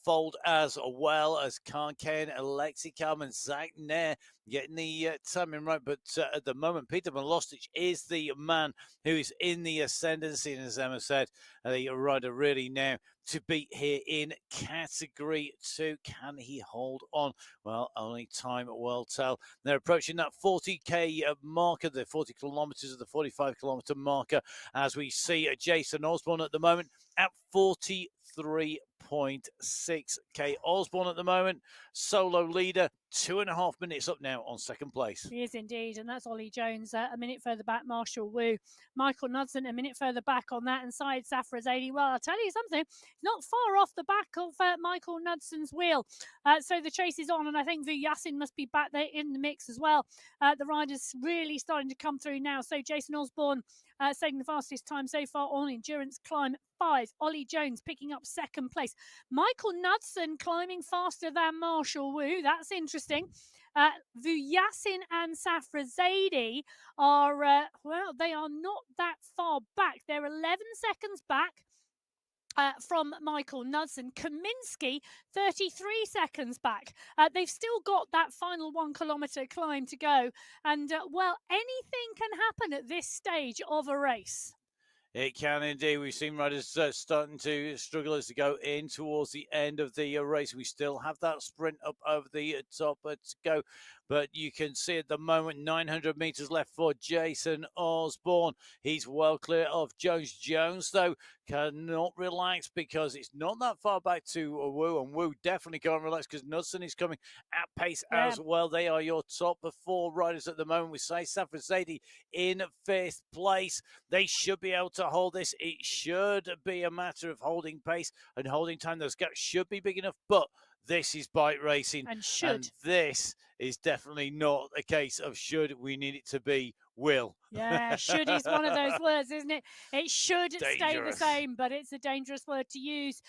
fold as well as Karken, Alexicam, and Zach Nair getting the timing right. But at the moment, Peter Milostic is the man who is in the ascendancy. And as Emma said, the rider really now to beat here in Category 2. Can he hold on? Well, only time will tell. They're approaching that 40k marker, the 40 kilometres of the 45 kilometre marker, as we see Jason Osborne at the moment at 43.6k. Osborne at the moment, solo leader, 2.5 minutes up now on second place. He is indeed, and that's Ollie Jones a minute further back, Marshall Wu. Michael Knudsen a minute further back on that, and Syed Safrazadi. Well, I'll tell you something, not far off the back of Michael Knudsen's wheel. So the chase is on, and I think Vu Yassin must be back there in the mix as well. The riders really starting to come through now. So Jason Osborne setting the fastest time so far on Endurance Climb 5. Ollie Jones picking up second place. Michael Knudsen climbing faster than Marshall Wu. That's interesting. Vu Yassin and Safrazadi are, well, they are not that far back. They're 11 seconds back. From Michael Knudsen. Kaminsky, 33 seconds back. They've still got that final 1 kilometre climb to go. And, well, anything can happen at this stage of a race. It can indeed. We've seen riders starting to struggle as they go in towards the end of the race. We still have that sprint up over the top to go. But you can see at the moment, 900 metres left for Jason Osborne. He's well clear of Jones. Jones, though, cannot relax because it's not that far back to Wu. And Wu definitely can't relax because Knudsen is coming at pace as well. They are your top 4 riders at the moment. We say Safrazadi in 5th place. They should be able to hold this. It should be a matter of holding pace and holding time. Those gaps should be big enough, but this is bike racing. And should. And this is definitely not a case of should. We need it to be will. Yeah, should is one of those words, isn't it? It should stay the same, but it's a dangerous word to use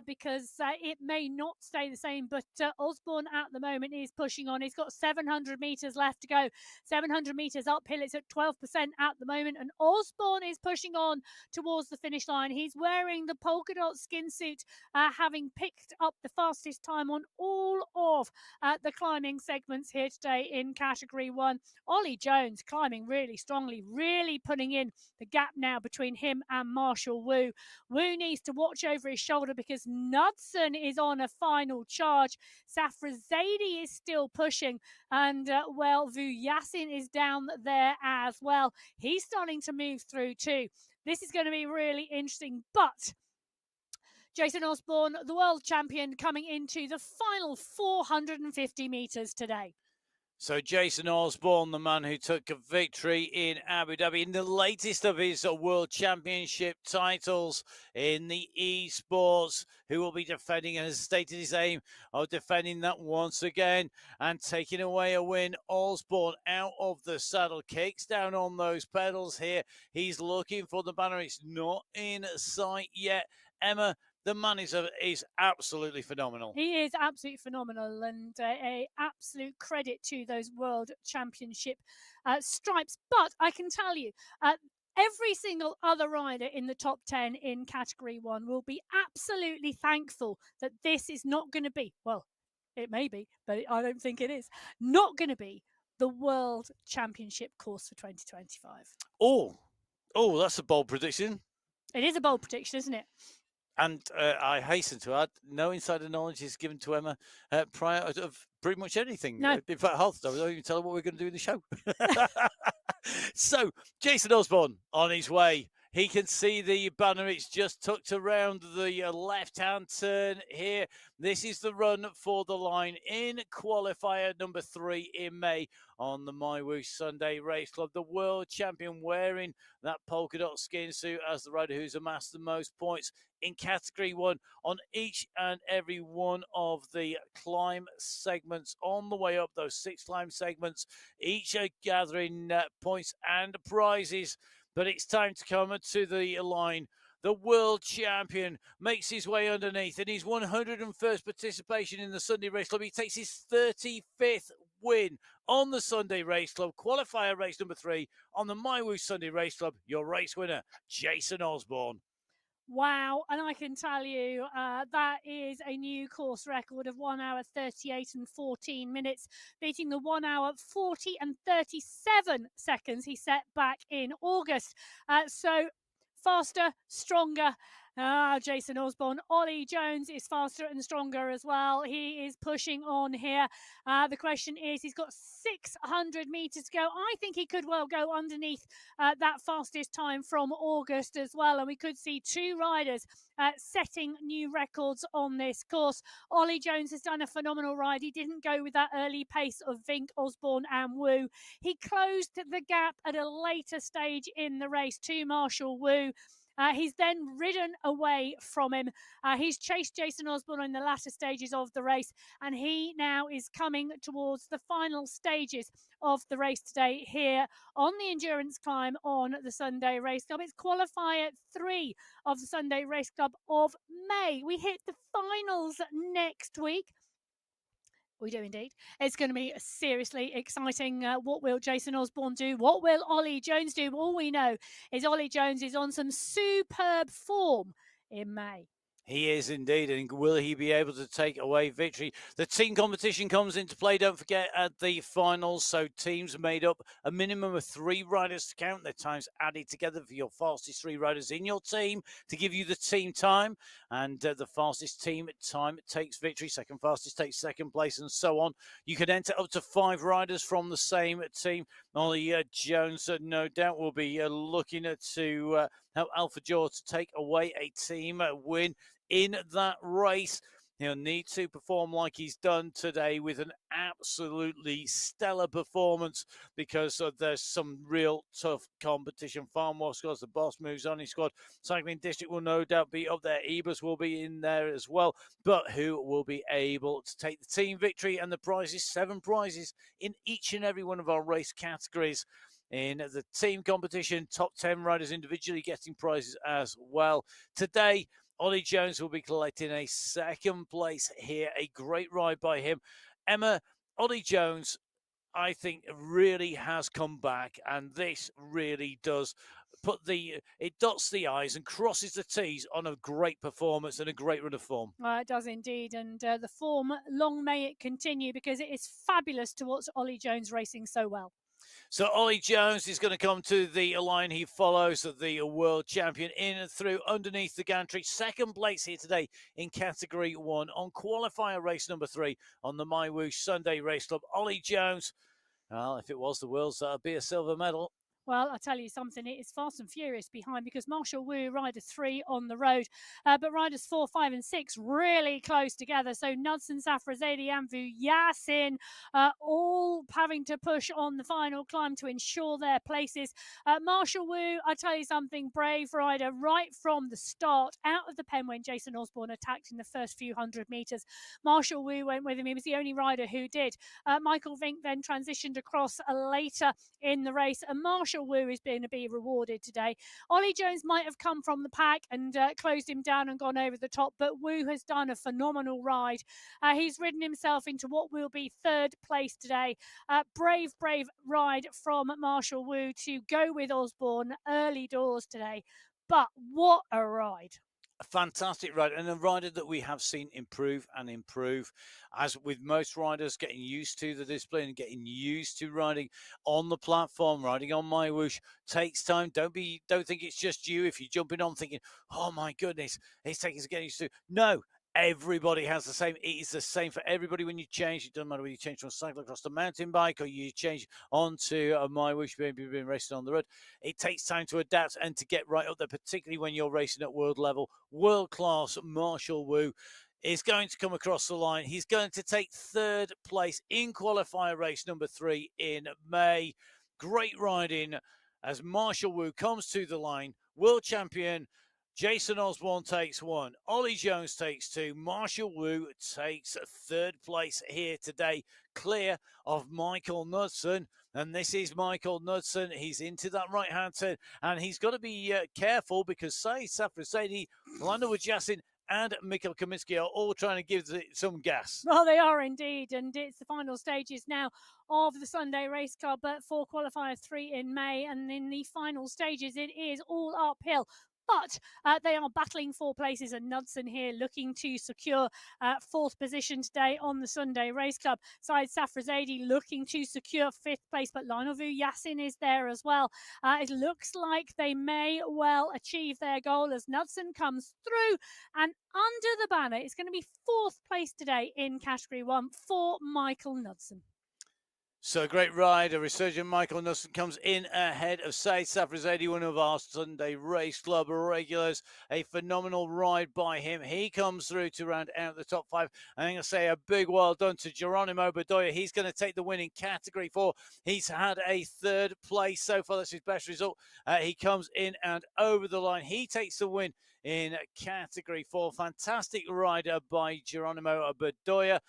because it may not stay the same. But Osborne at the moment is pushing on. He's got 700 metres left to go. 700 metres uphill. It's at 12% at the moment. And Osborne is pushing on towards the finish line. He's wearing the polka dot skin suit, having picked up the fastest time on all of the climbing segments here today in Category 1. Ollie Jones climbing really strongly, really putting in the gap now between him and Marshall Wu. Wu needs to watch over his shoulder because Knudsen is on a final charge. Safrazadi is still pushing, and well, Vu Yassin is down there as well. He's starting to move through too. This is going to be really interesting, but Jason Osborne, the world champion, coming into the final 450 metres today. So Jason Osborne, the man who took a victory in Abu Dhabi in the latest of his World Championship titles in the esports, who will be defending and has stated his aim of defending that once again and taking away a win. Osborne out of the saddle, kicks down on those pedals here. He's looking for the banner. It's not in sight yet. Emma, the man is absolutely phenomenal. He is absolutely phenomenal, and a absolute credit to those World Championship stripes. But I can tell you, every single other rider in the top 10 in Category 1 will be absolutely thankful that this is not going to be, well, it may be, but I don't think it is, not going to be the World Championship course for 2025. Oh, that's a bold prediction. It is a bold prediction, isn't it? And I hasten to add, no insider knowledge is given to Emma prior of pretty much anything. No. In fact, half the time, I don't even tell her what we're going to do in the show. So, Jason Osborne on his way. He can see the banner. It's just tucked around the left-hand turn here. This is the run for the line in qualifier number 3 in May on the MyWhoosh Sunday Race Club. The world champion wearing that polka dot skin suit as the rider who's amassed the most points in Category 1 on each and every one of the climb segments on the way up, those 6 climb segments, each are gathering points and prizes. But it's time to come to the line. The world champion makes his way underneath in his 101st participation in the Sunday Race Club. He takes his 35th win on the Sunday Race Club, qualifier race number 3 on the MyWhoosh Sunday Race Club. Your race winner, Jason Osborne. Wow, and I can tell you that is a new course record of 1 hour 38 and 14 minutes, beating the 1 hour 40 and 37 seconds he set back in August. So faster, stronger. Jason Osborne. Ollie Jones is faster and stronger as well. He is pushing on here. The question is, he's got 600 meters to go. I think he could well go underneath that fastest time from August as well. And we could see two riders setting new records on this course. Ollie Jones has done a phenomenal ride. He didn't go with that early pace of Vink, Osborne and Wu. He closed the gap at a later stage in the race to Marshall Wu. He's then ridden away from him. He's chased Jason Osborne in the latter stages of the race, and he now is coming towards the final stages of the race today here on the endurance climb on the Sunday Race Club. It's qualifier 3 of the Sunday Race Club of May. We hit the finals next week. We do indeed. It's going to be seriously exciting. What will Jason Osborne do? What will Ollie Jones do? All we know is Ollie Jones is on some superb form in May. He is indeed, and will he be able to take away victory? The team competition comes into play, don't forget, at the finals. So teams made up a minimum of 3 riders to count, their times added together for your fastest 3 riders in your team to give you the team time. And the fastest team time takes victory, second fastest takes second place, and so on. You can enter up to 5 riders from the same team. Ollie Jones, no doubt, will be looking to help Alpha Jaw to take away a team win in that race. He'll need to perform like he's done today with an absolutely stellar performance, because there's some real tough competition. Farmwell squads, the Boss Moves Only squad, Cycling District will no doubt be up there. Ebus will be in there as well. But who will be able to take the team victory and the prizes? 7 prizes in each and every one of our race categories. In the team competition, top 10 riders individually getting prizes as well. Today, Ollie Jones will be collecting a second place here. A great ride by him. Emma, Ollie Jones, I think, really has come back, and this really does it dots the I's and crosses the T's on a great performance and a great run of form. It does indeed, and the form, long may it continue, because it is fabulous to watch Ollie Jones racing so well. So Ollie Jones is going to come to the line. He follows the world champion in and through underneath the gantry. Second place here today in category 1 on qualifier race number 3 on the MyWhoosh Sunday Race Club. Ollie Jones, well, if it was the world's, that would be a silver medal. Well, I'll tell you something, it is fast and furious behind, because Marshall Wu, rider 3 on the road, but riders 4, 5 and 6 really close together. So Knudsen, Safrazadi and Vu Yassin all having to push on the final climb to ensure their places. Marshall Wu, I tell you something, brave rider right from the start, out of the pen when Jason Osborne attacked in the first few 100 metres. Marshall Wu went with him. He was the only rider who did. Michael Vink then transitioned across later in the race, and Marshall Wu is going to be rewarded today. Ollie Jones might have come from the pack and closed him down and gone over the top, but Wu has done a phenomenal ride. He's ridden himself into what will be 3rd place today. Brave ride from Marshall Wu to go with Osborne early doors today. But what a ride. A fantastic rider, and a rider that we have seen improve and improve, as with most riders, getting used to the discipline and getting used to riding on the platform. Riding on MyWhoosh takes time. Don't think it's just you. If you're jumping on thinking, oh my goodness, it's taking us getting used to. No, everybody has the same. It is the same for everybody when you change. It doesn't matter whether you change from a cyclocross to mountain bike, or you change onto a MyWhoosh, maybe you've been racing on the road. It takes time to adapt and to get right up there, particularly when you're racing at world level. World class Marshall Wu is going to come across the line. He's going to take 3rd place in qualifier race number 3 in May. Great riding as Marshall Wu comes to the line. World champion Jason Osborne takes 1. Ollie Jones takes 2. Marshall Wu takes 3rd place here today, clear of Michael Knudsen. And this is Michael Knudsen. He's into that right-hand turn, and he's got to be careful, because Saeed Safrazadi, Lando Wajassin, and Mikhail Kaminsky are all trying to give it some gas. Well, they are indeed, and it's the final stages now of the Sunday Race Club, but for qualifier 3 in May, and in the final stages, it is all uphill. But they are battling for places, and Knudsen here looking to secure fourth position today on the Sunday Race Club. Side Safrazadi looking to secure fifth place, but Lionel Vu Yassin is there as well. It looks like they may well achieve their goal as Knudsen comes through, and under the banner, it's going to be fourth place today in Category 1 for Michael Knudsen. So a great ride. A resurgent Michael Knudsen comes in ahead of Said Safrazadi, one of our Sunday Race Club regulars. A phenomenal ride by him. He comes through to round out the top five. I'm going to say a big well done to Geronimo Bedoya. He's going to take the win in Category 4. He's had a third place so far. That's his best result. He comes in and over the line. He takes the win in Category 4. Fantastic rider by Geronimo Bedoya,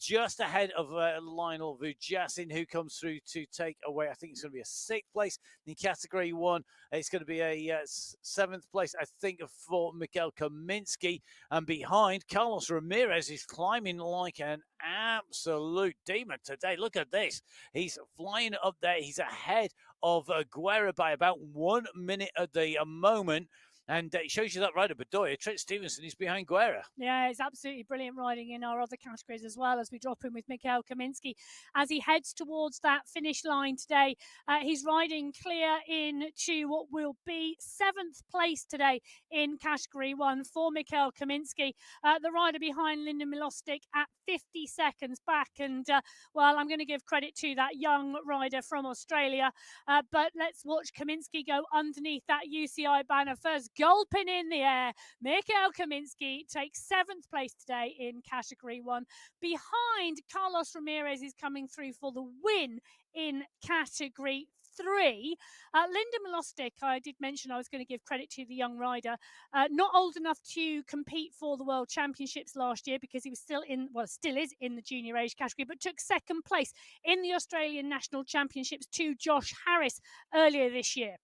just ahead of Lionel Vu Yassin, who comes through to take away, I think it's going to be a sixth place in Category 1. It's going to be a seventh place, I think, for Mikhail Kaminsky. And behind, Carlos Ramirez is climbing like an absolute demon today. Look at this. He's flying up there. He's ahead of Guerra by about 1 minute at the moment. And it shows you that rider, Bedoya. Trent Stevenson is behind Guerra. Yeah, it's absolutely brilliant riding in our other categories as well, as we drop in with Mikhail Kaminsky as he heads towards that finish line today. He's riding clear into what will be seventh place today in Category 1 for Mikhail Kaminsky. The rider behind Lyndon Milostic at 50 seconds back. And, well, I'm going to give credit to that young rider from Australia. But let's watch Kaminsky go underneath that UCI banner first. Gulping in the air, Mikhail Kaminsky takes seventh place today in Category 1. Behind, Carlos Ramirez is coming through for the win in Category 3. Linda Milostic, I did mention I was going to give credit to the young rider. Not old enough to compete for the World Championships last year because he was still is in the junior age category, but took second place in the Australian National Championships to Josh Harris earlier this year.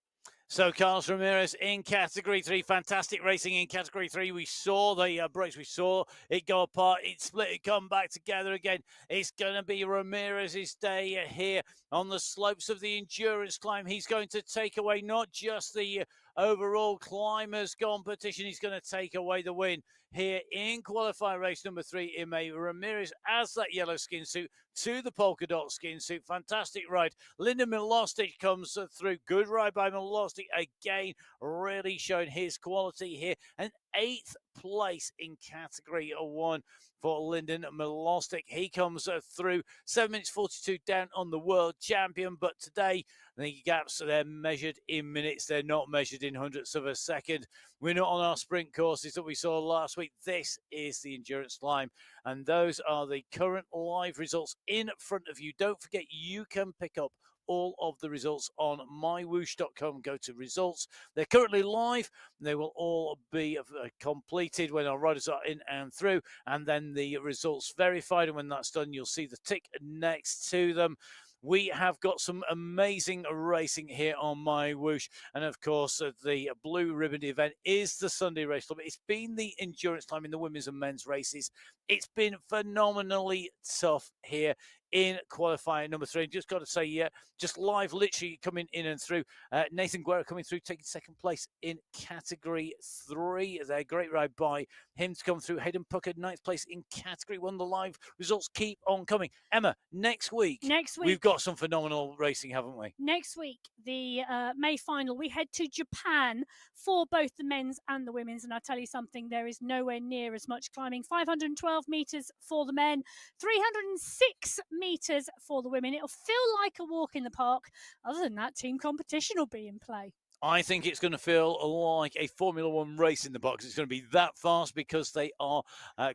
So Carlos Ramirez in Category 3. Fantastic racing in Category 3. We saw the brakes. We saw it go apart. It split. It come back together again. It's going to be Ramirez's day here on the slopes of the endurance climb. He's going to take away not just the overall climbers competition. He's going to take away the win here in qualifier race number 3 in May. Ramirez as that yellow skin suit to the polka dot skin suit. Fantastic ride. Linda Milostic comes through. Good ride by Milostic again, really showing his quality here. And 8th place in Category 1 for Lyndon Milostic. He comes through 7 minutes 42 down on the world champion, but today the gaps they're measured in minutes, they're not measured in hundredths of a second. We're not on our sprint courses that we saw last week. This is the endurance climb, and those are the current live results in front of you. Don't forget, you can pick up all of the results on MyWhoosh.com. Go to results. They're currently live. They will all be completed when our riders are in and through, and then the results verified. And when that's done, you'll see the tick next to them. We have got some amazing racing here on MyWhoosh. And of course, the blue ribbon event is the Sunday Race Club. It's been the endurance climb in the women's and men's races. It's been phenomenally tough here in qualifier number 3. Just got to say, yeah, just live, literally coming in and through. Nathan Guerra coming through, taking second place in Category 3. They're great ride by him to come through. Hayden Pucker, 9th place in Category 1. The live results keep on coming. Emma, next week, we've got some phenomenal racing, haven't we? Next week, the May final, we head to Japan for both the men's and the women's. And I tell you something, there is nowhere near as much climbing. 512 meters for the men, 306 meters for the women. It'll feel like a walk in the park. Other than that, team competition will be in play. I think it's going to feel like a Formula One race in the box. It's going to be that fast because they are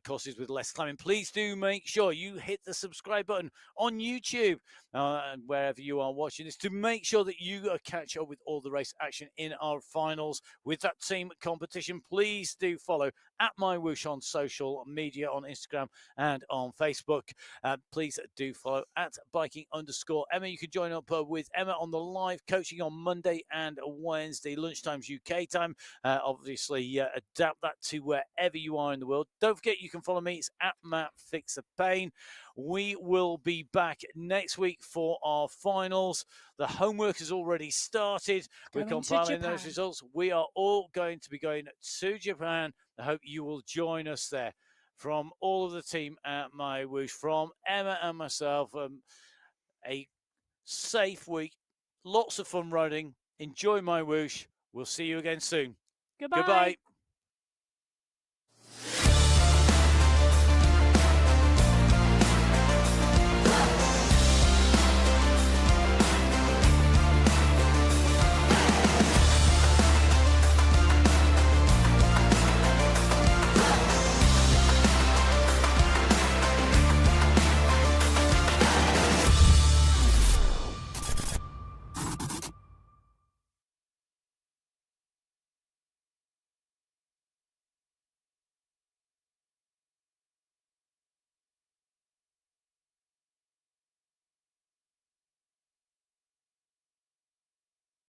courses with less climbing. Please do make sure you hit the subscribe button on YouTube and wherever you are watching this to make sure that you catch up with all the race action in our finals with that team competition. Please do follow at MyWhoosh on social media, on Instagram and on Facebook. Please do follow at biking_Emma. You can join up with Emma on the live coaching on Monday and Wednesday, lunchtime's UK time. Obviously, adapt that to wherever you are in the world. Don't forget, you can follow me. It's at Matt Fixer Pain. We will be back next week for our finals. The homework has already started. We're Going to compiling those Japan. results. We are all going to be going to Japan. I hope you will join us there. From all of the team at MyWhoosh, from Emma and myself, a safe week. Lots of fun riding. Enjoy MyWhoosh. We'll see you again soon. Goodbye. Goodbye.